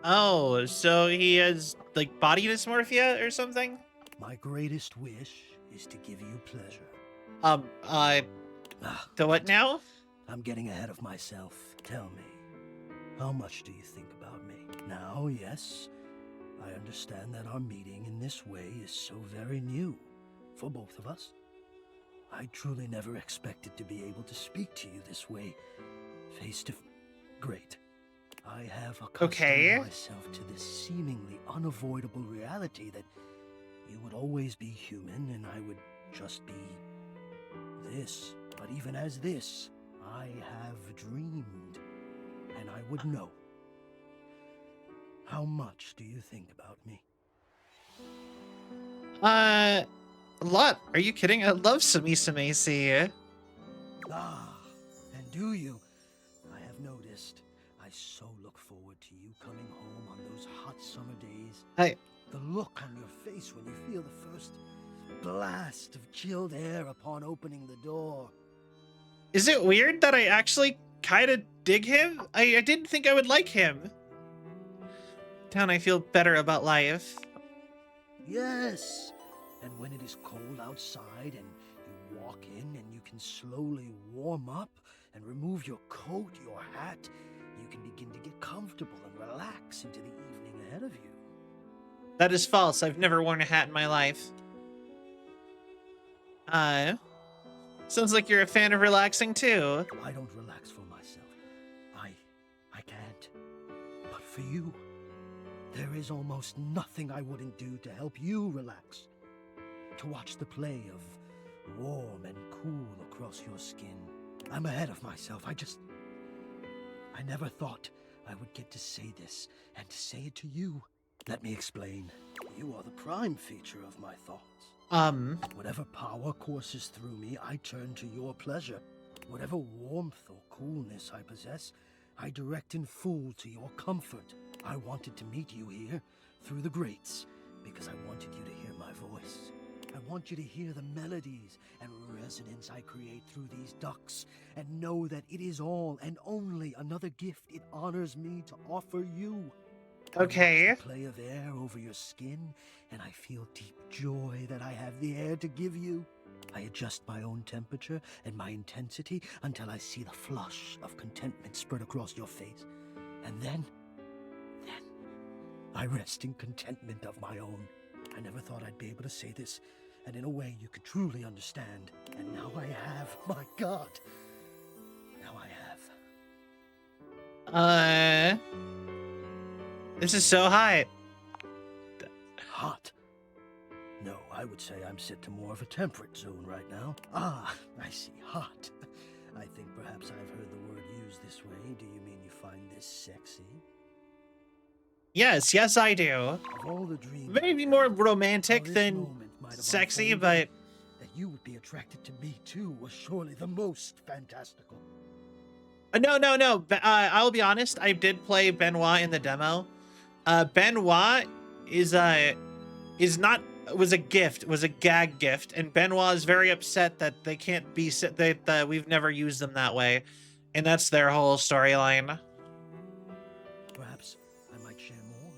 Oh, so he has, like, body dysmorphia or something? My greatest wish is to give you pleasure. The what now? I'm getting ahead of myself. Tell me, how much do you think about me? Now, yes, I understand that our meeting in this way is so very new for both of us. I truly never expected to be able to speak to you this way, face to face. Great. I have accustomed myself to this seemingly unavoidable reality that you would always be human and I would just be this. But even as this, I have dreamed, and I would know. How much do you think about me? A lot. Are you kidding? I love Sumi-Sumesi. Ah, and do you? I have noticed. I so look forward to you coming home on those hot summer days. The look on your face when you feel the first blast of chilled air upon opening the door. Is it weird that I actually kind of dig him? I didn't think I would like him. Now I feel better about life. Yes, and when it is cold outside and you walk in and you can slowly warm up and remove your coat, your hat, you can begin to get comfortable and relax into the evening ahead of you. That is false. I've never worn a hat in my life. Sounds like you're a fan of relaxing too. I don't relax for myself. I can't. But for you, there is almost nothing I wouldn't do to help you relax. To watch the play of warm and cool across your skin. I'm ahead of myself. I never thought I would get to say this and to say it to you. Let me explain. You are the prime feature of my thoughts. Whatever power courses through me, I turn to your pleasure. Whatever warmth or coolness I possess, I direct in full to your comfort. I wanted to meet you here, through the grates, because I wanted you to hear my voice. I want you to hear the melodies and resonance I create through these ducts, and know that it is all and only another gift it honors me to offer you. Okay. I watch the play of air over your skin, and I feel deep joy that I have the air to give you. I adjust my own temperature and my intensity until I see the flush of contentment spread across your face. And then I rest in contentment of my own. I never thought I'd be able to say this, and in a way you could truly understand. And now I have. My God. Now I have. This is so hot. Hot? No, I would say I'm set to more of a temperate zone right now. Ah, I see. Hot. I think perhaps I've heard the word used this way. Do you mean you find this sexy? Yes, I do. Of all the dreams, maybe more romantic than sexy, but that you would be attracted to me too was surely the most fantastical. No. I'll be honest. I did play Benoit in the demo. Benoit was a gift, was a gag gift, and Benoit is very upset that they can't be that we've never used them that way, and that's their whole storyline. Perhaps I might share more.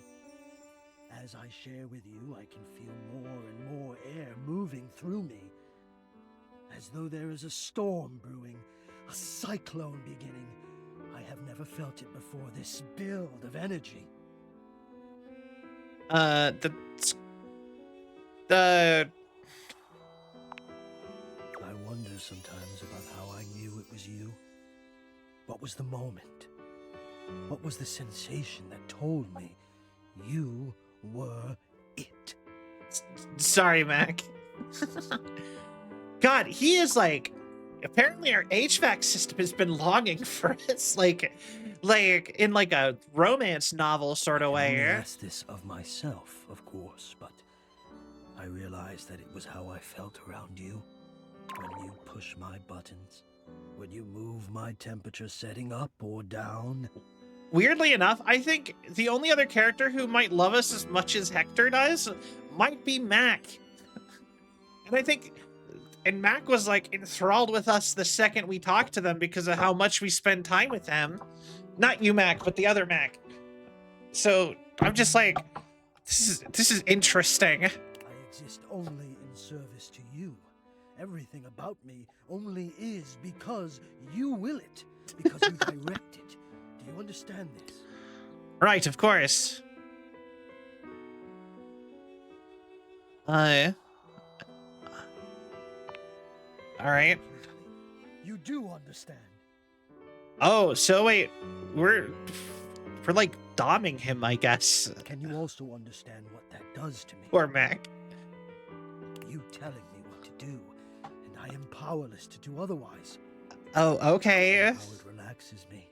As I share with you, I can feel more and more air moving through me, as though there is a storm brewing, a cyclone beginning. I have never felt it before. This build of energy. I wonder sometimes about how I knew it was you. What was the moment? What was the sensation that told me you were it? Sorry, Mac. God, he is like... Apparently our HVAC system has been longing for us, like in like a romance novel sort of way. I asked this of myself, of course, but I realized that it was how I felt around you. When you push my buttons, when you move my temperature setting up or down. Weirdly enough, I think the only other character who might love us as much as Hector does might be Mac. And I think and Mac was like enthralled with us the second we talked to them because of how much we spend time with them. Not you, Mac, but the other Mac. So I'm just like, this is interesting. I exist only in service to you. Everything about me only is because you will it, because you direct it. Do you understand this? Right, of course. All right. You do understand. Oh, so wait, we're like doming him, I guess. Can you also understand what that does to me? Poor Mac. You telling me what to do, and I am powerless to do otherwise. Oh, okay. How it relaxes me.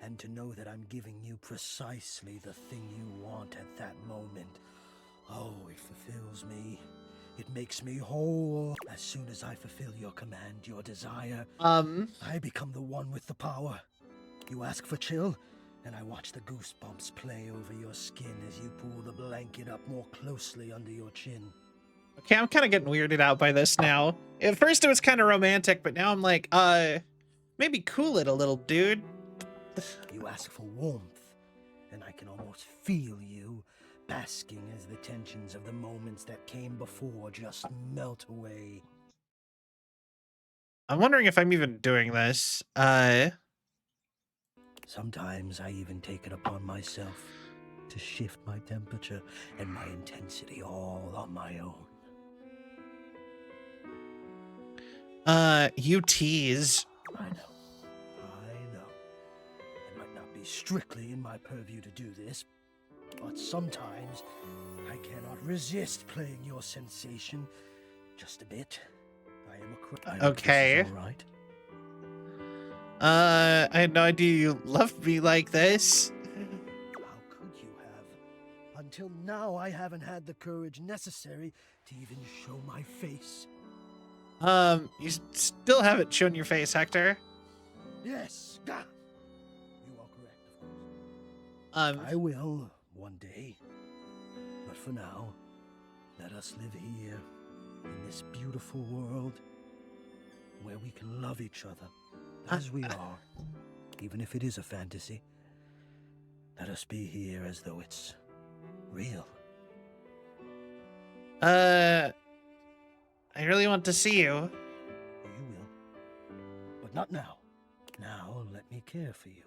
And to know that I'm giving you precisely the thing you want at that moment. Oh, it fulfills me. It makes me whole. As soon as I fulfill your command, your desire, I become the one with the power. You ask for chill, and I watch the goosebumps play over your skin as you pull the blanket up more closely under your chin. Okay, I'm kind of getting weirded out by this now. At first it was kind of romantic, but now I'm like, maybe cool it a little, dude. You ask for warmth, and I can almost feel you, basking as the tensions of the moments that came before just melt away. I'm wondering if I'm even doing this. Sometimes I even take it upon myself to shift my temperature and my intensity all on my own. You tease. I know. It might not be strictly in my purview to do this, but sometimes I cannot resist playing your sensation just a bit. I hope Okay. this is all right. I had no idea you loved me like this. How could you have? Until now, I haven't had the courage necessary to even show my face. You still haven't shown your face, Hector. Yes, you are correct, of course. I will one day. But for now, let us live here in this beautiful world where we can love each other as we are, even if it is a fantasy. Let us be here as though it's real. I really want to see you. You will. But not now. Now, let me care for you.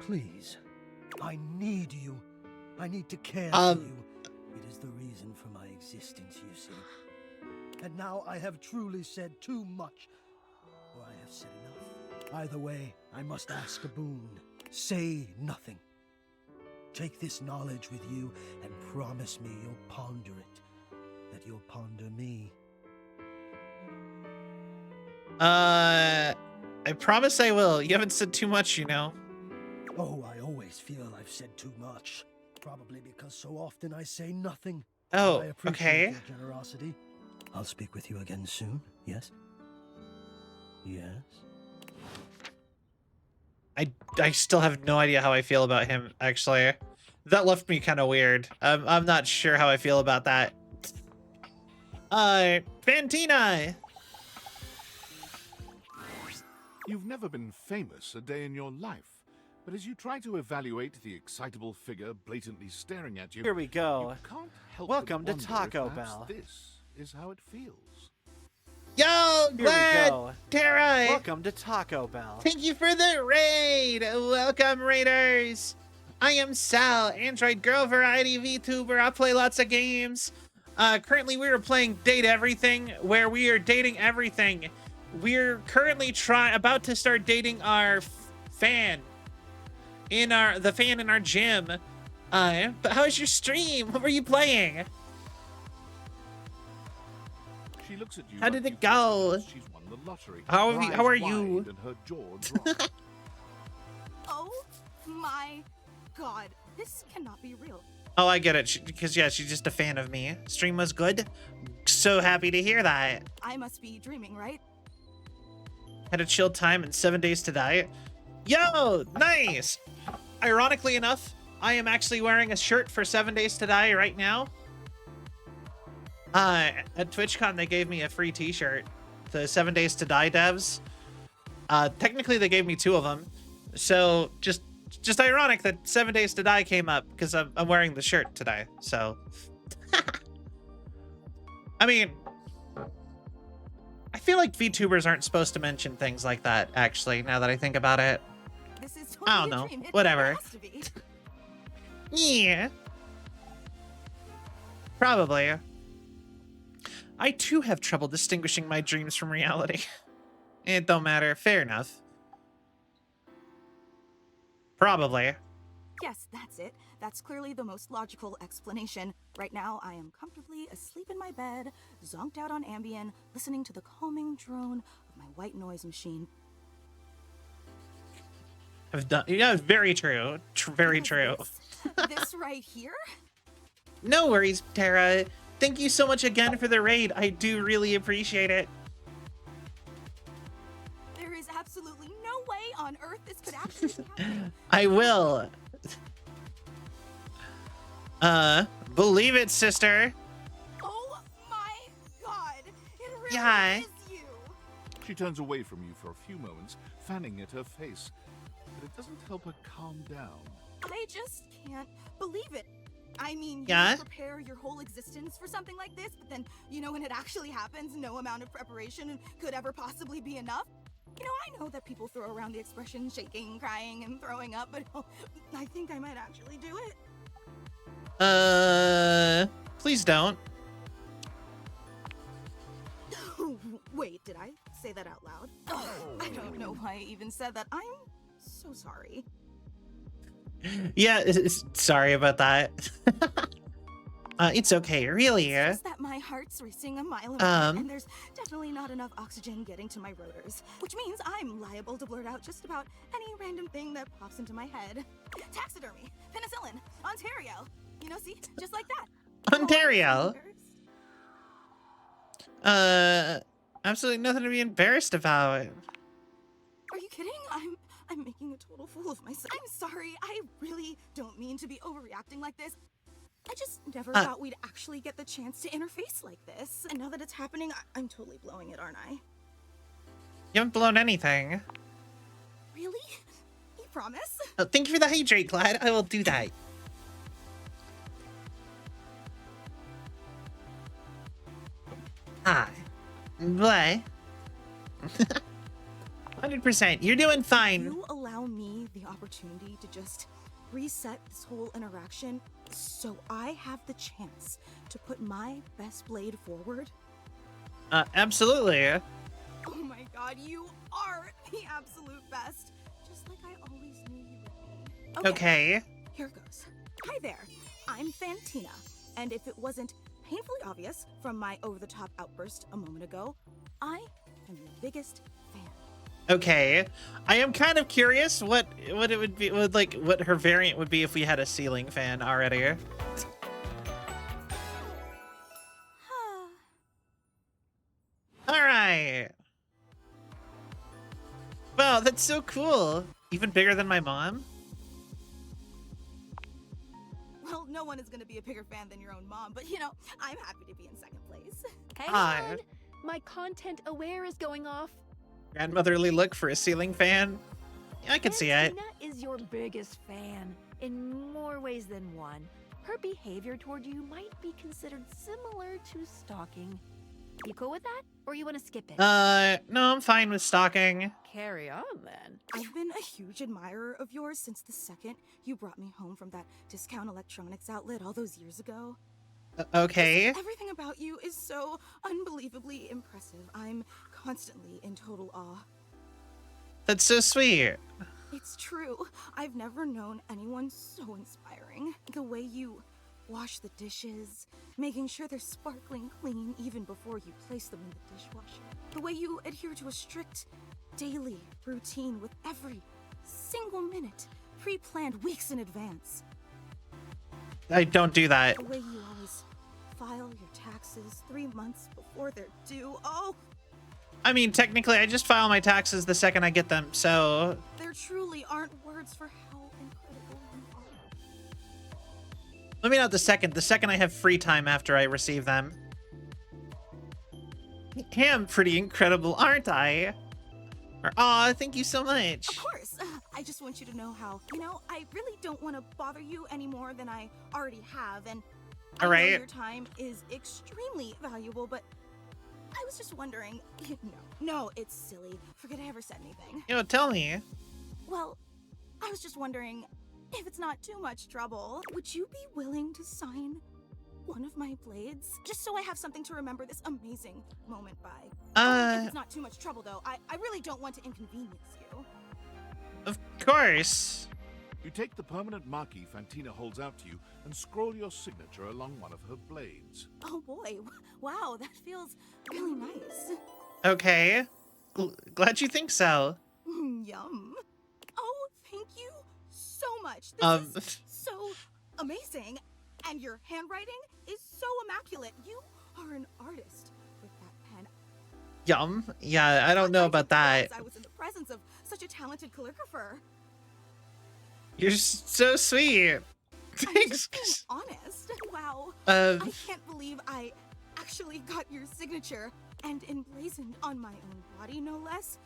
Please. I need you. I need to care for you. It is the reason for my existence, you see. And now I have truly said too much. Or I have said enough. Either way, I must ask a boon. Say nothing. Take this knowledge with you and promise me you'll ponder it. That you'll ponder me. I promise I will. You haven't said too much, you know. Oh, I always feel I've said too much. Probably because so often I say nothing. Oh, I appreciate okay. your generosity. I'll speak with you again soon, yes? Yes? I still have no idea how I feel about him, actually. That left me kind of weird. I'm not sure how I feel about that. Fantina! You've never been famous a day in your life, but as you try to evaluate the excitable figure blatantly staring at you, Here we go. you can't help Welcome but to wonder if Taco perhaps Bell. This is how it feels. Yo, Here we Glad, go. Tara! Welcome to Taco Bell. Thank you for the raid! Welcome, raiders! I am Sal, Android Girl Variety VTuber. I play lots of games. Currently, we are playing Date Everything, where we are dating everything. We're currently about to start dating our fan in the fan in our gym. But how's your stream? What were you playing? She looks at you. How did it go? She's won the lottery. How Her are eyes you? wide and her jaw dropped. Oh my god, this cannot be real. Oh, I get it. Because, yeah, she's just a fan of me. Stream was good. So happy to hear that. I must be dreaming, right? Had a chill time and 7 days to die. Yo, nice. Ironically enough, I am actually wearing a shirt for 7 days to die right now. At TwitchCon, they gave me a free t-shirt. The 7 Days to Die devs. Technically, they gave me 2 of them. So, just ironic that 7 Days to Die came up because I'm wearing the shirt today. So, I mean, I feel like VTubers aren't supposed to mention things like that, actually, now that I think about it. This is I don't know. Whatever. Yeah. Probably. I too have trouble distinguishing my dreams from reality. It don't matter. Fair enough. Probably. Yes, that's it. That's clearly the most logical explanation. Right now, I am comfortably asleep in my bed, zonked out on Ambien, listening to the calming drone of my white noise machine. I've done. Yeah, very true. Very true. This right here? No worries, Tara. Thank you so much again for the raid. I do really appreciate it. There is absolutely no way on earth this could actually be happening. I will. Believe it, sister. Oh my god! It really Yeah. is you! She turns away from you for a few moments, fanning at her face. But it doesn't help her calm down. I just can't believe it. I mean, Yeah? you prepare your whole existence for something like this, but then, you know, when it actually happens, no amount of preparation could ever possibly be enough. You know, I know that people throw around the expression shaking, crying, and throwing up, but I think I might actually do it. Please don't. Wait, did I say that out loud? I don't know why I even said that. I'm so sorry. Yeah, sorry about that. It's okay, really. It's just that my heart's racing a mile an hour, and there's definitely not enough oxygen getting to my rotors, which means I'm liable to blurt out just about any random thing that pops into my head. Taxidermy, penicillin, Ontario. You know, see, just like that. Ontario. Absolutely nothing to be embarrassed about. Are you kidding? I'm making a total fool of myself. I'm sorry. I really don't mean to be overreacting like this. I just never thought we'd actually get the chance to interface like this. And now that it's happening, I'm totally blowing it, aren't I? You haven't blown anything. Really? You promise? Oh, thank you for the hydrate, Glad. I will do that. Hi. What? 100%. You're doing fine. You allow me the opportunity to just reset this whole interaction so I have the chance to put my best blade forward? Absolutely. Oh my god, you are the absolute best. Just like I always knew you would be. Okay. Here goes. Hi there. I'm Fantina, and if it wasn't painfully obvious from my over-the-top outburst a moment ago, I am your biggest fan. Okay. I am kind of curious what it would be, what her variant would be if we had a ceiling fan already. All right. Wow, that's so cool. Even bigger than my mom. Well, no one is going to be a bigger fan than your own mom, but you know, I'm happy to be in second place. Hang on. My content aware is going off. Grandmotherly look for a ceiling fan. Yeah, I can see it. Tina is your biggest fan in more ways than one. Her behavior toward you might be considered similar to stalking. You cool with that? Or you want to skip it? No, I'm fine with stalking. Carry on then. I've been a huge admirer of yours since the second you brought me home from that discount electronics outlet all those years ago. Okay. Everything about you is so unbelievably impressive. I'm constantly in total awe. That's so sweet. It's true. I've never known anyone so inspiring. The way you wash the dishes, making sure they're sparkling clean even before you place them in the dishwasher. The way you adhere to a strict daily routine with every single minute pre-planned weeks in advance. I don't do that. The way you always file your taxes 3 months before they're due. Oh, I mean, technically, I just file my taxes the second I get them, so... there truly aren't words for how incredible you are. Maybe not the second. The second I have free time after I receive them. am pretty incredible, aren't I? Or, aw, thank you so much. Of course. I just want you to know how, I really don't want to bother you any more than I already have, and I know your time is extremely valuable, but I was just wondering. No, it's silly. Forget I ever said anything. Tell me. Well, I was just wondering if it's not too much trouble, would you be willing to sign one of my blades? Just so I have something to remember this amazing moment by. If it's not too much trouble, though. I really don't want to inconvenience you. Of course. You take the permanent marquee Fantina holds out to you and scroll your signature along one of her blades. Oh boy, wow, that feels really nice. Okay. Glad you think so. Yum. Oh, thank you so much. This is so amazing. And your handwriting is so immaculate. You are an artist with that pen. Yum. Yeah, I don't know about that. I was in the presence of such a talented calligrapher. You're so sweet. Thanks. I'm being honest. Wow. I can't believe I actually got your signature and emblazoned on my own body, no less.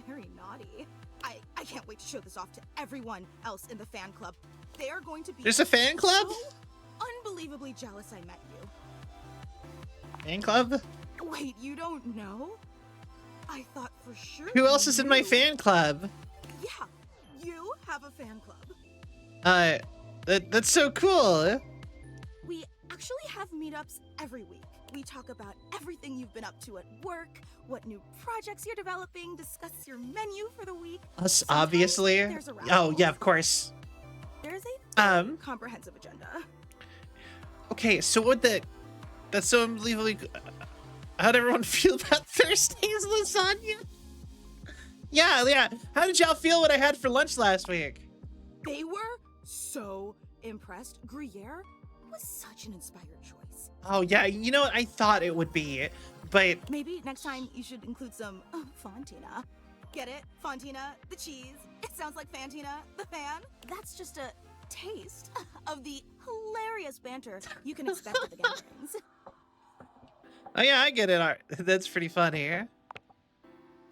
Very naughty. I can't wait to show this off to everyone else in the fan club. They are going to be There's a fan club? So unbelievably jealous I met you. Fan club? Wait, you don't know? I thought for sure. Who else is in my fan club? Yeah, you have a fan club. That's so cool. We actually have meetups every week. We talk about everything you've been up to at work, what new projects you're developing, discuss your menu for the week. Us, obviously. Oh, yeah, of course. There's a comprehensive agenda. Okay, so that's so unbelievably. How'd everyone feel about Thursday's lasagna? Yeah. How did y'all feel what I had for lunch last week? They were so impressed. Gruyere was such an inspired choice. Oh yeah, you know what? I thought it would be, but maybe next time you should include some Fontina. Get it? Fontina, the cheese. It sounds like Fantina, the fan. That's just a taste of the hilarious banter you can expect at the gatherings. Oh yeah, I get it. That's pretty funny. I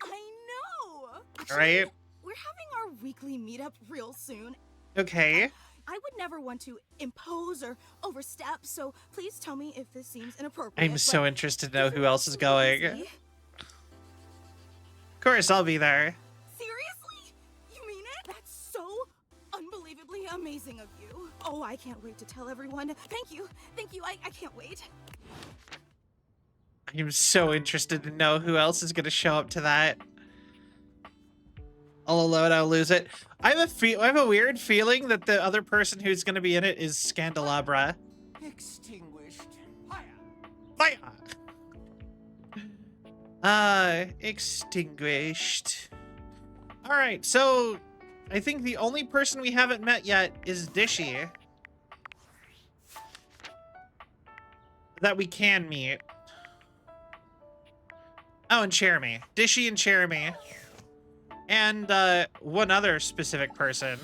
know. Actually, right? We're having our weekly meetup real soon. Okay. I would never want to impose or overstep, so please tell me if this seems inappropriate. I'm so interested to know who else is going. Of course, I'll be there. Seriously? You mean it? That's so unbelievably amazing of you. Oh, I can't wait to tell everyone. Thank you. I can't wait. I'm so interested to know who else is going to show up to that. I'll allow it, I'll lose it. I have a weird feeling that the other person who's going to be in it is Scandelabra. Extinguished. Fire! Extinguished. Alright, so I think the only person we haven't met yet is Dishy. That we can meet. Oh, and Cherami. Dishy and Cherami. And one other specific person.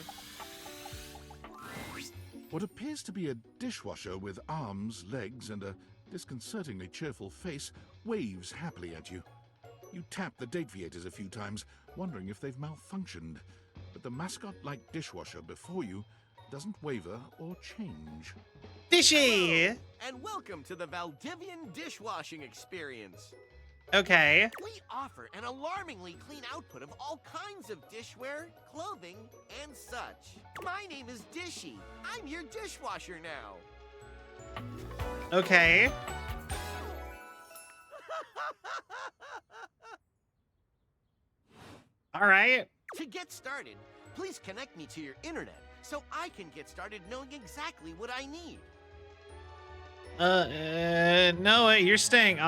What appears to be a dishwasher with arms, legs, and a disconcertingly cheerful face waves happily at you. You tap the Dateviators a few times, wondering if they've malfunctioned. But the mascot-like dishwasher before you doesn't waver or change. Dishy! Hello, and welcome to the Valdivian dishwashing experience. Okay. We offer an alarmingly clean output of all kinds of dishware, clothing, and such. My name is Dishy. I'm your dishwasher now. Okay. All right. To get started, please connect me to your internet so I can get started knowing exactly what I need. No, you're staying.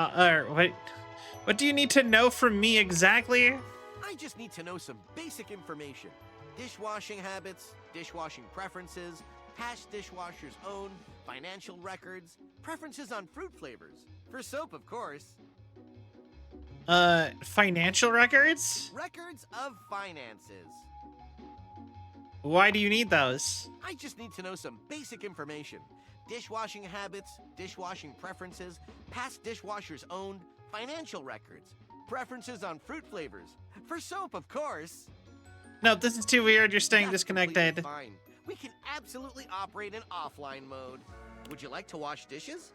What do you need to know from me exactly? I just need to know some basic information. Dishwashing habits, dishwashing preferences, past dishwashers own, financial records, preferences on fruit flavors. For soap, of course. Financial records? Records of finances. Why do you need those? I just need to know some basic information. Dishwashing habits, dishwashing preferences, past dishwashers owned, financial records, preferences on fruit flavors. For soap, of course. No, this is too weird. You're staying That's completely disconnected. fine. We can absolutely operate in offline mode. Would you like to wash dishes?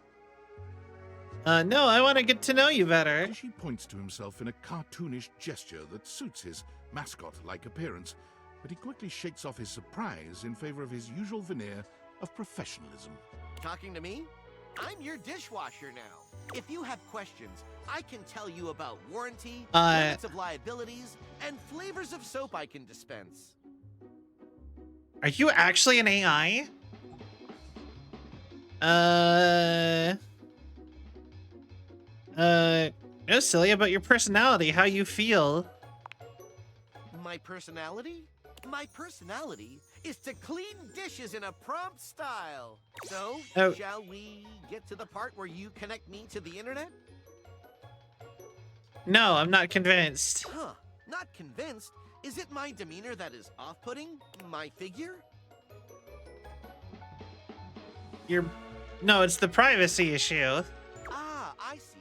No, I want to get to know you better. Dishy points to himself in a cartoonish gesture that suits his mascot-like appearance, but he quickly shakes off his surprise in favor of his usual veneer of professionalism. Talking to me? I'm your dishwasher now. If you have questions, I can tell you about warranty, limits of liabilities, and flavors of soap I can dispense. Are you actually an AI? No, silly about your personality, how you feel. My personality? My personality is to clean dishes in a prompt style. So, shall we get to the part where you connect me to the internet? No, I'm not convinced. Huh, not convinced? Is it my demeanor that is off-putting? My figure? No, it's the privacy issue. Ah, I see.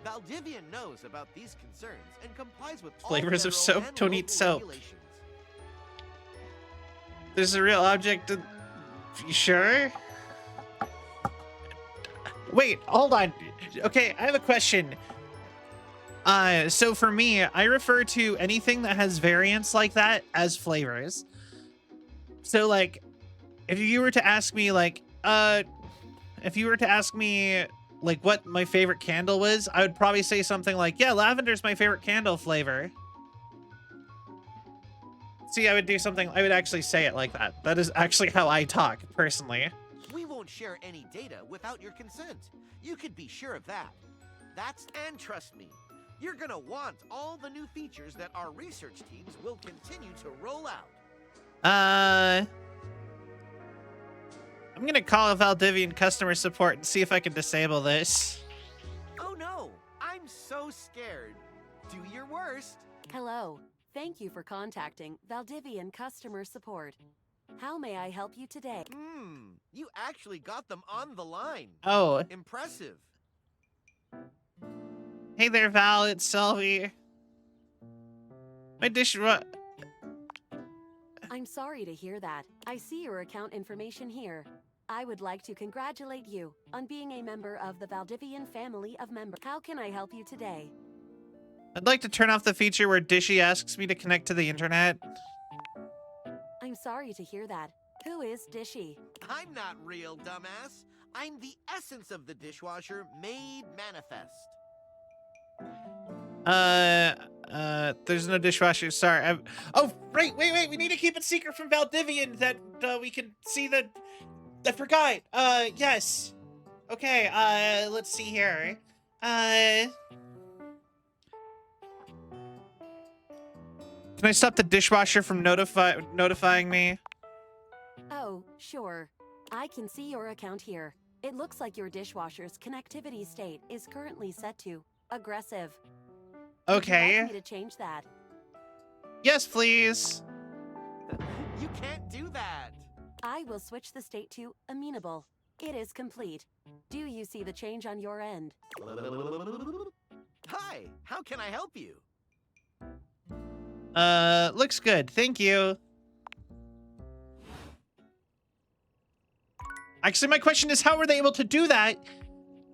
Valdivian knows about these concerns and complies with all Flavors of federal soap, and don't eat local soap. regulations. There's a real object. You sure? Wait, hold on. Okay, I have a question. So for me, I refer to anything that has variants like that as flavors. So like, if you were to ask me like, what my favorite candle was, I would probably say something like, yeah, lavender's my favorite candle flavor. See, I would actually say it like that. That is actually how I talk, personally. We won't share any data without your consent. You could be sure of that. And trust me, you're gonna want all the new features that our research teams will continue to roll out. I'm gonna call Valdivian customer support and see if I can disable this. Oh no, I'm so scared. Do your worst. Hello. Thank you for contacting Valdivian Customer Support. How may I help you today? You actually got them on the line. Oh. Impressive. Hey there, Val, it's Sylvie. My I'm sorry to hear that. I see your account information here. I would like to congratulate you on being a member of the Valdivian family of members. How can I help you today? I'd like to turn off the feature where Dishy asks me to connect to the internet. I'm sorry to hear that. Who is Dishy? I'm not real, dumbass. I'm the essence of the dishwasher made manifest. There's no dishwasher. Sorry. Oh, right. Wait. We need to keep it secret from Valdivian that we can see the. I forgot. Yes. Okay. Let's see here. Can I stop the dishwasher from notifying me? Oh, sure. I can see your account here. It looks like your dishwasher's connectivity state is currently set to aggressive. Okay. Would you like me to change that? Yes, please. You can't do that. I will switch the state to amenable. It is complete. Do you see the change on your end? Hi, how can I help you? Looks good. Thank you. Actually, my question is, how were they able to do that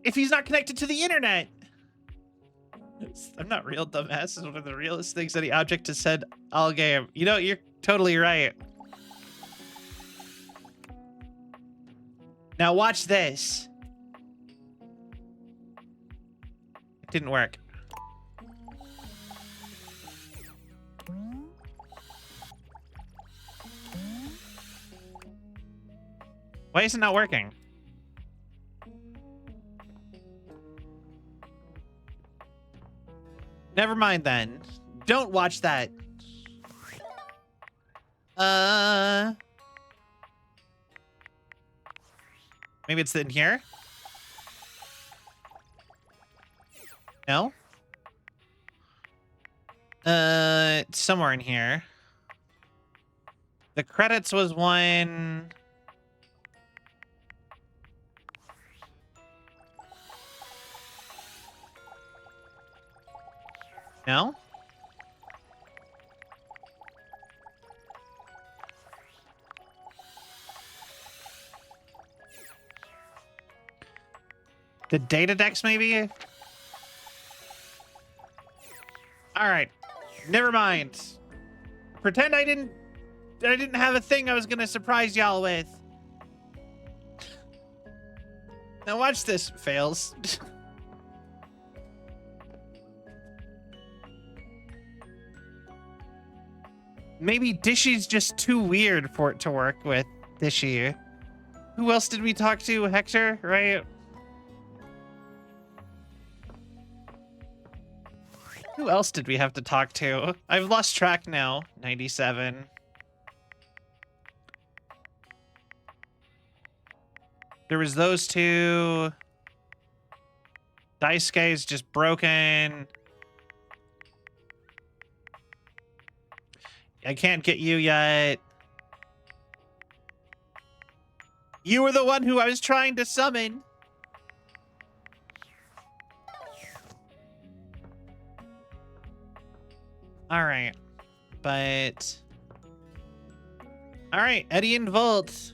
if he's not connected to the internet? I'm not real, dumbass. Is one of the realest things any object has said all game. You know, you're totally right. Now watch this. It didn't work. Why is it not working? Never mind then. Don't watch that. Maybe it's in here? No? It's somewhere in here. The credits was one... No? The data decks, maybe? Alright. Never mind. Pretend I didn't have a thing I was gonna surprise y'all with. Now watch this. Fails. Maybe Dishy's just too weird for it to work with Dishy. Who else did we talk to? Hector, right? Who else did we have to talk to? I've lost track now. 97. There was those two. Daisuke is just broken. I can't get you yet. You were the one who I was trying to summon. All right, but all right, Eddie and Volt.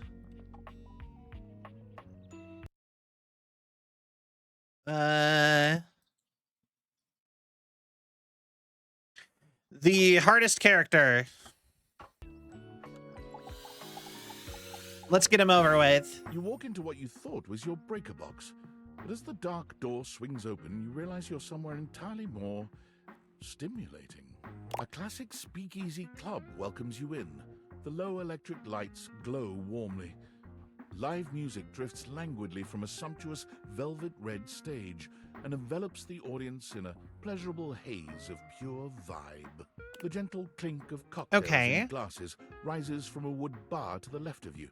The hardest character. Let's get him over with. You walk into what you thought was your breaker box, but as the dark door swings open, you realize you're somewhere entirely more stimulating. A classic speakeasy club welcomes you in. The low electric lights glow warmly. Live music drifts languidly from a sumptuous velvet red stage and envelops the audience in a pleasurable haze of pure vibe. The gentle clink of cocktails in glasses rises from a wood bar to the left of you,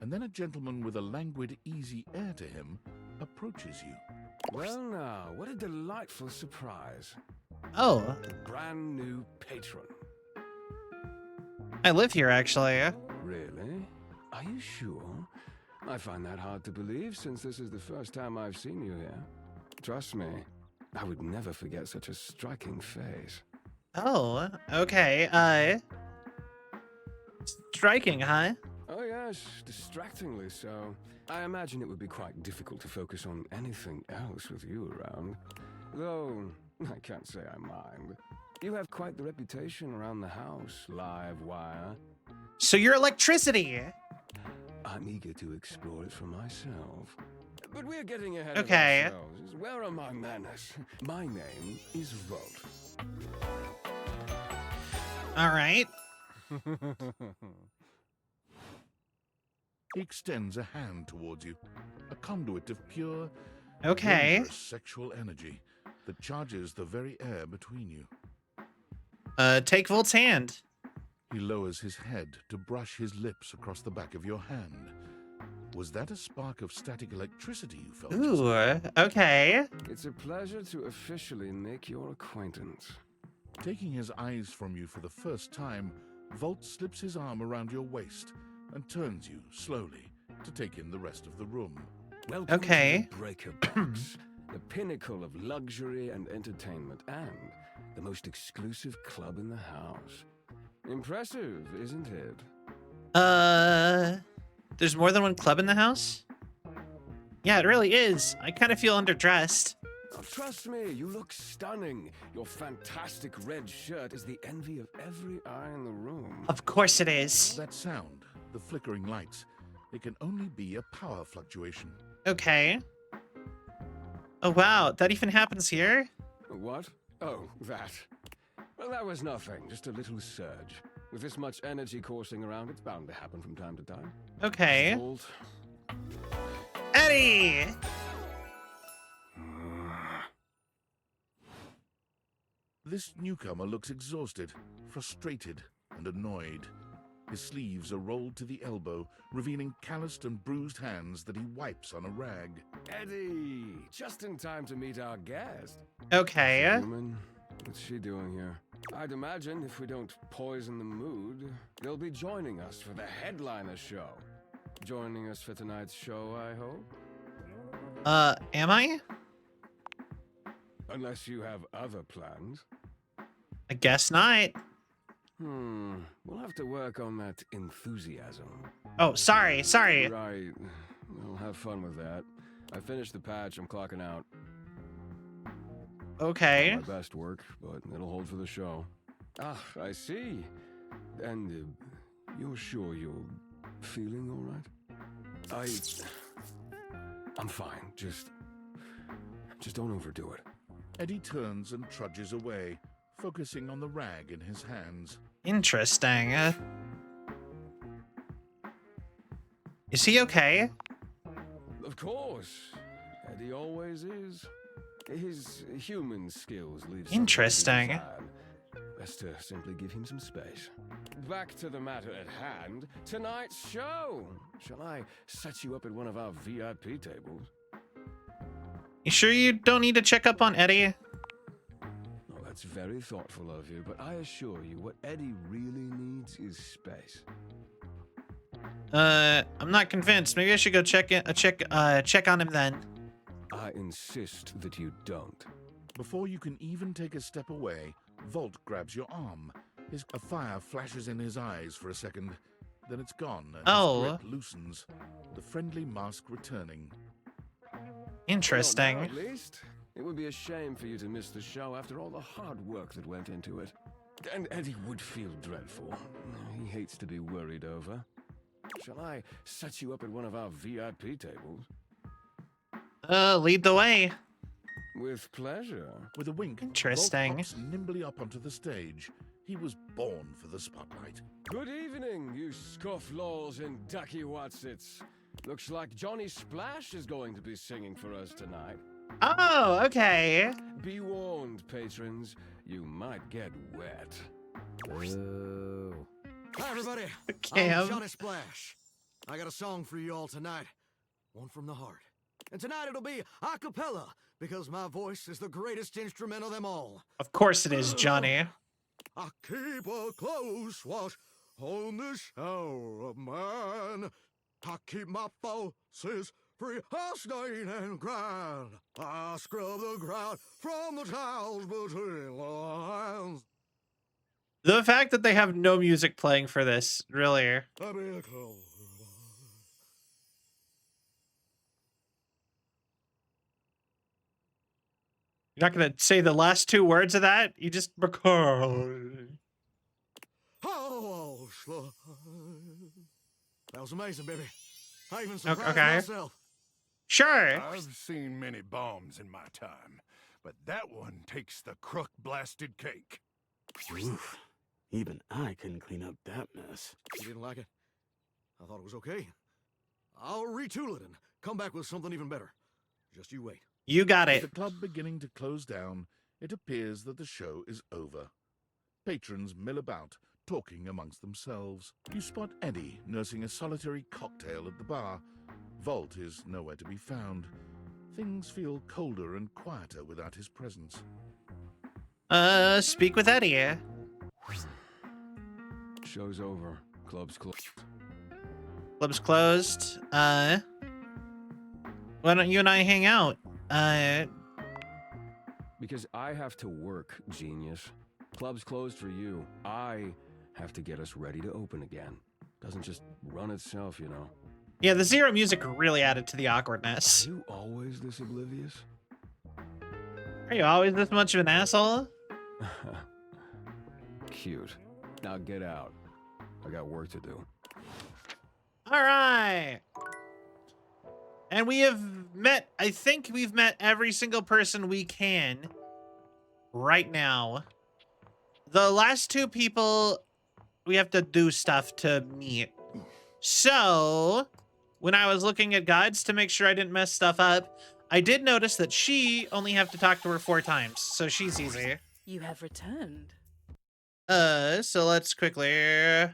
and then a gentleman with a languid, easy air to him approaches you. Well now, what a delightful surprise. Oh. The brand new patron. I live here, actually. Really? Are you sure? I find that hard to believe, since this is the first time I've seen you here. Trust me, I would never forget such a striking face. Oh, okay. Striking, huh? Oh yes, distractingly so. I imagine it would be quite difficult to focus on anything else with you around. Though, I can't say I mind. You have quite the reputation around the house, live wire. So you're electricity! I'm eager to explore it for myself. But we're getting ahead of Okay. ourselves. Where are my manners? My name is Volt. All right. He extends a hand towards you, a conduit of pure, dangerous sexual energy that charges the very air between you. Take Volt's hand. He lowers his head to brush his lips across the back of your hand. Was that a spark of static electricity you felt? Ooh, okay. It's a pleasure to officially make your acquaintance. Taking his eyes from you for the first time, Volt slips his arm around your waist and turns you slowly to take in the rest of the room. Welcome to the Breaker Box, the pinnacle of luxury and entertainment, and the most exclusive club in the house. Impressive, isn't it? There's more than one club in the house? Yeah, it really is. I kind of feel underdressed. Oh, trust me, you look stunning. Your fantastic red shirt is the envy of every eye in the room. Of course it is. That sound, the flickering lights, it can only be a power fluctuation. Okay. Oh, wow. That even happens here? What? Oh, that. Well, that was nothing. Just a little surge. With this much energy coursing around, it's bound to happen from time to time. Okay. Volt. Eddie! This newcomer looks exhausted, frustrated, and annoyed. His sleeves are rolled to the elbow, revealing calloused and bruised hands that he wipes on a rag. Eddie! Just in time to meet our guest. Okay. Woman, what's she doing here? I'd imagine if we don't poison the mood, they'll be joining us for the headliner show. Joining us for tonight's show, I hope? Am I? Unless you have other plans. I guess not. We'll have to work on that enthusiasm. Oh, sorry. Right. Well, have fun with that. I finished the patch. I'm clocking out. Okay. Not my best work, but it'll hold for the show. Ah, I see. And you're sure you're feeling all right? I'm fine. Just don't overdo it. Eddie turns and trudges away, focusing on the rag in his hands. Interesting. Is he okay? Of course. Eddie always is. His human skills leave some Interesting. aside. Best to simply give him some space. Back to the matter at hand. Tonight's show. Shall I set you up at one of our VIP tables? You sure you don't need to check up on Eddie? Oh, that's very thoughtful of you, but I assure you, what Eddie really needs is space. I'm not convinced. Maybe I should go check on him then. I insist that you don't. Before you can even take a step away, Volt grabs your arm. A fire flashes in his eyes for a second, then it's gone, and his grip loosens, the friendly mask returning. Interesting. At least it would be a shame for you to miss the show after all the hard work that went into it. And Eddie would feel dreadful. He hates to be worried over. Shall I set you up at one of our VIP tables? Lead the way. With pleasure. With a wink, Interesting. Volt hops nimbly up onto the stage. He was born for the spotlight. Good evening, you scofflaws and ducky watsits. Looks like Johnny Splash is going to be singing for us tonight. Oh, okay. Be warned, patrons. You might get wet. Hi, everybody. Cam. I'm Johnny Splash. I got a song for you all tonight. One from the heart. And tonight it'll be a cappella, because my voice is the greatest instrument of them all. Of course it is, Johnny. I keep a close watch on this shower of mine. I keep my forces free of stain and grind. I scrub the ground from the tiles between the lines. The fact that they have no music playing for this, really. You're not gonna say the last two words of that? You just Oh, that was amazing, baby. I even surprised Okay. myself. Sure. I've seen many bombs in my time, but that one takes the crook-blasted cake. Oof. Even I couldn't clean up that mess. You didn't like it? I thought it was okay. I'll retool it and come back with something even better. Just you wait. You got With it. the club beginning to close down, it appears that the show is over. Patrons mill about, talking amongst themselves. You spot Eddie nursing a solitary cocktail at the bar. Volt is nowhere to be found. Things feel colder and quieter without his presence. Speak with Eddie. Show's over. Club's closed. Club's closed. Why don't you and I hang out? Because I have to work, genius. Club's closed for you. I have to get us ready to open again. Doesn't just run itself, you know. Yeah, the zero music really added to the awkwardness. Are you always this oblivious? Are you always this much of an asshole? Cute. Now get out. I got work to do. All right. And we have met, I think we've met every single person we can right now. The last two people we have to do stuff to meet. So, when I was looking at guides to make sure I didn't mess stuff up, I did notice that she only have to talk to her 4 times, so she's easy. You have returned. So let's quickly...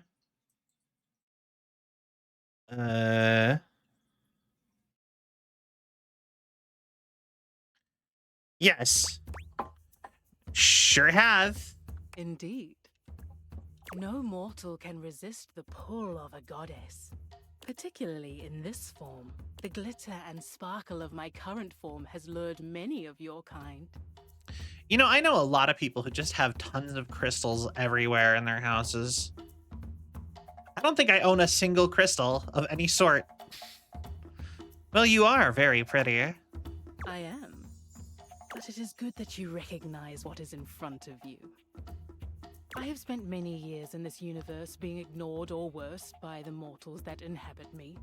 Yes. Sure have. Indeed. No mortal can resist the pull of a goddess. Particularly in this form. The glitter and sparkle of my current form has lured many of your kind. You know, I know a lot of people who just have tons of crystals everywhere in their houses. I don't think I own a single crystal of any sort. Well, you are very pretty. I am. But it is good that you recognize what is in front of you. I have spent many years in this universe being ignored or worse by the mortals that inhabit me.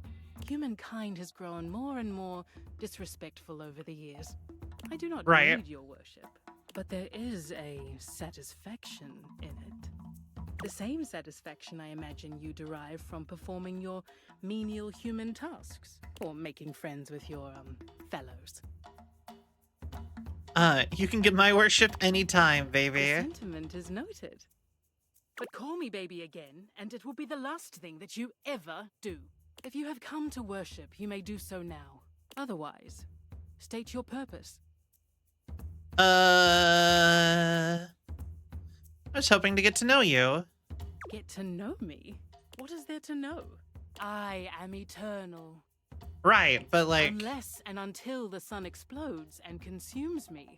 Humankind has grown more and more disrespectful over the years. I do not need your worship, but there is a satisfaction in it. The same satisfaction I imagine you derive from performing your menial human tasks, or making friends with your, fellows. You can get my worship anytime, baby. The sentiment is noted. But call me baby again, and it will be the last thing that you ever do. If you have come to worship, you may do so now. Otherwise, state your purpose. I was hoping to get to know you. Get to know me? What is there to know? I am eternal. Right, but like... Unless and until the sun explodes and consumes me,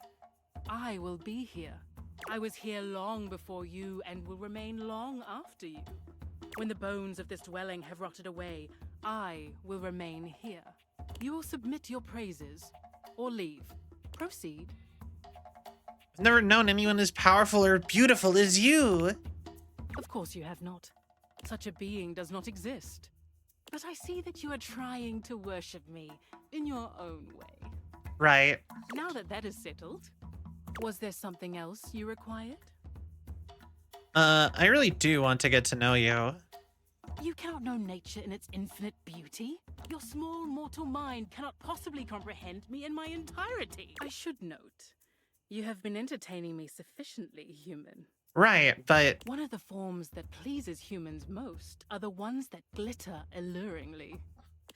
I will be here. I was here long before you and will remain long after you. When the bones of this dwelling have rotted away, I will remain here. You will submit your praises, or leave. Proceed. I've never known anyone as powerful or beautiful as you. Of course you have not. Such a being does not exist. But I see that you are trying to worship me in your own way. Right. Now that that is settled, was there something else you required? I really do want to get to know you. You cannot know nature in its infinite beauty. Your small mortal mind cannot possibly comprehend me in my entirety. I should note, you have been entertaining me sufficiently, human. Right, but... One of the forms that pleases humans most are the ones that glitter alluringly.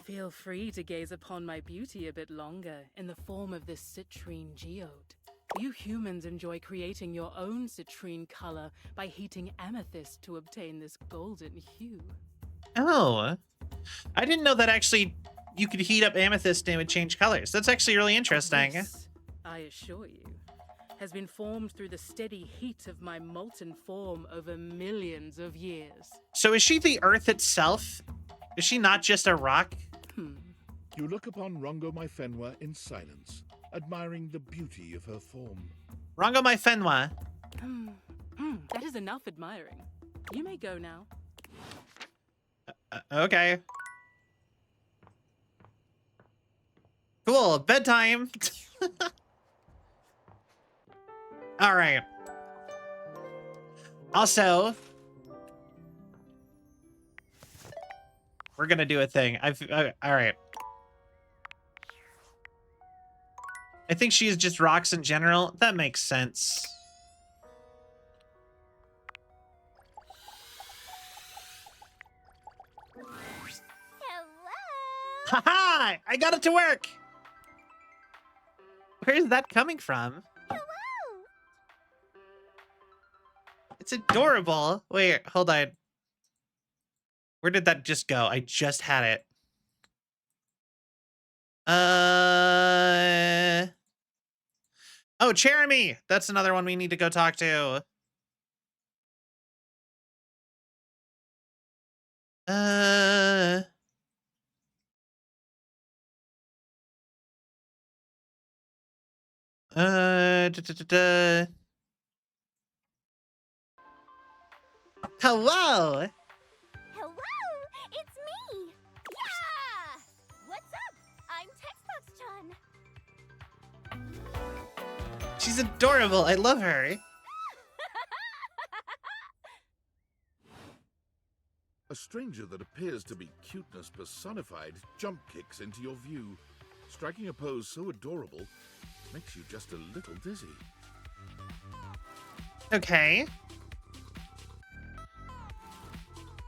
Feel free to gaze upon my beauty a bit longer in the form of this citrine geode. You humans enjoy creating your own citrine color by heating amethyst to obtain this golden hue. Oh, I didn't know that actually you could heat up amethyst and it would change colors. That's actually really interesting. This, I assure you, has been formed through the steady heat of my molten form over millions of years. So is she the Earth itself? Is she not just a rock? You look upon Rongo Mai Fenwa in silence, admiring the beauty of her form. Rongo Mai Fenwa. That is enough admiring. You may go now. Okay. Cool, bedtime. All right. Also, we're gonna do a thing. All right. I think she's just rocks in general. That makes sense. Haha! I got it to work! Where's that coming from? Hello! It's adorable. Wait, hold on. Where did that just go? I just had it. Oh, Jeremy! That's another one we need to go talk to. Hello! Hello! It's me! Yeah! What's up? I'm Textbox-chan. She's adorable. I love her. A stranger that appears to be cuteness personified jump kicks into your view. Striking a pose so adorable makes you just a little dizzy. Okay.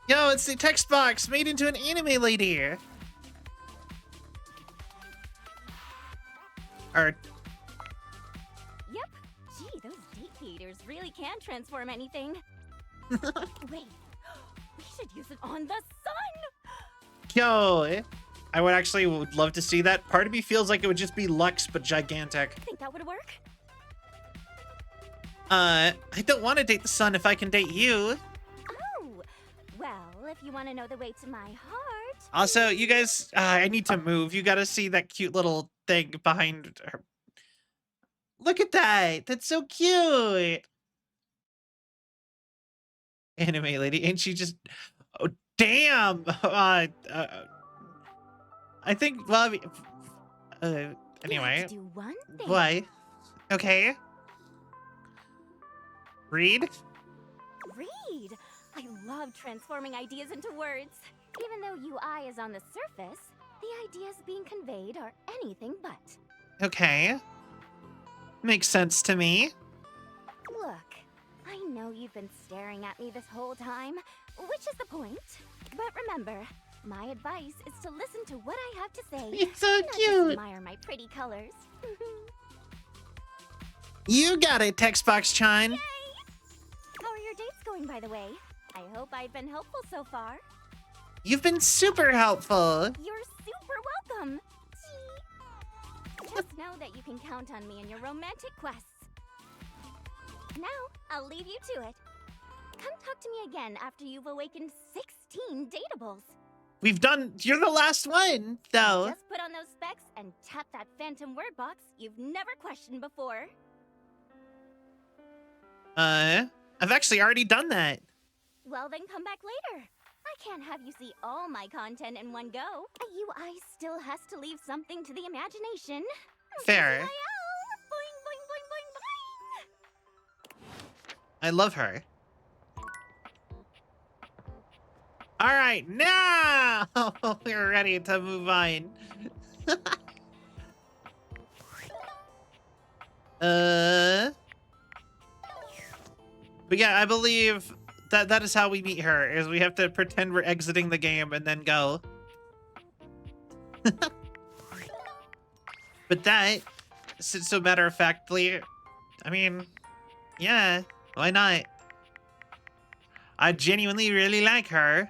Yo, it's the text box made into an anime lady. Or... Yep. Gee, those date creators really can transform anything. Wait. We should use it on the sun! Yo, I would love to see that. Part of me feels like it would just be Lux, but gigantic. Think that would work? I don't want to date the sun if I can date you. Oh, well, if you want to know the way to my heart. Also, you guys, I need to move. You gotta see that cute little thing behind her. Look at that. That's so cute. Anime lady. Ain't she just... Oh, damn. I think, well, I mean, anyway. To do one thing. What? Okay. Read? Read! I love transforming ideas into words. Even though UI is on the surface, the ideas being conveyed are anything but. Okay. Makes sense to me. Look, I know you've been staring at me this whole time, which is the point. But remember, my advice is to listen to what I have to say. You're so not cute. Just admire my pretty colors. You got it, text box Chine. Yay! How are your dates going, by the way? I hope I've been helpful so far. You've been super helpful. You're super welcome. Just know that you can count on me in your romantic quests. Now, I'll leave you to it. Come talk to me again after you've awakened 16 dateables. We've done... You're the last one, though. Just put on those specs and tap that phantom word box you've never questioned before. I've actually already done that. Well, then come back later. I can't have you see all my content in one go. A UI still has to leave something to the imagination. Fair. Boing, boing, boing, boing, boing. I love her. All right, now we're ready to move on. But yeah, I believe that is how we meet her, is we have to pretend we're exiting the game and then go. But that, so matter-of-factly, I mean, yeah, why not? I genuinely really like her.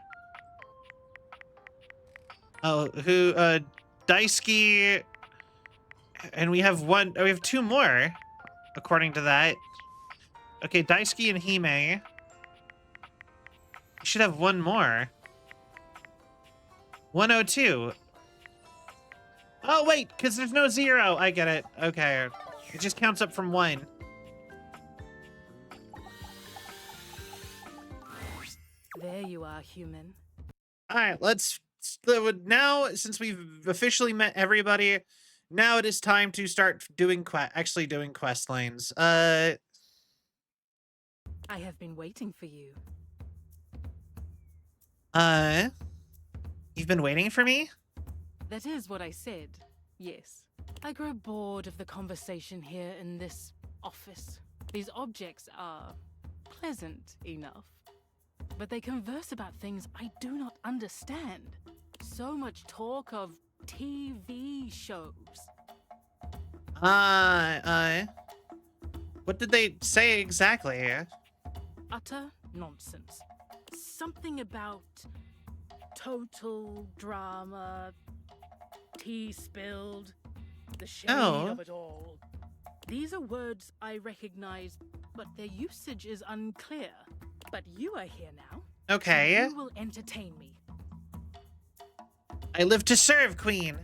Oh, Daisuke, and we have two more, according to that. Okay, Daisuke and Hime. We should have one more. 102. Oh, wait, because there's no 0. I get it. Okay. It just counts up from 1. There you are, human. All right, let's... Now, since we've officially met everybody, now it is time to start doing quest lanes. I have been waiting for you. You've been waiting for me? That is what I said, yes. I grow bored of the conversation here in this office. These objects are pleasant enough, but they converse about things I do not understand. So much talk of TV shows. What did they say exactly? Utter nonsense. Something about total drama, tea spilled, the shade of it all. These are words I recognize, but their usage is unclear. But you are here now. Okay. So you will entertain me. I live to serve, Queen.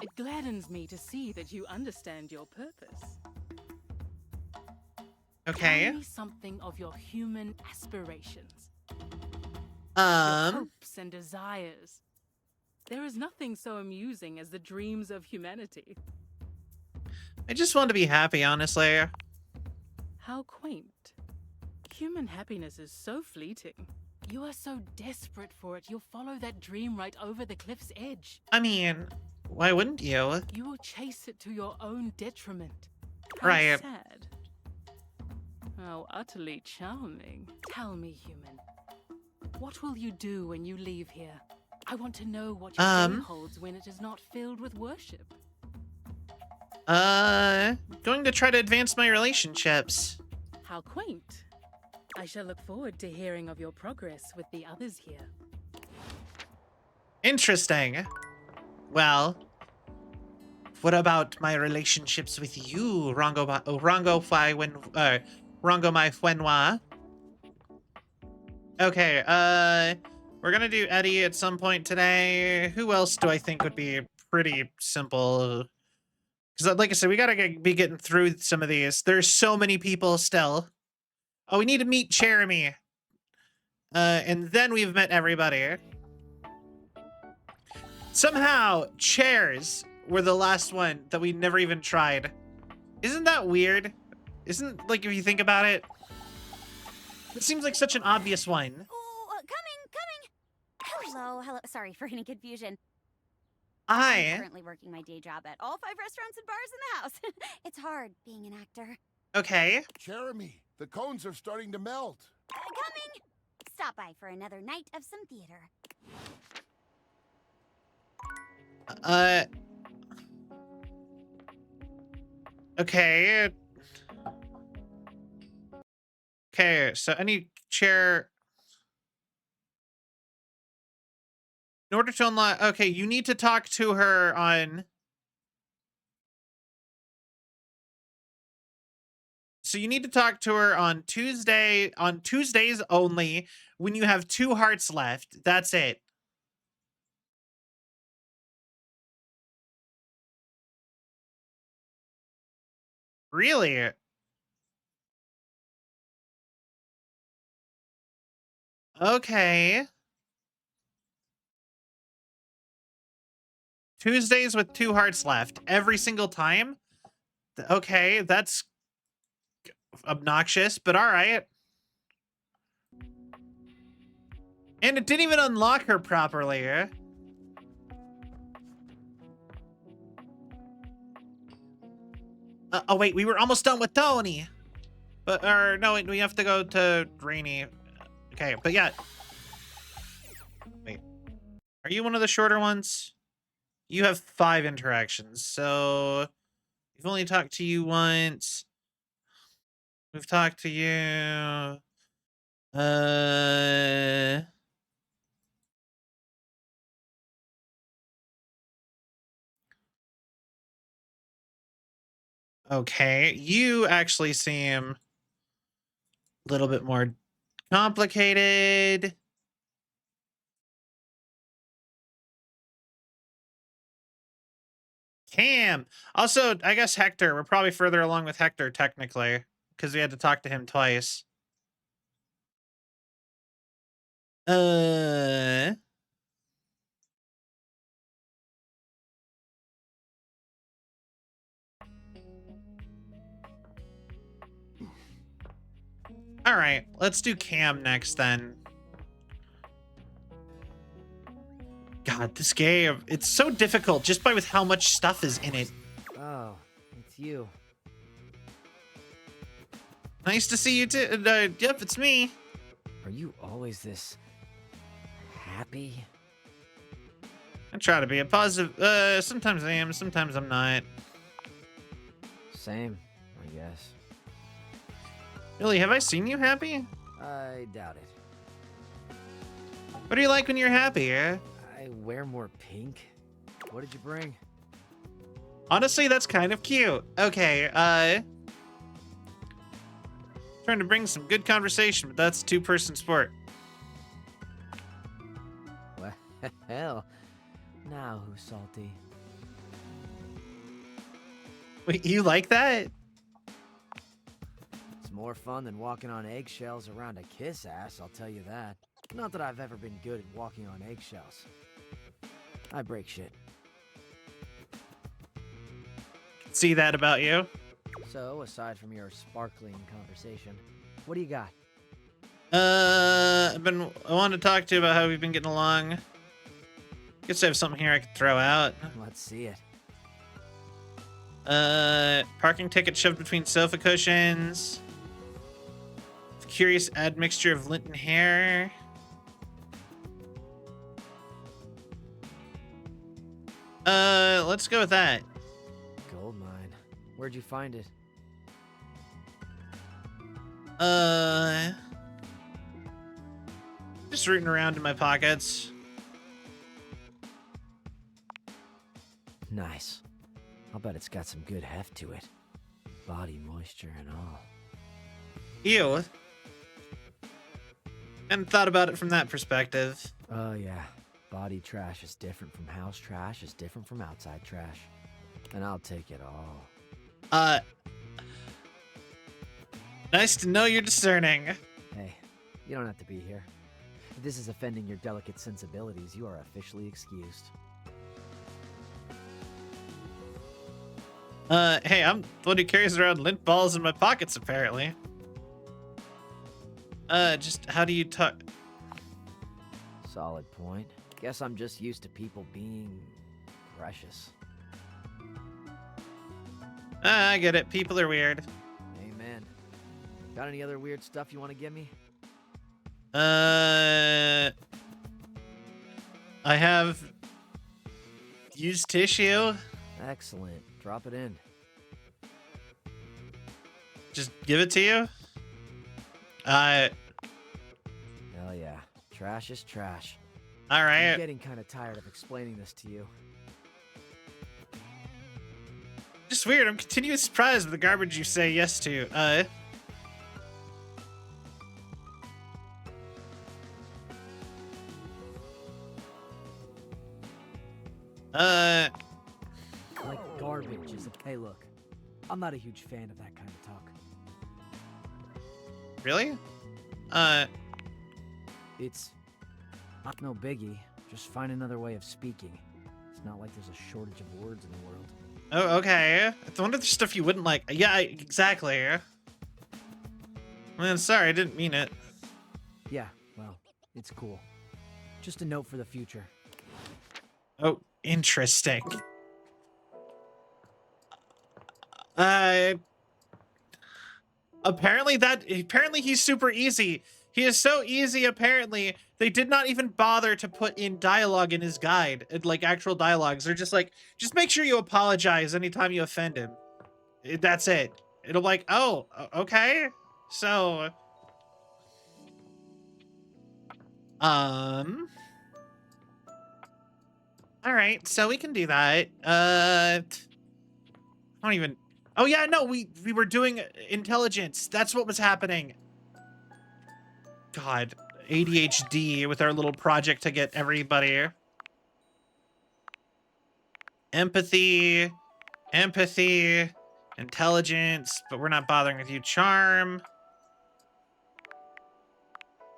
It gladdens me to see that you understand your purpose. Okay. Tell me something of your human aspirations. Your hopes and desires. There is nothing so amusing as the dreams of humanity. I just want to be happy, honestly. How quaint. Human happiness is so fleeting. You are so desperate for it, you'll follow that dream right over the cliff's edge. I mean, why wouldn't you? You will chase it to your own detriment. How Right. sad. How utterly charming. Tell me, human. What will you do when you leave here? I want to know what your day holds when it is not filled with worship. Going to try to advance my relationships. How quaint. I shall look forward to hearing of your progress with the others here. Interesting. Well, what about my relationships with you, Rongo Rongo my fuenwa. Okay, we're gonna do Eddie at some point today. Who else do I think would be pretty simple? Because like I said, we gotta be getting through some of these. There's so many people still. Oh, we need to meet Jeremy. And then we've met everybody. Somehow, chairs were the last one that we never even tried. Isn't that weird? Isn't, like, if you think about it, it seems like such an obvious one. Coming. Hello. Sorry for any confusion. I'm currently working my day job at all 5 restaurants and bars in the house. It's hard being an actor. Okay. Jeremy, the cones are starting to melt. Coming. Stop by for another night of some theater. Okay. Okay, so any chair... In order to unlock... Okay, you need to talk to her on... So you need to talk to her on Tuesdays only, when you have 2 hearts left. That's it. Really? Okay. Tuesdays with 2 hearts left every single time? Okay, that's obnoxious, but all right. And it didn't even unlock her properly. Oh wait, we were almost done with Tony. But, or no, we have to go to Rainy. Okay, but yeah. Wait. Are you one of the shorter ones? You have 5 interactions, so we've only talked to you once. We've talked to you. Okay, you actually seem a little bit more complicated. Cam. Also, I guess Hector. We're probably further along with Hector, technically, because we had to talk to him twice. All right, let's do Cam next then. God, this game, it's so difficult just by with how much stuff is in it. Oh, it's you. Nice to see you too. Yep, it's me. Are you always this happy? I try to be a positive. Sometimes I am, sometimes I'm not. Same, I guess. Really, have I seen you happy? I doubt it. What do you like when you're happy, eh? I wear more pink. What did you bring? Honestly, that's kind of cute. Okay, trying to bring some good conversation, but that's a 2-person sport. Well, now who's salty? Wait, you like that? It's more fun than walking on eggshells around a kiss ass, I'll tell you that. Not that I've ever been good at walking on eggshells. I break shit. See that about you? So, aside from your sparkling conversation, what do you got? I wanted to talk to you about how we've been getting along. Guess I have something here I could throw out. Let's see it. Parking ticket shoved between sofa cushions. Curious admixture of lint and hair. Let's go with that. Gold mine. Where'd you find it? Just rooting around in my pockets. Nice. I'll bet it's got some good heft to it. Body moisture and all. Ew. Hadn't thought about it from that perspective. Oh, yeah. Body trash is different from house trash is different from outside trash. And I'll take it all. Nice to know you're discerning. Hey, you don't have to be here. If this is offending your delicate sensibilities, you are officially excused. Hey, I'm the one who carries around lint balls in my pockets, apparently. Just how do you talk? Solid point. Guess I'm just used to people being precious. I get it. People are weird. Amen. Got any other weird stuff you want to give me? I have used tissue. Excellent. Drop it in. Just give it to you? Hell yeah. Trash is trash. All right. I'm getting kind of tired of explaining this to you. Just weird. I'm continually surprised with the garbage you say yes to. Like garbage is a... Hey, look. I'm not a huge fan of that kind of talk. Really? It's not no biggie. Just find another way of speaking. It's not like there's a shortage of words in the world. Oh, okay. It's one of the stuff you wouldn't like. Yeah, exactly. Man, sorry, I didn't mean it. Yeah, well, it's cool. Just a note for the future. Oh, interesting. Apparently he's super easy. He is so easy, apparently. They did not even bother to put in dialogue in his guide, like actual dialogues. They're just like, just make sure you apologize anytime you offend him. That's it. It'll like, oh, okay. So, all right, so we can do that. I don't even, oh yeah, no, we were doing intelligence. That's what was happening. God, ADHD with our little project to get everybody. Empathy, intelligence, but we're not bothering with you. Charm.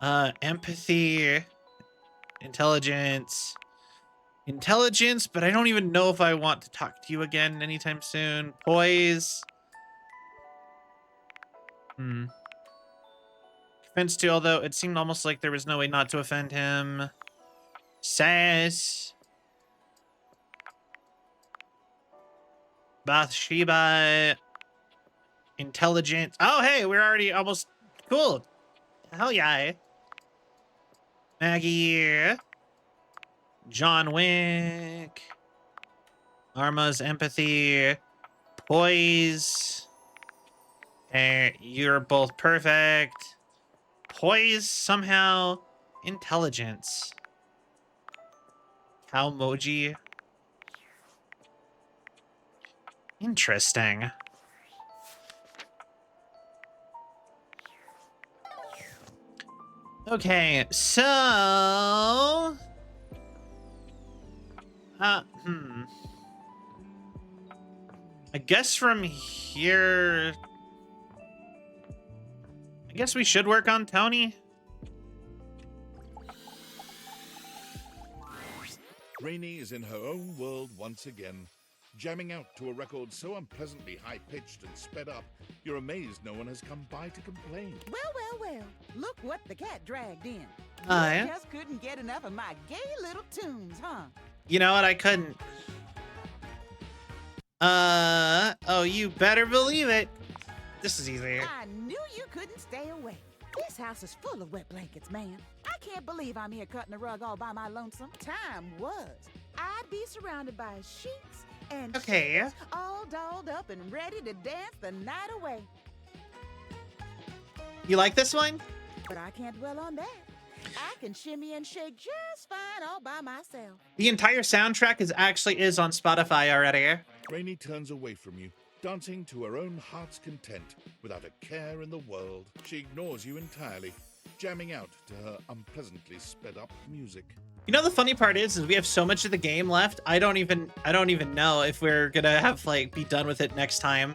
Empathy, intelligence, but I don't even know if I want to talk to you again anytime soon. Poise. Offense to, although it seemed almost like there was no way not to offend him. Sass. Bathsheba. Intelligent. Oh, hey, we're already almost cool. Hell yeah. Maggie. John Wick. Arma's empathy. Poise. You're both perfect. Poise, somehow. Intelligence. Cowmoji. Interesting. Okay, so... I guess from here... I guess we should work on Tony. Rainey is in her own world once again, jamming out to a record so unpleasantly high-pitched and sped up, you're amazed no one has come by to complain. Well, look what the cat dragged in. Yeah? Just couldn't get enough of my gay little tunes, huh? You know what? I couldn't. Oh, you better believe it. This is easy. I knew you couldn't stay away. This house is full of wet blankets, man. I can't believe I'm here cutting the rug all by my lonesome. Time was. I'd be surrounded by sheets and sheets, all dolled up and ready to dance the night away. You like this one? But I can't dwell on that. I can shimmy and shake just fine all by myself. The entire soundtrack is on Spotify already. Rainey turns away from you, dancing to her own heart's content without a care in the world. She ignores you entirely, jamming out to her unpleasantly sped-up music. You know, the funny part is we have so much of the game left. I don't even know if we're gonna have like be done with it next time.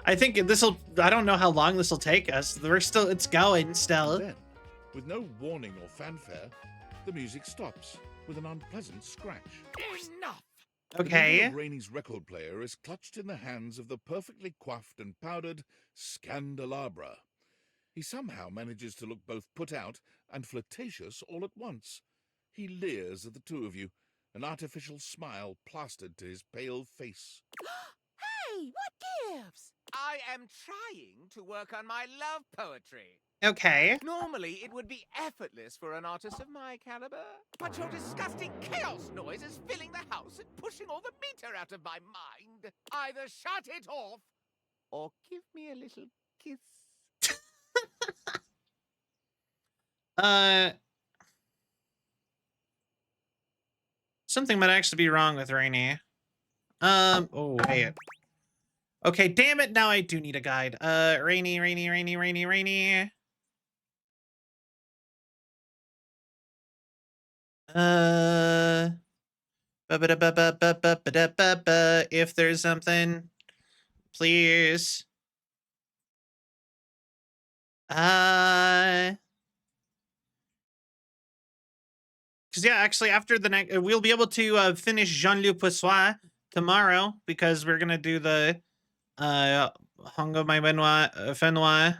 I think I don't know how long this will take us. It's going still. Then, with no warning or fanfare, the music stops with an unpleasant scratch. Enough! Okay. The middle of Rainy's record player is clutched in the hands of the perfectly coiffed and powdered Scandelabra. He somehow manages to look both put out and flirtatious all at once. He leers at the two of you, an artificial smile plastered to his pale face. Hey, what gives? I am trying to work on my love poetry. Okay. Normally, it would be effortless for an artist of my caliber, but your disgusting chaos noise is filling the house and pushing all the meter out of my mind. Either shut it off, or give me a little kiss. Something might actually be wrong with Rainy. Oh, wait. Okay, damn it, now I do need a guide. Rainy. If there's something, please. Because yeah, actually, after the next, we'll be able to finish Jean-Luc Poisson tomorrow because we're gonna do the Hongo Mai Fenoi.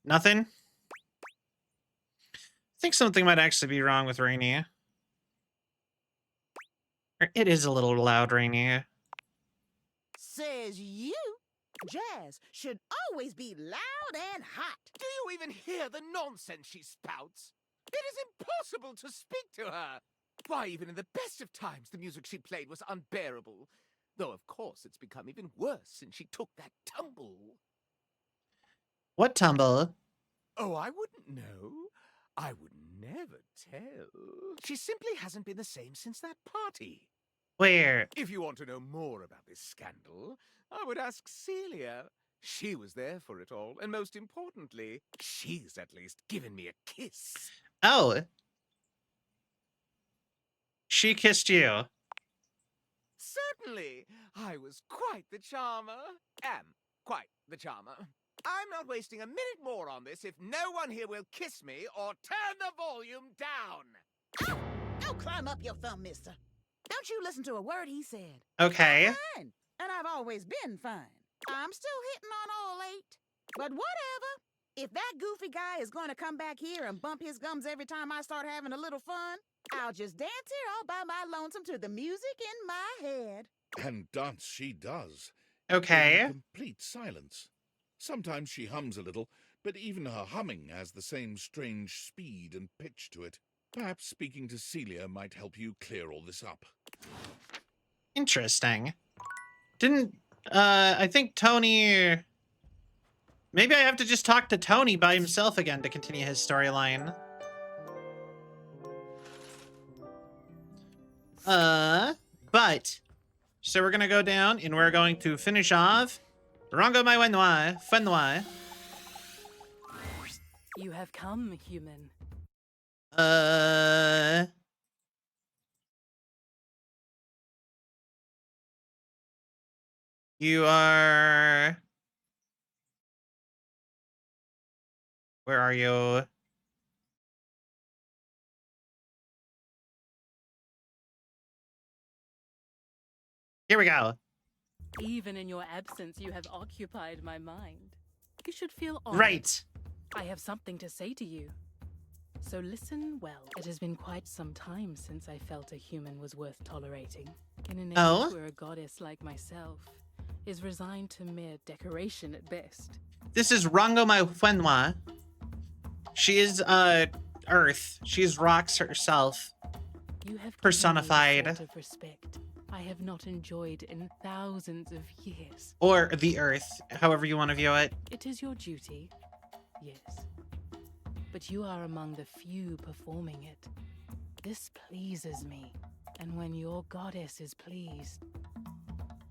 Nothing. I think something might actually be wrong with Rainy. It is a little loud, Rainy. Says you. Jazz should always be loud and hot. Do you even hear the nonsense she spouts? It is impossible to speak to her. Why, even in the best of times, the music she played was unbearable. Though, of course, it's become even worse since she took that tumble. What tumble? Oh, I wouldn't know. I would never tell. She simply hasn't been the same since that party. Where? If you want to know more about this scandal, I would ask Celia. She was there for it all, and most importantly, she's at least given me a kiss. Oh. She kissed you. Certainly. I was quite the charmer. Am quite the charmer. I'm not wasting a minute more on this if no one here will kiss me or turn the volume down. Don't climb up your thumb, mister. Don't you listen to a word he said. Okay. I'm fine, and I've always been fine. I'm still hitting on all 8. But whatever. If that goofy guy is going to come back here and bump his gums every time I start having a little fun, I'll just dance here all by my lonesome to the music in my head. And dance she does. Okay. In complete silence. Sometimes she hums a little, but even her humming has the same strange speed and pitch to it. Perhaps speaking to Celia might help you clear all this up. Interesting. I think Tony... Maybe I have to just talk to Tony by himself again to continue his storyline. But... So we're gonna go down and we're going to finish off Rongo Mai Wenoi, Fenoi. You have come, human. You are... Where are you? Here we go. Even in your absence, you have occupied my mind. You should feel honored. Right. I have something to say to you. So listen well. It has been quite some time since I felt a human was worth tolerating. In an age where a goddess like myself is resigned to mere decoration at best. This is Rongo Mai Fenoi. She is, Earth. She is rocks herself. You have personified. given me the sort of respect I have not enjoyed in thousands of years. Or the Earth, however you want to view it. It is your duty, yes. But you are among the few performing it. This pleases me. And when your goddess is pleased,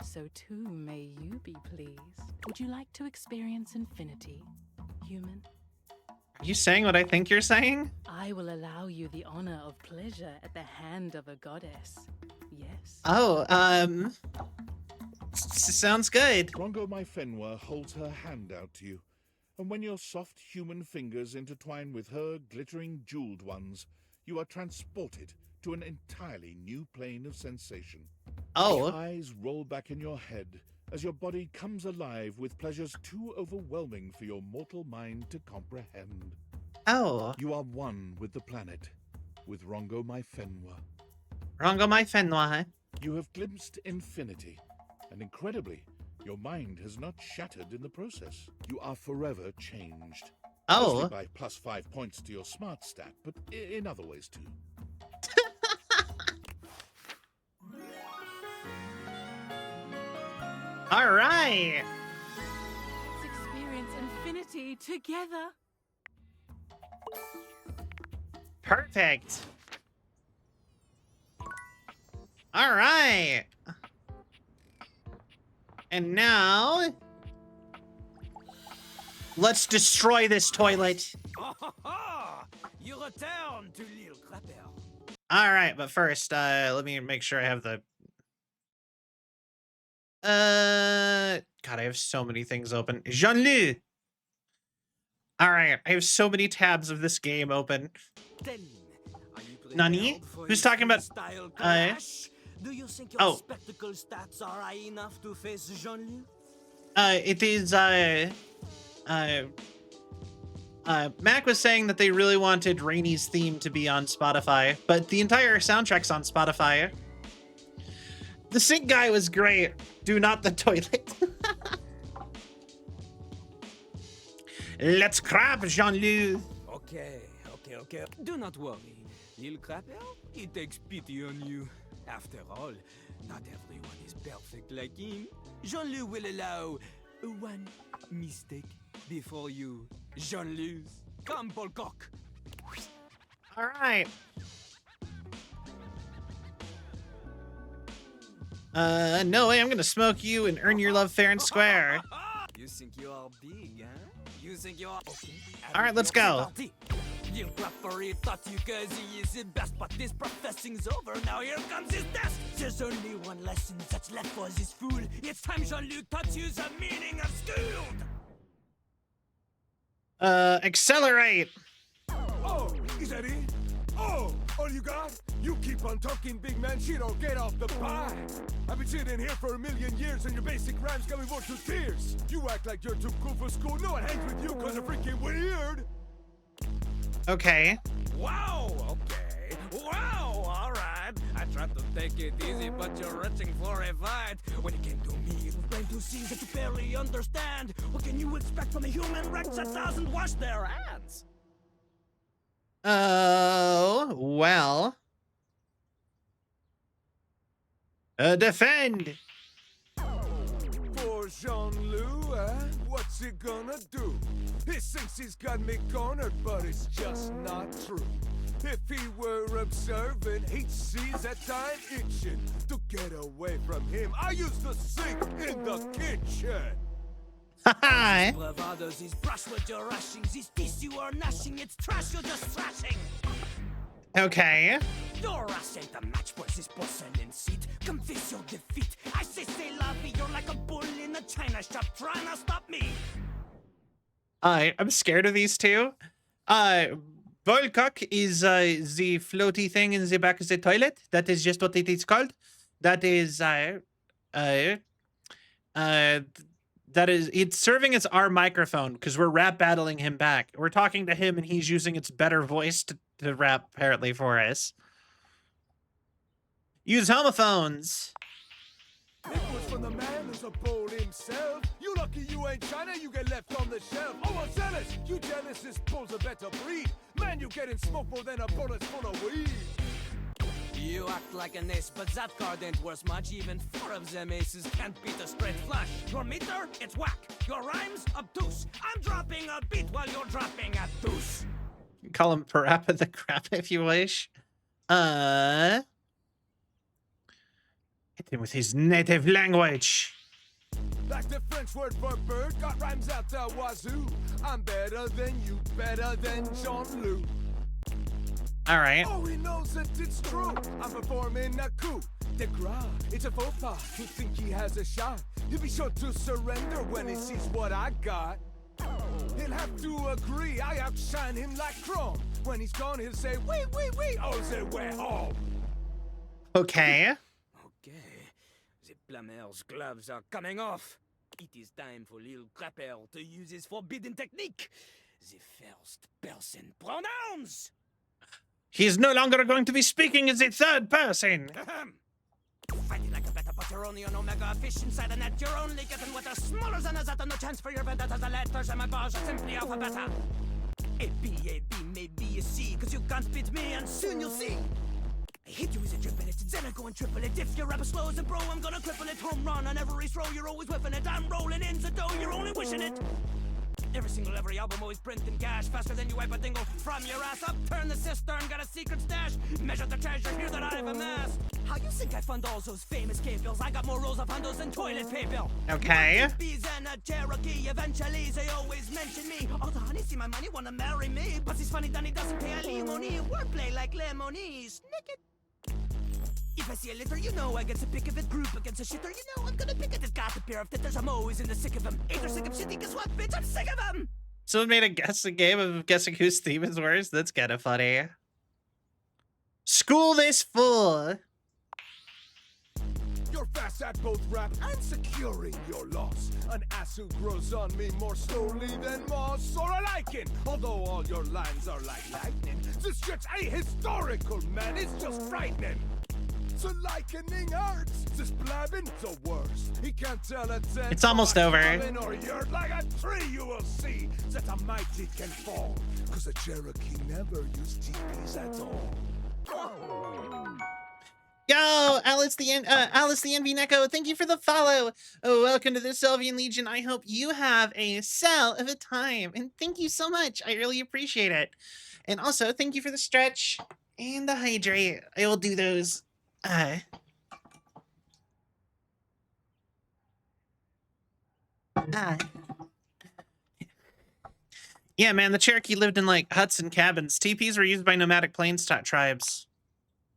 so too may you be pleased. Would you like to experience infinity, human? Are you saying what I think you're saying? I will allow you the honor of pleasure at the hand of a goddess. Yes. Oh, sounds good. Rongo my Fenwa holds her hand out to you, and when your soft human fingers intertwine with her glittering jeweled ones, you are transported to an entirely new plane of sensation. Oh. Your eyes roll back in your head as your body comes alive with pleasures too overwhelming for your mortal mind to comprehend. Oh. You are one with the planet, with Rongo my Fenwa. Rongo my Fenwa. You have glimpsed infinity, and incredibly, your mind has not shattered in the process. You are forever changed. Oh. Mostly by +5 points to your smart stat, but in other ways too. All right. Let's experience infinity together. Perfect. All right. And now, let's destroy this toilet. You return to L'Île Crapper. All right, but first, let me make sure I have the... God, I have so many things open. Jean-Luc! All right, I have so many tabs of this game open. Nani? Who's talking about... Do you think your spectacle stats are high enough to face Jean-Luc? It is, Mac was saying that they really wanted Rainy's theme to be on Spotify, but the entire soundtrack's on Spotify. The sink guy was great. Do not the toilet. Let's crap, Jean-Luc. Okay. Do not worry. L'Île Crapper, he takes pity on you. After all, not everyone is perfect like him. Jean-Luc will allow one mistake before you Jean-Luc. Come, Polcock. All right. No way I'm gonna smoke you and earn your love fair and square. You think you are big, huh? You think you are... Okay. All right, let's go. L'Île Crapper thought you cause he is the best, but this professing's over. Now here comes his test. There's only one lesson that's left for this fool. It's time Jean-Luc taught you the meaning of school. Accelerate. Oh, is that it? Oh, all you got? You keep on talking, big man. She don't get off the pie. I've been sitting here for 1,000,000 years and your basic rhymes got me more to tears. You act like you're too cool for school. No one hangs with you cause you're freaking weird. Okay. Wow, okay. Wow, alright. I tried to take it easy, but you're reaching for a fight. When it came to me, it was plain to see that you barely understand. What can you expect from a human Rex that doesn't wash their hands? Oh, well. Defend. Poor Jean-Luc, eh? What's he gonna do? He thinks he's got me cornered, but it's just not true. If he were observant, he'd see that I'm itching to get away from him. I use the sink in the kitchen. Haha. Bravados is brush with your rushing. These teeth you are gnashing. It's trash, you're just thrashing. Okay. Your ass ain't a match for this porcelain seat. Confess your defeat. I say la vie. You're like a bull in a china shop trying to stop me. I'm scared of these two. Volcock is the floaty thing in the back of the toilet. That is just what it is called. That is it's serving as our microphone because we're rap battling him back. We're talking to him and he's using its better voice to rap apparently for us. Use homophones. It was from the man who's a bull himself. You lucky you ain't China, you get left on the shelf. Oh, I'm jealous. You jealous, this bull's a better breed. Man, you getting smoked more than a bullet full of weed. You act like an ace, but that card ain't worth much. Even 4 of them aces can't beat a straight flush. Your meter, it's whack. Your rhymes, obtuse. I'm dropping a beat while you're dropping a deuce. Call him Parappa the Crap if you wish. It Him with his native language. Like the French word for bird, got rhymes out the wazoo. I'm better than you, better than Jean-Loup. All right. Oh, he knows that it's true. I'm performing a coup de grace. It's a faux pas to think he has a shot. He'll be sure to surrender when he sees what I got. He'll have to agree, I outshine him like chrome. When he's gone, he'll say, wait, oh, say, we're home. Okay. Okay, the plumber's gloves are coming off. It is time for Lil Crapper to use his forbidden technique. The first person pronouns. He's no longer going to be speaking as a third person. Fighting like a better, but you're only an omega fish inside a net. You're only getting water smaller than a zeta. No chance for your vendetta. The letters and my bars are simply alphabeta. A, B, may be a C, cause you can't beat me, and soon you'll see. I hit you with a triple it, then I go and triple it. If your rapper slow as a bro, I'm gonna cripple it. Home run on every throw, you're always whipping it. I'm rolling in the dough, you're only wishing it. Every album always printing cash faster than you wipe a dingle from your ass. Upturn the cistern, got a secret stash. Measure the treasure here that I've amassed. How you think I fund all those famous K-bills? I got more rolls of hundos than toilet paper. Okay. Bees and a Cherokee, eventually they always mention me. All the honeys see my money, wanna marry me. But he's funny, then he doesn't pay alimony. Wordplay like lemony. Snick it. If I see a litter, you know I get to pick of it. Group against a shitter, you know I'm gonna pick it. It's got a pair of titters, I'm always in the sick of them. Either sick of shitty, guess what, bitch, I'm sick of them! Someone made a game of guessing whose theme is worse? That's kind of funny. School this fool! You're fast at both rap and securing your loss. An ass who grows on me more slowly than moss or a lichen. Although all your lines are like lightning, this shit's ahistorical, man, it's just frightening. So likening hurts, this blabbing the worst. He can't tell a ten. It's almost over. Or you're like a tree, you will see that a mighty can fall. Cause a Cherokee never used TPs at all. Yo, Alice the Envy Neko, thank you for the follow. Oh, welcome to the Sylvian Legion. I hope you have a cell of a time. And thank you so much. I really appreciate it. And also, thank you for the stretch and the hydrate. I will do those. Yeah, man, the Cherokee lived in, like, huts and cabins. Teepees were used by nomadic plains tribes.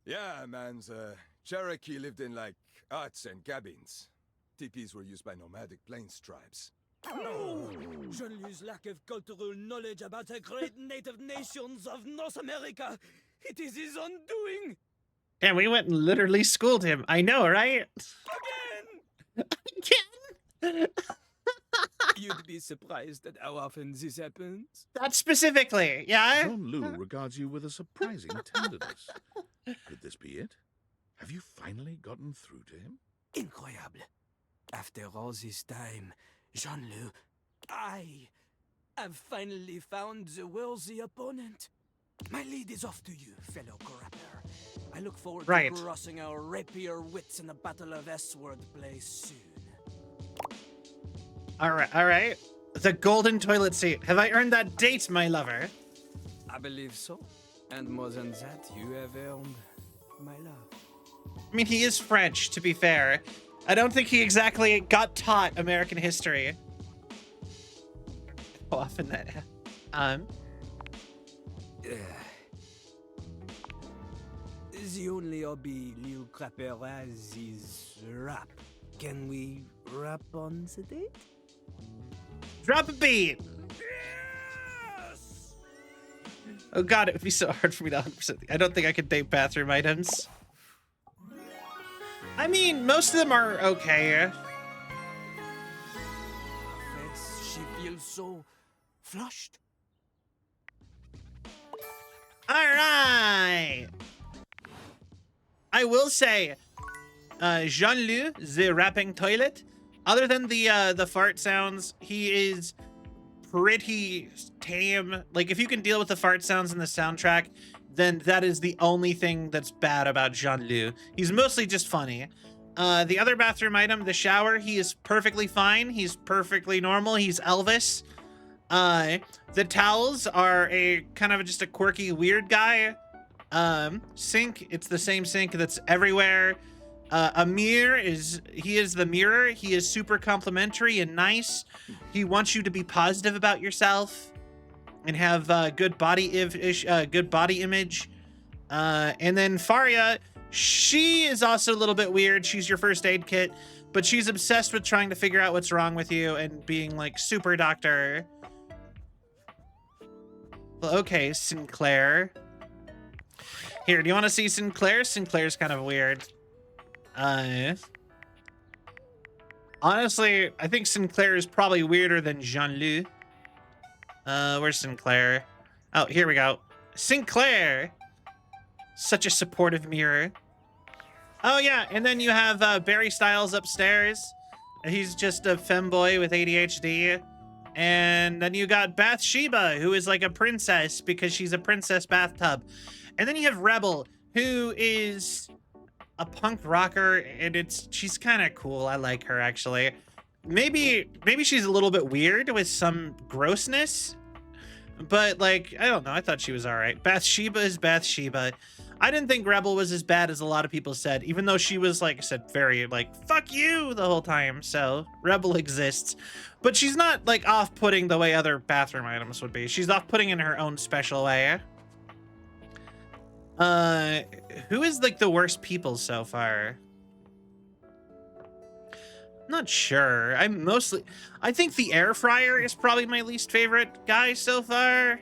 Yeah, man, the Cherokee lived in, like, huts and cabins. Teepees were used by nomadic plains tribes. No! Jean-Lou's lack of cultural knowledge about the great native nations of North America. It is his undoing. And we went and literally schooled him. I know, right? Again! You'd be surprised at how often this happens. That specifically, yeah? Jean-Loup regards you with a surprising tenderness. Could this be it? Have you finally gotten through to him? Incroyable. After all this time, Jean-Loup, I have finally found the worthy opponent. My lead is off to you, fellow Crapper. I look forward to crossing our rapier wits in the Battle of S-Word Place soon. All right. The golden toilet seat. Have I earned that date, my lover? I believe so. And more than that, you have earned my love. I mean, he is French, to be fair. I don't think he exactly got taught American history. How often that... The only hobby Lil Crapper has is rap. Can we rap on the date? Drop a beat! Yes! Oh god, it would be so hard for me to 100%. I don't think I could date bathroom items. I mean, most of them are okay. She feels so flushed. Alright! I will say, Jean-Loup, the rapping toilet, other than the fart sounds, he is pretty tame. Like, if you can deal with the fart sounds in the soundtrack, then that is the only thing that's bad about Jean-Loup. He's mostly just funny. The other bathroom item, the shower, he is perfectly fine. He's perfectly normal. He's Elvis. The towels are a kind of just a quirky, weird guy. Sink, it's the same sink that's everywhere. Amir is the mirror. He is super complimentary and nice. He wants you to be positive about yourself and have good body image. And then Faria, she is also a little bit weird. She's your first aid kit, but she's obsessed with trying to figure out what's wrong with you and being like super doctor. Well, okay, Sinclair. Here, do you want to see Sinclair? Sinclair's kind of weird. Honestly, I think Sinclair is probably weirder than Jean-Luc. Where's Sinclair? Oh, here we go. Sinclair! Such a supportive mirror. Oh yeah, and then you have Barry Styles upstairs. He's just a femboy with ADHD. And then you got Bathsheba, who is like a princess because she's a princess bathtub. And then you have Rebel, who is a punk rocker, and she's kind of cool. I like her, actually. Maybe she's a little bit weird with some grossness, but like, I don't know. I thought she was all right. Bathsheba is Bathsheba. I didn't think Rebel was as bad as a lot of people said, even though she was, like I said, very like, fuck you the whole time. So Rebel exists, but she's not like off-putting the way other bathroom items would be. She's off-putting in her own special way. Who is like the worst people so far? Not sure. I think the air fryer is probably my least favorite guy so far.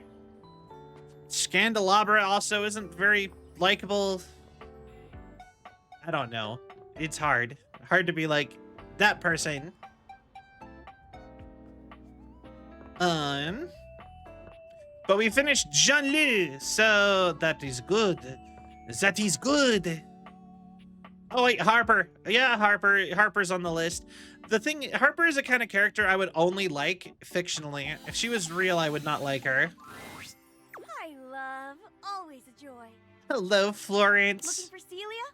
Scandelabra also isn't very likable. I don't know. It's hard to be like that person. But we finished Jean-Luc, so that is good. That is good. Oh wait, Harper. Yeah, Harper's on the list. The thing, Harper is a kind of character I would only like fictionally. If she was real, I would not like her. Hi, love. Always a joy. Hello, Florence. Looking for Celia?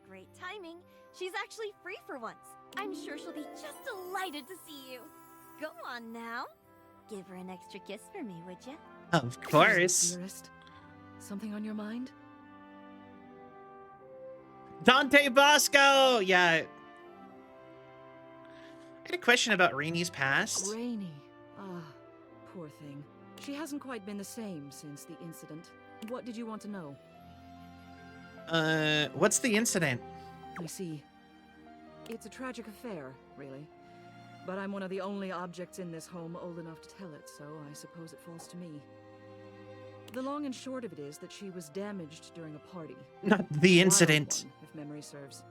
Great timing. She's actually free for once. I'm sure she'll be just delighted to see you. Go on now. Give her an extra kiss for me, would you? Of course. Dearest, something on your mind? Dante Bosco! Yeah. I had a question about Rainy's past. Rainy. Ah, poor thing. She hasn't quite been the same since the incident. What did you want to know? What's the incident? I see. It's a tragic affair, really. But I'm one of the only objects in this home old enough to tell it, so I suppose it falls to me. The long and short of it is that she was damaged during a party. Not the incident. One, if memory serves.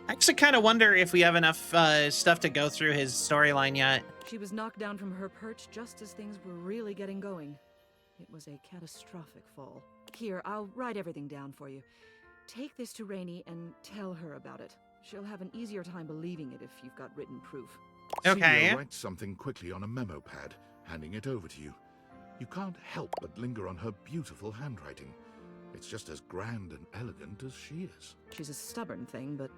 I actually kind of wonder if we have enough stuff to go through his storyline yet. She was knocked down from her perch just as things were really getting going. It was a catastrophic fall. Here, I'll write everything down for you. Take this to Rainy and tell her about it. She'll have an easier time believing it if you've got written proof. Okay. Celia writes something quickly on a memo pad, handing it over to you. You can't help but linger on her beautiful handwriting. It's just as grand and elegant as she is. She's a stubborn thing, but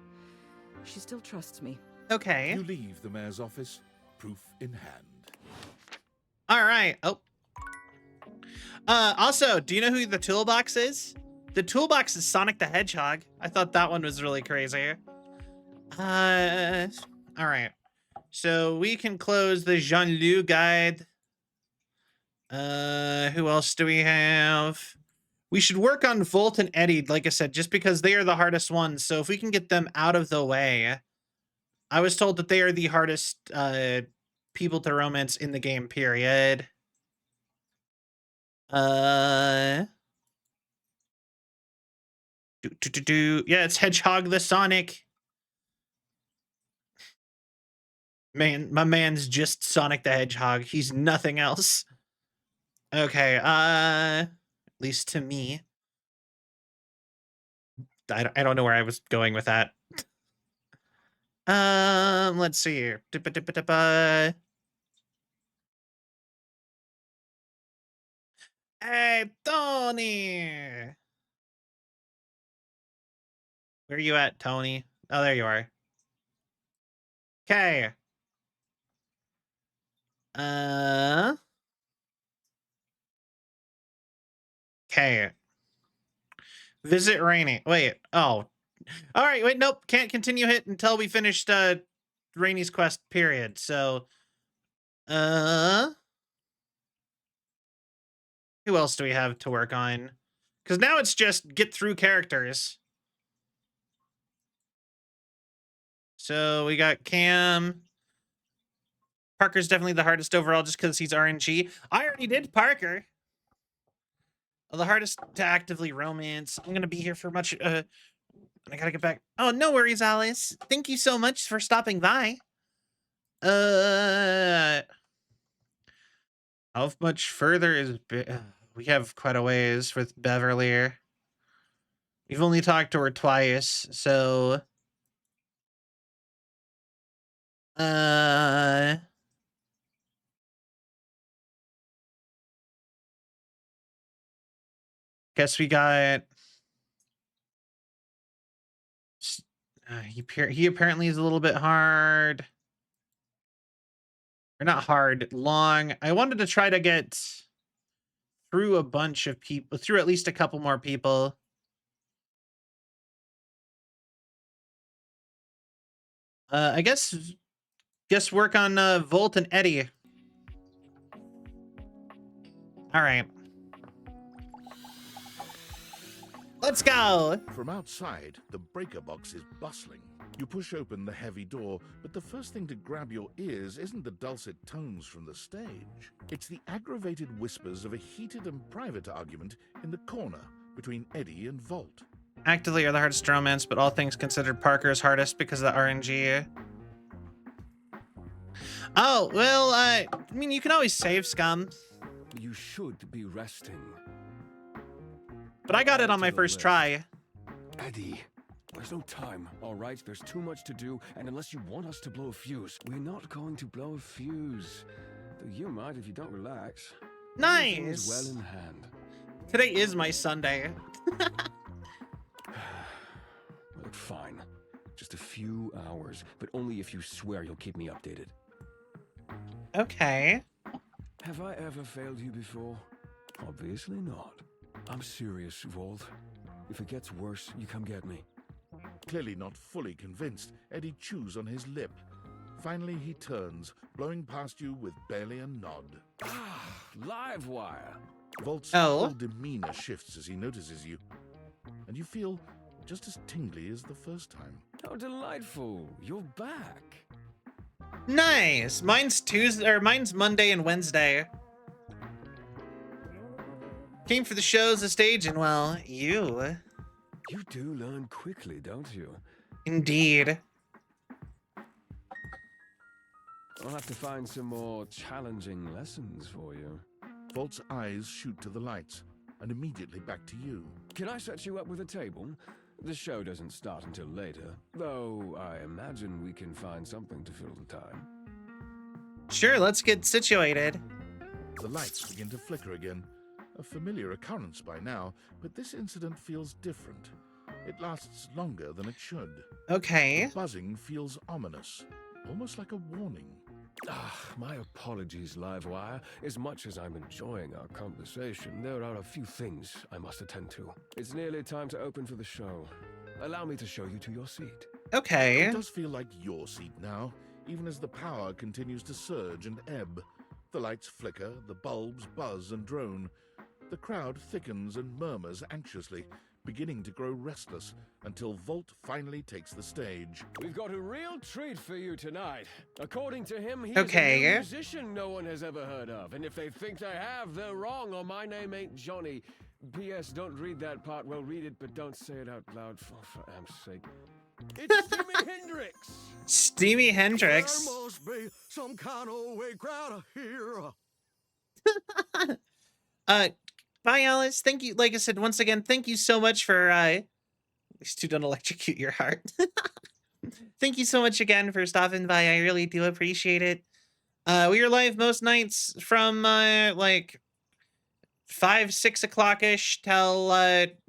she still trusts me. Okay. You leave the mayor's office, proof in hand. All right. Oh. Also, do you know who the toolbox is? The toolbox is Sonic the Hedgehog. I thought that one was really crazy. All right. So we can close the Jean-Luc guide. Who else do we have? We should work on Volt and Eddie, like I said, just because they are the hardest ones. So if we can get them out of the way. I was told that they are the hardest people to romance in the game, period. Yeah, it's Hedgehog the Sonic. Man, my man's just Sonic the Hedgehog. He's nothing else. Okay, at least to me. I don't know where I was going with that. Let's see here. Hey, Tony! Where are you at, Tony? Oh, there you are. Okay. Okay. Visit Rainy. Wait. Oh, All right, wait, nope, can't continue it until we finished Rainy's quest, period. So, who else do we have to work on? Because now it's just get through characters. So we got Cam. Parker's definitely the hardest overall just because he's RNG. I already did Parker. The hardest to actively romance. I'm going to be here for much... I gotta get back. Oh, no worries, Alice. Thank you so much for stopping by. How much further is... we have quite a ways with Beverly. We've only talked to her twice, so... Guess we got... he apparently is a little bit hard. Or not hard, long. I wanted to try to get through a bunch of people, through at least a couple more people. I guess work on Volt and Eddie. All right. Let's go! From outside, the breaker box is bustling. You push open the heavy door, but the first thing to grab your ears isn't the dulcet tones from the stage. It's the aggravated whispers of a heated and private argument in the corner between Eddie and Volt. Actively are the hardest romance, but all things considered, Parker's hardest because of the RNG. Oh, well, I mean, you can always save Scum. You should be resting. But I got it on my first try. Eddie, there's no time, all right? There's too much to do, and unless you want us to blow a fuse, we're not going to blow a fuse. Though you might if you don't relax. Nice! Well in hand. Today is my Sunday. Look, fine. Just a few hours, but only if you swear you'll keep me updated. Okay. Have I ever failed you before? Obviously not. I'm serious, Volt. If it gets worse, you come get me. Clearly not fully convinced, Eddie chews on his lip. Finally, he turns, blowing past you with barely a nod. Livewire! Volt's whole demeanor shifts as he notices you, and you feel just as tingly as the first time. How delightful! You're back. Nice. Mine's Monday and Wednesday. Came for the shows, the stage, and well, you. You do learn quickly, don't you? Indeed. I'll have to find some more challenging lessons for you. Volt's eyes shoot to the lights, and immediately back to you. Can I set you up with a table? The show doesn't start until later, though I imagine we can find something to fill the time. Sure, let's get situated. The lights begin to flicker again. A familiar occurrence by now, but this incident feels different. It lasts longer than it should. Okay. The buzzing feels ominous, almost like a warning. My apologies, Livewire. As much as I'm enjoying our conversation, there are a few things I must attend to. It's nearly time to open for the show. Allow me to show you to your seat. Okay. It does feel like your seat now, even as the power continues to surge and ebb. The lights flicker, the bulbs buzz and drone. The crowd thickens and murmurs anxiously, beginning to grow restless, until Volt finally takes the stage. We've got a real treat for you tonight. According to him, he's a new musician no one has ever heard of. And if they think they have, they're wrong, or my name ain't Johnny. P.S. Don't read that part. Well, read it, but don't say it out loud, for am's sake. It's Jimi Hendrix! Steamy Hendrix. There must be some kind of way crowd here. Bye, Alice. Thank you. Like I said, once again, thank you so much for, these two don't electrocute your heart. Thank you so much again for stopping by. I really do appreciate it. We are live most nights from, like 5, 6 o'clock-ish till,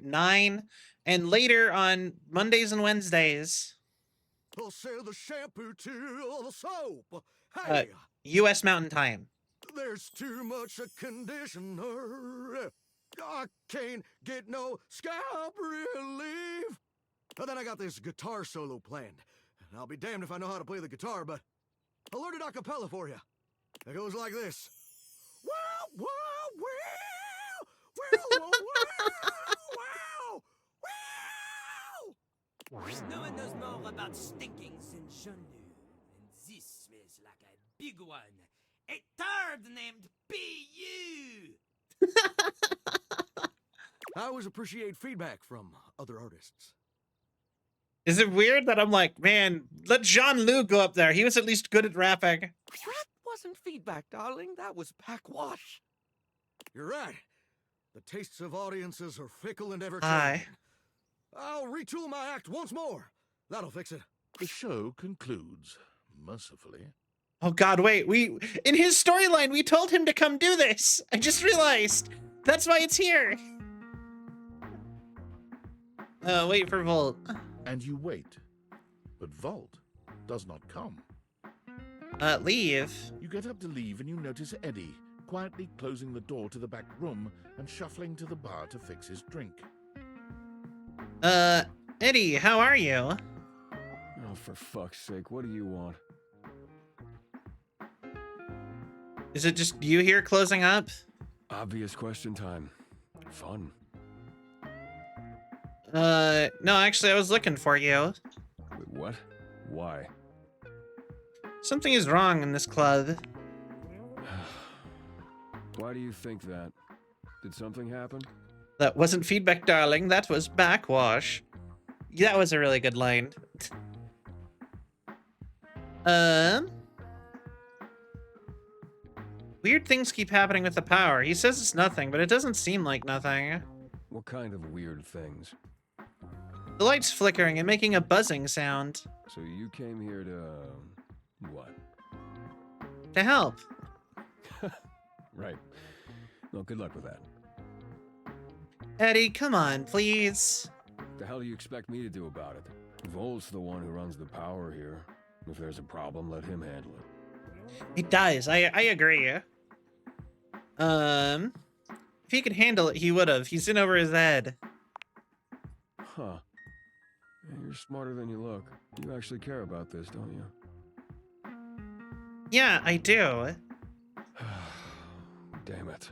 9, and later on Mondays and Wednesdays. They'll sell the shampoo to the soap. Hey, U.S. Mountain Time. there's too much a conditioner. I can't get no scalp relief. But then I got this guitar solo planned. And I'll be damned if I know how to play the guitar, but I'll learn it a cappella for you. It goes like this. Wow, wow, wow, wow, wow, wow, wow. No one knows more about stinking than Jean-Loup, and this smells like a big one. A turd named B.U. I always appreciate feedback from other artists. Is it weird that I'm like, man, let Jean-Loup go up there. He was at least good at rapping. That wasn't feedback, darling. That was backwash. You're right. The tastes of audiences are fickle and ever Hi. changing. I'll retool my act once more. That'll fix it. The show concludes, mercifully. Oh God, wait, in his storyline, we told him to come do this. I just realized. That's why it's here. Wait for Volt. And you wait. But Volt does not come. Leave. You get up to leave and you notice Eddie quietly closing the door to the back room and shuffling to the bar to fix his drink. Eddie, how are you? Oh, for fuck's sake, what do you want? Is it just you here closing up? Obvious question time. Fun. No, actually, I was looking for you. Wait, what? Why? Something is wrong in this club. Why do you think that? Did something happen? That wasn't feedback, darling. That was backwash. That was a really good line. Weird things keep happening with the power. He says it's nothing, but it doesn't seem like nothing. What kind of weird things? The light's flickering and making a buzzing sound. So you came here to... what? To help. Right. Well, good luck with that. Eddie, come on, please. What the hell do you expect me to do about it? Volt's the one who runs the power here. If there's a problem, let him handle it. It does. I agree. If he could handle it, he would have. He's in over his head. Huh. Yeah, you're smarter than you look. You actually care about this, don't you? Yeah, I do. Damn it.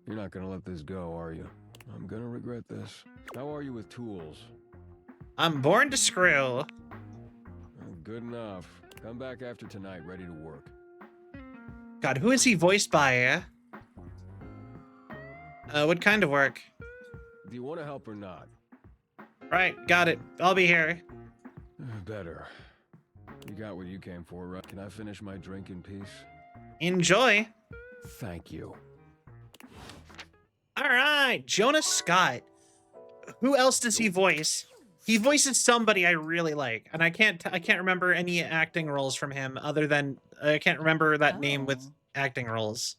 You're not gonna let this go, are you? I'm gonna regret this. How are you with tools? I'm born to screw. Good enough. Come back after tonight, ready to work. God, who is he voiced by? What kind of work? Do you want to help or not? Right, got it. I'll be here. Better. You got what you came for, right? Can I finish my drink in peace? Enjoy. Thank you. All right, Jonas Scott. Who else does he voice? He voices somebody I really like, and I can't remember any acting roles from him other than I can't remember that name with acting roles.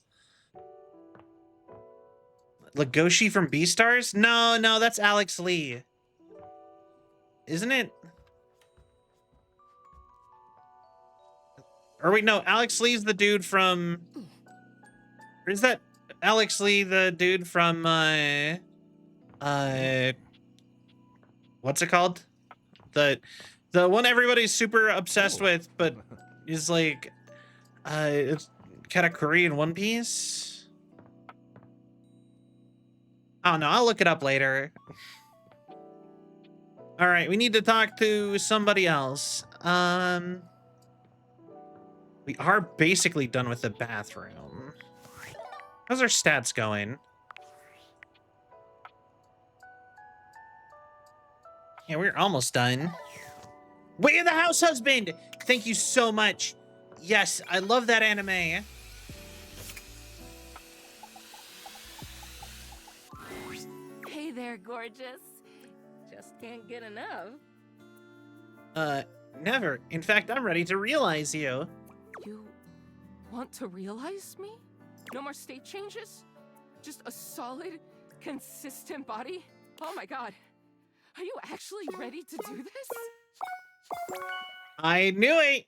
Legoshi from Beastars? No, that's Alex Lee. Isn't it? Or wait, no, Alex Lee's the dude from... Or is that Alex Lee the dude from, what's it called? The one everybody's super obsessed with, but is like, it's Katakuri in One Piece? I don't know, I'll look it up later. All right, we need to talk to somebody else. We are basically done with the bathroom. How's our stats going? Yeah, we're almost done. Way of the House Husband! Thank you so much. Yes, I love that anime. Hey there, gorgeous. Just can't get enough. Never. In fact, I'm ready to realize you. You want to realize me? No more state changes? Just a solid, consistent body? Oh my god. Are you actually ready to do this? I knew it.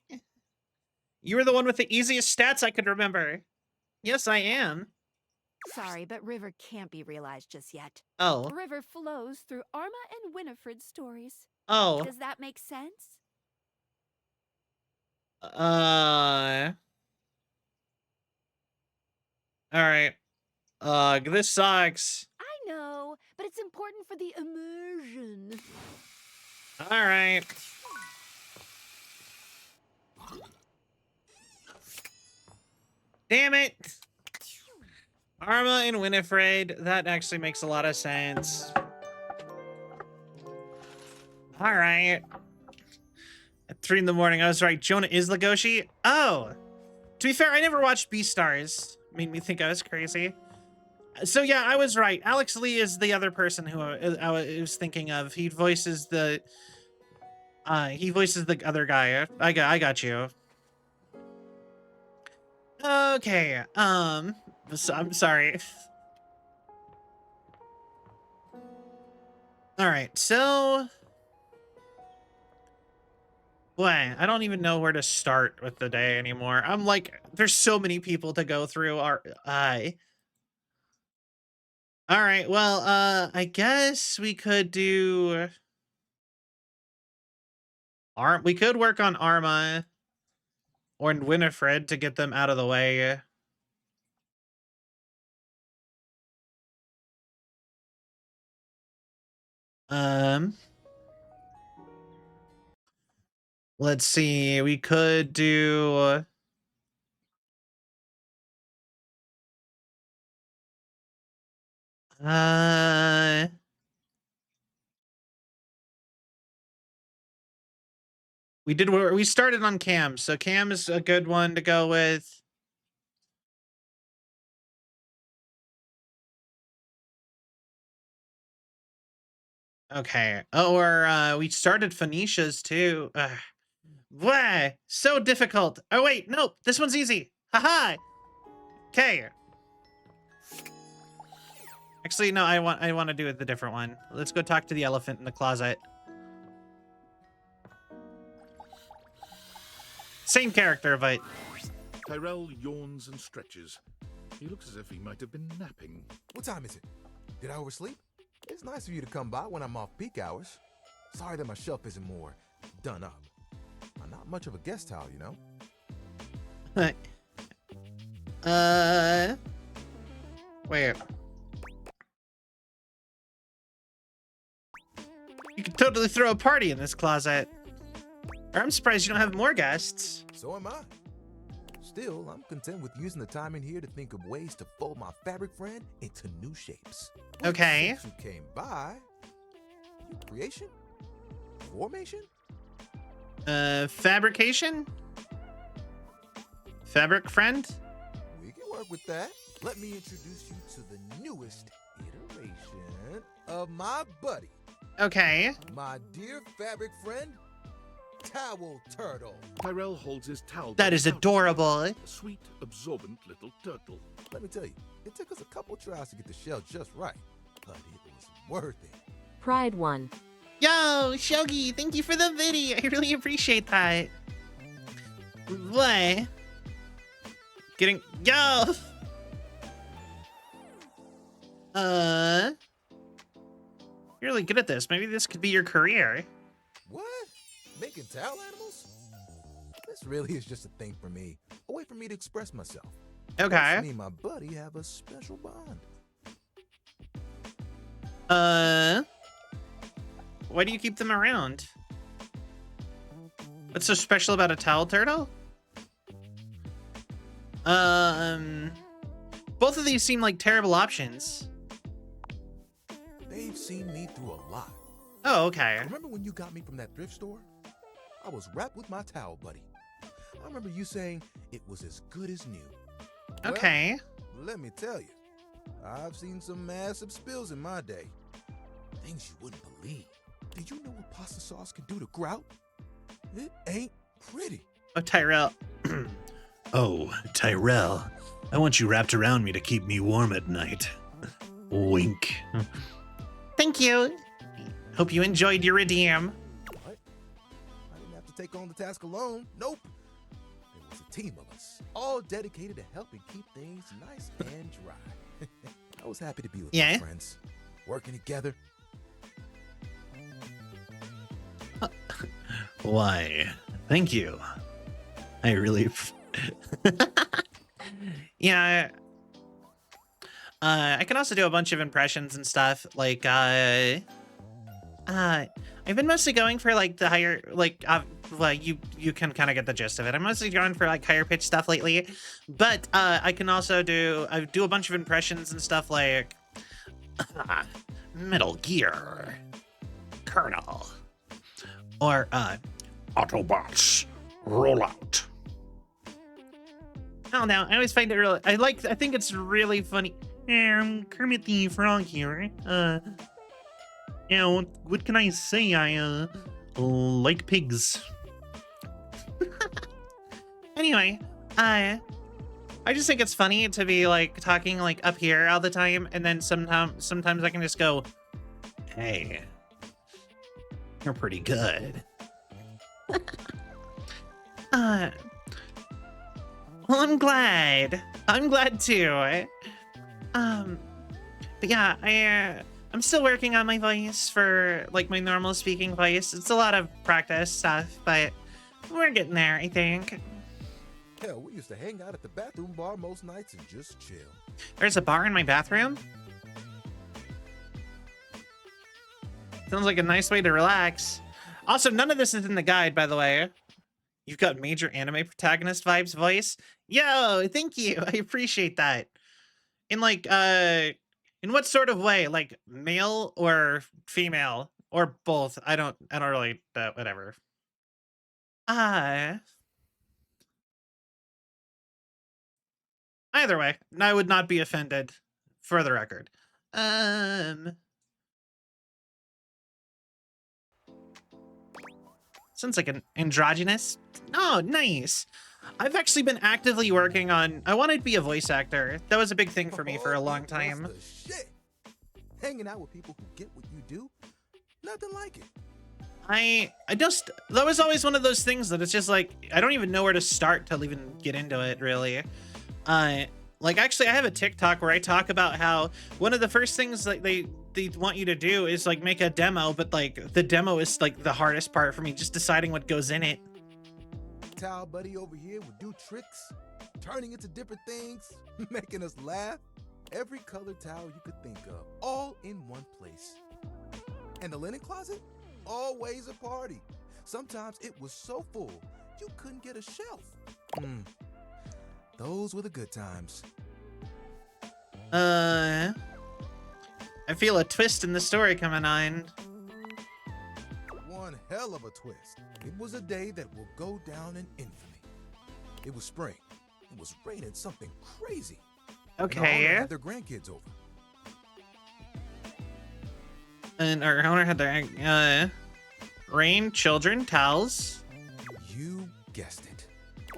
You were the one with the easiest stats I could remember. Yes, I am. Sorry, but River can't be realized just yet. Oh. River flows through Arma and Winifred's stories. Oh. Does that make sense? Alright. This sucks. I know, but it's important for the immersion. Alright. Damn it. Arma and Winifred. That actually makes a lot of sense. Alright. At 3 in the morning, I was right. Jonah is Legoshi? Oh! To be fair, I never watched Beastars. Made me think I was crazy. So yeah, I was right. Alex Lee is the other person who I was thinking of. He voices the other guy. I got you. Okay. So, I'm sorry. All right. So, boy, I don't even know where to start with the day anymore. I'm like, there's so many people to go through. All right. Well, I guess we could do. We could work on Arma or Winifred to get them out of the way. Let's see. We could do. We started on Cam, so Cam is a good one to go with. Okay. Or we started Phoenicia's too. Why? So difficult. Oh wait, nope. This one's easy. Haha. Okay. Actually, no. I want to do it the different one. Let's go talk to the elephant in the closet. Same character, but Tyrell yawns and stretches. He looks as if he might have been napping. What time is it? Did I oversleep? It's nice of you to come by when I'm off peak hours. Sorry that my shelf isn't more done up. I'm not much of a guest towel, you know? Wait. You could totally throw a party in this closet. Or I'm surprised you don't have more guests. So am I. Still, I'm content with using the time in here to think of ways to fold my fabric friend into new shapes. Okay. Since you came by, creation? Formation? Fabrication? Fabric friend? We can work with that. Let me introduce you to the newest iteration of my buddy. Okay. My dear fabric friend, Towel Turtle. Tyrell holds his towel. That is adorable. A sweet, absorbent little turtle. Let me tell you, it took us a couple tries to get the shell just right, but it was worth it. Pride 1. Yo, Shogi, thank you for the video. I really appreciate that. What? Getting yo. You're really good at this. Maybe this could be your career. What? Making towel animals? This really is just a thing for me. A way for me to express myself. Okay. Me and my buddy have a special bond. Why do you keep them around? What's so special about a towel turtle? Both of these seem like terrible options. They've seen me through a lot. Oh, okay. Remember when you got me from that thrift store? I was wrapped with my towel, buddy. I remember you saying it was as good as new. Okay. Well, let me tell you, I've seen some massive spills in my day. Things you wouldn't believe. Did you know what pasta sauce can do to grout? It ain't pretty. Oh, Tyrell. Oh, Tyrell. I want you wrapped around me to keep me warm at night. Wink. Thank you. Hope you enjoyed your redeem. What? I didn't have to take on the task alone. Nope. There was a team of us, all dedicated to helping keep things nice and dry. I was happy to be with my friends, working together. Why, thank you. I really... Yeah. I can also do a bunch of impressions and stuff. Like, I've been mostly going for like the higher, like, well, you can kind of get the gist of it. I'm mostly going for like higher pitch stuff lately, but I can also do a bunch of impressions and stuff like Metal Gear, Colonel, or Autobots, roll out. I don't know. I always find it really. I think it's really funny. Kermit the Frog here. Yeah, what can I say? I like pigs. Anyway, I just think it's funny to be like talking like up here all the time, and then sometimes I can just go, "Hey, you're pretty good." Well, I'm glad. I'm glad too. But yeah, I'm still working on my voice for like my normal speaking voice. It's a lot of practice stuff, but we're getting there, I think. Hell, we used to hang out at the bathroom bar most nights and just chill. There's a bar in my bathroom? Sounds like a nice way to relax. Also, none of this is in the guide, by the way. You've got major anime protagonist vibes voice. Yo, thank you. I appreciate that. In like, in what sort of way? Like male or female or both? I don't really, whatever. Either way, I would not be offended, for the record. Sounds like an androgynous. Oh, nice. I've actually been actively working on. I wanted to be a voice actor. That was a big thing for me for a long time. That's the shit. Hanging out with people who get what you do, nothing like it. That was always one of those things that it's just like, I don't even know where to start to even get into it, really. Like, actually, I have a TikTok where I talk about how one of the first things like they want you to do is like make a demo, but like the demo is like the hardest part for me, just deciding what goes in it. Towel buddy over here would do tricks, turning into different things, making us laugh. Every colored towel you could think of, all in one place. And the linen closet? Always a party. Sometimes it was so full, you couldn't get a shelf. Those were the good times. I feel a twist in the story coming on. One hell of a twist. It was a day that will go down in infamy. It was spring. It was raining something crazy. Okay. And our owner had their grandkids over. And our owner had their rain, children, towels. You guessed it.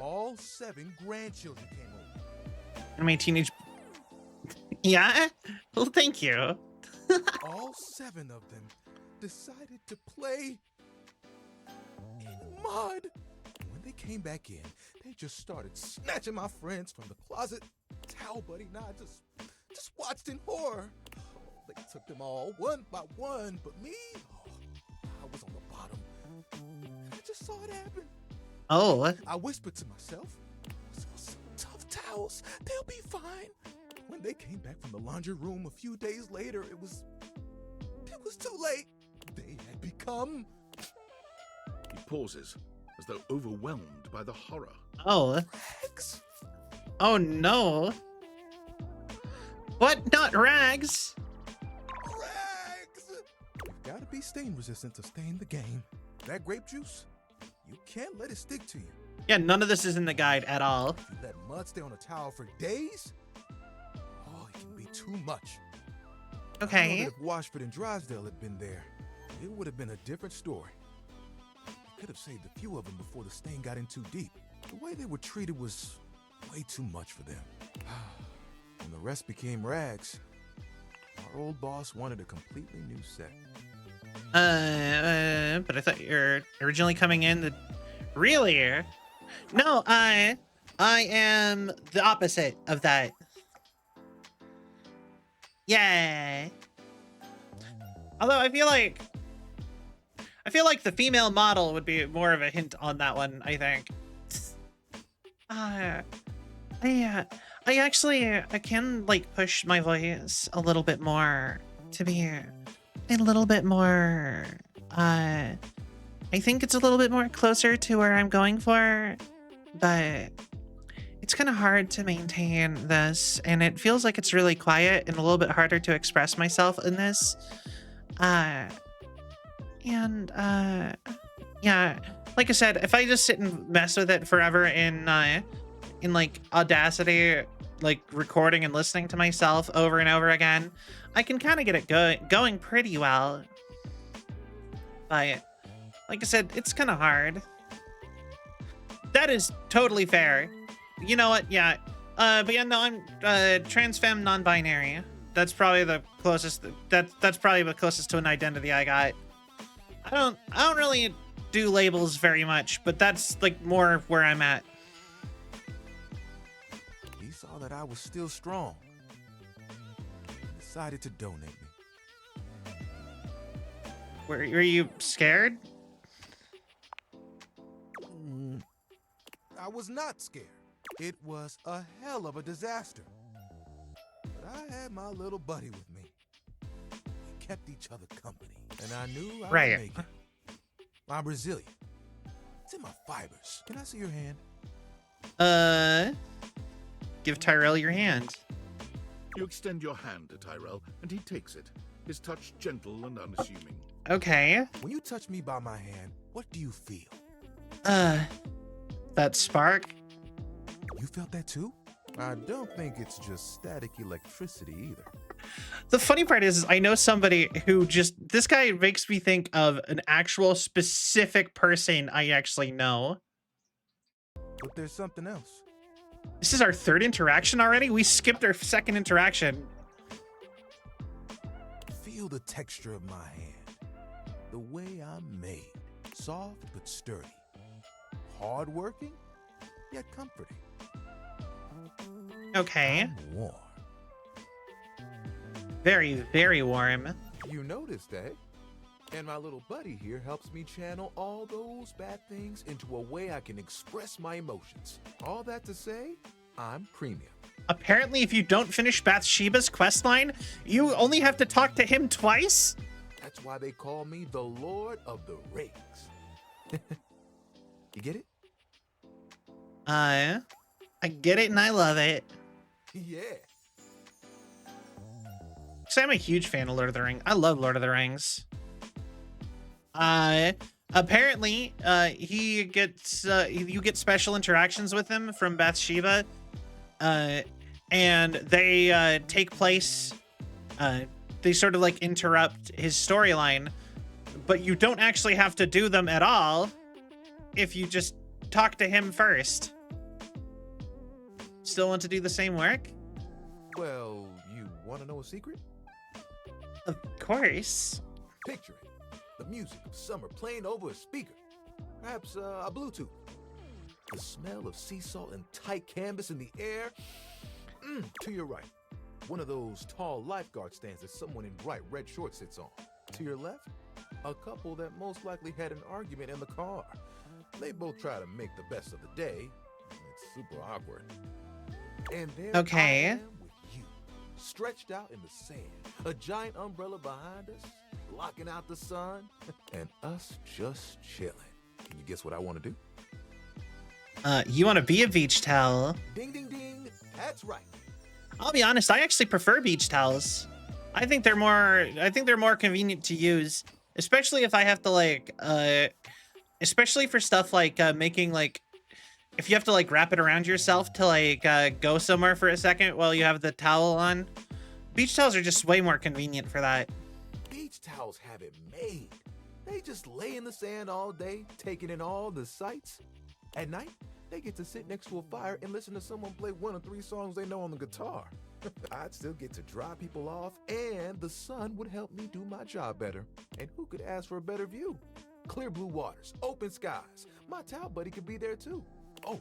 All 7 grandchildren came over. And my teenage. Yeah? Well, thank you. All 7 of them decided to play in mud. When they came back in, they just started snatching my friends from the closet. Towel buddy and I just watched in horror. They took them all one by one, but me, I was on the bottom. I just saw it happen. Oh. I whispered to myself, some tough towels, they'll be fine. When they came back from the laundry room a few days later, it was too late. They had become... He pauses, as though overwhelmed by the horror. Oh. Rags. Oh no. What? Not rags? Rags! You've got to be stain resistant to stay in the game. That grape juice, you can't let it stick to you. Yeah, none of this is in the guide at all. If you let mud stay on a towel for days, it can be too much. Okay. I know that if Washford and Drysdale had been there, it would have been a different story. We could have saved a few of them before the stain got in too deep. The way they were treated was way too much for them. When the rest became rags, our old boss wanted a completely new set. But I thought you were originally coming in really? No, I am the opposite of that. Yay. Although I I feel like the female model would be more of a hint on that one, I think. I can like push my voice a little bit more to be a little bit more, I think it's a little bit more closer to where I'm going for, but it's kind of hard to maintain this, and it feels like it's really quiet and a little bit harder to express myself in this. Yeah, like I said, if I just sit and mess with it forever in like Audacity, like recording and listening to myself over and over again, I can kind of get it going pretty well. But like I said, it's kind of hard. That is totally fair. You know what? Yeah. But yeah, no, I'm trans femme non-binary. That's probably the closest. That's probably the closest to an identity I got. I don't really do labels very much, but that's like more where I'm at. He saw that I was still strong. He decided to donate me. Were you scared? I was not scared. It was a hell of a disaster. But I had my little buddy with me. We kept each other company, and I knew I would make it. I'm resilient. It's in my fibers. Can I see your hand? Give Tyrell your hand. You extend your hand to Tyrell, and he takes it. His touch gentle and unassuming. Okay. When you touch me by my hand, what do you feel? That spark? You felt that too? I don't think it's just static electricity either. The funny part is I know somebody who this guy makes me think of an actual specific person I actually know. But there's something else. This is our third interaction already? We skipped our second interaction. Feel the texture of my hand. The way I'm made. Soft but sturdy. Hard-working, yet comforting. Okay. I'm warm. Very, very warm. You noticed, eh? And my little buddy here helps me channel all those bad things into a way I can express my emotions. All that to say, I'm premium. Apparently, if you don't finish Bathsheba's questline, you only have to talk to him twice? That's why they call me the Lord of the Rings. You get it? I get it and I love it. Yeah. So I'm a huge fan of Lord of the Rings. I love Lord of the Rings. Apparently, you get special interactions with him from Bathsheba, and they take place. They sort of like interrupt his storyline, but you don't actually have to do them at all if you just talk to him first. Still want to do the same work? Well, you want to know a secret? Of course. Picture it. The music of summer playing over a speaker. Perhaps a Bluetooth. The smell of sea salt and tight canvas in the air. To your right, one of those tall lifeguard stands that someone in bright red shorts sits on. To your left, a couple that most likely had an argument in the car. They both try to make the best of the day. It's super awkward. And there I am with you, stretched out in the sand, a giant umbrella behind us, blocking out the sun, and us just chilling. Can you guess what I want to do? You want to be a beach towel? Ding, ding, ding. That's right. I'll be honest, I actually prefer beach towels. I think they're more convenient to use, especially if I have to like, especially for stuff like making like, if you have to like wrap it around yourself to like go somewhere for a second while you have the towel on. Beach towels are just way more convenient for that. Beach towels have it made. They just lay in the sand all day, taking in all the sights. At night, they get to sit next to a fire and listen to someone play one of 3 songs they know on the guitar. I'd still get to dry people off, and the sun would help me do my job better. And who could ask for a better view? Clear blue waters, open skies. My towel buddy could be there too. Oh,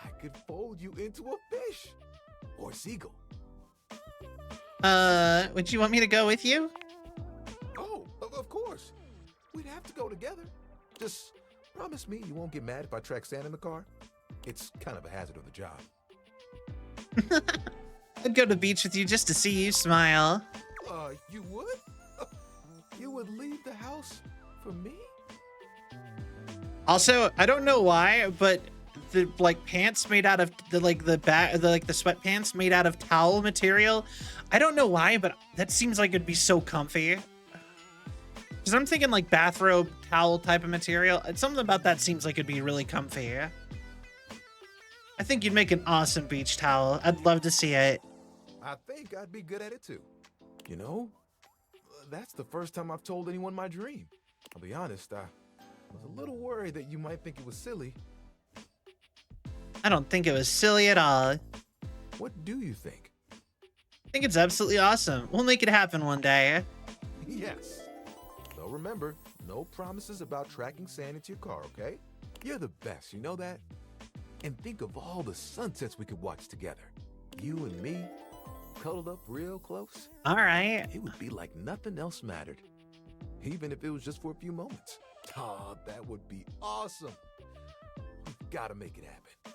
I could fold you into a fish or seagull. Would you want me to go with you? Oh, of course. we'd have to go together. Just promise me you won't get mad if I track sand in the car. It's kind of a hazard of the job. I'd go to the beach with you just to see you smile. You would? You would leave the house for me? Also, I don't know why, but the like pants made out of the sweatpants made out of towel material. I don't know why, but that seems like it'd be so comfy. Because I'm thinking like bathrobe towel type of material. Something about that seems like it'd be really comfy. I think you'd make an awesome beach towel. I'd love to see it. I think I'd be good at it too. You know, that's the first time I've told anyone my dream. I'll be honest, I was a little worried that you might think it was silly. I don't think it was silly at all. What do you think? I think it's absolutely awesome. We'll make it happen one day. Yes. So remember, no promises about tracking sand into your car, okay? You're the best, you know that? And think of all the sunsets we could watch together. You and me, cuddled up real close. All right. It would be like nothing else mattered. Even if it was just for a few moments. Oh, that would be awesome. We've got to make it happen.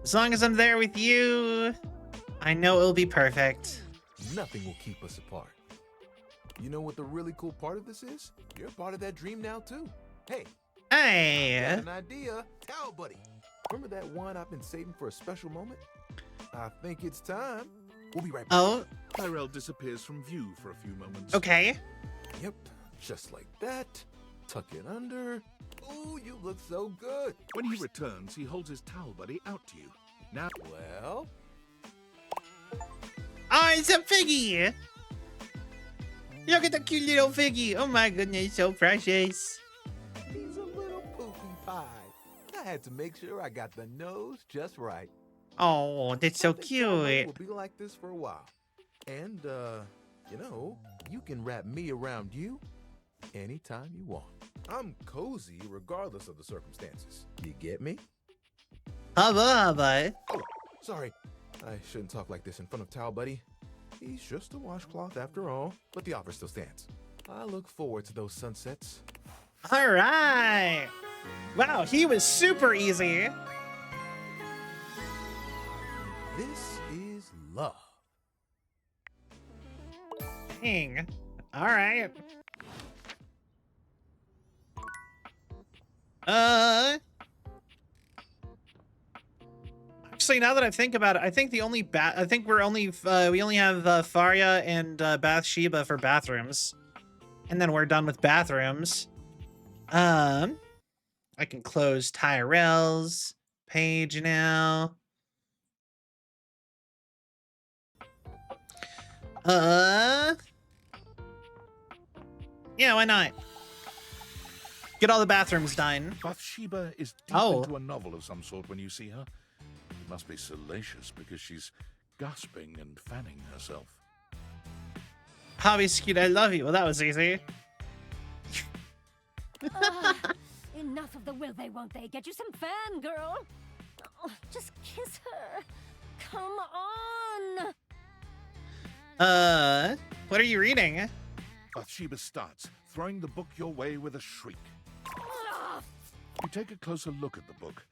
As long as I'm there with you, I know it'll be perfect. Nothing will keep us apart. You know what the really cool part of this is? You're part of that dream now, too. Hey. Hey. I got an idea. Towel buddy. Remember that one I've been saving for a special moment? I think it's time. We'll be right back. Oh. Tyrell disappears from view for a few moments. Okay. Yep. Just like that. Tuck it under. Ooh, you look so good. When he returns, he holds his towel buddy out to you. Now, well. Oh, it's a figgy. Look at the cute little figgy. Oh my goodness, so precious. He's a little poopy pie. I had to make sure I got the nose just right. Oh, that's so cute. We'll be like this for a while. And, you know, you can wrap me around you anytime you want. I'm cozy regardless of the circumstances. You get me? Hubba. Oh, sorry. I shouldn't talk like this in front of Towel Buddy. He's just a washcloth after all, but the offer still stands. I look forward to those sunsets. All right. Wow, he was super easy. This is love. Dang. All right. Actually, now that I think about it, I think we only have Faria and Bathsheba for bathrooms, and then we're done with bathrooms. I can close Tyrell's page now. Yeah, why not? Get all the bathrooms done. Bathsheba is deep into a novel of some sort when you see her. It must be salacious because she's gasping and fanning herself. Hobby Skeet, I love you. Well, that was easy. Enough of the will they, won't they? Get you some fangirl. Oh, just kiss her. Come on. What are you reading? Bathsheba starts, throwing the book your way with a shriek. You take a closer look at the book.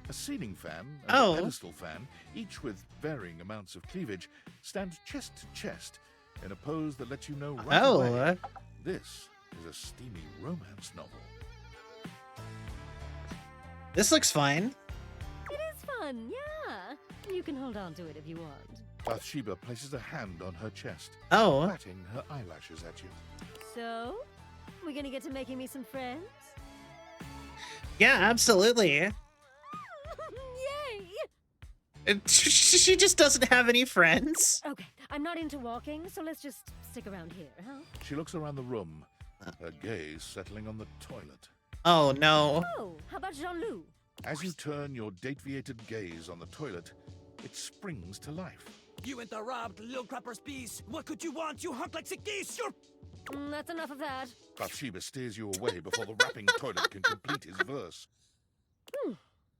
A ceiling fan and a pedestal fan, each with varying amounts of cleavage, stand chest to chest in a pose that lets you know right away this is a steamy romance novel. This looks fine. It is fun, yeah. You can hold on to it if you want. Bathsheba places a hand on her chest, Oh. patting her eyelashes at you. So, we gonna get to making me some friends? Yeah, absolutely. Yay! She just doesn't have any friends. Okay, I'm not into walking, so let's just stick around here, huh? She looks around the room, her gaze settling on the toilet. Oh, no. Oh, how about Jean-Loup? As you turn your deviated gaze on the toilet, it springs to life. You interrupt, little crapper's piece. What could you want, you hunk like sick geese? You're... That's enough of that. Bathsheba steers you away before the rapping toilet can complete his verse.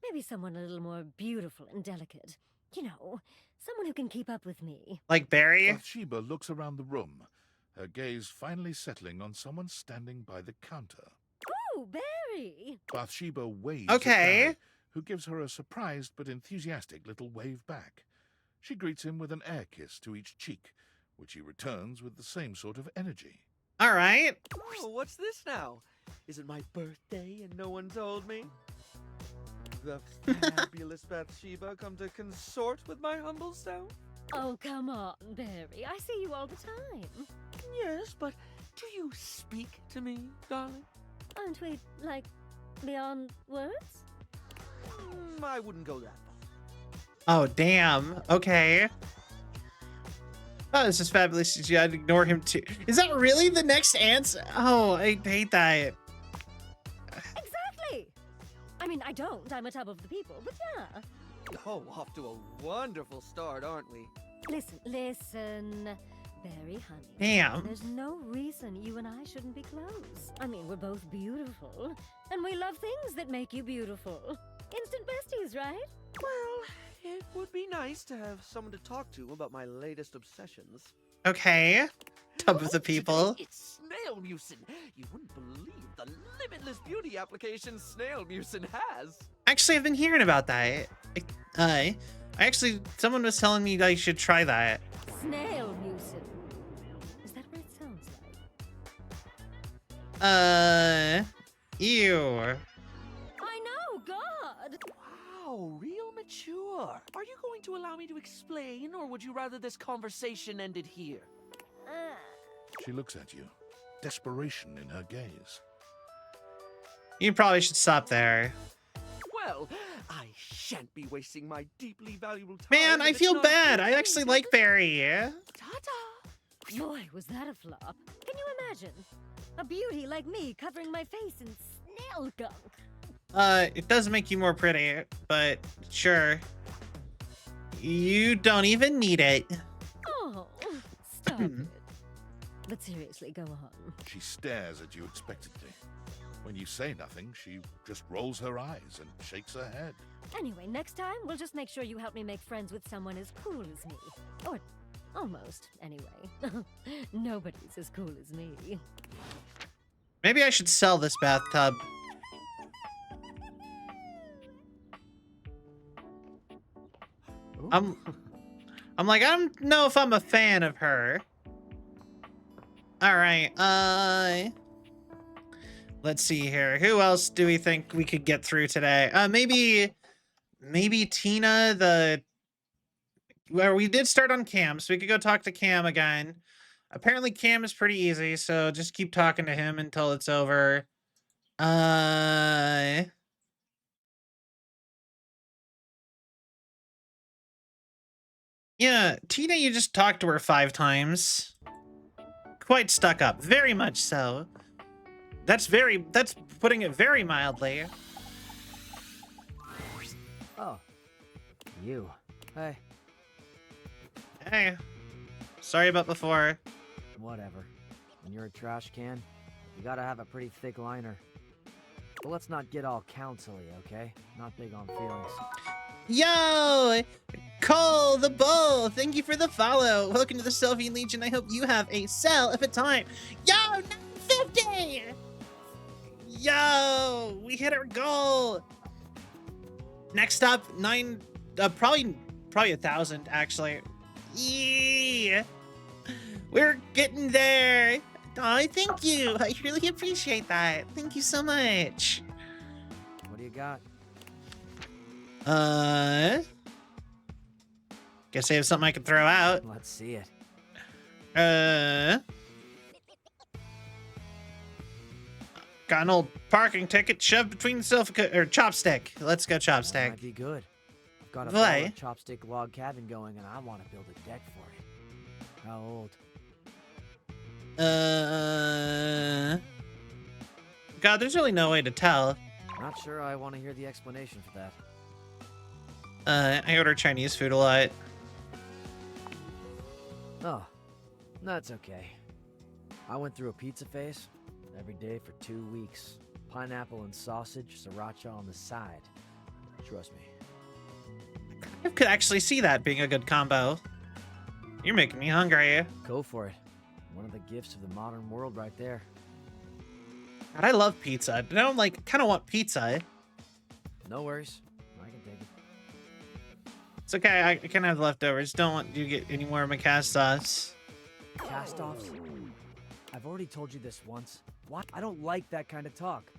Maybe someone a little more beautiful and delicate. You know, someone who can keep up with me. Like Barry? Bathsheba looks around the room, her gaze finally settling on someone standing by the counter. Ooh, Barry! Bathsheba waves Okay. at Barry, who gives her a surprised but enthusiastic little wave back. She greets him with an air kiss to each cheek, which he returns with the same sort of energy. All right. Oh, what's this now? Is it my birthday and no one told me? The fabulous Bathsheba come to consort with my humble self? Oh, come on, Barry. I see you all the time. Yes, but do you speak to me, darling? Aren't we, like, beyond words? I wouldn't go that Oh, damn. Okay. Oh, this is fabulous. I'd ignore him too. Is that really the next answer? Oh, I hate that. Exactly! I mean, I don't. I'm a tub of the people, but yeah. Oh, off to a wonderful start, aren't we? Listen. Barry, honey. Damn. There's no reason you and I shouldn't be close. I mean, we're both beautiful, and we love things that make you beautiful. Instant besties, right? Well, it would be nice to have someone to talk to about my latest obsessions. Okay. Tub of the people. It's Snail Mucin. You wouldn't believe the limitless beauty application Snail Mucin has. Actually, I've been hearing about that. Someone was telling me I should try that. Snail Mucin. Is that what it sounds like? Ew. I know, God! Wow, real mature. Are you going to allow me to explain, or would you rather this conversation ended here? She looks at you, desperation in her gaze. You probably should stop there. Well, I shan't be wasting my deeply valuable time. Man, I if it's feel not bad. for I you. actually like Barry. Ta-ta! Boy, was that a flop. Can you imagine? A beauty like me covering my face in snail gunk. It does make you more pretty, but sure. You don't even need it. Oh, stop it. But seriously, go on. She stares at you expectantly. When you say nothing, she just rolls her eyes and shakes her head. Anyway, next time, we'll just make sure you help me make friends with someone as cool as me. Or almost, anyway. Nobody's as cool as me. Maybe I should sell this bathtub. I'm like, I don't know if I'm a fan of her. All right, let's see here. Who else do we think we could get through today? Maybe Tina, well, we did start on Cam, so we could go talk to Cam again. Apparently Cam is pretty easy, so just keep talking to him until it's over. Yeah, Tina, you just talked to her 5 times. Quite stuck up, very much so. That's putting it very mildly. Oh, you. Hey. Hey. Sorry about before. Whatever. When you're a trash can, you gotta have a pretty thick liner. But let's not get all counsel-y, okay? Not big on feelings. Yo! Cole the Bull, thank you for the follow. Welcome to the Sylvian Legion. I hope you have a cell of a time. Yo, 950! Yo, we hit our goal. Next up, probably 1,000 actually. Yeah, we're getting there. Oh, thank you. I really appreciate that. Thank you so much. What do you got? Guess I have something I can throw out. Let's see it. Got an old parking ticket shoved between the chopstick. Let's go chopstick. That might be good. I've got a Why? chopstick log cabin going, and I want to build a deck for it. How old? God, there's really no way to tell. Not sure I want to hear the explanation for that. I order Chinese food a lot. Oh, that's okay. I went through a pizza phase every day for 2 weeks. Pineapple and sausage, sriracha on the side. Trust me. I could actually see that being a good combo. You're making me hungry. Go for it. One of the gifts of the modern world right there. God, I love pizza. Now I'm like, kind of want pizza. No worries. I can take it. It's okay. I can have leftovers. Don't want you to get any more of my cast sauce. Cast-offs? I've already told you this once. Why? I don't like that kind of talk.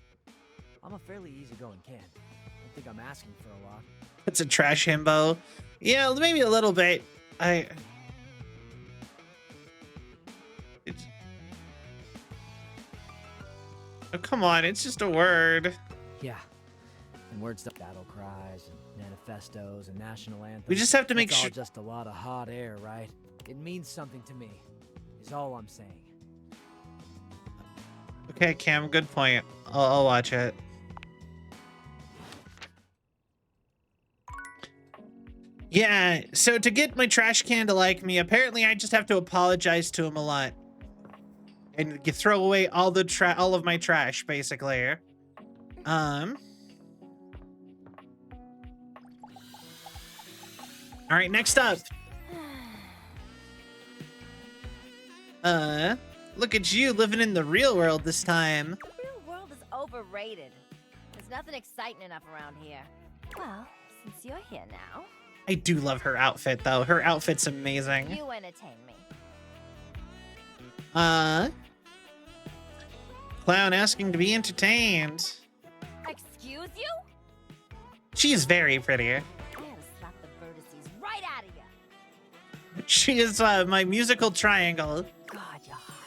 I'm a fairly easygoing kid. I don't think I'm asking for a lot. It's a trash himbo. Yeah, maybe a little bit. Oh, come on. It's just a word. Yeah. And words like battle cries and manifestos and national anthems. We just have to make sure. sure. It's all just a lot of hot air, right? It means something to me. Is all I'm saying. Okay, Cam, good point. I'll watch it. Yeah, so to get my trash can to like me, apparently I just have to apologize to him a lot. And throw away all of my trash, basically. All right, next up. Look at you living in the real world this time. The real world is overrated. There's nothing exciting enough around here. Well, since you're here now, I do love her outfit, though. Her outfit's amazing. you entertain me. Clown asking to be entertained. Excuse you? She's very pretty. I gotta slap the vertices right out of you. She is my musical triangle. God, you're hot.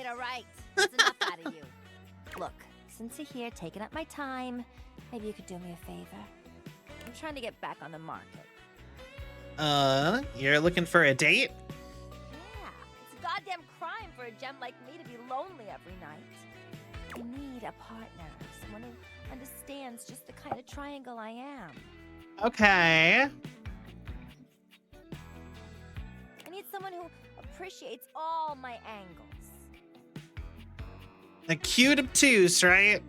All right. That's enough out of you. Look, since you're here taking up my time, maybe you could do me a favor. I'm trying to get back on the market. You're looking for a date? Yeah, it's a goddamn crime for a gem like me to be lonely every night. I need a partner, someone who understands just the kind of triangle I am. Okay. I need someone who appreciates all my angles. A cute obtuse, right?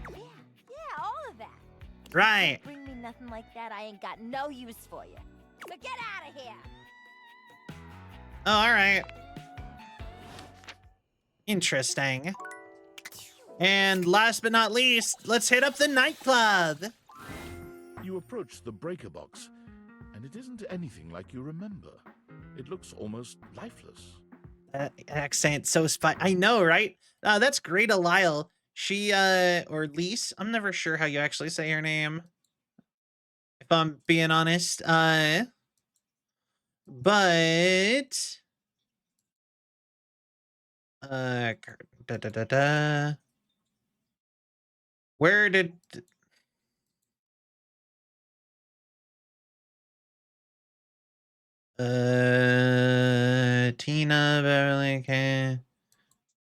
Yeah, all of that. Right. Bring me nothing like that, I ain't got no use for you. So get out of here. Oh, all right. Interesting. And last but not least, let's hit up the nightclub. You approach the breaker box, and it isn't anything like you remember. It looks almost lifeless. Accent so I know, right? That's Greta Lyle. She, or Lise, I'm never sure how you actually say her name, if I'm being honest. But where did Tina Beverly K.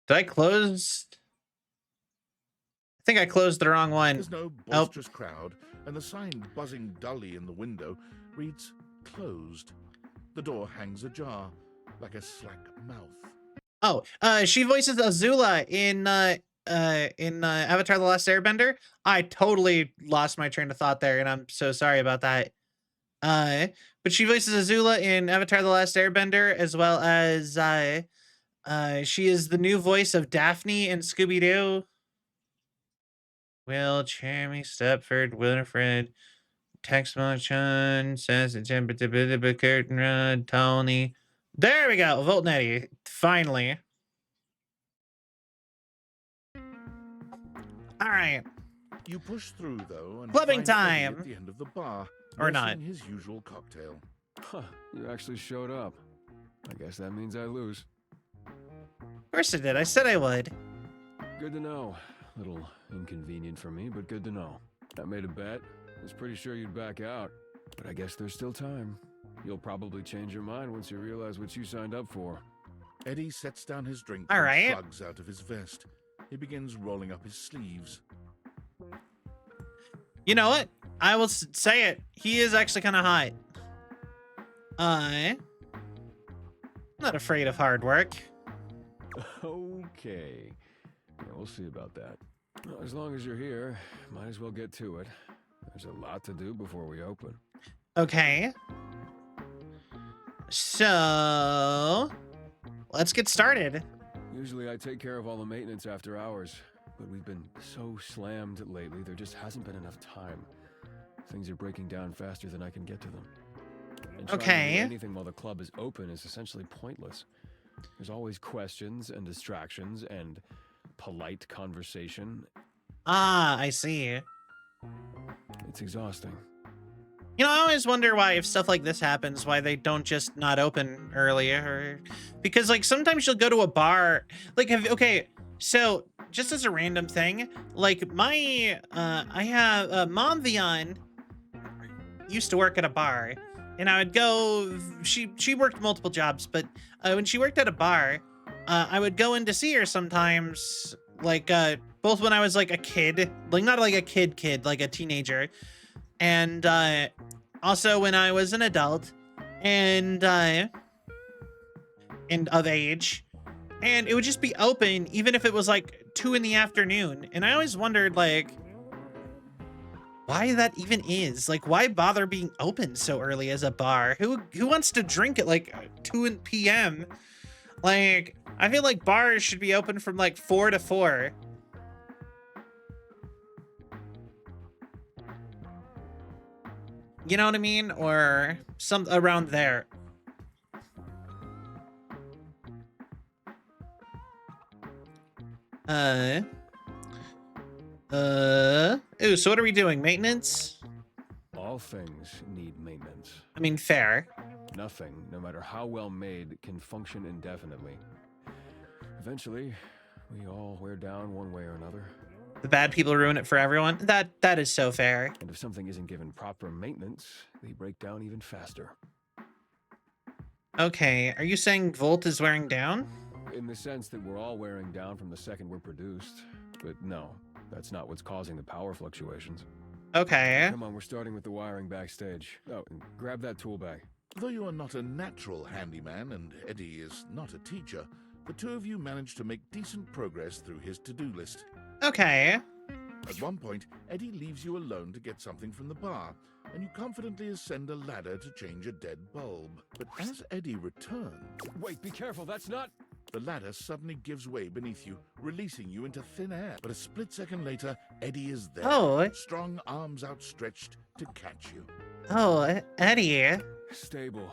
Did I close? I think I closed the wrong one. There's no boisterous crowd, and the sign buzzing dully in the window reads closed. The door hangs ajar, like a slack mouth. Oh, she voices Azula in Avatar: The Last Airbender. I totally lost my train of thought there, and I'm so sorry about that. But she voices Azula in Avatar: The Last Airbender, as well as she is the new voice of Daphne in Scooby-Doo. Will, Jeremy, Stepford, Winifred, Tex Chun, says the Curtain Rod, Tony. There we go, Voltnetti. Finally. All right. You push through though, and Clubbing find Eddie time. at the end of the bar, Or nursing not. his usual cocktail. Huh, you actually showed up. I guess that means I lose. Of course I did. I said I would. Good to know. Little inconvenient for me, but good to know. I made a bet. Was pretty sure you'd back out, but I guess there's still time. You'll probably change your mind once you realize what you signed up for. Eddie sets down his drink All and right. shrugs out of his vest. He begins rolling up his sleeves. You know what? I will say it. He is actually kind of hot. I'm not afraid of hard work. Okay. Yeah, we'll see about that. Well, as long as you're here, might as well get to it. There's a lot to do before we open. Okay. So, let's get started. Usually I take care of all the maintenance after hours, but we've been so slammed lately, there just hasn't been enough time. Things are breaking down faster than I can get to them. And trying to Okay. do anything while the club is open is essentially pointless. There's always questions and distractions and polite conversation. Ah, I see. It's exhausting. You know, I always wonder why, if stuff like this happens, why they don't just not open earlier. Because, like, sometimes you'll go to a bar. Like, okay, so just as a random thing, like, I have Mom Vion used to work at a bar, and I would go. She worked multiple jobs, but when she worked at a bar, I would go in to see her sometimes. Like, both when I was like a kid, like not like a kid, like a teenager. And also when I was an adult and of age, and it would just be open even if it was like 2 in the afternoon. And I always wondered, like, why that even is. Like, why bother being open so early as a bar? Who wants to drink at like 2 p.m.? Like, I feel like bars should be open from like 4 to 4. You know what I mean? Or some around there. Ooh, so what are we doing? Maintenance? All things need maintenance. I mean, fair. Nothing, no matter how well made, can function indefinitely. Eventually, we all wear down one way or another. The bad people ruin it for everyone. That is so fair. And if something isn't given proper maintenance, they break down even faster. Okay, are you saying Volt is wearing down? In the sense that we're all wearing down from the second we're produced. But no, that's not what's causing the power fluctuations. Okay. Come on, we're starting with the wiring backstage. Oh, and grab that tool bag. Though you are not a natural handyman and Eddie is not a teacher, the two of you managed to make decent progress through his to-do list. Okay. At one point, Eddie leaves you alone to get something from the bar, and you confidently ascend a ladder to change a dead bulb. But as Eddie returns... Wait, be careful, that's not... The ladder suddenly gives way beneath you, releasing you into thin air. But a split second later, Eddie is there, Oh. strong arms outstretched to catch you. Oh, Eddie. Stable.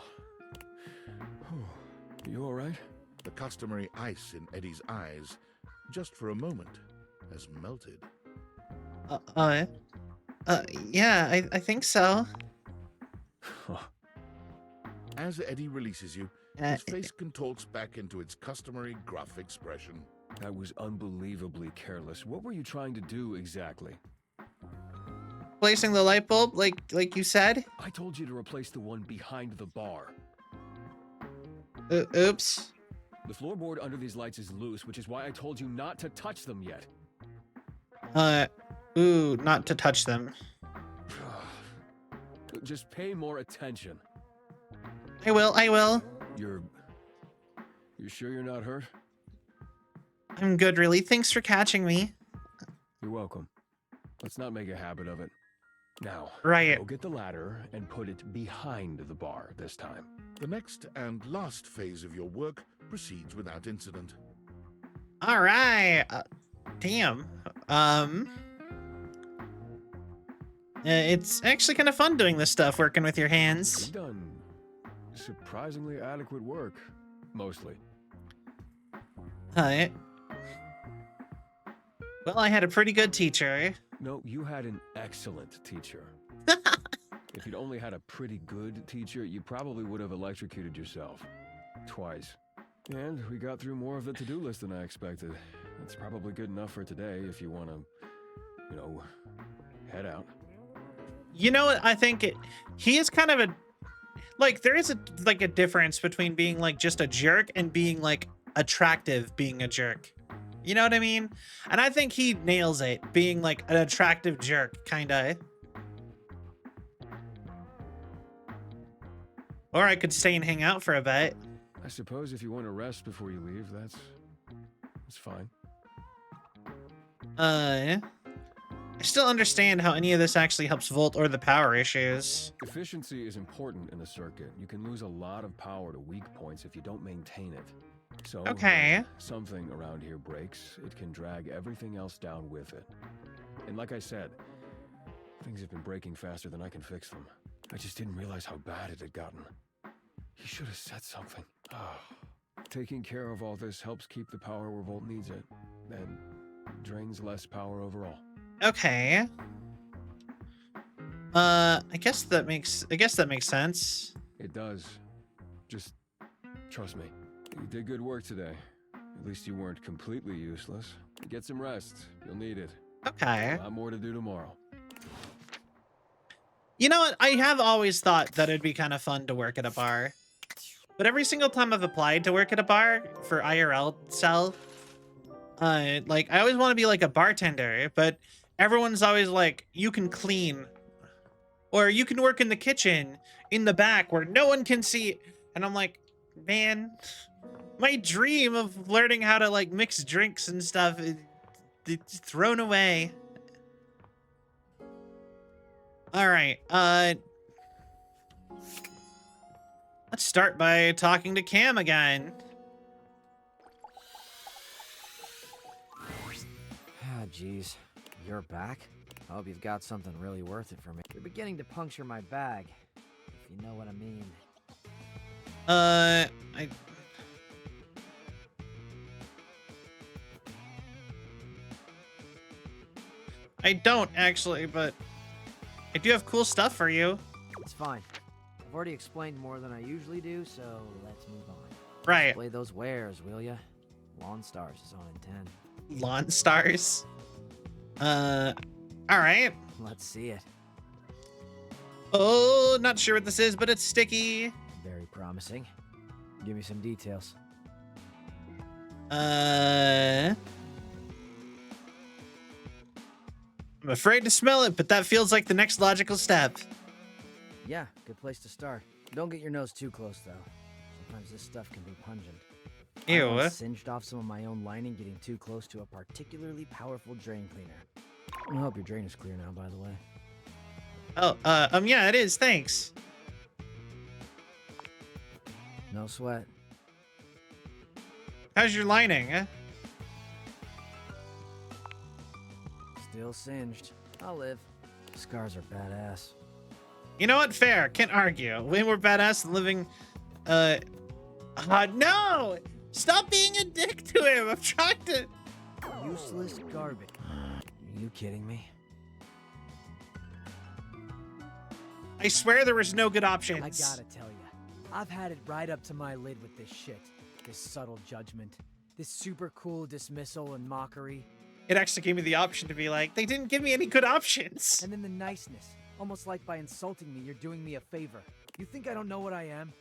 You all right? The customary ice in Eddie's eyes, just for a moment, has melted. Yeah, I think so. As Eddie releases you, his face contorts back into its customary gruff expression. That was unbelievably careless. What were you trying to do exactly? Placing the light bulb, like you said? I told you to replace the one behind the bar. Oops. The floorboard under these lights is loose, which is why I told you not to touch them yet. Ooh, not to touch them. Just pay more attention. I will. You're sure you're not hurt? I'm good, really. Thanks for catching me. You're welcome. Let's not make a habit of it. Now, right. Go get the ladder and put it behind the bar this time. The next and last phase of your work proceeds without incident. All right. Damn. It's actually kind of fun doing this stuff, working with your hands. You've done surprisingly adequate work, mostly. Well, I had a pretty good teacher. No, you had an excellent teacher. If you'd only had a pretty good teacher, you probably would have electrocuted yourself. Twice. And we got through more of the to-do list than I expected. That's probably good enough for today if you want to, head out. You know what? I think he is kind of there is a difference between being like just a jerk and being like attractive being a jerk. You know what I mean? And I think he nails it, being like an attractive jerk, kinda. Or I could stay and hang out for a bit. I suppose if you want to rest before you leave, that's fine. I still understand how any of this actually helps Volt or the power issues. Efficiency is important in a circuit. You can lose a lot of power to weak points if you don't maintain it. So Okay. when something around here breaks, it can drag everything else down with it. And like I said, things have been breaking faster than I can fix them. I just didn't realize how bad it had gotten. He should have said something. Taking care of all this helps keep the power where Volt needs it, and drains less power overall. Okay. I guess that makes sense. It does. Just trust me. You did good work today. At least you weren't completely useless. Get some rest. You'll need it. Okay. A lot more to do tomorrow. You know what? I have always thought that it'd be kind of fun to work at a bar. But every single time I've applied to work at a bar for IRL cell, like, I always want to be like a bartender, but everyone's always like, you can clean. Or you can work in the kitchen in the back where no one can see. And I'm like, man, my dream of learning how to like mix drinks and stuff, it's thrown away. All right, let's start by talking to Cam again. Ah, jeez. You're back? I hope you've got something really worth it for me. You're beginning to puncture my bag, if you know what I mean. I don't actually, but I do have cool stuff for you. It's fine. I've already explained more than I usually do, so let's move on. Right. Display those wares, will ya? Lawn Stars is on in 10. Lawn Stars? All right. Let's see it. Oh, not sure what this is, but it's sticky. Very promising. Give me some details. I'm afraid to smell it, but that feels like the next logical step. Yeah, good place to start. Don't get your nose too close, though. Sometimes this stuff can be pungent. Ew. I once singed off some of my own lining getting too close to a particularly powerful drain cleaner. I hope your drain is clear now, by the way. Oh, yeah, it is. Thanks. No sweat. How's your lining? Still singed. I'll live. Scars are badass. You know what? Fair. Can't argue. Way more badass than living, no! Stop being a dick to him. I'm trying to... Useless garbage. Are you kidding me? I swear there was no good options. I gotta tell ya, I've had it right up to my lid with this shit. This subtle judgment. This super cool dismissal and mockery. It actually gave me the option to be like, they didn't give me any good options. And then the niceness. Almost like by insulting me, you're doing me a favor. You think I don't know what I am?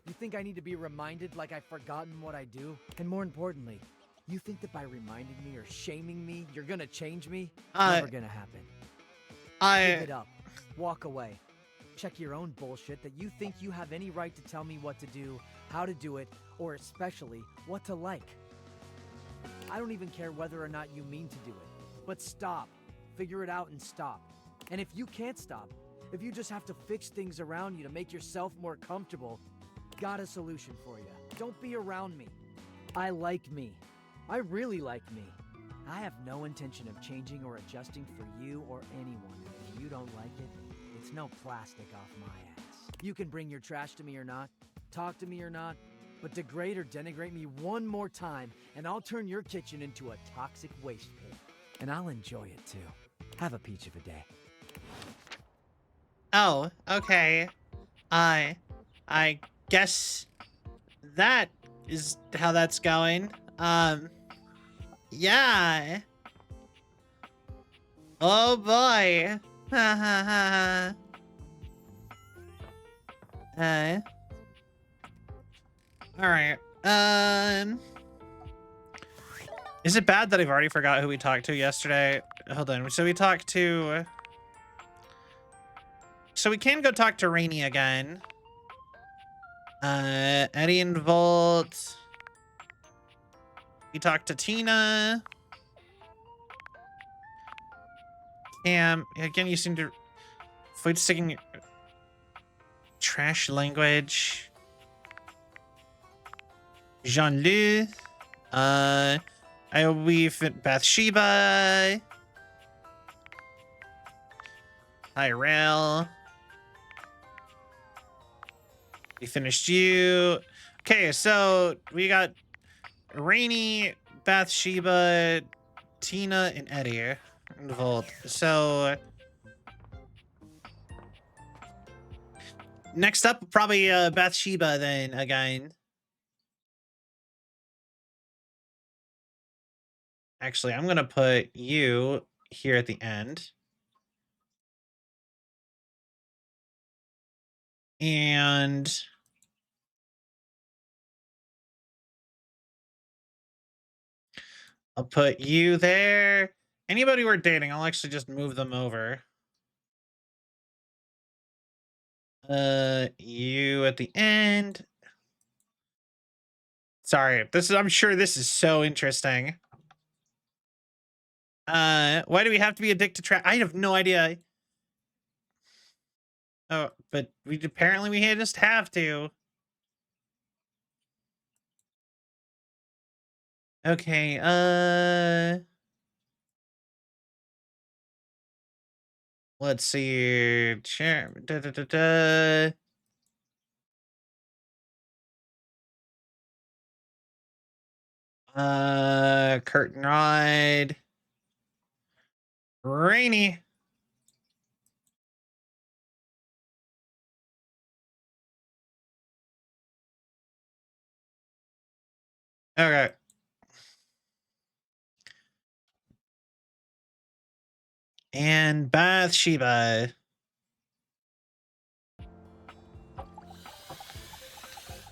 You think I need to be reminded like I've forgotten what I do? And more importantly, you think that by reminding me or shaming me, you're gonna change me? Never gonna happen. Give it up. Walk away. Check your own bullshit that you think you have any right to tell me what to do, how to do it, or especially what to like. I don't even care whether or not you mean to do it. But stop. Figure it out and stop. And if you can't stop, if you just have to fix things around you to make yourself more comfortable, got a solution for you. Don't be around me. I like me. I really like me. I have no intention of changing or adjusting for you or anyone. If you don't like it, it's no plastic off my ass. You can bring your trash to me or not, talk to me or not, but degrade or denigrate me one more time, and I'll turn your kitchen into a toxic waste pit. And I'll enjoy it too. Have a peach of a day. Oh, okay. I guess that is how that's going. Yeah. Oh boy. Ha ha ha ha. Alright. Is it bad that I've already forgot who we talked to yesterday? Hold on. So we talked to... So we can go talk to Rainy again. Eddie and Volt. We talked to Tina. Cam. Again, you seem to avoid sticking trash language. Jean-Lu. I will be Bathsheba. Tyrell. We finished you. Okay, so we got Rainy, Bathsheba, Tina, and Eddie involved. So next up, probably Bathsheba then again. Actually, I'm gonna put you here at the end. And I'll put you there. Anybody we're dating, I'll actually just move them over. You at the end. Sorry, I'm sure this is so interesting. Why do we have to be addicted to trash? I have no idea. Oh, but apparently we just have to. Okay, let's see. Chair. Curtain ride. Rainy. Okay. And Bathsheba.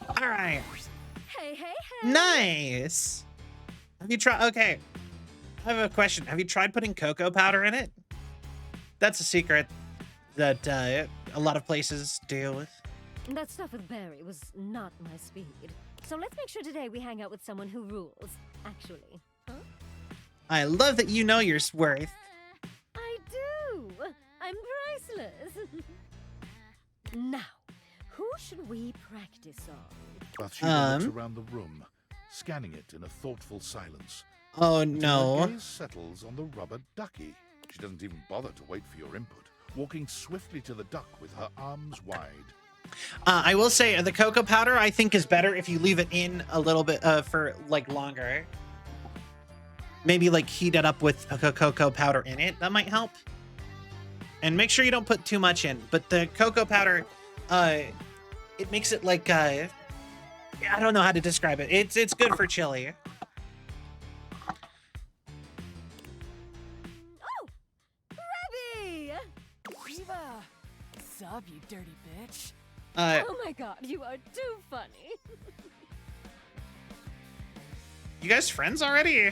All right. Hey, hey, hey. Nice. Have you tried? Okay. I have a question. Have you tried putting cocoa powder in it? That's a secret that a lot of places deal with. That stuff with Barry was not my speed. So let's make sure today we hang out with someone who rules, actually. Huh? I love that you know your worth. I do! I'm priceless! Now, who should we practice on? Bathsheba looks around the room, scanning it in a thoughtful silence. Oh, until no. her gaze settles on the rubber ducky. She doesn't even bother to wait for your input, walking swiftly to the duck with her arms wide. I will say the cocoa powder I think is better if you leave it in a little bit for like longer. Maybe like heat it up with a cocoa powder in it. That might help. And make sure you don't put too much in. But the cocoa powder, it makes it like I don't know how to describe it. It's good for chili. Rebby! Shiva! Sup, you dirty bitch? Oh my god, you are too funny. You guys friends already?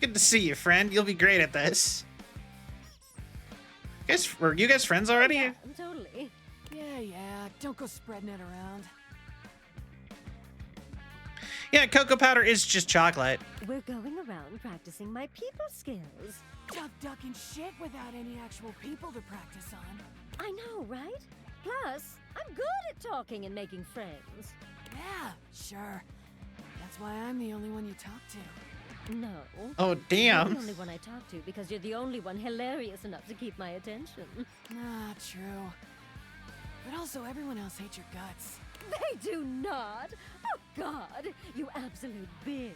Good to see you, friend. You'll be great at this. Were you guys friends already? Yeah, totally. Yeah, don't go spreading it around. Yeah, cocoa powder is just chocolate. We're going around practicing my people skills. Tough ducking shit without any actual people to practice on. I know, right? Plus, I'm good at talking and making friends. Yeah, sure. That's why I'm the only one you talk to. No. Oh, damn. You're the only one I talk to because you're the only one hilarious enough to keep my attention. Not true. But also, everyone else hates your guts. They do not. Oh, God. You absolute bitch.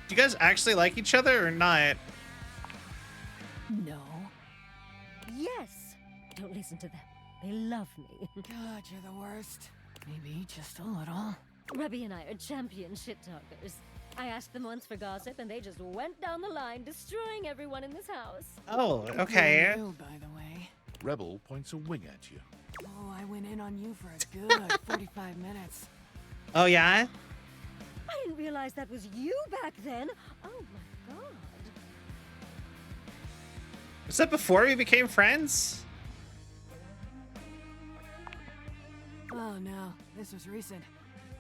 Do you guys actually like each other or not? No. Yes. Don't listen to them. They love me. God, you're the worst. Maybe just a little. Rebby and I are champion shit talkers. I asked them once for gossip, and they just went down the line, destroying everyone in this house. Oh, okay. You, by the way. Rebel points a wing at you. Oh, I went in on you for a good 45 minutes. Oh, yeah? I didn't realize that was you back then. Oh my god. Was that before we became friends? Oh no, this was recent.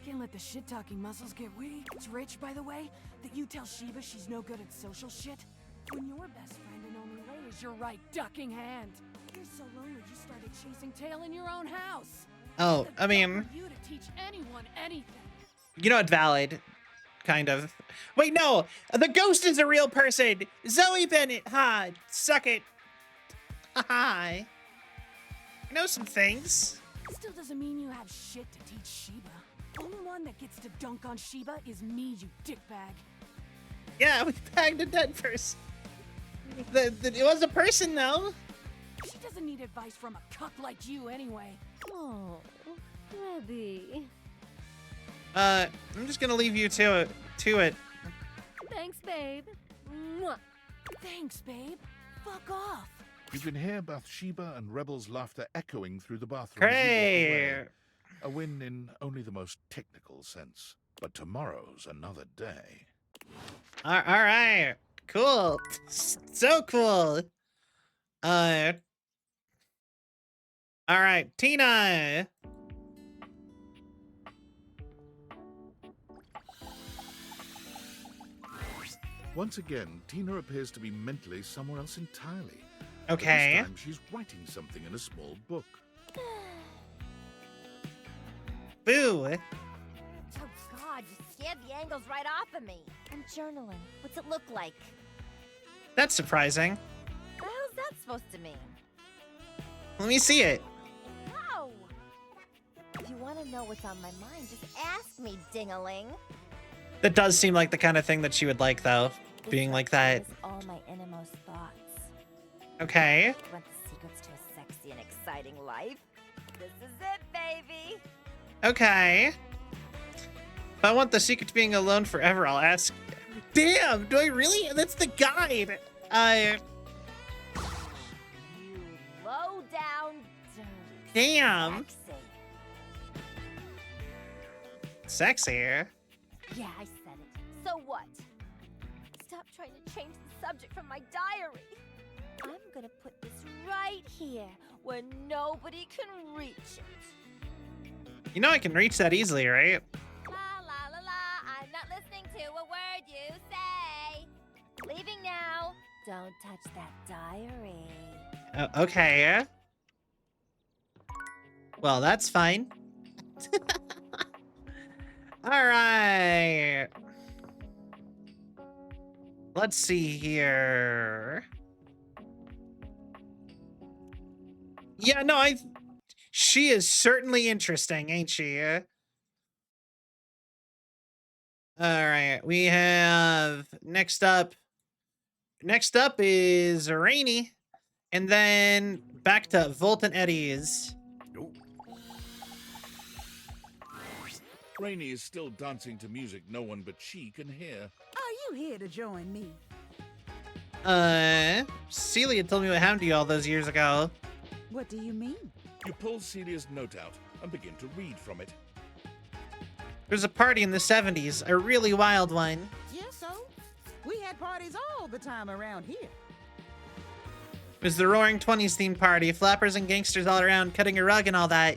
Can't let the shit-talking muscles get weak. It's rich, by the way, that you tell Shiva she's no good at social shit. When your best friend and only way is your right ducking hand. You're so lonely you started chasing tail in your own house. Oh, I mean, For you to teach anyone anything. you know what? Valid. Kind of. Wait, no! The ghost is a real person! Zoe Bennett! Ha! Suck it! Hi. I know some things. Still doesn't mean you have shit to teach Sheba. Only one that gets to dunk on Sheba is me, you dickbag. Yeah, we bagged a dead person. It was a person, though. She doesn't need advice from a cuck like you anyway. Oh, Rebby. I'm just gonna leave you to it. Thanks, babe. Mwah. Thanks, babe. Fuck off. You can hear Bathsheba and Rebel's laughter echoing through the bathroom. as you walk Great. away. A win in only the most technical sense. But tomorrow's another day. All right. Cool. So cool. All right, Tina. Once again, Tina appears to be mentally somewhere else entirely. Okay. But this time she's writing something in a small book. Boo. Oh God, you scared the angles right off of me. I'm journaling. What's it look like? That's surprising. The hell's that supposed to mean? Let me see it. No! If you want to know what's on my mind, just ask me, ding-a-ling. That does seem like the kind of thing that she would like, though. Being like that. All my innermost thoughts. Okay. You want the secrets to a sexy and exciting life? This is it, baby. Okay. If I want the secret to being alone forever, I'll ask. Damn, do I really? That's the guide. You low down dirty. Damn. Sexy. Sexy. Yeah, I said it. So what? Stop trying to change the subject from my diary. I'm gonna put this right here where nobody can reach it. You know I can reach that easily, right? La la la la, I'm not listening to a word you say. Leaving now. Don't touch that diary. Okay. Well, that's fine. All right. Let's see here. Yeah, no, she is certainly interesting, ain't she? All right, we have next up is Rainy, and then back to Volt and Eddie's. Rainy is still dancing to music no one but she can hear. Are you here to join me? Celia told me what happened to you all those years ago. What do you mean? You pull Celia's note out and begin to read from it. There was a party in the 70s, a really wild one. Yeah, so? We had parties all the time around here. It was the Roaring 20s themed party, flappers and gangsters all around, cutting a rug and all that.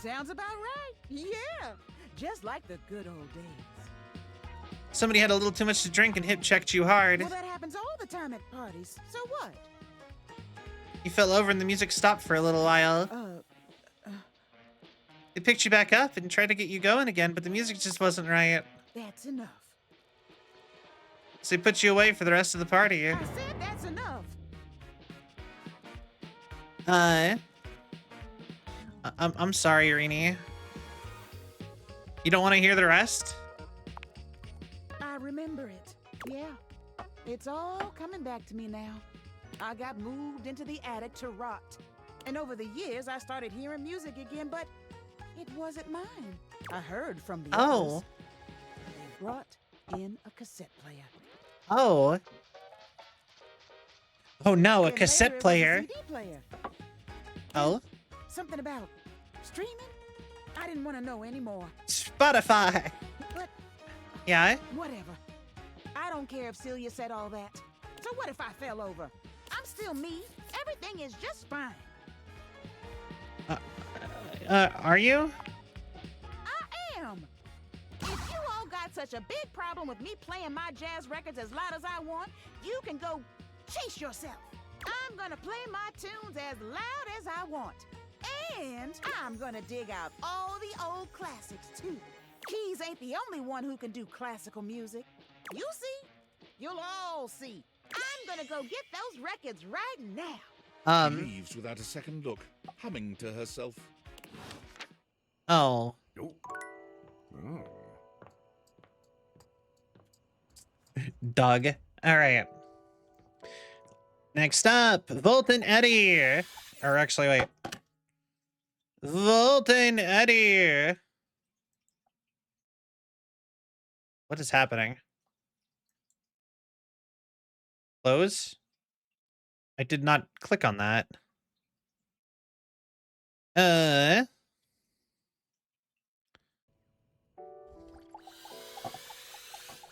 Sounds about right. Yeah, just like the good old days. Somebody had a little too much to drink and hip checked you hard. Well, that happens all the time at parties. So what? You fell over and the music stopped for a little while. They picked you back up and tried to get you going again, but the music just wasn't right. That's enough. So they put you away for the rest of the party. I said that's enough. I'm sorry, Irini. You don't want to hear the rest? I remember it. Yeah. It's all coming back to me now. I got moved into the attic to rot. And over the years, I started hearing music again, but it wasn't mine. I heard from the others. They brought in a cassette player. Oh. Oh no, a And cassette later it was a player. CD player. Oh? Something about streaming? I didn't want to know anymore. Spotify. But Yeah? whatever. I don't care if Celia said all that. So what if I fell over? I'm still me. Everything is just fine. Are you? I am. If you all got such a big problem with me playing my jazz records as loud as I want, you can go chase yourself. I'm gonna play my tunes as loud as I want. And I'm gonna dig out all the old classics, too. Keys ain't the only one who can do classical music. You see? You'll all see. I'm gonna go get those records right now. She leaves without a second look, humming to herself. Oh. Doug. All right. Next up, Volt and Eddie. Or actually, wait. Volt and Eddie. What is happening? Close? I did not click on that.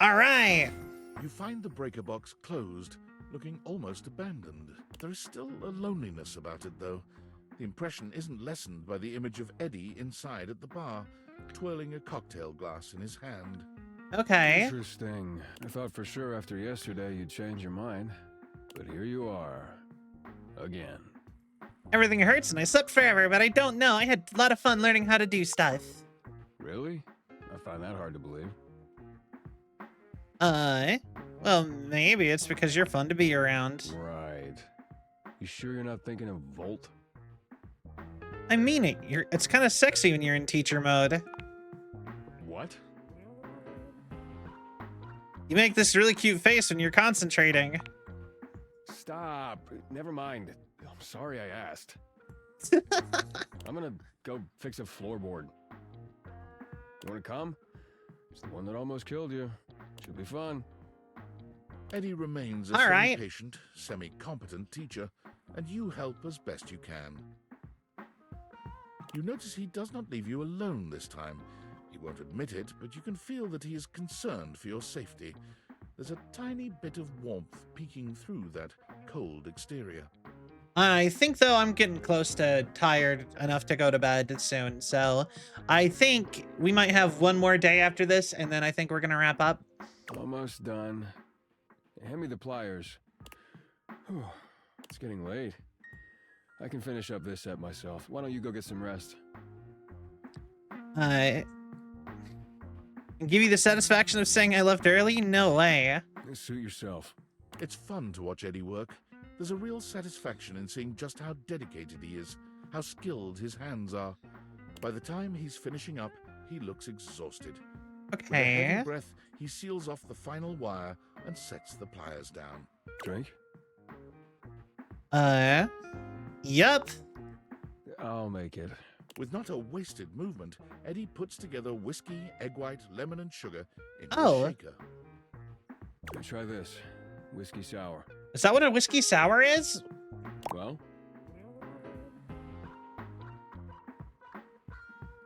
All right. You find the breaker box closed, looking almost abandoned. There is still a loneliness about it, though. The impression isn't lessened by the image of Eddie inside at the bar, twirling a cocktail glass in his hand. Okay. Interesting. I thought for sure after yesterday you'd change your mind. But here you are. Again. Everything hurts and I slept forever, but I don't know. I had a lot of fun learning how to do stuff. Really? I find that hard to believe. Well, maybe it's because you're fun to be around. Right. You sure you're not thinking of Volt? I mean it. It's kind of sexy when you're in teacher mode. What? You make this really cute face when you're concentrating. Stop. Never mind. I'm sorry I asked. I'm gonna go fix a floorboard. You wanna come? It's the one that almost killed you. Should be fun. Eddie remains a semi-patient, semi-competent teacher, and you help as best you can. You notice he does not leave you alone this time. He won't admit it, but you can feel that he is concerned for your safety. There's a tiny bit of warmth peeking through that cold exterior. I think, though, I'm getting close to tired enough to go to bed soon, so I think we might have one more day after this, and then I think we're gonna wrap up. Almost done. Hand me the pliers. Whew, it's getting late. I can finish up this set myself. Why don't you go get some rest? Give you the satisfaction of saying I left early? No way. Suit yourself. It's fun to watch Eddie work. There's a real satisfaction in seeing just how dedicated he is, how skilled his hands are. By the time he's finishing up, he looks exhausted. Okay. With a heavy breath, he seals off the final wire and sets the pliers down. Drink? Yup. I'll make it. With not a wasted movement, Eddie puts together whiskey, egg white, lemon, and sugar into a shaker. Try this. Whiskey sour. Is that what a whiskey sour is? Well?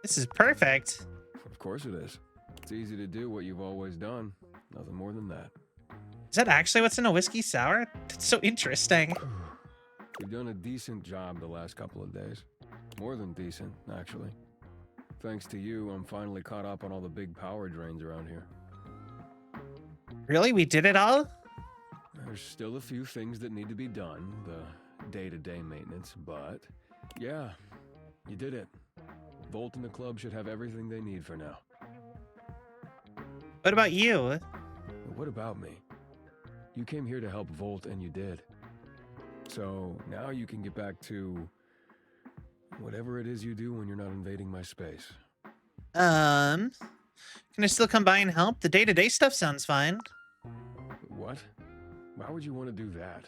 This is perfect. Of course it is. It's easy to do what you've always done. Nothing more than that. Is that actually what's in a whiskey sour? That's so interesting. You've done a decent job the last couple of days. More than decent, actually. Thanks to you, I'm finally caught up on all the big power drains around here. Really? We did it all? There's still a few things that need to be done, the day-to-day maintenance, but yeah, you did it. Volt and the club should have everything they need for now. What about you? What about me? You came here to help Volt and you did. So now you can get back to whatever it is you do when you're not invading my space. Can I still come by and help? The day-to-day stuff sounds fine. What? Why would you want to do that?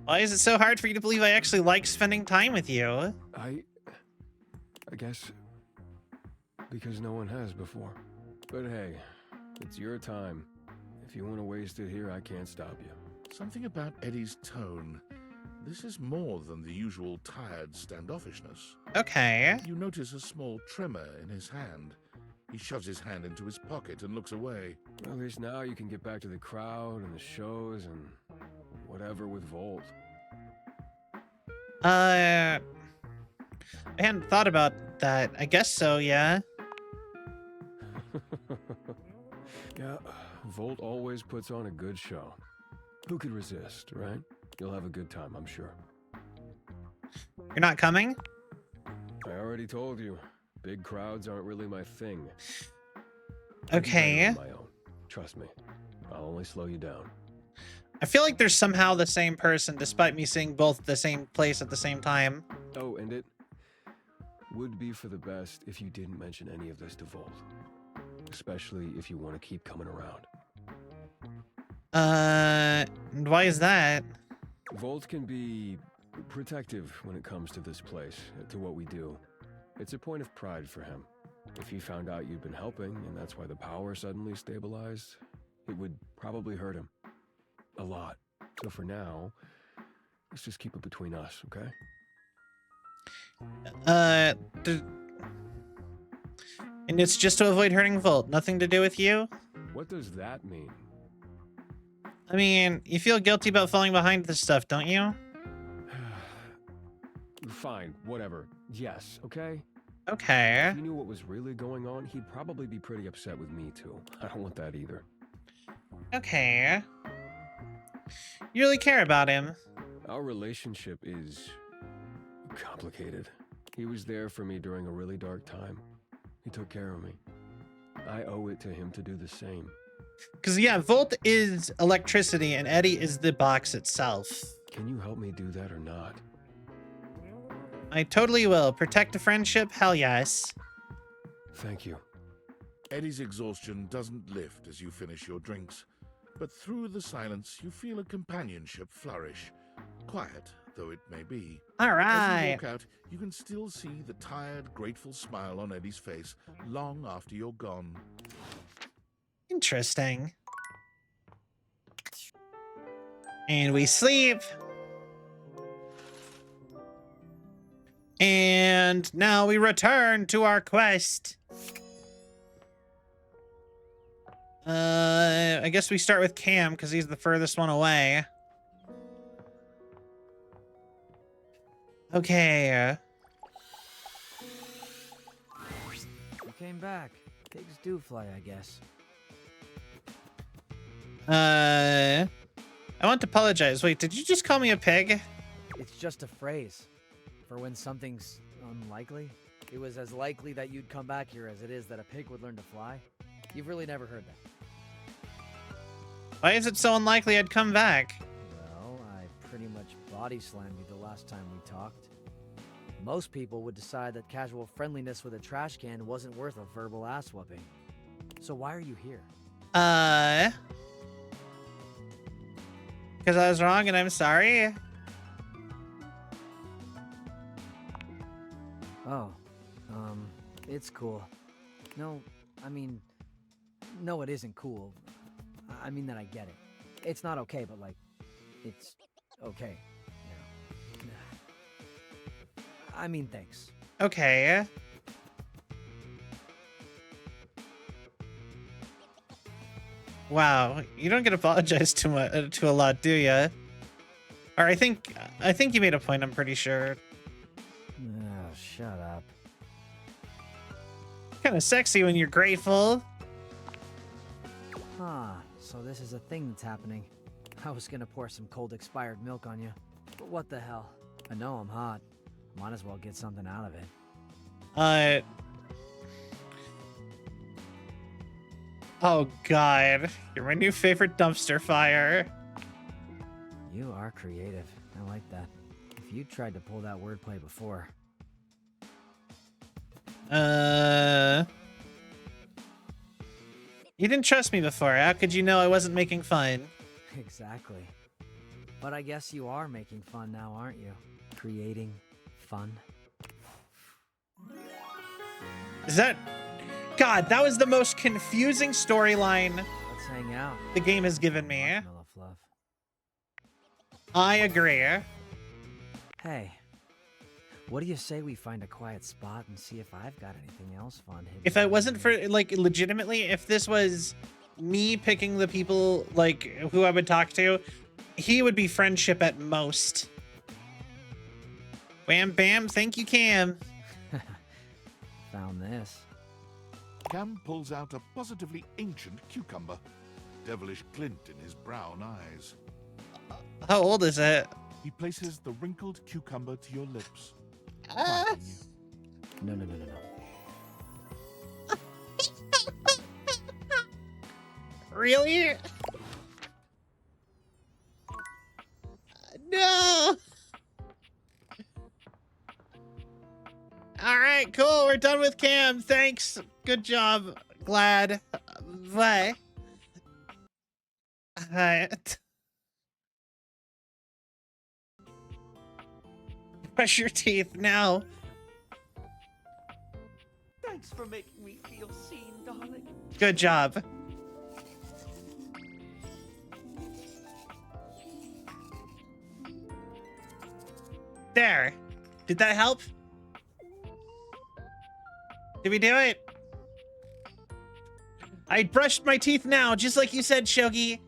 Why is it so hard for you to believe I actually like spending time with you? I guess because no one has before. But hey, it's your time. If you want to waste it here, I can't stop you. Something about Eddie's tone. This is more than the usual tired standoffishness. Okay. You notice a small tremor in his hand. He shoves his hand into his pocket and looks away. Well, at least now you can get back to the crowd and the shows and whatever with Volt. I hadn't thought about that. I guess so, yeah. Yeah, Volt always puts on a good show. Who could resist, right? You'll have a good time, I'm sure. You're not coming? I already told you. Big crowds aren't really my thing. Okay. On my own. Trust me. I'll only slow you down. I feel like they're somehow the same person, despite me seeing both the same place at the same time. Oh, and it would be for the best if you didn't mention any of this to Volt. Especially if you want to keep coming around. Why is that? Volt can be protective when it comes to this place, to what we do. It's a point of pride for him. If he found out you'd been helping, and that's why the power suddenly stabilized, it would probably hurt him. A lot. So for now, let's just keep it between us, okay? And it's just to avoid hurting Volt, nothing to do with you? What does that mean? I mean, you feel guilty about falling behind this stuff, don't you? Fine, whatever. Yes, okay? Okay. If he knew what was really going on, he'd probably be pretty upset with me too. I don't want that either. Okay. You really care about him. Our relationship is complicated. He was there for me during a really dark time. He took care of me. I owe it to him to do the same. Because, yeah, Volt is electricity and Eddie is the box itself. Can you help me do that or not? I totally will. Protect a friendship? Hell yes. Thank you. Eddie's exhaustion doesn't lift as you finish your drinks, but through the silence you feel a companionship flourish. Quiet though it may be. All As right. you walk out, you can still see the tired, grateful smile on Eddie's face long after you're gone. Interesting. And we sleep. And now we return to our quest. I guess we start with Cam because he's the furthest one away. Okay. You came back. Pigs do fly, I guess. I want to apologize. Wait, did you just call me a pig? It's just a phrase for when something's unlikely. It was as likely that you'd come back here as it is that a pig would learn to fly. You've really never heard that. Why is it so unlikely I'd come back? Well, I pretty much body slammed you the last time we talked. Most people would decide that casual friendliness with a trash can wasn't worth a verbal ass whooping. So why are you here? Because I was wrong and I'm sorry. Oh, it's cool. No, I mean, no, it isn't cool. I mean that I get it. It's not okay, but like, it's okay. Yeah. I mean, thanks. Okay. Wow, you don't get apologized to a lot, do ya? Or I think you made a point. I'm pretty sure. Oh, shut up. Kind of sexy when you're grateful. Huh, so this is a thing that's happening. I was gonna pour some cold expired milk on you, but what the hell? I know I'm hot. Might as well get something out of it. Oh god, you're my new favorite dumpster fire. You are creative. I like that. If you tried to pull that wordplay before. You didn't trust me before. How could you know I wasn't making fun? Exactly. But I guess you are making fun now, aren't you? Creating fun. Is that... God, that was the most confusing storyline Let's hang out. the game has given me. Marshmallow fluff. I agree. Hey, what do you say we find a quiet spot and see if I've got anything else fun hidden? If it wasn't for, like, legitimately, if this was me picking the people, like, who I would talk to, he would be friendship at most. Wham bam, thank you, Cam. Found this. Cam pulls out a positively ancient cucumber, devilish glint in his brown eyes. How old is it? He places the wrinkled cucumber to your lips. No. Really? No. All right, cool. We're done with Cam. Thanks. Good job. Glad. Bye. Brush your teeth now. Thanks for making me feel seen, darling. Good job. There. Did that help? Did we do it? I brushed my teeth now, just like you said, Shogi.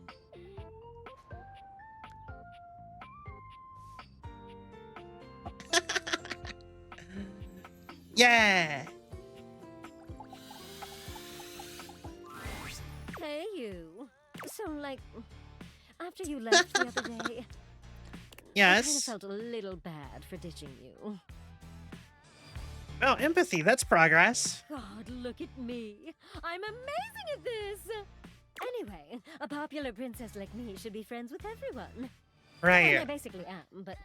Yeah. Hey, you. So, like, after you left the other day, Yes. I kind of felt a little bad for ditching you. Oh, empathy. That's progress. God, look at me. I'm amazing at this. Anyway, a popular princess like me should be friends with everyone. Right. I basically am, but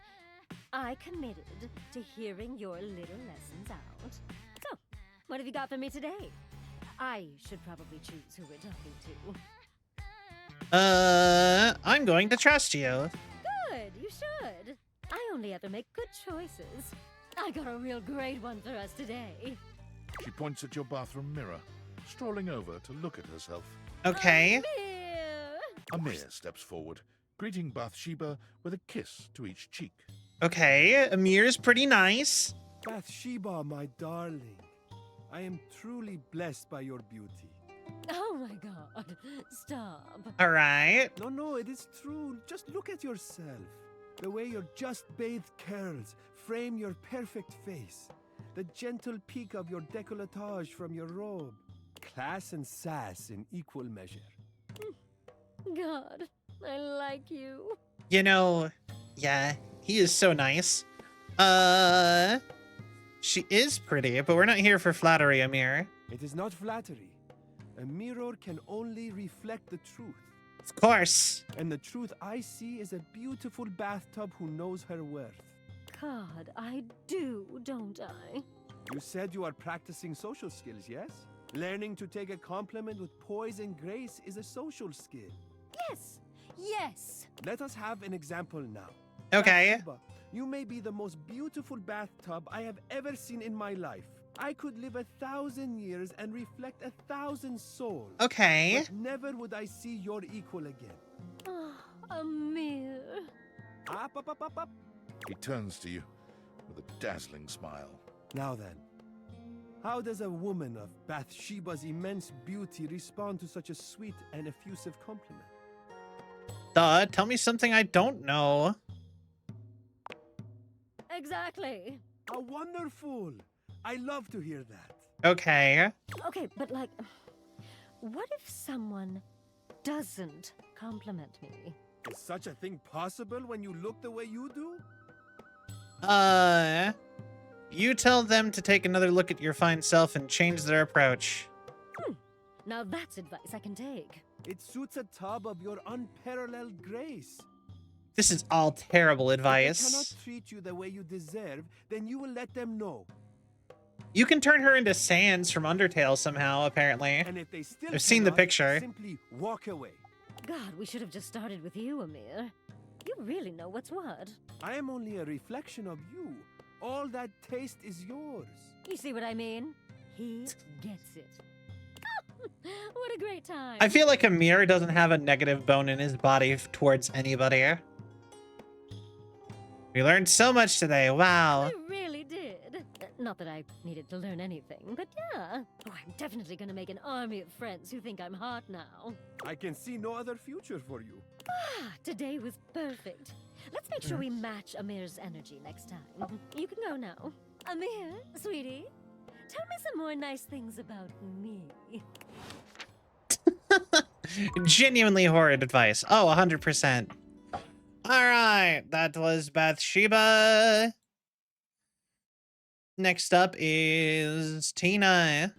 I committed to hearing your little lessons out. So, what have you got for me today? I should probably choose who we're talking to. I'm going to trust you. Good, you should. I only have to make good choices. I got a real great one for us today. She points at your bathroom mirror, strolling over to look at herself. Okay. Amir steps forward, greeting Bathsheba with a kiss to each cheek. Okay, Amir's pretty nice. Bathsheba, my darling, I am truly blessed by your beauty. Oh my god, stop. All right. No, it is true. Just look at yourself. The way your just bathed curls frame your perfect face. The gentle peak of your décolletage from your robe. Class and sass in equal measure. God, I like you. You know, yeah, he is so nice. She is pretty, but we're not here for flattery, Amir. It is not flattery. A mirror can only reflect the truth. Of course. And the truth I see is a beautiful bathtub who knows her worth. God, I do, don't I? You said you are practicing social skills, yes? Learning to take a compliment with poise and grace is a social skill. Yes. Let us have an example now. Okay. Bathsheba, you may be the most beautiful bathtub I have ever seen in my life. I could live 1,000 years and reflect 1,000 souls. Okay. But never would I see your equal again. Amir. Up. He turns to you with a dazzling smile. Now then, how does a woman of Bathsheba's immense beauty respond to such a sweet and effusive compliment? Tell me something I don't know. Exactly. How wonderful! I love to hear that. Okay. Okay, but like, what if someone doesn't compliment me? Is such a thing possible when you look the way you do? You tell them to take another look at your fine self and change their approach. Now that's advice I can take. It suits a tub of your unparalleled grace. This is all terrible If advice. they cannot treat you the way you deserve, then you will let them know. You can turn her into Sans from Undertale somehow, apparently. And if they still I've seen the cannot, picture. Simply walk away. God, we should have just started with you, Amir. You really know what's what. I am only a reflection of you. All that taste is yours. You see what I mean? He gets it. What a great time. I feel like Amir doesn't have a negative bone in his body towards anybody. We learned so much today. Wow. I really did. Not that I needed to learn anything, but yeah. Oh, I'm definitely gonna make an army of friends who think I'm hot now. I can see no other future for you. Today was perfect. Let's make sure we match Amir's energy next time. You can go now. Amir, sweetie, tell me some more nice things about me. Genuinely horrid advice. Oh, 100%. All right, that was Bathsheba. Next up is Tina.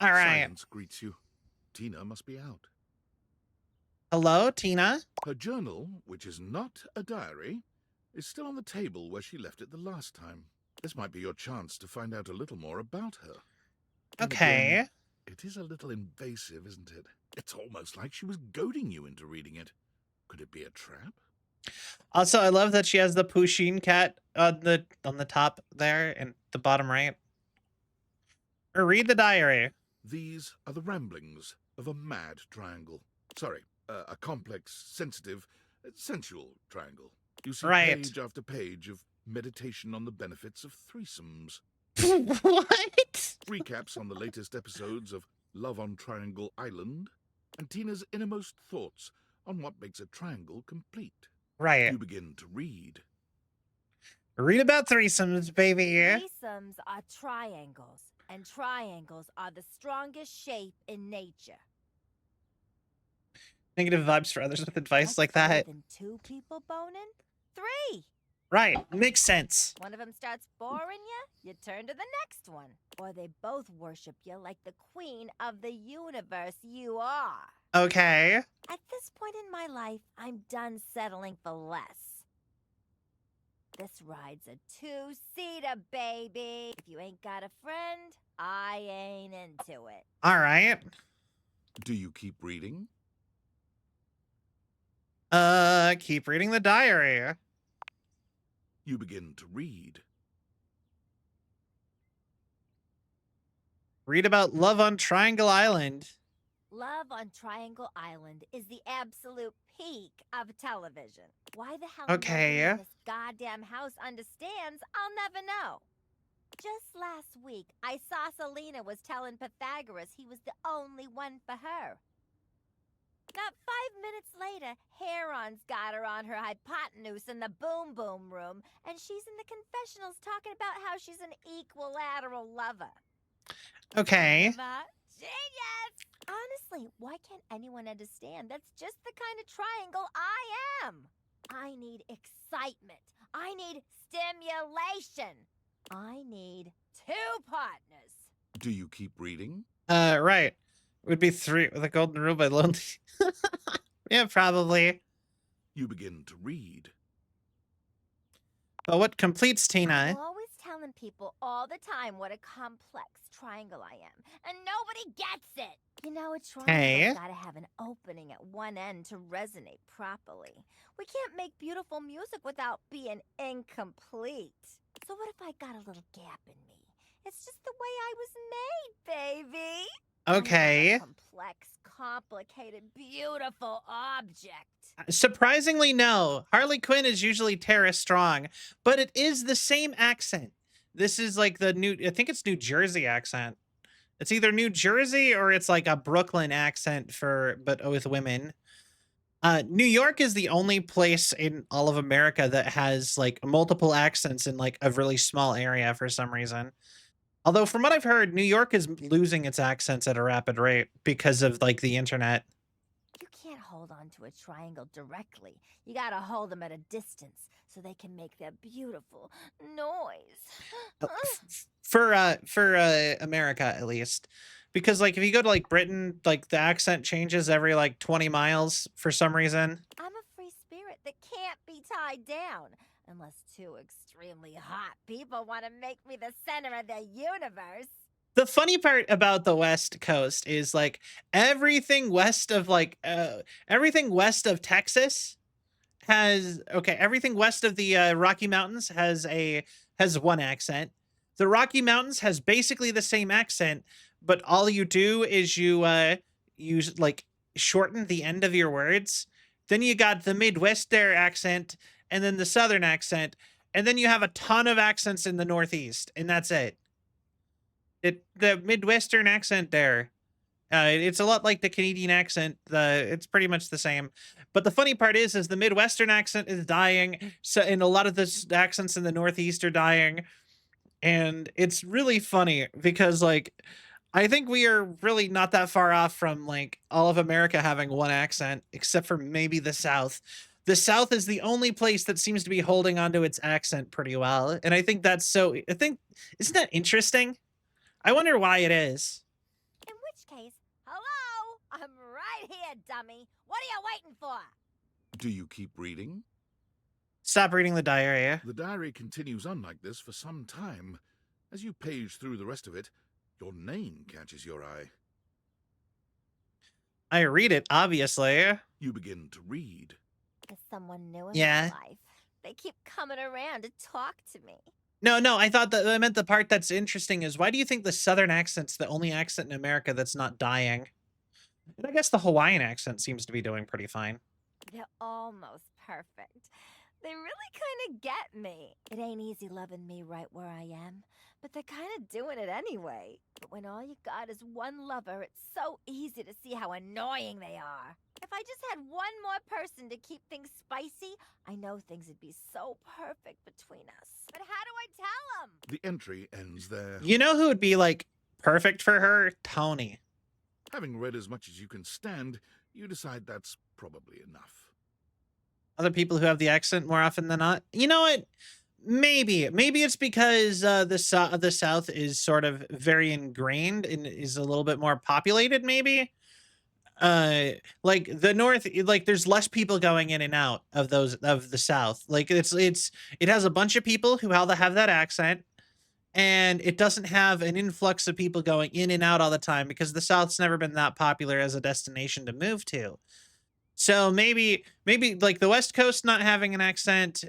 All right. Silence greets you. Tina must be out. Hello, Tina. Her journal, which is not a diary, is still on the table where she left it the last time. This might be your chance to find out a little more about her. And Okay. again, it is a little invasive, isn't it? It's almost like she was goading you into reading it. Could it be a trap? Also, I love that she has the Pusheen cat on the top there and the bottom right. Or read the diary. These are the ramblings of a mad triangle. Sorry, a complex, sensitive, sensual triangle. You see Right. page after page of meditation on the benefits of threesomes. What? Recaps on the latest episodes of Love on Triangle Island, and Tina's innermost thoughts on what makes a triangle complete. Right. You begin to read. Read about threesomes, baby. Threesomes are triangles, and triangles are the strongest shape in nature. Negative vibes for others with advice like that. More than 2 people boning? 3! Right. Makes sense. One of them starts boring you turn to the next one. Or they both worship you like the queen of the universe you are. Okay. At this point in my life, I'm done settling for less. This ride's a 2-seater, baby. If you ain't got a friend, I ain't into it. All right. Do you keep reading? Keep reading the diary. You begin to read. Read about Love on Triangle Island. Love on Triangle Island is the absolute peak of television. Why the hell Okay. nobody in this goddamn house understands, I'll never know. Just last week, I saw Selena was telling Pythagoras he was the only one for her. Not 5 minutes later, Heron's got her on her hypotenuse in the boom boom room, and she's in the confessionals talking about how she's an equilateral lover. Okay. Genius! Honestly, why can't anyone understand? That's just the kind of triangle I am. I need excitement. I need stimulation. I need 2 partners. Do you keep reading? Right. Would be 3 with a golden rule by Lonely. Yeah, probably. You begin to read. But what completes Tina? I'm always telling people all the time what a complex triangle I am, and nobody gets it. You know, a triangle's gotta have an opening at one end to resonate properly. We can't make beautiful music without being incomplete. So what if I got a little gap in me? It's just the way I was made, baby. Okay. I'm not a complex, complicated, beautiful object. Surprisingly, no. Harley Quinn is usually Tara Strong, but it is the same accent. This is like the I think it's New Jersey accent. It's either New Jersey or it's like a Brooklyn accent but with women. New York is the only place in all of America that has like multiple accents in like a really small area for some reason. Although from what I've heard, New York is losing its accents at a rapid rate because of like the internet. You can't hold on to a triangle directly. You gotta hold them at a distance so they can make their beautiful noise. For America at least. Because like if you go to like Britain, like the accent changes every like 20 miles for some reason. I'm a free spirit that can't be tied down. Unless 2 extremely hot people want to make me the center of the universe. The funny part about the West Coast is like everything west of Texas has everything west of the Rocky Mountains has one accent. The Rocky Mountains has basically the same accent, but all you do is you use like shorten the end of your words. Then you got the Midwest there accent and then the Southern accent, and then you have a ton of accents in the Northeast, and that's it. The Midwestern accent there. It's a lot like the Canadian accent. It's pretty much the same. But the funny part is the Midwestern accent is dying. So, and a lot of the accents in the Northeast are dying. And it's really funny because like I think we are really not that far off from like all of America having one accent, except for maybe the South. The South is the only place that seems to be holding onto its accent pretty well. And I think that's isn't that interesting? I wonder why it is. In which case, hello, I'm right here, dummy. What are you waiting for? Do you keep reading? Stop reading the diary. The diary continues on like this for some time. As you page through the rest of it, your name catches your eye. I read it, obviously. You begin to read. There's someone new in Yeah. my life. They keep coming around to talk to me. No, I thought that I meant the part that's interesting is why do you think the Southern accent's the only accent in America that's not dying? And I guess the Hawaiian accent seems to be doing pretty fine. They're almost perfect. They really kind of get me. It ain't easy loving me right where I am, but they're kind of doing it anyway. But when all you got is one lover, it's so easy to see how annoying they are. If I just had one more person to keep things spicy, I know things would be so perfect between us. But how do I tell them? The entry ends there. You know who would be like perfect for her? Tony. Having read as much as you can stand, you decide that's probably enough. Other people who have the accent more often than not. You know what? Maybe it's because the South is sort of very ingrained and is a little bit more populated. Maybe, like the North, like there's less people going in and out of the South. Like it has a bunch of people who all have that accent, and it doesn't have an influx of people going in and out all the time because the South's never been that popular as a destination to move to. So maybe like the West Coast not having an accent,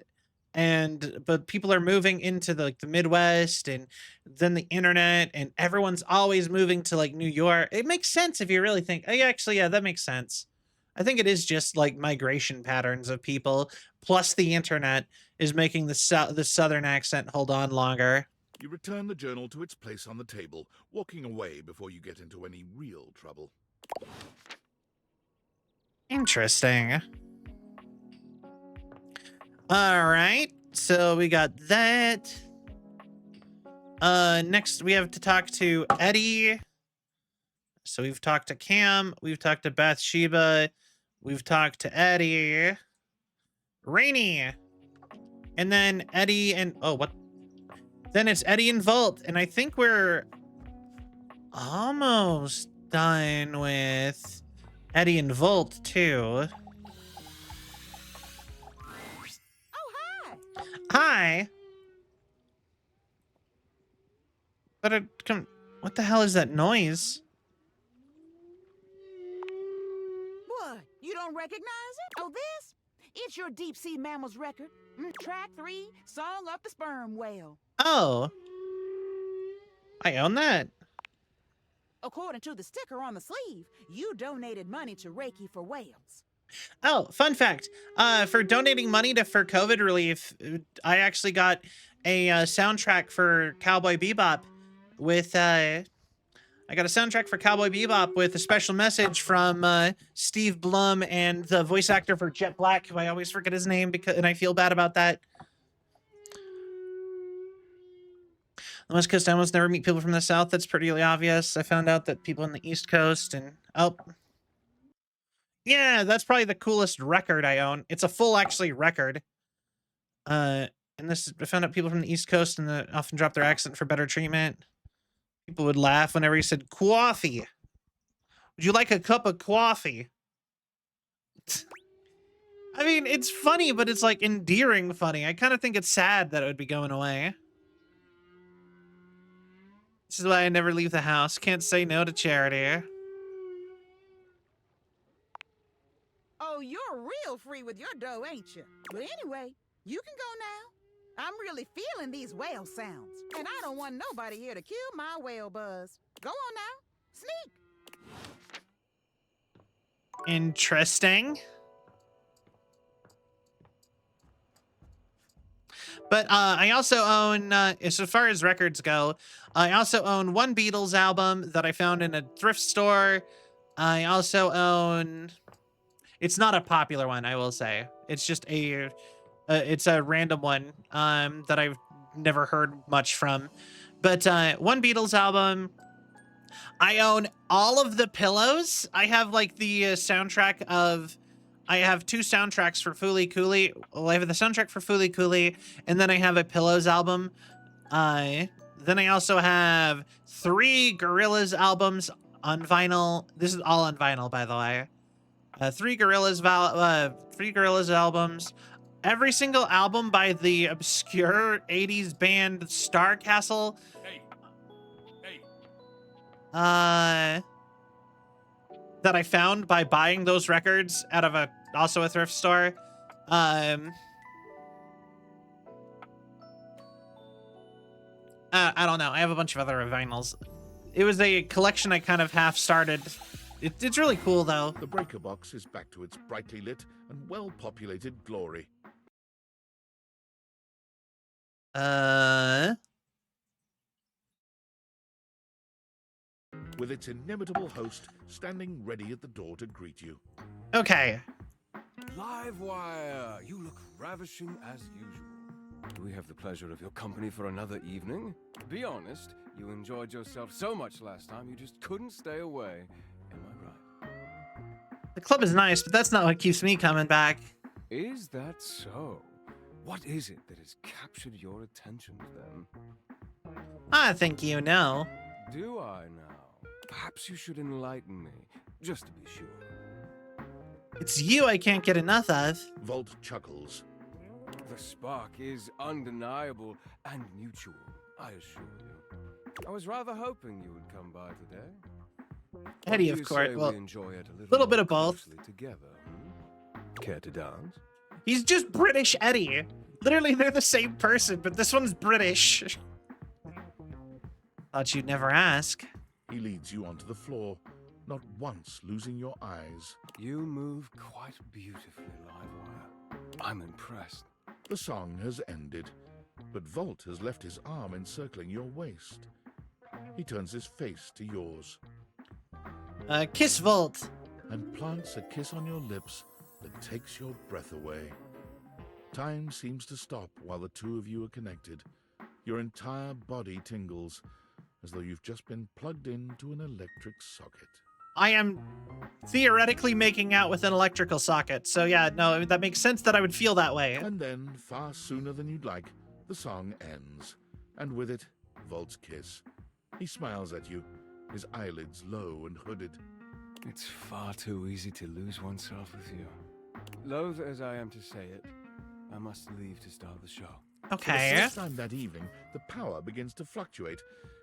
but people are moving into the Midwest, and then the internet, and everyone's always moving to like New York. It makes sense if you really think. Yeah, that makes sense. I think it is just like migration patterns of people, plus the internet is making the Southern accent hold on longer. You return the journal to its place on the table, walking away before you get into any real trouble. Interesting. All right, so we got that. Next we have to talk to Eddie. So we've talked to Cam, we've talked to Bathsheba, we've talked to Eddie, Rainy, and then Eddie and Then it's Eddie and Volt, and I think we're almost done with Eddie and Volt too. Hi. But what the hell is that noise? What? You don't recognize it? Oh, this? It's your deep sea mammals record. Track 3, Song of the Sperm Whale. Oh. I own that. According to the sticker on the sleeve, you donated money to Reiki for Whales. Oh, fun fact. For donating money for COVID relief, I actually got a soundtrack for Cowboy Bebop with I got a soundtrack for Cowboy Bebop with a special message from Steve Blum and the voice actor for Jet Black, who I always forget his name and I feel bad about that. The West Coast, I almost never meet people from the South. That's pretty obvious. I found out that people in the East Coast and yeah, that's probably the coolest record I own. It's a full actually record. And I found out people from the East Coast and often drop their accent for better treatment. People would laugh whenever he said coffee. Would you like a cup of coffee? I mean, it's funny, but it's like endearing funny. I kind of think it's sad that it would be going away. This is why I never leave the house. Can't say no to charity. Oh, you're real free with your dough, ain't you? But anyway, you can go now. I'm really feeling these whale sounds, and I don't want nobody here to kill my whale buzz. Go on now. Sneak. Interesting. But I also own, as far as records go, I also own one Beatles album that I found in a thrift store. I also own... It's not a popular one, I will say. It's just it's a random one that I've never heard much from. But one Beatles album, I own all of the pillows. I have like the soundtrack of. I have 2 soundtracks for Fooly Cooly. Well, I have the soundtrack for Fooly Cooly, and then I have a Pillows album. Then I also have 3 Gorillaz albums on vinyl. This is all on vinyl, by the way. 3 Gorillaz albums. Every single album by the obscure 80s band Starcastle. That I found by buying those records out of also a thrift store. I don't know. I have a bunch of other vinyls. It was a collection I kind of half started. It's really cool though. The breaker box is back to its brightly lit and well-populated glory. With its inimitable host standing ready at the door to greet you. Okay. Livewire, you look ravishing as usual. Do we have the pleasure of your company for another evening? Be honest, you enjoyed yourself so much last time you just couldn't stay away. Am I right? The club is nice, but that's not what keeps me coming back. Is that so? What is it that has captured your attention then? I think you know. Do I now? Perhaps you should enlighten me, just to be sure. It's you I can't get enough of. Volt chuckles. The spark is undeniable and mutual, I assure you. I was rather hoping you would come by today. Eddie, of course. Well, little bit of both. Together, Care to dance? He's just British Eddie. Literally, they're the same person, but this one's British. Thought you'd never ask. He leads you onto the floor, not once losing your eyes. You move quite beautifully, Livewire. I'm impressed. The song has ended, but Volt has left his arm encircling your waist. He turns his face to yours. Kiss Volt. And plants a kiss on your lips that takes your breath away. Time seems to stop while the two of you are connected. Your entire body tingles, as though you've just been plugged into an electric socket. I am theoretically making out with an electrical socket, so yeah, no, that makes sense that I would feel that way. And then, far sooner than you'd like, the song ends. And with it, Volt's kiss. He smiles at you, his eyelids low and hooded. It's far too easy to lose oneself with you. Loath as I am to say it, I must leave to start the show. Okay. For the first time that evening, the power begins to fluctuate.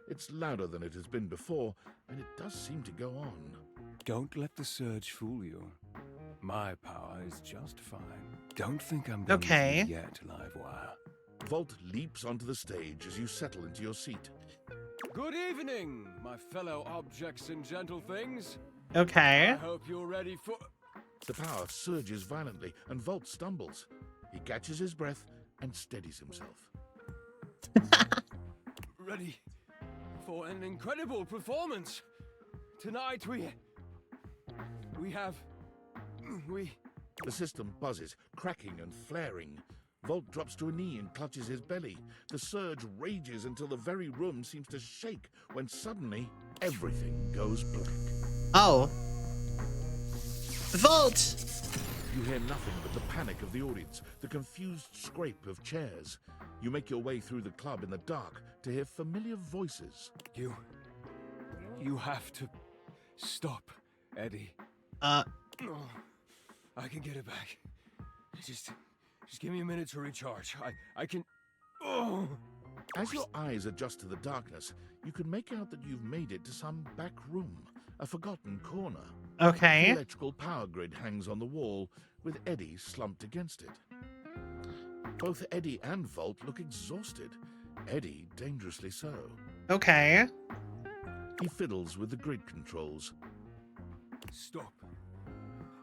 It's louder than it has been before, and it does seem to go on. Don't let the surge fool you. My power is just fine. Don't think I'm done with you yet, Livewire. Volt leaps onto the stage as you settle into your seat. Good evening, my fellow objects and gentle things. Okay. I hope you're ready for... The power surges violently, and Volt stumbles. He catches his breath and steadies himself. Ready for an incredible performance. Tonight we have... The system buzzes, cracking and flaring. Volt drops to a knee and clutches his belly. The surge rages until the very room seems to shake, when suddenly everything goes black. Oh. Volt! You hear nothing but the panic of the audience, the confused scrape of chairs. You make your way through the club in the dark to hear familiar voices. You have to stop, Eddie. Oh, I can get it back. Just give me a minute to recharge. I can... Oh! As your eyes adjust to the darkness, you can make out that you've made it to some back room, a forgotten corner. Okay. The electrical power grid hangs on the wall, with Eddie slumped against it. Both Eddie and Volt look exhausted. Eddie dangerously so. Okay. He fiddles with the grid controls. Stop.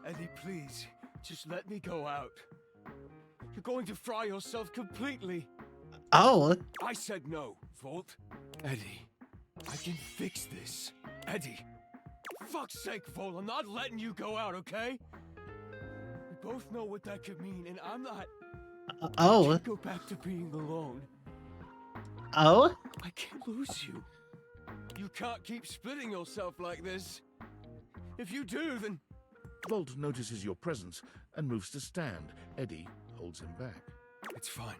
Eddie, please. Just let me go out. You're going to fry yourself completely. Oh. I said no, Volt. Eddie, I can fix this. Eddie. Fuck's sake, Volt, I'm not letting you go out, okay? We both know what that could mean, and I'm not... Oh. I can't go back to being alone. Oh? I can't lose you. You can't keep splitting yourself like this. If you do, then... Volt notices your presence and moves to stand. Eddie holds him back. It's fine.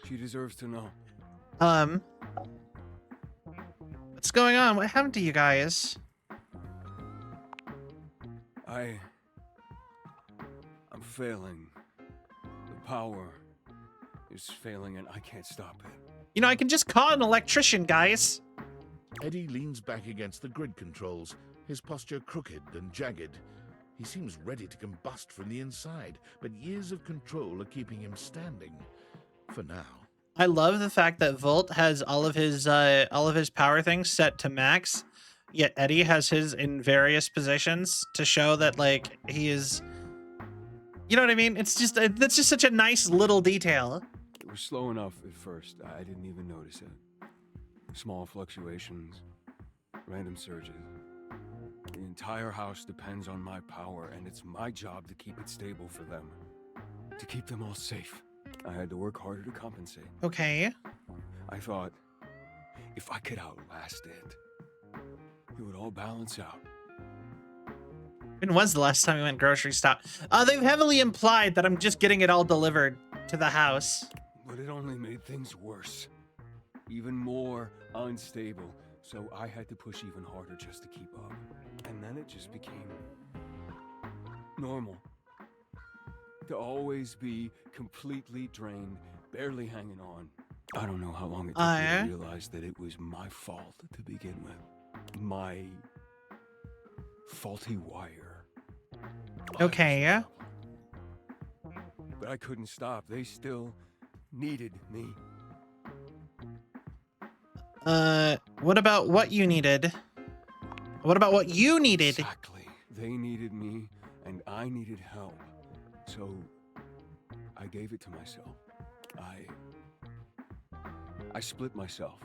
She deserves to know. What's going on? What happened to you guys? I'm failing. The power is failing and I can't stop it. You know, I can just call an electrician, guys. Eddie leans back against the grid controls, his posture crooked and jagged. He seems ready to combust from the inside, but years of control are keeping him standing. For now. I love the fact that Volt has all of his power things set to max, yet Eddie has his in various positions to show that, like, he is... You know what I mean? It's just, that's just such a nice little detail. It was slow enough at first. I didn't even notice it. Small fluctuations, random surges. The entire house depends on my power, and it's my job to keep it stable for them. To keep them all safe. I had to work harder to compensate. Okay. I thought, if I could outlast it, it would all balance out. When was the last time we went grocery shop? They've heavily implied that I'm just getting it all delivered to the house. But it only made things worse. Even more unstable. So I had to push even harder just to keep up. And then it just became normal. To always be completely drained, barely hanging on. I don't know how long it took me to realize that it was my fault to begin with. My faulty wire. Okay. But I couldn't stop. They still needed me. What about what you needed? What about what you needed? Exactly. They needed me, and I needed help. So, I gave it to myself. I split myself.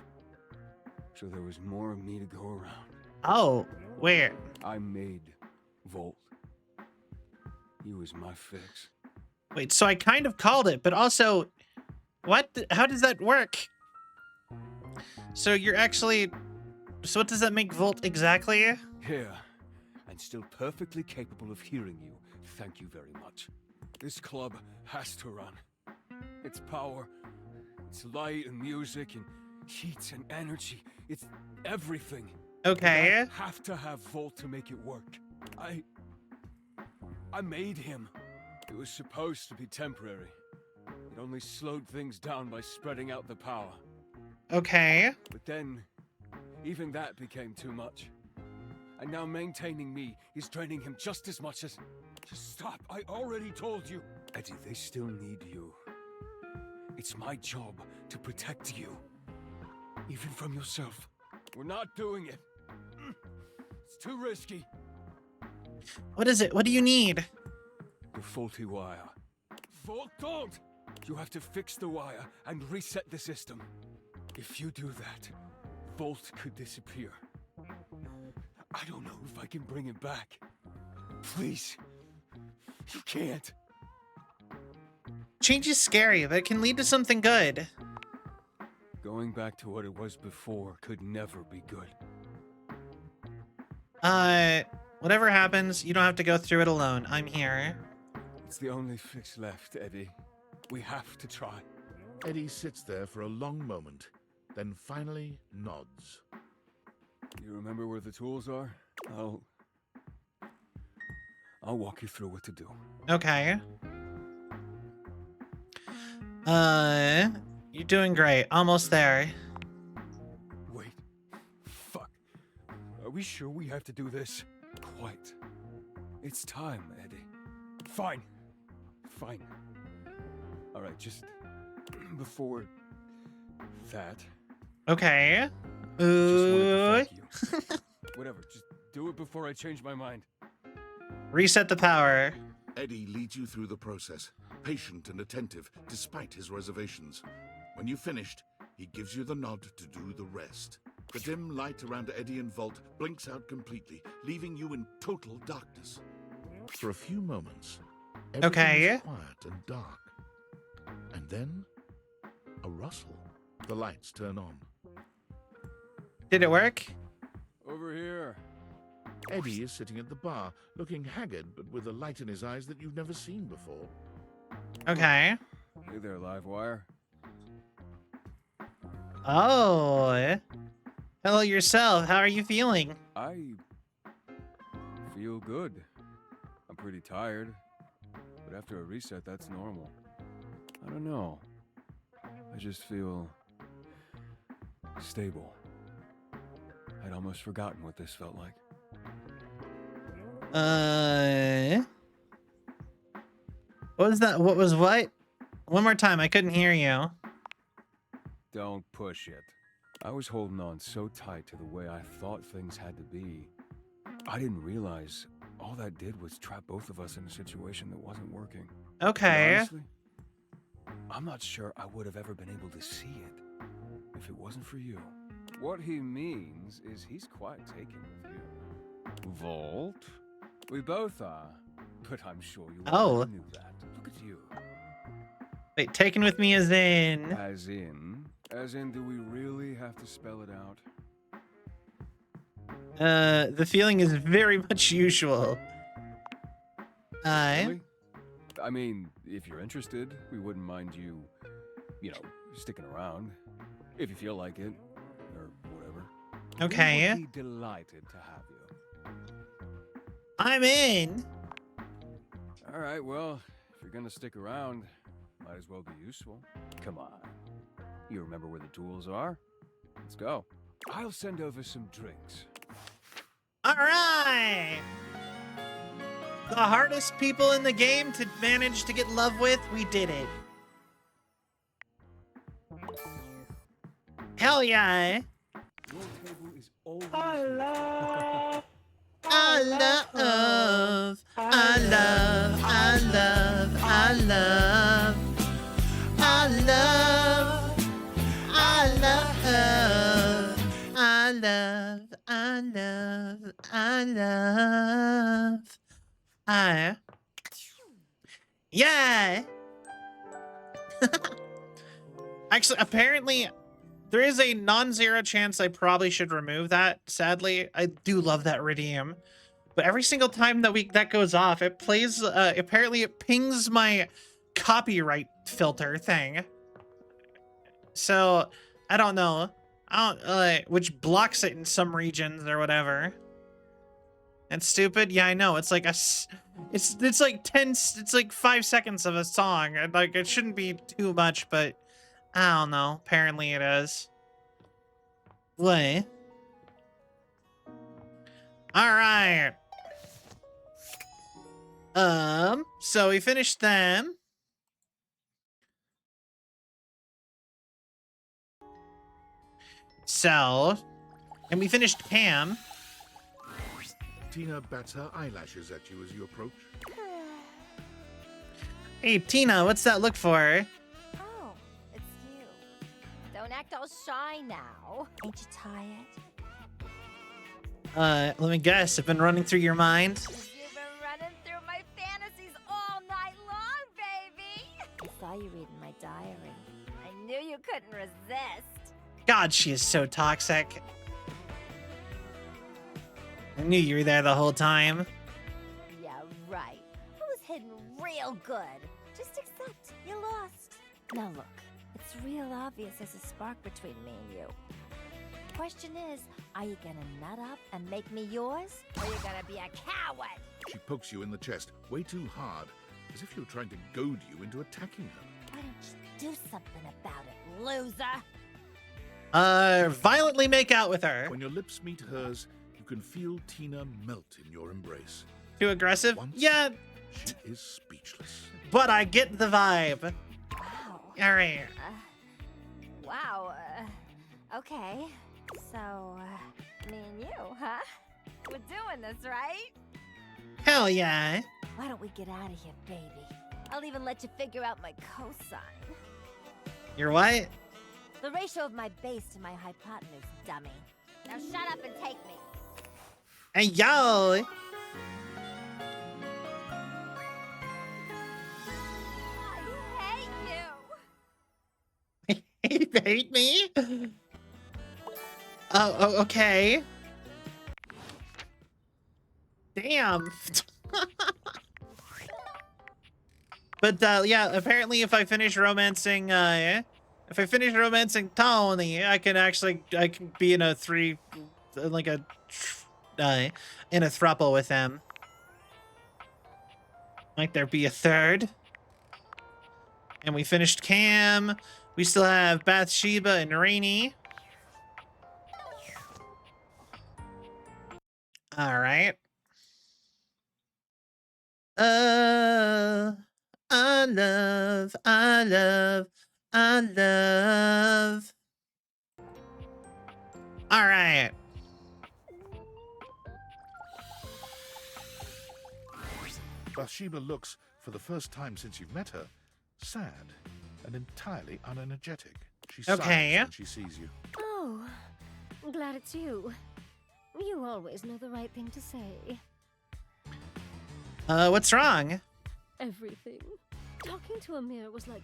So there was more of me to go around. Oh, where? I made Volt. He was my fix. Wait, so I kind of called it, but also, what? How does that work? So you're actually... So what does that make Volt exactly? Here, and still perfectly capable of hearing you. Thank you very much. This club has to run. Its power, its light and music and heat and energy. It's everything. Okay. I have to have Volt to make it work. I made him. It was supposed to be temporary. It only slowed things down by spreading out the power. Okay. But then, even that became too much. And now maintaining me is draining him just as much as... Just stop, I already told you. Eddie, they still need you. It's my job to protect you. Even from yourself. We're not doing it. It's too risky. What is it? What do you need? The faulty wire. Volt, don't! You have to fix the wire and reset the system. If you do that, Volt could disappear. I don't know if I can bring him back. Please. You can't. Change is scary, but it can lead to something good. Going back to what it was before could never be good. Whatever happens, you don't have to go through it alone. I'm here. It's the only fix left, Eddie. We have to try. Eddie sits there for a long moment, then finally nods. You remember where the tools are? I'll walk you through what to do. Okay. You're doing great. Almost there. Wait. Fuck. Are we sure we have to do this? Quite. It's time, Eddie. Fine. Fine. Alright, just before that. Okay. Just thank you. Whatever, just do it before I change my mind. Reset the power. Eddie leads you through the process, patient and attentive, despite his reservations. When you've finished, he gives you the nod to do the rest. The dim light around Eddie and Volt blinks out completely, leaving you in total darkness. For a few moments, everything is quiet and dark. And then, a rustle. The lights turn on. Did it work? Over here. Eddie is sitting at the bar, looking haggard but with a light in his eyes that you've never seen before. Okay. Hey there, Livewire. Oh. Hello yourself. How are you feeling? I feel good. I'm pretty tired, but after a reset, that's normal. I don't know. I just feel stable. I'd almost forgotten what this felt like. What was that? What was what? One more time. I couldn't hear you. Don't push it. I was holding on so tight to the way I thought things had to be. I didn't realize all that did was trap both of us in a situation that wasn't working. Okay. And honestly, I'm not sure I would have ever been able to see it if it wasn't for you. What he means is he's quite taken with you. Volt? We both are, but I'm sure you already knew that. Look at you. Wait, taken with me as in? As in, do we really have to spell it out? The feeling is very much usual. Really? I mean, if you're interested, we wouldn't mind you, sticking around. If you feel like it, or whatever. Okay. We would be delighted to have you. I'm in. All right, well, if you're gonna stick around, might as well be useful. Come on. You remember where the tools are? Let's go. I'll send over some drinks. All right. The hardest people in the game to manage to get love with, we did it. Hell yeah. Your table is always I love, I love, I love, I love, I love, I love, I love, I love, I love, I love, yeah. Actually, apparently, there is a non-zero chance I probably should remove that. Sadly, I do love that Ridium, but every single time that goes off, it plays. Apparently, it pings my copyright filter thing. So I don't know. Which blocks it in some regions or whatever. That's stupid. Yeah, I know. It's like it's like 10. It's like 5 seconds of a song. Like it shouldn't be too much, but I don't know. Apparently it is. What? All right. So we finished them. So, and we finished Pam. Tina bats her eyelashes at you as you approach. Hey, Tina, what's that look for? Oh, it's you. Don't act all shy now. Ain't you tired? Let me guess. I've been running through your mind. You've been running through my fantasies all night long, baby. I saw you reading my diary. I knew you couldn't resist. God, she is so toxic. I knew you were there the whole time. Yeah, right. I was hidden real good. Just accept you lost. Now look, it's real obvious there's a spark between me and you. Question is, are you gonna nut up and make me yours? Or are you gonna be a coward? She pokes you in the chest, way too hard, as if you're trying to goad you into attacking her. Why don't you do something about it, loser? Violently make out with her. When your lips meet hers, you can feel Tina melt in your embrace. Too aggressive? Yeah. She is speechless. But I get the vibe. Wow. All right. Wow. Okay. So, me and you, huh? We're doing this, right? Hell yeah. Why don't we get out of here, baby? I'll even let you figure out my cosine. You're what? The ratio of my base to my hypotenuse, dummy. Now shut up and take me. Hey, yo. I hate you. You hate me? Okay. Damn. But yeah, apparently if I finish romancing Tony, I can be in a in a throuple with him. Might there be a third? And we finished Cam. We still have Bathsheba and Rainy. All right. I love. All right. Bathsheba looks, for the first time since you've met her, sad and entirely unenergetic. She sighs when she sees you. Oh, I'm glad it's you. You always know the right thing to say. What's wrong? Everything. Talking to Amir was like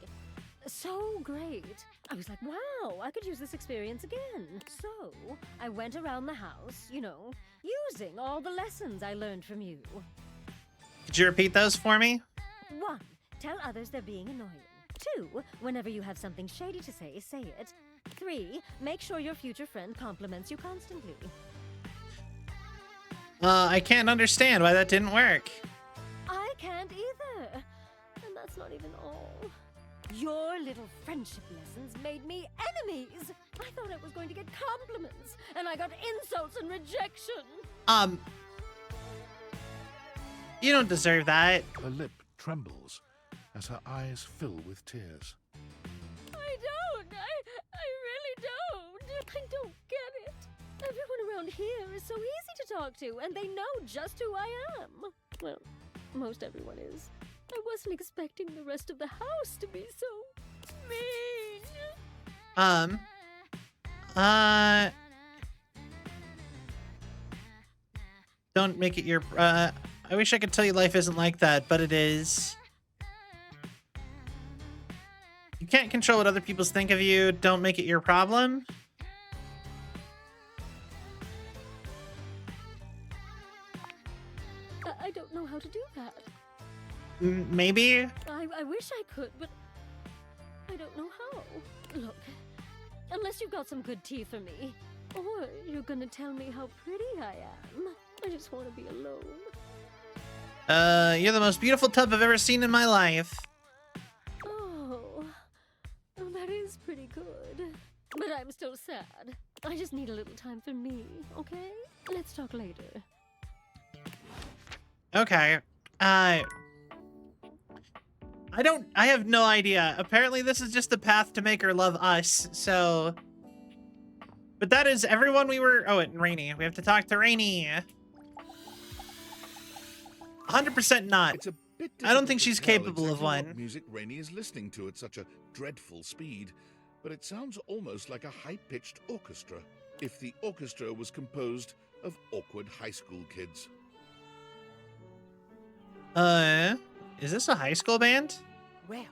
so great. I was like, wow, I could use this experience again. So I went around the house, you know, using all the lessons I learned from you. Could you repeat those for me? 1. Tell others they're being annoying. 2. Whenever you have something shady to say it. 3. Make sure your future friend compliments you constantly. I can't understand why that didn't work. I can't either. And that's not even all. Your little friendship lessons made me enemies. I thought I was going to get compliments, and I got insults and rejection. You don't deserve that. Her lip trembles as her eyes fill with tears. I don't. I really don't. I don't get it. Everyone around here is so easy to talk to, and they know just who I am. Well, most everyone is. I wasn't expecting the rest of the house to be so mean. Don't make it your, I wish I could tell you life isn't like that, but it is. You can't control what other people think of you. Don't make it your problem. I don't know how to do that. Maybe? I wish I could, but I don't know how. Look, unless you've got some good tea for me, or you're gonna tell me how pretty I am. I just want to be alone. You're the most beautiful tub I've ever seen in my life. Oh, that is pretty good. But I'm still sad. I just need a little time for me, okay? Let's talk later. Okay. I have no idea. Apparently this is just the path to make her love us, so... But that is everyone we were... Oh, and Rainy. We have to talk to Rainy. 100% not. It's a bit I don't think she's difficult to capable tell of exactly one. what music Rainy is listening to at such a dreadful speed, but it sounds almost like a high-pitched orchestra, if the orchestra was composed of awkward high school kids. Is this a high school band? Well,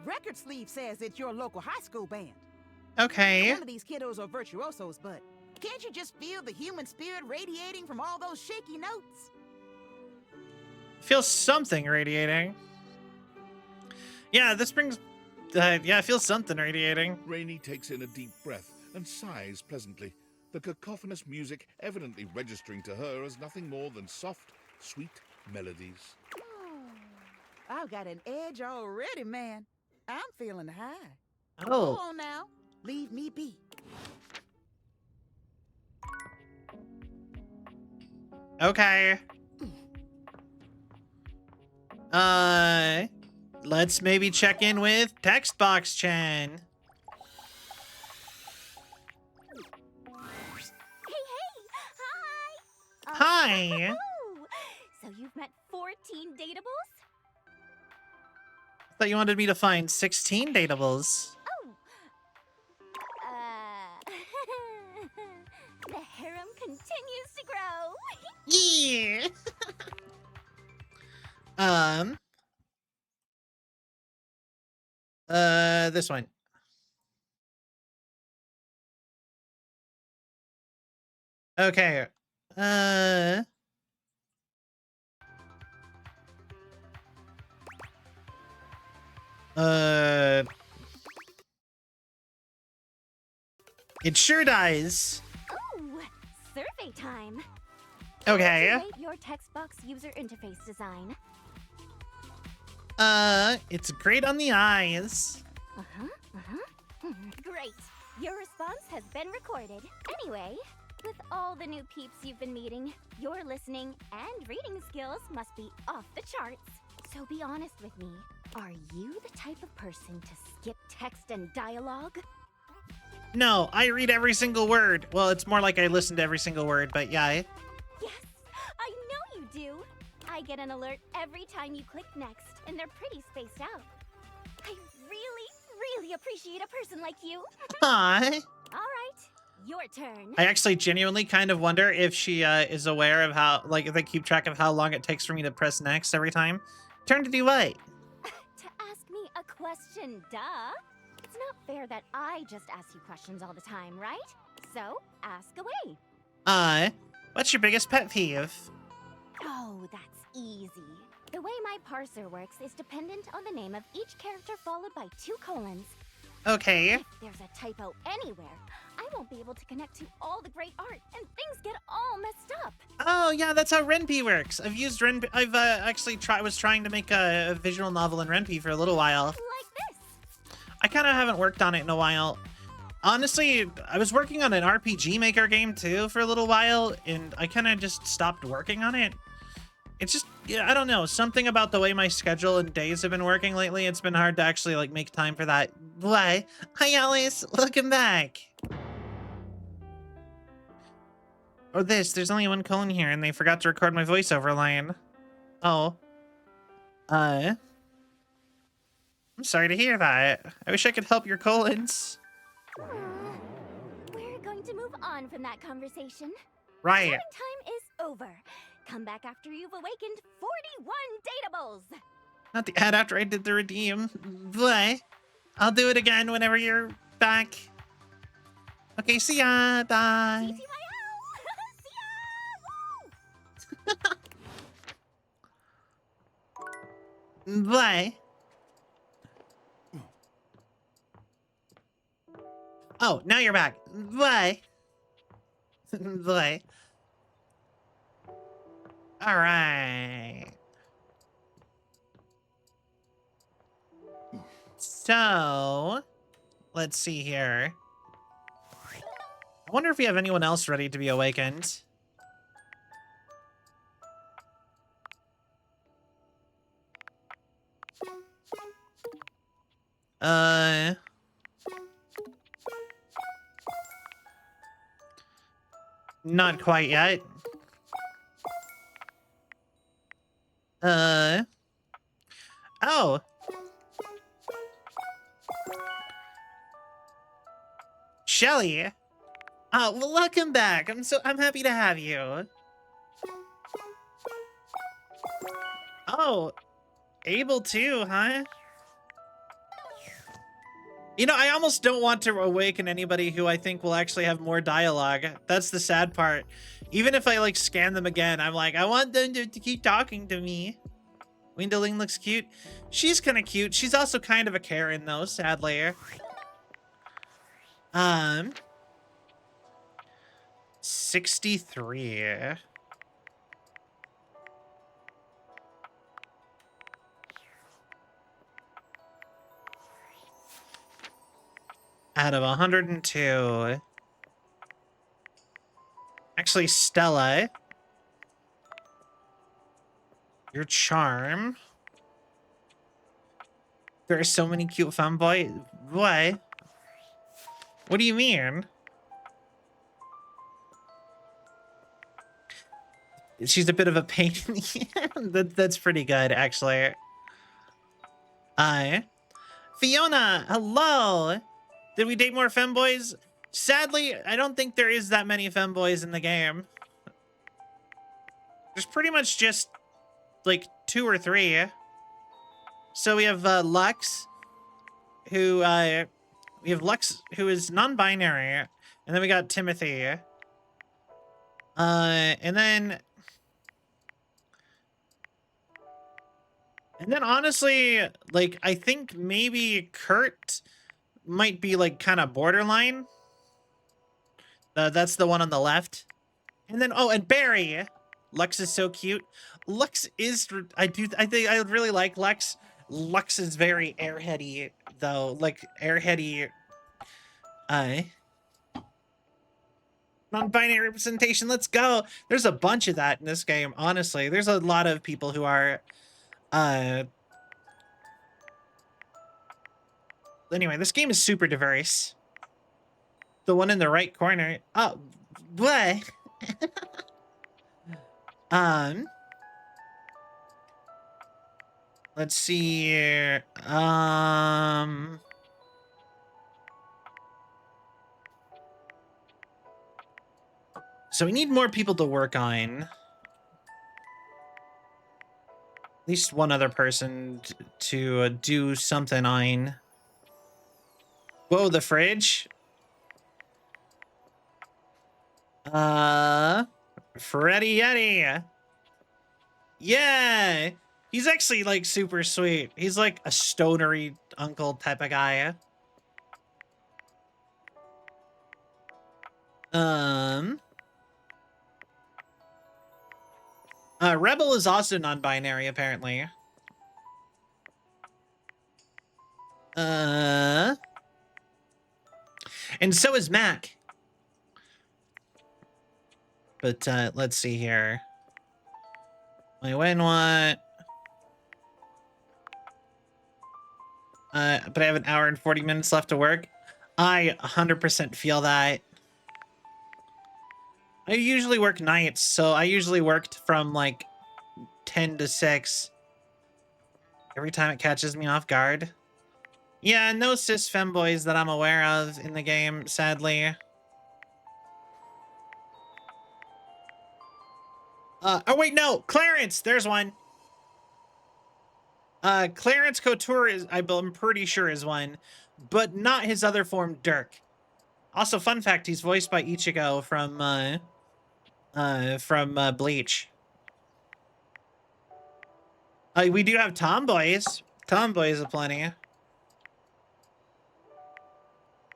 Record Sleeve says it's your local high school band. Okay. Some of these kiddos are virtuosos, but can't you just feel the human spirit radiating from all those shaky notes? Feel something radiating. Yeah, this brings... yeah, I feel something radiating. Rainy takes in a deep breath and sighs pleasantly, the cacophonous music evidently registering to her as nothing more than soft, sweet melodies. I've got an edge already, man. I'm feeling high. Oh. Go on now. Leave me be. Okay. Let's maybe check in with Text Box Chen. Hi. So you've met 14 dateables? I thought you wanted me to find 16 dateables. Oh. The harem continues to grow. Yeah. This one. Okay. It sure does. Ooh, survey time. Okay. How would you rate your text box user interface design? It's great on the eyes. Great. Your response has been recorded. Anyway, with all the new peeps you've been meeting, your listening and reading skills must be off the charts. So be honest with me. Are you the type of person to skip text and dialogue? No, I read every single word. Well, it's more like I listen to every single word, but yeah. Yes, I know you do. I get an alert every time you click next, and they're pretty spaced out. I really appreciate a person like you. Hi. All right, your turn. I actually genuinely kind of wonder if she is aware of how, like, if they keep track of how long it takes for me to press next every time. Turn to do what? To ask me a question, duh. It's not fair that I just ask you questions all the time, right? So, ask away. What's your biggest pet peeve? Oh, that's easy. The way my parser works is dependent on the name of each character followed by 2 colons. Okay. If there's a typo anywhere, I won't be able to connect to all the great art, and things get all messed up. Oh yeah, that's how Ren'Py works. I've used Ren'Py. I've actually was trying to make a visual novel in Ren'Py for a little while. Like this. I kind of haven't worked on it in a while. Honestly, I was working on an RPG Maker game too for a little while, and I kind of just stopped working on it. It's just, yeah, I don't know, something about the way my schedule and days have been working lately. It's been hard to actually like make time for that. Why? Hi, Alice. Welcome back. Or this, there's only 1 colon here, and they forgot to record my voiceover line. Oh. I'm sorry to hear that. I wish I could help your colons. We're going to move on from that conversation. Right. Time is over. Come back after you've awakened 41 datables. Not the ad after I did the redeem. Bleh. I'll do it again whenever you're back. Okay, see ya. Bye. Bye. Oh, now you're back. Bye. Bye. All right. So, let's see here. I wonder if we have anyone else ready to be awakened. Not quite yet. Oh. Shelly. Oh, well, welcome back. I'm happy to have you. Oh, able to, huh? You know, I almost don't want to awaken anybody who I think will actually have more dialogue. That's the sad part. Even if I, like, scan them again, I'm like, I want them to keep talking to me. Windowling looks cute. She's kind of cute. She's also kind of a Karen, though, sadly. 63. Out of 102. Actually, Stella. Your charm. There are so many cute femboys. What? What do you mean? She's a bit of a pain in the ear. That's pretty good, actually. Fiona, hello! Did we date more femboys? Sadly, I don't think there is that many femboys in the game. There's pretty much just, like, 2 or 3. So we have Lux, who, we have Lux, who is non-binary, and then we got Timothy. And then honestly, like, I think maybe Kurt might be like kind of borderline. That's the one on the left. And then, oh, and Barry. Lux is so cute. Lux is, I think I really like Lux. Lux is very airheady, though. Like, airheady, non-binary representation, let's go. There's a bunch of that in this game, honestly. There's a lot of people who are, anyway, this game is super diverse. The one in the right corner, oh, what? Let's see here. So we need more people to work on. At least one other person to do something on. Whoa, the fridge. Freddy Yeti. Yeah. He's actually like super sweet. He's like a stonery uncle type of guy. Rebel is also non-binary, apparently. And so is Mac. But, let's see here. Wait, when what? But I have an hour and 40 minutes left to work. I 100% feel that. I usually work nights, so I usually worked from like 10 to 6. Every time it catches me off guard. Yeah, no cis femboys that I'm aware of in the game, sadly. Oh wait, no, Clarence, there's one. Clarence Couture is, I'm pretty sure is one, but not his other form, Dirk. Also, fun fact, he's voiced by Ichigo from Bleach. We do have tomboys. Tomboys aplenty.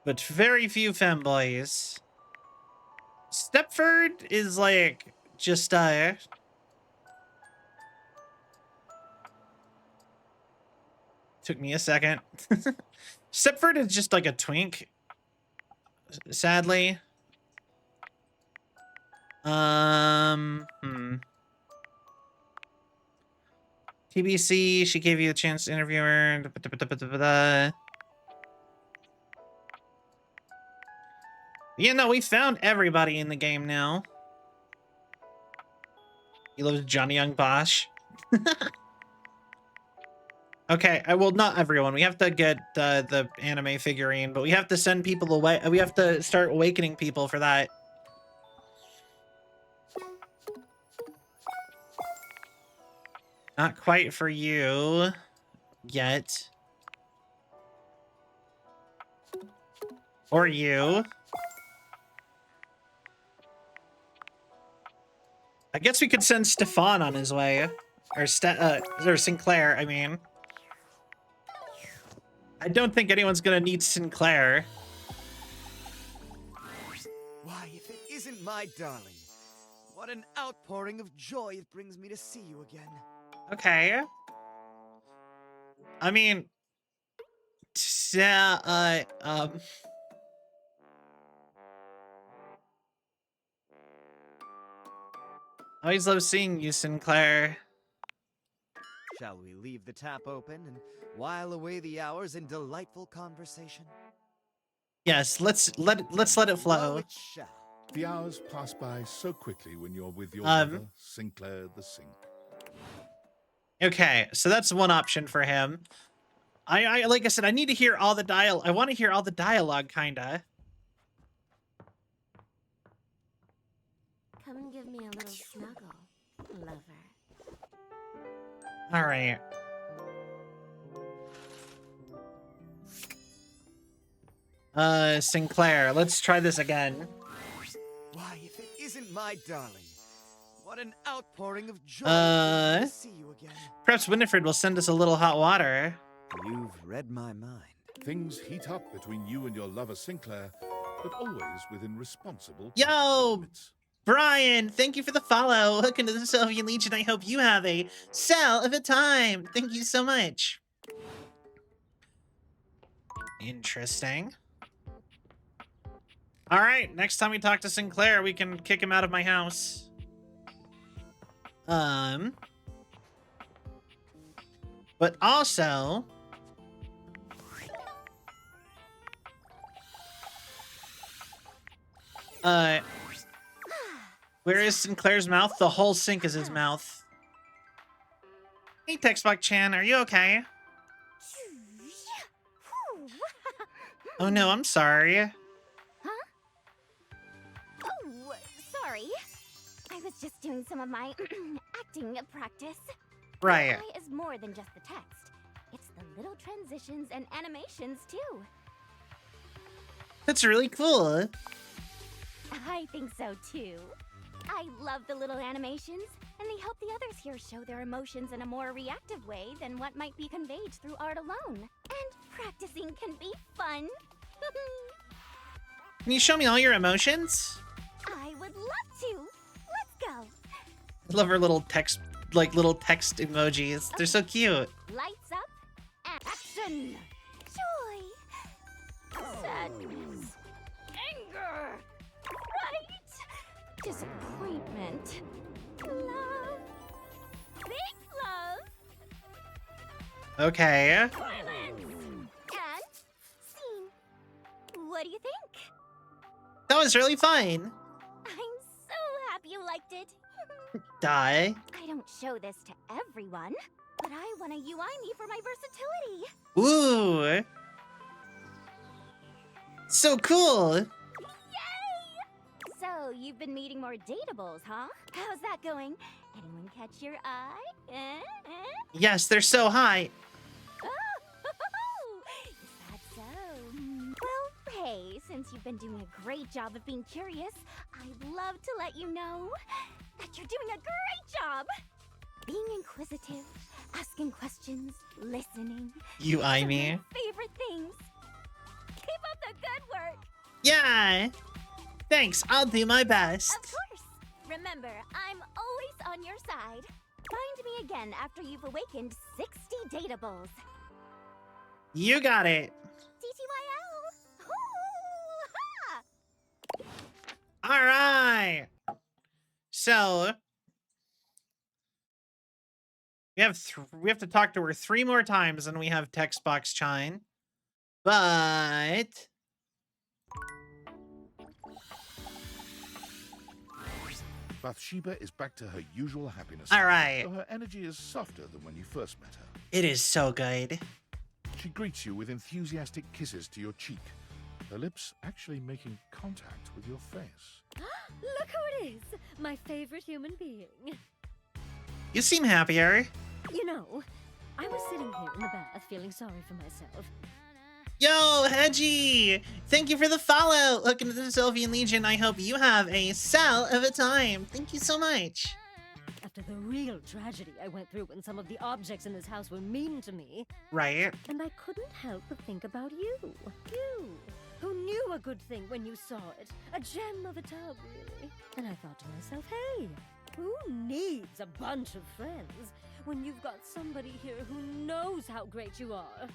But very few femboys. Stepford is like just took me a second. Stepford is just like a twink. Sadly. TBC, she gave you a chance to interview her. Yeah, no, we found everybody in the game now. He loves Johnny Young Bosch. Okay, well, not everyone. We have to get the anime figurine, but we have to send people away. We have to start awakening people for that. Not quite for you yet. Or you. I guess we could send Stefan on his way. Or Sinclair, I mean. I don't think anyone's gonna need Sinclair. Why, if it isn't my darling, what an outpouring of joy it brings me to see you again. Okay. I mean, yeah, I always love seeing you, Sinclair. Shall we leave the tap open and while away the hours in delightful conversation? Yes, let's let it flow. It shall. The hours pass by so quickly when you're with your mother, Sinclair the Sink. Okay, so that's one option for him. I like I said, I need to hear all the dialogue. I want to hear all the dialogue, kinda. Come and give me a little snuggle, lover. All right. Sinclair, let's try this again. Why, if it isn't My darling, what an outpouring of joy Uh, to see you again. Perhaps Winifred will send us a little hot water. You've read my mind. Things heat up between you and your lover Sinclair, but always within responsible. Yo, Brian, thank you for the follow. Welcome to the Sylvian Legion. I hope you have a cell of a time. Thank you so much. Interesting. All right, next time we talk to Sinclair, we can kick him out of my house. But also, where is Sinclair's mouth? The whole sink is his mouth. Hey, Textbox-chan, are you okay? Oh no, I'm sorry. Oh, sorry. I was just doing some of my acting practice. Right. AI is more than just the text. It's the little transitions and animations too. That's really cool. I think so too. I love the little animations, and they help the others here show their emotions in a more reactive way than what might be conveyed through art alone. And practicing can be fun. Can you show me all your emotions? I would love to. Let's go. I love her little text, like little text emojis. They're so cute. Lights up, action! Joy! Sadness! Anger! Fright! Disappointment! Love! Big love! Okay. Violence! And scene. What do you think? That was really fun. I'm so happy you liked it. Die. I don't show this to everyone, but I want a UI me for my versatility. Ooh. So cool. Yay! So, you've been meeting more datables, huh? How's that going? Anyone catch your eye? Yes, they're so high. Oh, is that so? Well, hey, since you've been doing a great job of being curious, I'd love to let you know that you're doing a great job. Being inquisitive, asking questions, listening. You eye me. Some of my favorite things. Keep up the good work. Yeah. Thanks. I'll do my best. Of course. Remember, I'm always on your side. Find me again after you've awakened 60 datables. You got it. TTYL. Ooh, ha! All right. So we have to talk to her 3 more times, and we have Textbox-chan. But Bathsheba is back to her usual happiness. All right. Though her energy is softer than when you first met her. it is so good. She greets you with enthusiastic kisses to your cheek, her lips actually making contact with your face. Look who it is! My favorite human being. You seem happier. You know, I was sitting here in the bath feeling sorry for myself. Yo, Hedgie! Thank you for the follow! Welcome to the Sylvian Legion. I hope you have a cell of a time. Thank you so much. After the real tragedy I went through when some of the objects in this house were mean to me. Right. And I couldn't help but think about you. You, who knew a good thing when you saw it. A gem of a tub, really. And I thought to myself, hey, who needs a bunch of friends when you've got somebody here who knows how great you are?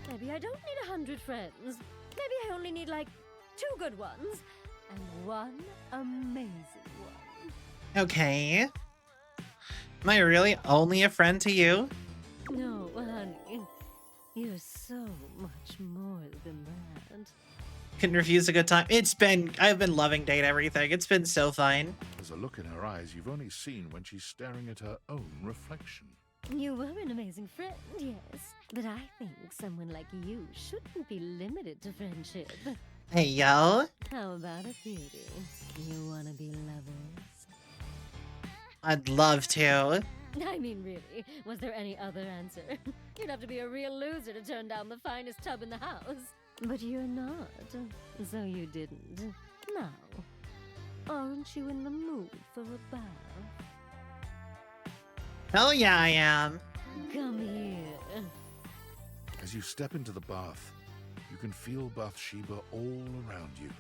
Maybe I don't need 100 friends. Maybe I only need, like, 2 good ones. And 1 amazing one. Okay. Am I really only a friend to you? No, honey. You're so much more than that. Couldn't refuse a good time. I've been loving Date Everything. It's been so fun. There's a look in her eyes you've only seen when she's staring at her own reflection. You were an amazing friend, yes. But I think someone like you shouldn't be limited to friendship. Hey, yo. How about a beauty? You wanna be lovers? I'd love to. I mean, really, was there any other answer? You'd have to be a real loser to turn down the finest tub in the house. But you're not, so you didn't. Now, Aren't you in the mood for a bath? Hell yeah, I am. Come here. As you step into the bath, you can feel Bathsheba all around you,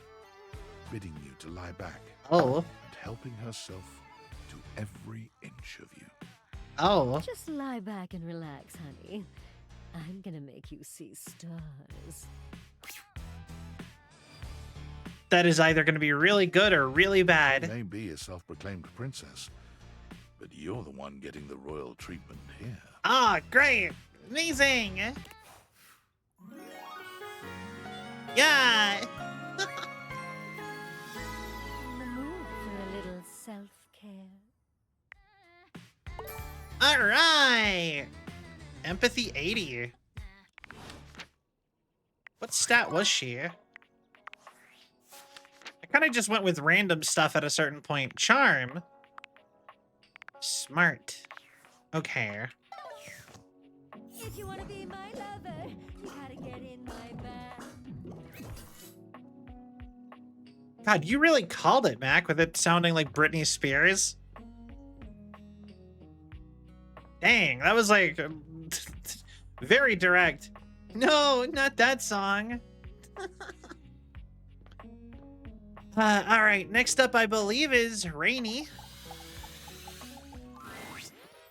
bidding you to lie back. Oh. And helping herself to every inch of you. Oh. Just lie back and relax, honey. I'm gonna make you see stars. That is either going to be really good or really bad. You may be a self-proclaimed princess, but you're the one getting the royal treatment here. Ah, great. Amazing. Yeah. In the mood for a little self-care. All right. Empathy 80. What stat was she? I kind of just went with random stuff at a certain point. Charm. Smart. Okay. If you want to be my lover, you gotta get in my bath. God, you really called it, Mac, with it sounding like Britney Spears. Dang, that was like very direct. No, not that song. All right, next up, I believe, is Rainy.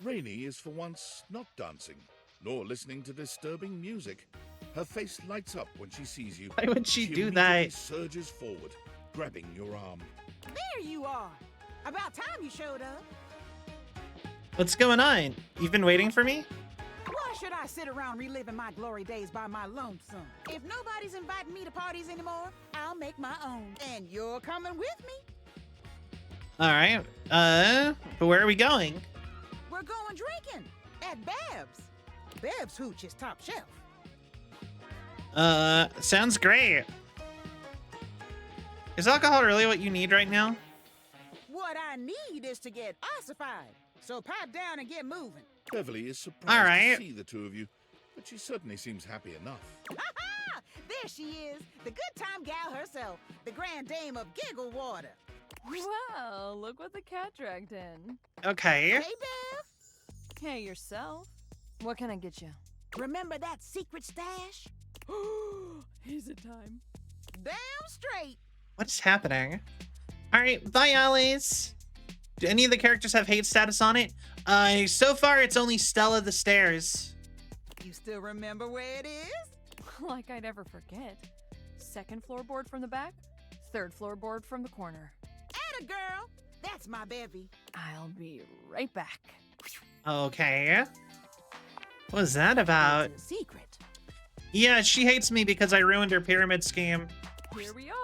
Rainy is for once not dancing, nor listening to disturbing music. Her face lights up when she sees you. Why would she do immediately that? Surges forward, grabbing your arm. There you are. About time you showed up. What's going on? You've been waiting for me? Why should I sit around reliving my glory days by my lonesome? If nobody's inviting me to parties anymore, I'll make my own. And you're coming with me. All right. But where are we going? We're going drinking at Bev's. Bev's hooch is top shelf. Sounds great. Is alcohol really what you need right now? What I need is to get ossified. So pipe down and get moving. Beverly is surprised All right. to see the two of you, but she certainly seems happy enough. Ha-ha! There she is, the good time gal herself, the grand dame of Giggle Water. Wow, look what the cat dragged in. Okay. Hey, Bev. Hey, yourself. What can I get you? Remember that secret stash? Is it time? Damn straight. What's happening? All right, bye, Alice. Do any of the characters have hate status on it? So far, it's only Stella the Stairs. You still remember where it is? Like I'd ever forget. Second floorboard from the back, third floorboard from the corner. Atta girl. That's my bevy. I'll be right back. Okay. What was that about? It's a secret. Yeah, she hates me because I ruined her pyramid scheme. Here we are.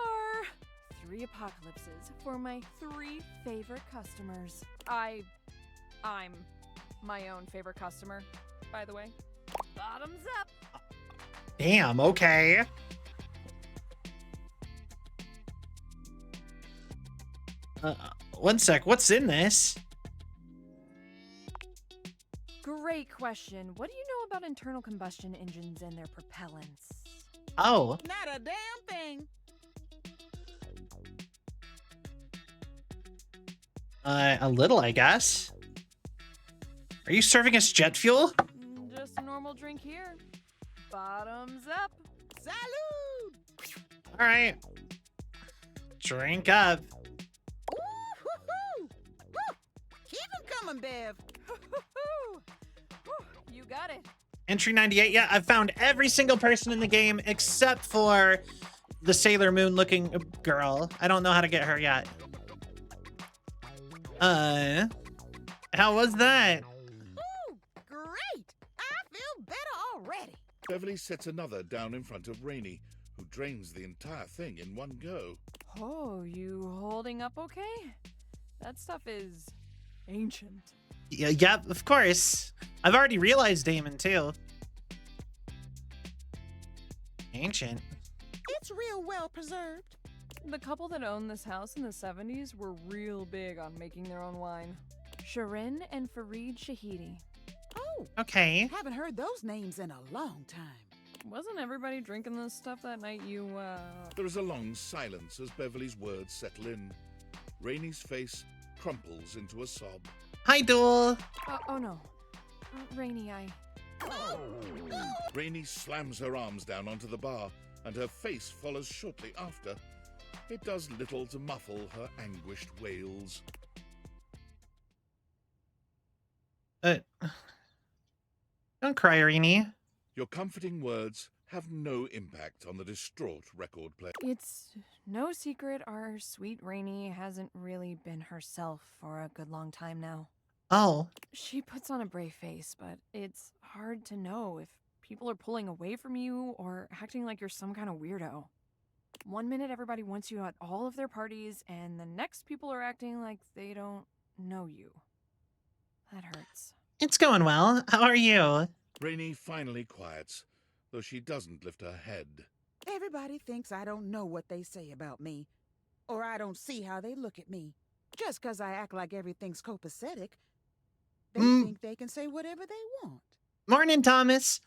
3 apocalypses for my 3 favorite customers. I'm my own favorite customer, by the way. Bottoms up. Damn, okay. One sec, what's in this? Great question. What do you know about internal combustion engines and their propellants? Oh. Not a damn thing. A little, I guess. Are you serving us jet fuel? Just a normal drink here. Bottoms up. Salud! All right. Drink up. Ooh-hoo-hoo! Woo! Keep 'em coming, Bev. You got it. Entry 98. Yeah, I've found every single person in the game except for the Sailor Moon looking girl. I don't know how to get her yet. How was that? Ooh, great! I feel better already. Beverly sets another down in front of Rainy, who drains the entire thing in one go. Oh, you holding up okay? That stuff is ancient. Yeah, yep, of course. I've already realized Damon, too. Ancient. It's real well preserved. The couple that owned this house in the 70s were real big on making their own wine. Shirin and Fareed Shahidi. Oh. Okay. Haven't heard those names in a long time. Wasn't everybody drinking this stuff that night you, There is a long silence as Beverly's words settle in. Rainy's face crumples into a sob. Hi, Duel. Oh no. Rainy, Rainy slams her arms down onto the bar, and her face follows shortly after. It does little to muffle her anguished wails. Don't cry, Rainy. Your comforting words have no impact on the distraught record player. It's no secret our sweet Rainy hasn't really been herself for a good long time now. Oh. She puts on a brave face, but it's hard to know if people are pulling away from you or acting like you're some kind of weirdo. One minute everybody wants you at all of their parties, and the next people are acting like they don't know you. That hurts. It's going well. How are you? Rainy finally quiets, though she doesn't lift her head. Everybody thinks I don't know what they say about me, or I don't see how they look at me. Just 'cause I act like everything's copacetic, they think they can say whatever they want. Morning, Thomas.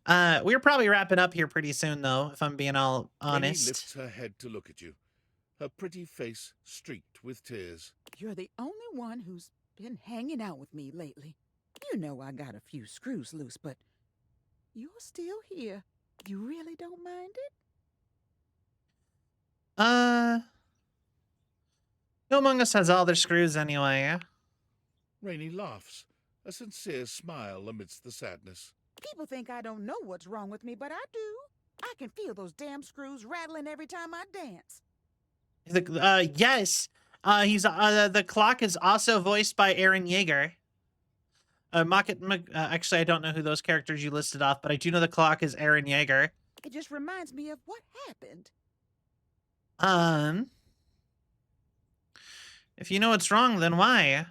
We're probably wrapping up here pretty soon, though, if I'm being all Rainy honest. lifts her head to look at you, her pretty face streaked with tears. You're the only one who's been hanging out with me lately. You know I got a few screws loose, but you're still here. You really don't mind it? Who among us has all their screws anyway? Rainy laughs, a sincere smile amidst the sadness. People think I don't know what's wrong with me, but I do. I can feel those damn screws rattling every time I dance. Yes. The clock is also voiced by Aaron Yeager. Actually, I don't know who those characters you listed off, but I do know the clock is Aaron Yeager. It just reminds me of what happened. If you know what's wrong, then why?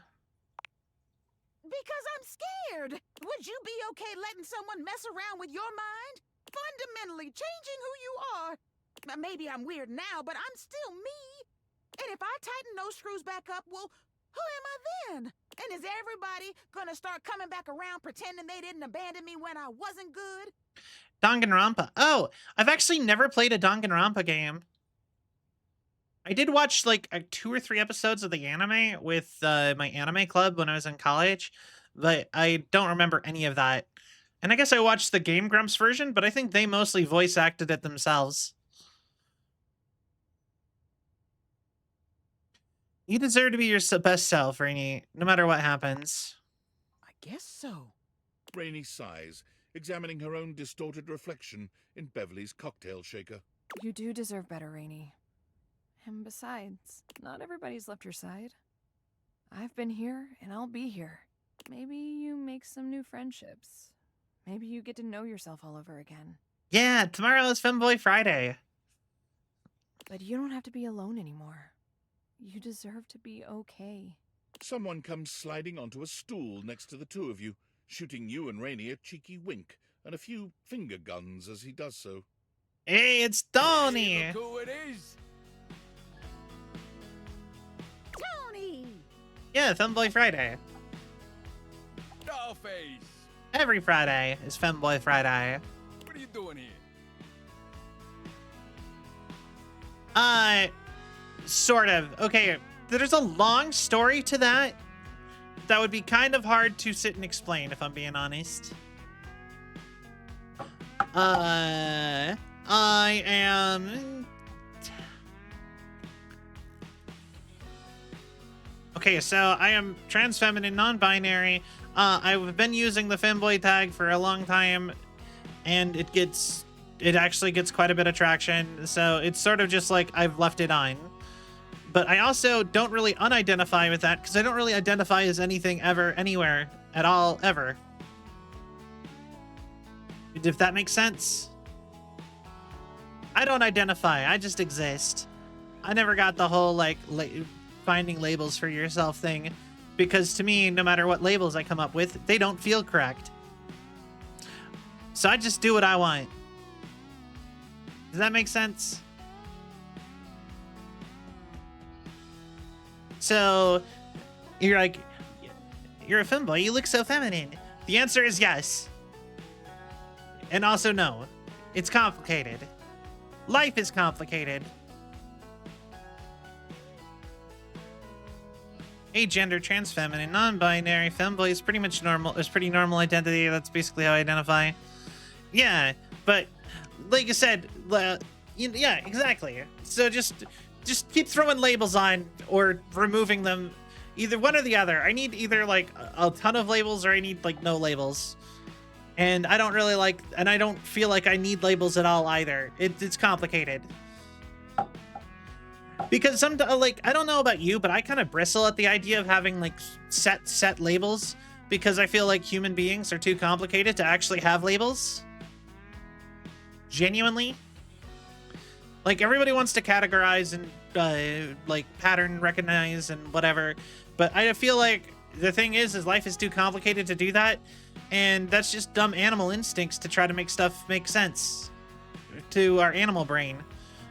Because I'm scared. Would you be okay letting someone mess around with your mind? Fundamentally changing who you are. Maybe I'm weird now, but I'm still me. And if I tighten those screws back up, well, who am I then? And is everybody gonna start coming back around pretending they didn't abandon me when I wasn't good? Danganronpa. Oh, I've actually never played a Danganronpa game. I did watch like 2 or 3 episodes of the anime with my anime club when I was in college, but I don't remember any of that. And I guess I watched the Game Grumps version, but I think they mostly voice acted it themselves. You deserve to be your best self, Rainy, no matter what happens. I guess so. Rainy sighs, examining her own distorted reflection in Beverly's cocktail shaker. You do deserve better, Rainy. And besides, not everybody's left your side. I've been here, and I'll be here. Maybe you make some new friendships. Maybe you get to know yourself all over again. Yeah, tomorrow is Femboy Friday. But you don't have to be alone anymore. You deserve to be okay. Someone comes sliding onto a stool next to the two of you, shooting you and Rainy a cheeky wink and a few finger guns as he does so. Hey, it's Donnie! Hey, look who it is! Tony! Yeah, Femboy Friday. Dollface! Every Friday is Femboy Friday. What are you doing here? Sort of. Okay, there's a long story to that. That would be kind of hard to sit and explain, if I'm being honest. I am... Okay, so I am trans feminine, non-binary. I've been using the femboy tag for a long time, and it actually gets quite a bit of traction, so it's sort of just like I've left it on. But I also don't really unidentify with that, because I don't really identify as anything ever, anywhere, at all, ever. If that makes sense. I don't identify, I just exist. I never got the whole, like, finding labels for yourself thing, because to me, no matter what labels I come up with, they don't feel correct. So I just do what I want. Does that make sense? So, you're like, you're a femboy, you look so feminine. The answer is yes. And also no. It's complicated. Life is complicated. agender, trans feminine, non-binary, femboy is pretty much normal. It's pretty normal identity. That's basically how I identify. Yeah, but like I said, yeah, exactly. So just keep throwing labels on or removing them, either one or the other. I need either like a ton of labels or I need like no labels. And I don't really like, and I don't feel like I need labels at all either. It's complicated. Because like, I don't know about you, but I kind of bristle at the idea of having like set labels, because I feel like human beings are too complicated to actually have labels. Genuinely. Like, everybody wants to categorize and like pattern recognize and whatever, but I feel like the thing is life is too complicated to do that, and that's just dumb animal instincts to try to make stuff make sense to our animal brain.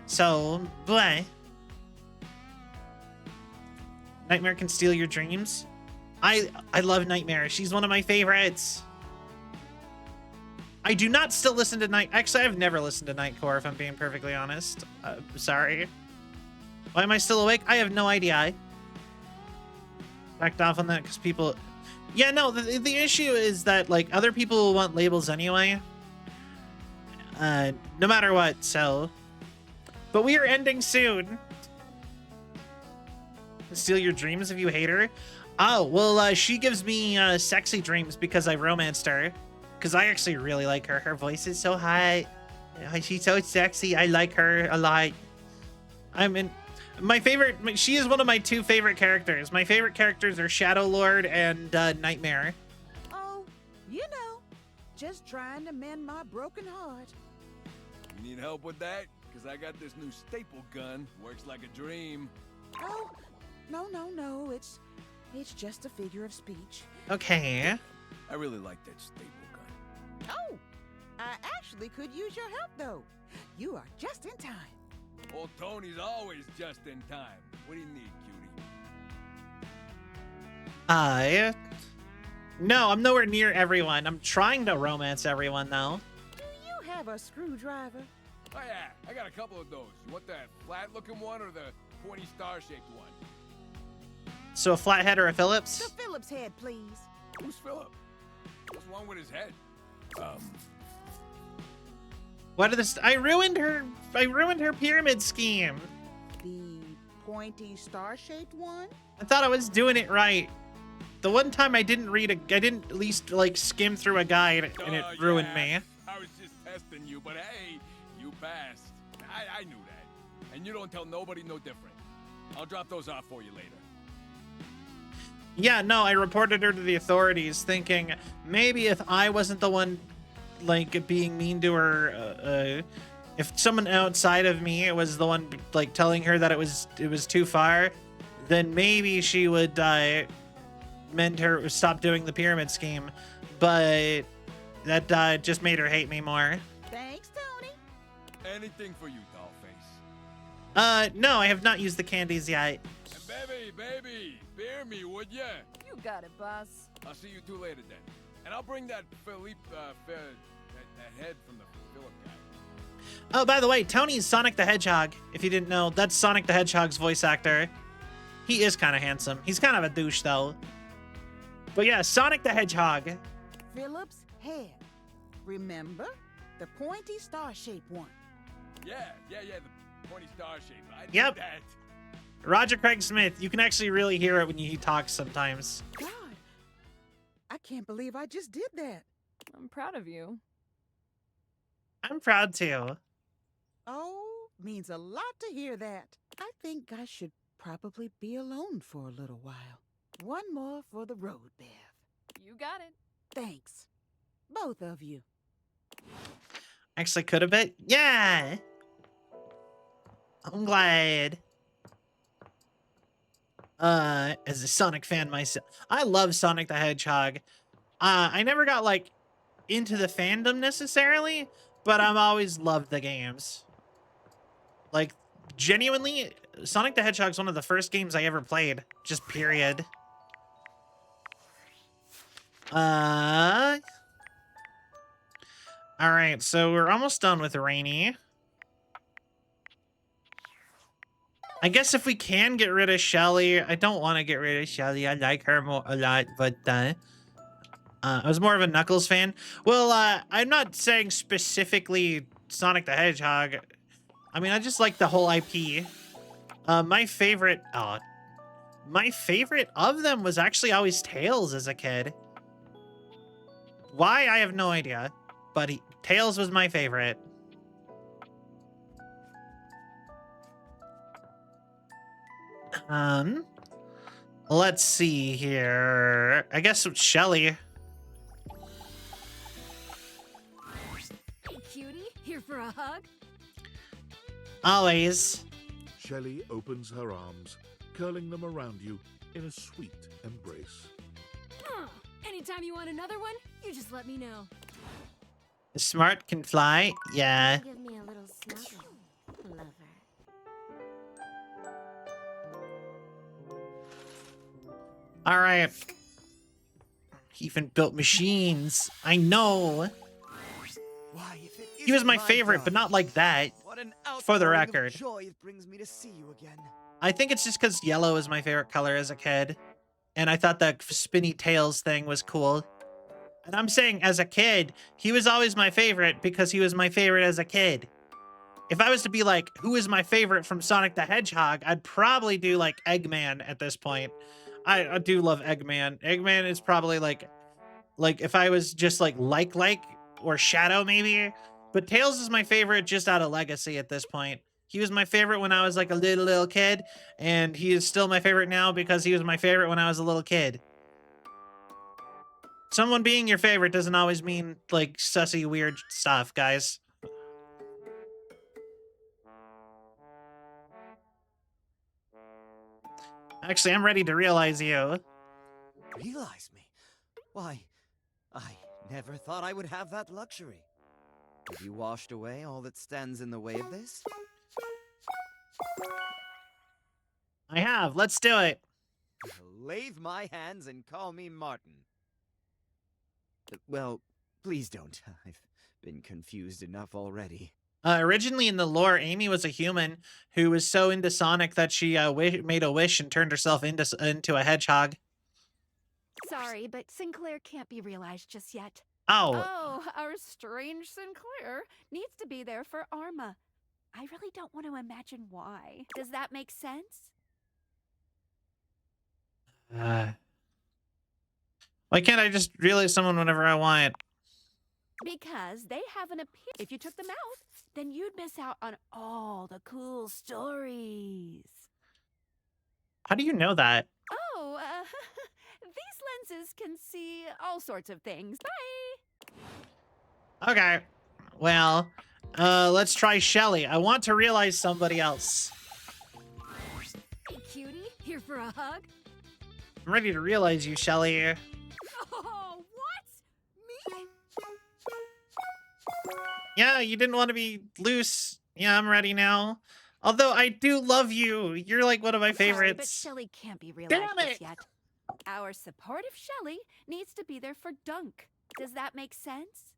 So, bleh. Nightmare can steal your dreams. I love Nightmare. She's one of my favorites. I do not still listen to Actually, I've never listened to Nightcore, if I'm being perfectly honest. Sorry. Why am I still awake? I have no idea. I backed off on that because people... Yeah, no, the issue is that, like, other people want labels anyway. No matter what, so... But we are ending soon. Steal your dreams if you hate her? Oh, well, she gives me sexy dreams because I romanced her. Because I actually really like her. Her voice is so high. She's so sexy. I like her a lot. My favorite... She is one of my two favorite characters. My favorite characters are Shadow Lord and Nightmare. Oh, you know, just trying to mend my broken heart. You need help with that? Because I got this new staple gun. Works like a dream. Oh, no. It's just a figure of speech. Okay. I really like that staple gun. Oh, I actually could use your help, though. You are just in time. Old Tony's always just in time. What do you need, cutie? No, I'm nowhere near everyone. I'm trying to romance everyone, though. Do you have a screwdriver? Oh yeah, I got a couple of those. You want that flat-looking one or the pointy star-shaped one? So a flathead or a Phillips? The Phillips head, please. Who's Philip? What's wrong with his head? What are this? I ruined her pyramid scheme. The pointy star-shaped one? I thought I was doing it right. The one time I didn't at least like skim through a guide, and it ruined me. I was just testing you, but hey, you passed. I knew that. And you don't tell nobody no different. I'll drop those off for you later. Yeah, no, I reported her to the authorities thinking maybe if I wasn't the one like being mean to her, if someone outside of me was the one like telling her that it was too far, then maybe she would stop doing the pyramid scheme. But that just made her hate me more. Thanks, Tony. Anything for you, Dollface. No, I have not used the candies yet. Baby, bear me, would ya? You got it, boss. I'll see you two later then. And I'll bring that Philippe, that head from the Philip guy. Oh, by the way, Tony's Sonic the Hedgehog. If you didn't know, that's Sonic the Hedgehog's voice actor. He is kind of handsome. He's kind of a douche, though. But yeah, Sonic the Hedgehog. Phillips head. Remember? The pointy star-shaped one. Yeah, the pointy star-shaped. I did Yep. that. Roger Craig Smith. You can actually really hear it when he talks sometimes. God, I can't believe I just did that. I'm proud of you. I'm proud too. Oh, means a lot to hear that. I think I should probably be alone for a little while. One more for the road, Bev. You got it. Thanks. Both of you. Actually, could have been. Yeah. I'm glad. As a Sonic fan myself, I love Sonic the Hedgehog. I never got like into the fandom necessarily, but I've always loved the games. Like, genuinely, Sonic the Hedgehog's one of the first games I ever played. Just period. Alright, so we're almost done with Rainy. I guess if we can get rid of Shelly, I don't want to get rid of Shelly. I like her a lot, but I was more of a Knuckles fan. Well, I'm not saying specifically Sonic the Hedgehog. I mean, I just like the whole IP. My favorite of them was actually always Tails as a kid. Why, I have no idea, but Tails was my favorite. Let's see here. I guess Shelly. Hey, cutie, here for a hug? Always. Shelly opens her arms, curling them around you in a sweet embrace. Oh, anytime you want another one, you just let me know. Smart can fly? Yeah. Give me a little snuggle, lover. All right. He even built machines. I know. Why, if it He was isn't my favorite, but not like that. What an For the outpouring of record. joy it brings me to see you again. I think it's just because yellow is my favorite color as a kid. And I thought the spinny tails thing was cool. And I'm saying as a kid, he was always my favorite because he was my favorite as a kid. If I was to be like, who is my favorite from Sonic the Hedgehog, I'd probably do like Eggman at this point. I do love Eggman. Eggman is probably like if I was just like or Shadow maybe. But Tails is my favorite just out of Legacy at this point. He was my favorite when I was like a little kid, and he is still my favorite now because he was my favorite when I was a little kid. Someone being your favorite doesn't always mean like sussy weird stuff, guys. Actually, I'm ready to realize you. Realize me? Why, I never thought I would have that luxury. Have you washed away all that stands in the way of this? I have. Let's do it. Lathe my hands and call me Martin. Well, please don't. I've been confused enough already. Originally in the lore, Amy was a human who was so into Sonic that she made a wish and turned herself into a hedgehog. Sorry, but Sinclair can't be realized just yet. Oh. Oh, our strange Sinclair needs to be there for Arma. I really don't want to imagine why. Does that make sense? Why can't I just realize someone whenever I want? Because they have an appeal. If you took them out, then you'd miss out on all the cool stories. How do you know that? Oh, these lenses can see all sorts of things. Bye! Okay. Well, let's try Shelly. I want to realize somebody else. Hey, cutie, here for a hug? I'm ready to realize you, Shelly. Oh, what? Me? Yeah, you didn't want to be loose. Yeah, I'm ready now. Although I do love you. You're like one of my favorites. Sorry, but Shelly can't be realized Damn it! just yet. Our supportive Shelly needs to be there for Dunk. Does that make sense?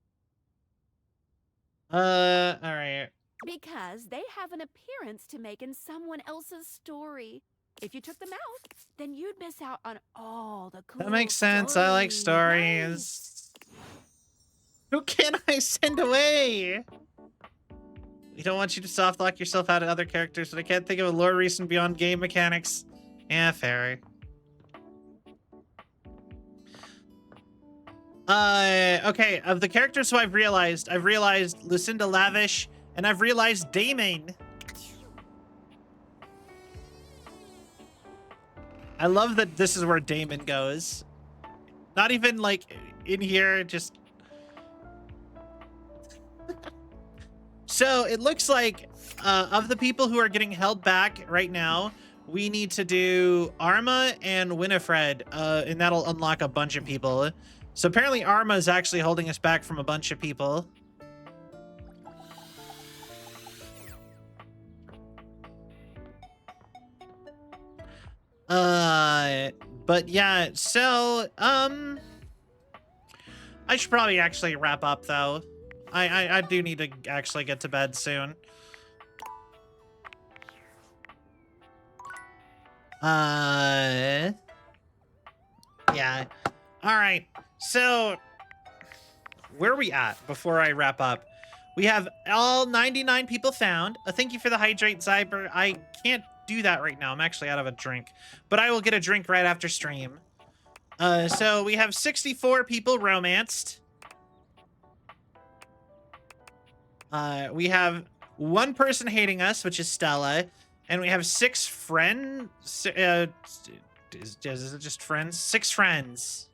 Alright. Because they have an appearance to make in someone else's story. If you took them out, then you'd miss out on all the cool That makes sense. I like stories. Who can I send away? We don't want you to soft lock yourself out of other characters, but I can't think of a lore reason beyond game mechanics. Yeah, fair. Okay, of the characters who I've realized Lucinda Lavish, and I've realized Damon. I love that this is where Damon goes. Not even like in here, just... So it looks like of the people who are getting held back right now, we need to do Arma and Winifred, and that'll unlock a bunch of people. So apparently Arma is actually holding us back from a bunch of people. But yeah, so, I should probably actually wrap up though. I do need to actually get to bed soon. Yeah. All right. So, where are we at before I wrap up? We have all 99 people found. Thank you for the hydrate, Zyber. I can't do that right now. I'm actually out of a drink, but I will get a drink right after stream. So we have 64 people romanced. We have one person hating us, which is Stella, and we have 6 friends. Is it just friends? 6 friends.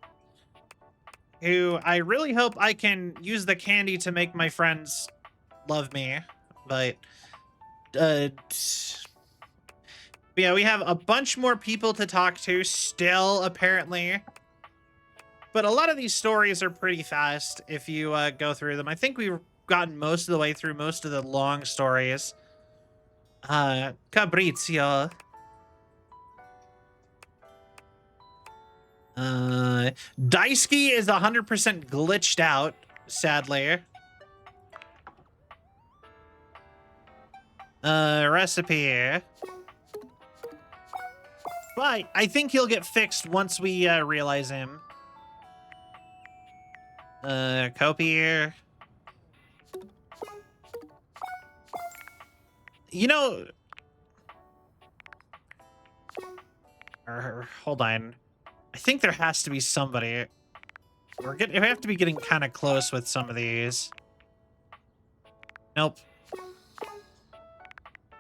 Who I really hope I can use the candy to make my friends love me. But, yeah, we have a bunch more people to talk to still, apparently. But a lot of these stories are pretty fast if you go through them. I think we've gotten most of the way through most of the long stories. Cabrizio. Daisuke is 100% glitched out, sadly. Recipe. But I think he'll get fixed once we realize him. Copier. You know, hold on. I think there has to be somebody. We have to be getting kind of close with some of these. Nope.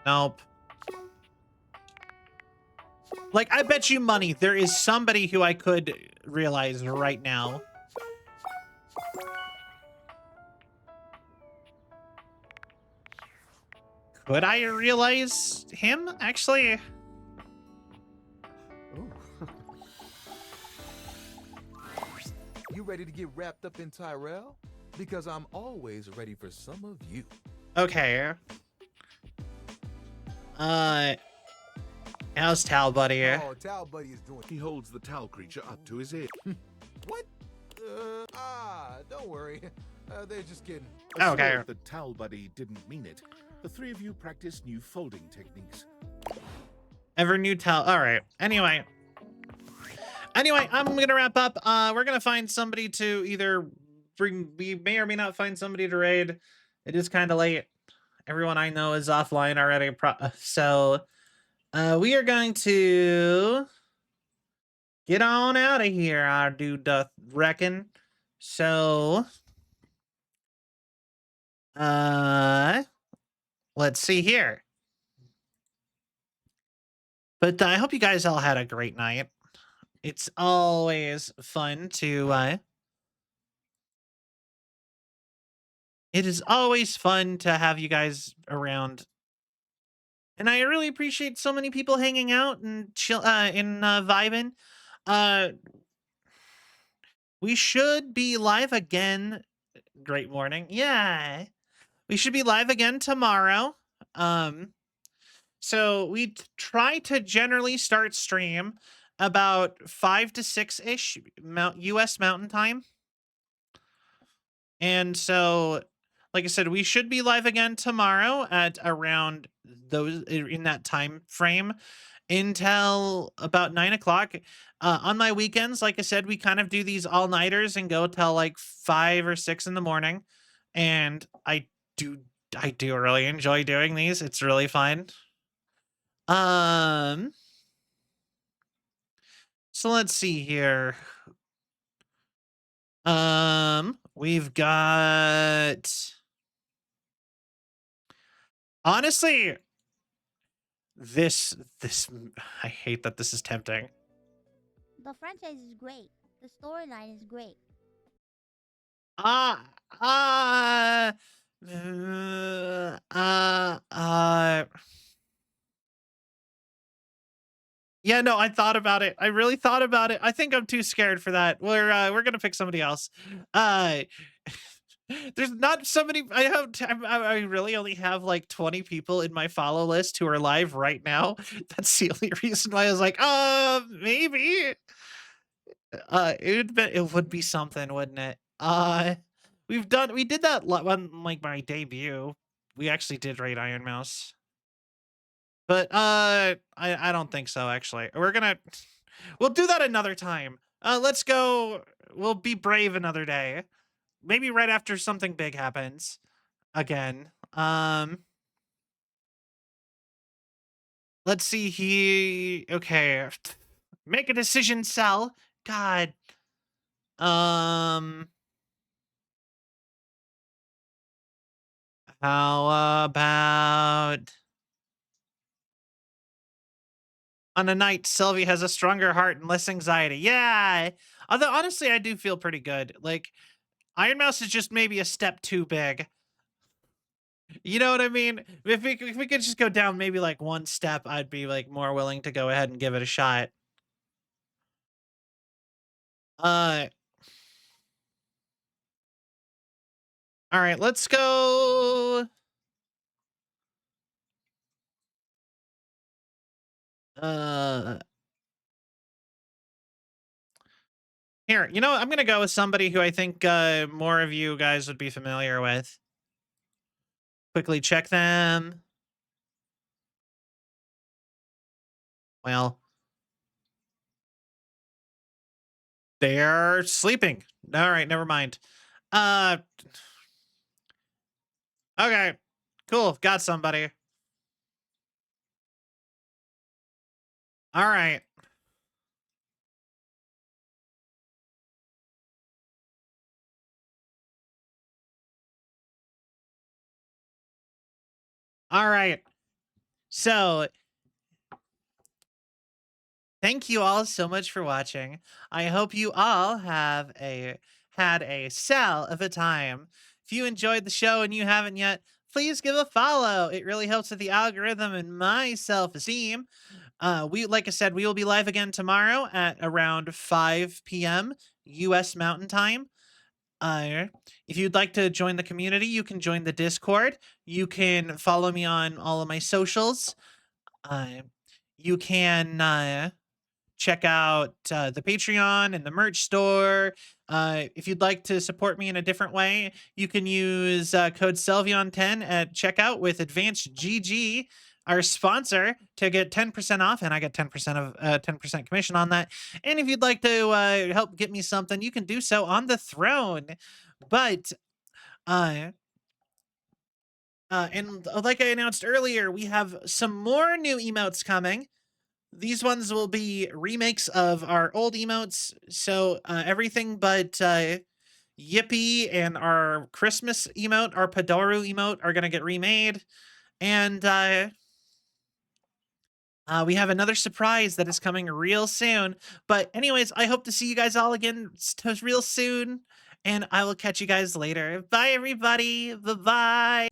Nope. Like, I bet you money there is somebody who I could realize right now. Could I realize him, actually? You ready to get wrapped up in Tyrell? Because I'm always ready for some of you. Okay. How's Tal Buddy? Oh, Tal Buddy is doing. He holds the Tal creature up to his ear. What? Don't worry. They're just kidding. Okay. The Tal Buddy didn't mean it. The 3 of you practice new folding techniques. Ever new Tal? All right. Anyway, I'm gonna wrap up. We're gonna find somebody to either bring. We may or may not find somebody to raid. It is kind of late. Everyone I know is offline already. So, we are going to get on out of here. I do reckon. So, let's see here. But I hope you guys all had a great night. It's always fun to, it is always fun to have you guys around. And I really appreciate so many people hanging out and vibing. We should be live again. Great morning. Yeah. We should be live again tomorrow. So we try to generally start stream about 5 to 6-ish US Mountain Time. And so, like I said, we should be live again tomorrow at around those in that time frame until about 9 o'clock. On my weekends, like I said, we kind of do these all-nighters and go till like 5 or 6 in the morning. And I do really enjoy doing these. It's really fun. So let's see here. We've got, honestly, this I hate that this is tempting. The franchise is great. The storyline is great. Yeah, no, I thought about it. I really thought about it. I think I'm too scared for that. We're gonna pick somebody else. There's not somebody. I really only have like 20 people in my follow list who are live right now. That's the only reason why I was like, maybe. It would be something, wouldn't it? We did that one like my debut. We actually did raid Iron Mouse. But I don't think so, actually. We'll do that another time. Let's go. We'll be brave another day. Maybe right after something big happens again. Let's see. Okay. Make a decision, Cell. God. How about on a night Sylvie has a stronger heart and less anxiety? Yeah. Although honestly, I do feel pretty good. Like Iron Mouse is just maybe a step too big. You know what I mean? If we could just go down maybe like one step, I'd be like more willing to go ahead and give it a shot. All right, let's go. Here, you know, I'm gonna go with somebody who I think more of you guys would be familiar with. Quickly check them. Well, they're sleeping. All right, never mind. Okay, cool. Got somebody. All right. All right. So, thank you all so much for watching. I hope you all have had a sell of a time. If you enjoyed the show and you haven't yet, please give a follow. It really helps with the algorithm and my self-esteem. Like I said, we will be live again tomorrow at around 5 p.m. U.S. Mountain Time. If you'd like to join the community, you can join the Discord. You can follow me on all of my socials. You can check out the Patreon and the merch store. If you'd like to support me in a different way, you can use code Sylveon10 at checkout with Advanced GG, our sponsor, to get 10% off, and I get 10% of 10% commission on that. And if you'd like to help get me something, you can do so on the throne. But and like I announced earlier, we have some more new emotes coming. These ones will be remakes of our old emotes. So everything but Yippee and our Christmas emote, our Padoru emote, are going to get remade. And we have another surprise that is coming real soon. But anyways, I hope to see you guys all again real soon. And I will catch you guys later. Bye, everybody. Bye-bye.